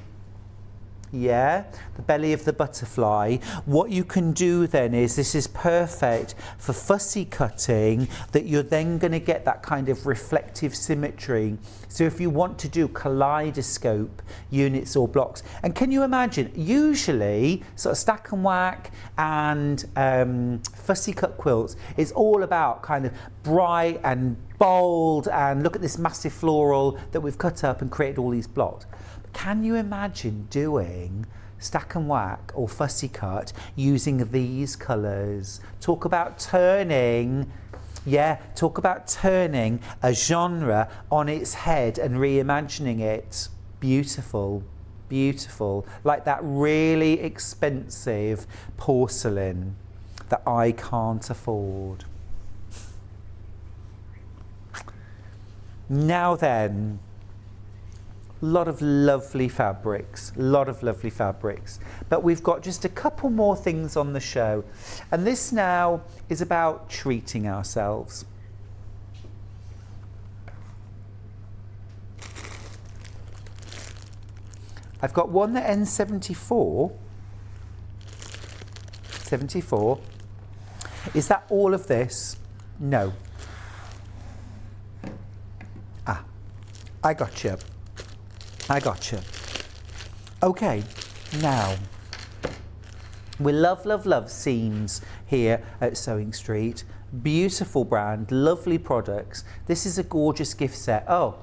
yeah, the belly of the butterfly, what you can do then is, this is perfect for fussy cutting, that you're then going to get that kind of reflective symmetry. So if you want to do kaleidoscope units or blocks, and can you imagine, usually sort of stack and whack and fussy cut quilts is all about kind of bright and bold, and look at this massive floral that we've cut up and created all these blocks. Can you imagine doing stack and whack or fussy cut using these colours? Talk about turning, yeah, talk about turning a genre on its head and reimagining it. Beautiful, beautiful. Like that really expensive porcelain that I can't afford. Now then, lot of lovely fabrics, but we've got just a couple more things on the show, and this now is about treating ourselves. I've got one that ends 74. Is that all of this? No. Ah, I got you. Okay, now, we love seams here at Sewing Street, Beautiful brand, lovely products. This is a gorgeous gift set. Oh,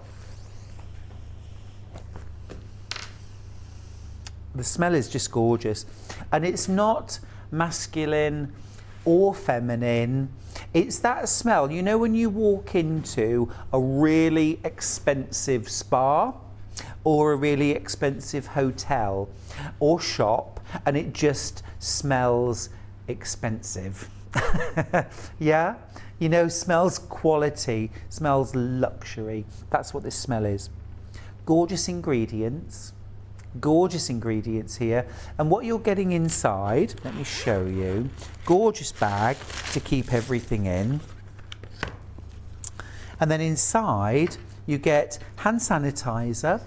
the smell is just gorgeous. And it's not masculine or feminine. It's that smell, you know, when you walk into a really expensive spa or a really expensive hotel or shop, and it just smells expensive. Yeah, you know, smells quality, smells luxury. That's what this smell is. Gorgeous ingredients here, and what you're getting inside, let me show you. Gorgeous bag to keep everything in, and then inside you get hand sanitizer,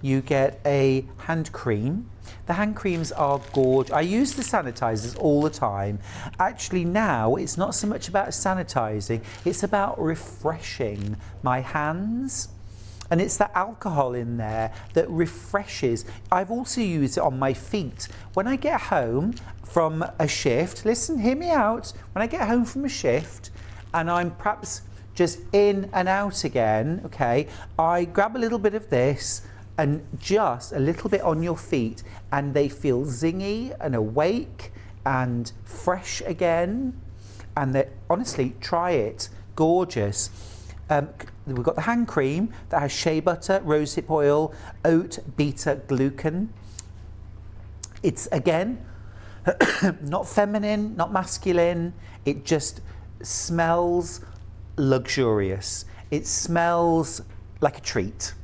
you get a hand cream. The hand creams are gorgeous. I use the sanitizers all the time. Actually now it's not so much about sanitizing, it's about refreshing my hands. And it's the alcohol in there that refreshes. I've also used it on my feet. When I get home from a shift, listen, hear me out. When I get home from a shift and I'm perhaps just in and out again, okay, I grab a little bit of this and just a little bit on your feet, and they feel zingy and awake and fresh again. And honestly, try it. Gorgeous. We've got the hand cream that has shea butter, rosehip oil, oat beta glucan. It's again not feminine, not masculine. It just smells luxurious. It smells like a treat.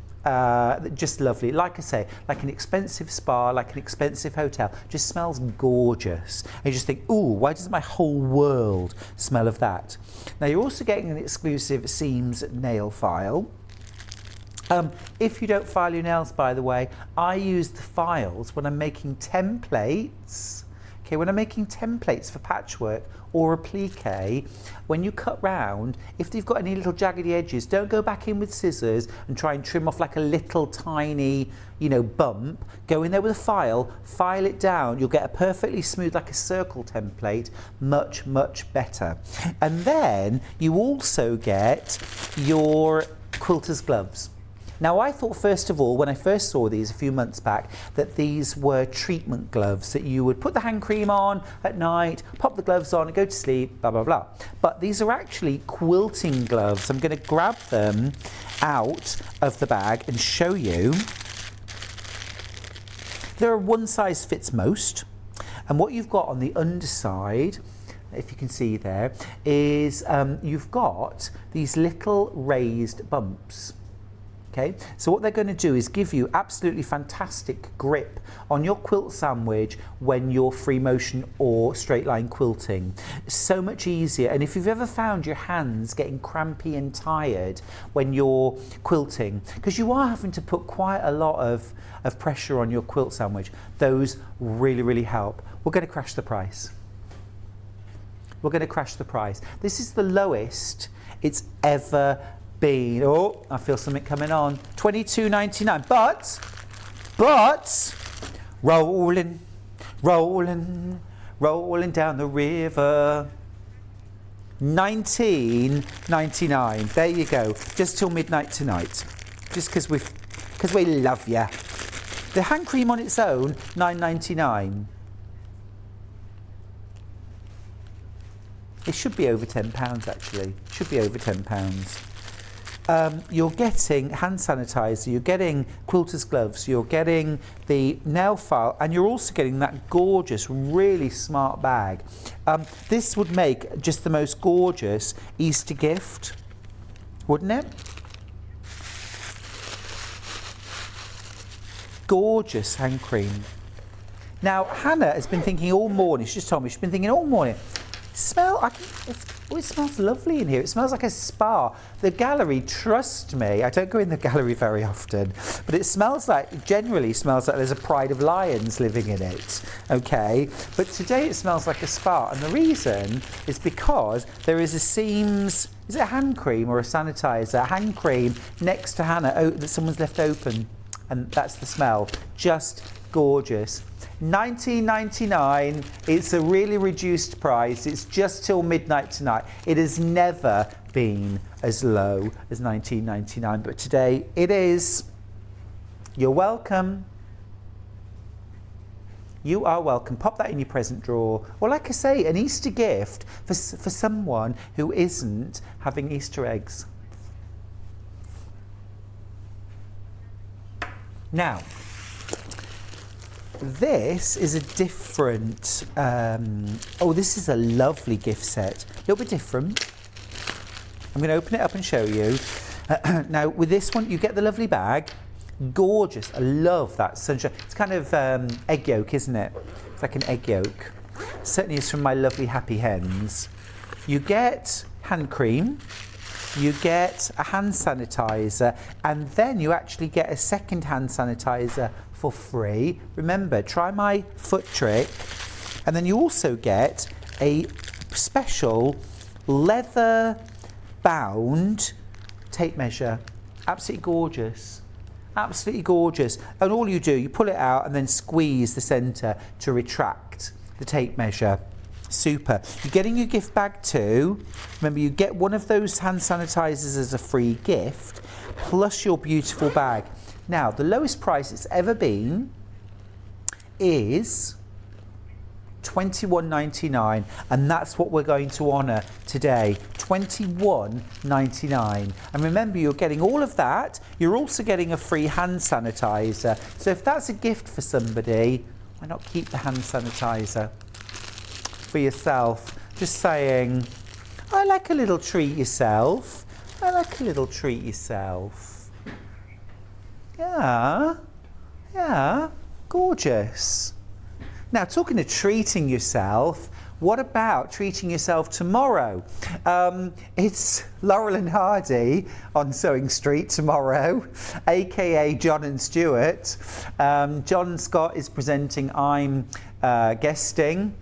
Just lovely. Like I say, like an expensive spa, like an expensive hotel. Just smells gorgeous. And you just think, ooh, why does my whole world smell of that? Now you're also getting an exclusive Seams nail file. If you don't file your nails, by the way, I use the files when I'm making templates. Okay, when I'm making templates for patchwork or applique, when you cut round, if they've got any little jaggedy edges, don't go back in with scissors and try and trim off like a little tiny, you know, bump. Go in there with a file it down. You'll get a perfectly smooth, like a circle template, much, much better. And then you also get your quilter's gloves. Now I thought, first of all, when I first saw these a few months back, that these were treatment gloves, that you would put the hand cream on at night, pop the gloves on and go to sleep, blah, blah, blah. But these are actually quilting gloves. I'm going to grab them out of the bag and show you. They're one size fits most. And what you've got on the underside, if you can see there, is you've got these little raised bumps. Okay, so what they're going to do is give you absolutely fantastic grip on your quilt sandwich when you're free motion or straight line quilting. So much easier. And if you've ever found your hands getting crampy and tired when you're quilting, because you are having to put quite a lot of pressure on your quilt sandwich, those really, really help. We're going to crash the price. We're going to crash the price. This is the lowest it's ever been. Oh, I feel something coming on. $22.99. But rolling down the river. $19.99. There you go. Just till midnight tonight. Just because we love you. The hand cream on its own, $9.99. It should be over £10 actually. Should be over £10. You're getting hand sanitizer, you're getting quilter's gloves, you're getting the nail file, and you're also getting that gorgeous, really smart bag. This would make just the most gorgeous Easter gift, wouldn't it? Gorgeous hand cream. Now, Hannah has been thinking all morning, she just told me, she's been thinking all morning, it smells lovely in here. It smells like a spa. The gallery, trust me, I don't go in the gallery very often, but it generally smells like there's a pride of lions living in it, okay? But today it smells like a spa, and the reason is because there is a Seams, is it a hand cream or a sanitizer? A hand cream next to Hannah that someone's left open. and that's the smell. Just gorgeous. $19.99. It's a really reduced price. It's just till midnight tonight. It has never been as low as $19.99, but today it is. You're welcome. You are welcome. Pop that in your present drawer. Or like I say, an Easter gift for someone who isn't having Easter eggs. Now, this is a different, this is a lovely gift set. A little bit different. I'm going to open it up and show you. Now, with this one, you get the lovely bag. Gorgeous. I love that sunshine. It's kind of egg yolk, isn't it? It's like an egg yolk. Certainly is from my lovely Happy Hens. You get hand cream. You get a hand sanitizer, and then you actually get a second hand sanitizer for free. Remember, try my foot trick. And then you also get a special leather bound tape measure. Absolutely gorgeous. Absolutely gorgeous. And all you do, you pull it out and then squeeze the centre to retract the tape measure. Super. You're getting your gift bag too. Remember, you get one of those hand sanitizers as a free gift, plus your beautiful bag. Now, the lowest price it's ever been is $21.99, and that's what we're going to honour today. $21.99. And remember, you're getting all of that. You're also getting a free hand sanitizer. So if that's a gift for somebody, why not keep the hand sanitizer for yourself? Just saying, I like a little treat yourself. I like a little treat yourself. Yeah, gorgeous. Now, talking of treating yourself, what about treating yourself tomorrow? It's Laurel and Hardy on Sewing Street tomorrow, aka John and Stuart. John Scott is presenting, I'm guesting.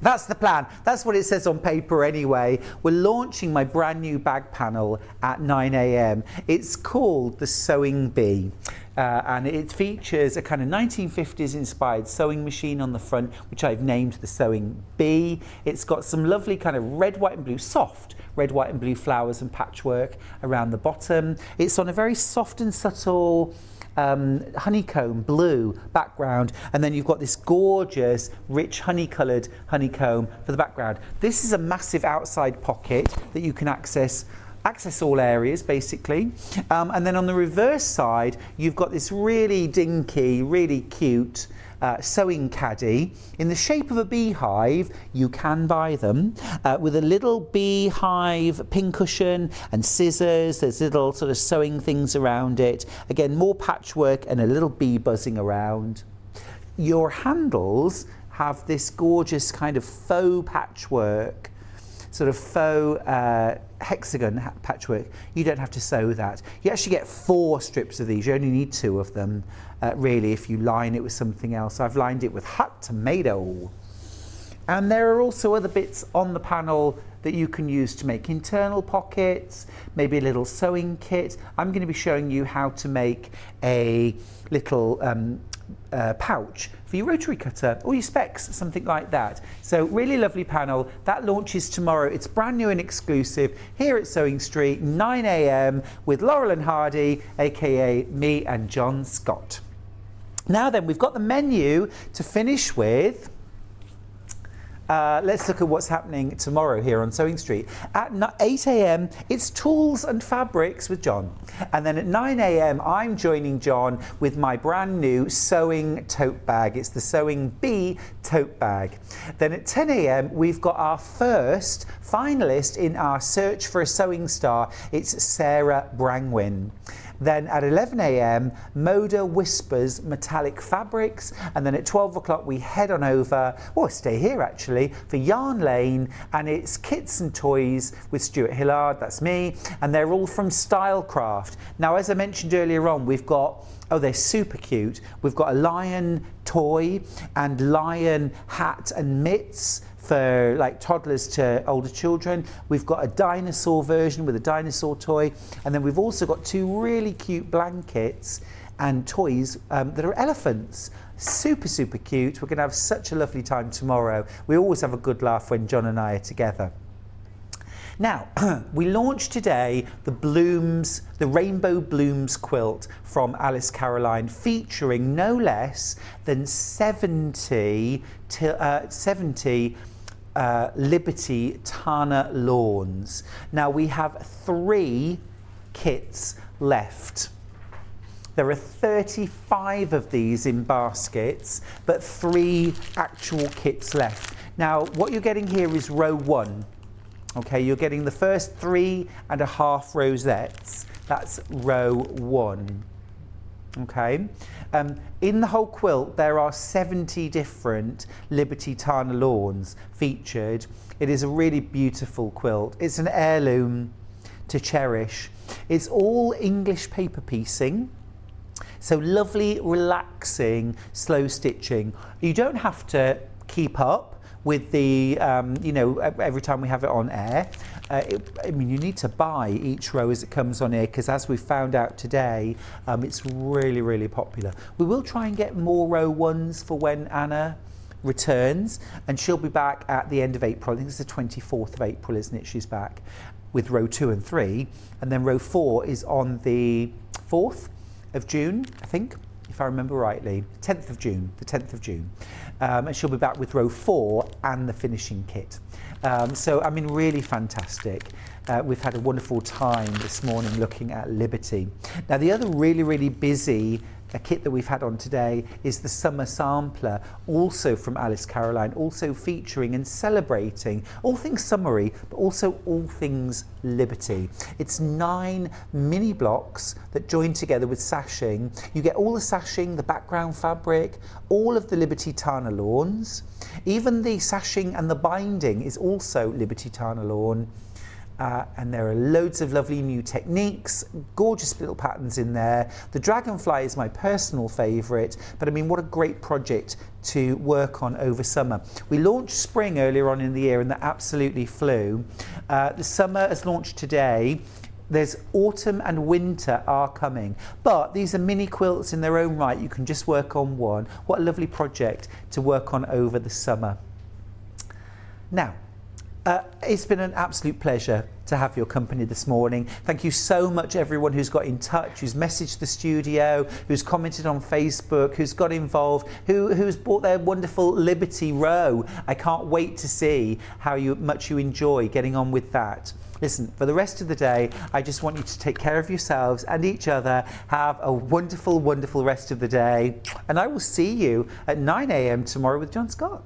That's the plan. That's what it says on paper anyway. We're launching my brand new bag panel at 9 a.m. It's called the Sewing Bee. And it features a kind of 1950s inspired sewing machine on the front, which I've named the Sewing Bee. It's got some lovely kind of red, white and blue, soft red, white and blue flowers and patchwork around the bottom. It's on a very soft and subtle honeycomb blue background, and then you've got this gorgeous rich honey-coloured honeycomb for the background. This is a massive outside pocket that you can access all areas basically, and then on the reverse side you've got this really dinky, really cute sewing caddy in the shape of a beehive. You can buy them with a little beehive pincushion and scissors. There's little sort of sewing things around it. Again, more patchwork and a little bee buzzing around. Your handles have this gorgeous kind of faux patchwork, sort of faux hexagon patchwork. You don't have to sew that. You actually get 4 strips of these. You only need 2 of them, really, if you line it with something else. I've lined it with hot tomato. And there are also other bits on the panel that you can use to make internal pockets, maybe a little sewing kit. I'm going to be showing you how to make a little pouch for your rotary cutter or your specs, something like that. So really lovely panel. That launches tomorrow. It's brand new and exclusive here at Sewing Street, 9 a.m. with Laurel and Hardy, aka me and John Scott. Now then, we've got the menu to finish with. Let's look at what's happening tomorrow here on Sewing Street. At 8 a.m, it's Tools and Fabrics with John. And then at 9 a.m, I'm joining John with my brand new sewing tote bag. It's the Sewing Bee tote bag. Then at 10 a.m, we've got our first finalist in our Search for a Sewing Star. It's Sarah Brangwyn. Then at 11 a.m, Moda Whispers Metallic Fabrics, and then at 12 o'clock we head on over, or stay here actually, for Yarn Lane, and it's Kits and Toys with Stuart Hillard, that's me, and they're all from Stylecraft. Now, as I mentioned earlier on, we've got, oh, they're super cute. We've got a lion toy and lion hat and mitts for like toddlers to older children. We've got a dinosaur version with a dinosaur toy, and then we've also got 2 really cute blankets and toys that are elephants. Super, super cute. We're going to have such a lovely time tomorrow. We always have a good laugh when John and I are together. Now, we launched today the Rainbow Blooms quilt from Alice Caroline, featuring no less than 70 Liberty Tana lawns. Now, we have 3 kits left. There are 35 of these in baskets, but 3 actual kits left. Now, what you're getting here is row 1. Okay, you're getting the first 3.5 rosettes. That's row 1. Okay. In the whole quilt, there are 70 different Liberty Tana lawns featured. It is a really beautiful quilt. It's an heirloom to cherish. It's all English paper piecing. So lovely, relaxing, slow stitching. You don't have to keep up with the, every time we have it on air. You need to buy each row as it comes on air, because as we found out today, it's really, really popular. We will try and get more row 1s for when Anna returns, and she'll be back at the end of April. I think it's the 24th of April, isn't it? She's back with row 2 and 3, and then row 4 is on the 4th of June, I think, if I remember rightly, the 10th of June. And she'll be back with row 4 and the finishing kit. So, really fantastic. We've had a wonderful time this morning looking at Liberty. Now, the other really, really busy kit that we've had on today is the Summer Sampler, also from Alice Caroline, also featuring and celebrating all things summery, but also all things Liberty. It's 9 mini blocks that join together with sashing. You get all the sashing, the background fabric, all of the Liberty Tana lawns. Even the sashing and the binding is also Liberty Tana lawn. And there are loads of lovely new techniques, gorgeous little patterns in there. The dragonfly is my personal favourite, but what a great project to work on over summer. We launched spring earlier on in the year and that absolutely flew. The summer has launched today. There's autumn and winter are coming, but these are mini quilts in their own right. You can just work on one. What a lovely project to work on over the summer. Now, it's been an absolute pleasure to have your company this morning. Thank you so much, everyone who's got in touch, who's messaged the studio, who's commented on Facebook, who's got involved, who's bought their wonderful Liberty row. I can't wait to see how much you enjoy getting on with that. Listen, for the rest of the day, I just want you to take care of yourselves and each other. Have a wonderful, wonderful rest of the day. And I will see you at 9 a.m. tomorrow with John Scott.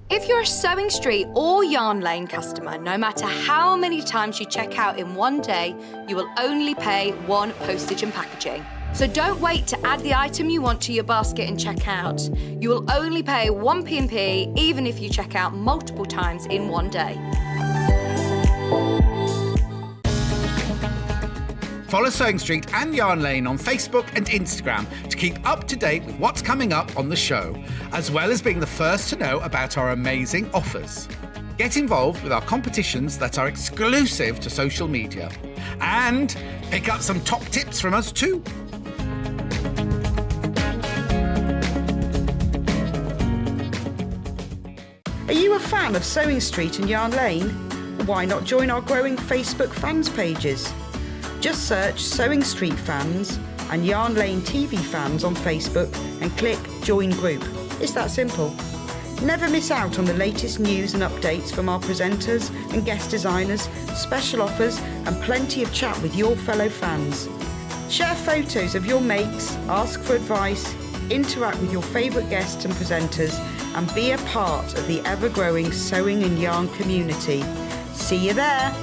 If you're a Sewing Street or Yarn Lane customer, no matter how many times you check out in one day, you will only pay 1 postage and packaging. So don't wait to add the item you want to your basket and check out. You will only pay 1 P&P even if you check out multiple times in one day.
Follow Sewing Street and Yarn Lane on Facebook and Instagram to keep up to date with what's coming up on the show, as well as being the first to know about our amazing offers. Get involved with our competitions that are exclusive to social media. And pick up some top tips from us too.
Are you a fan of Sewing Street and Yarn Lane? Why not join our growing Facebook fans pages? Just search Sewing Street Fans and Yarn Lane TV Fans on Facebook and click Join Group. It's that simple. Never miss out on the latest news and updates from our presenters and guest designers, special offers and plenty of chat with your fellow fans. Share photos of your makes, ask for advice, interact with your favourite guests and presenters and be a part of the ever-growing sewing and yarn community. See you there!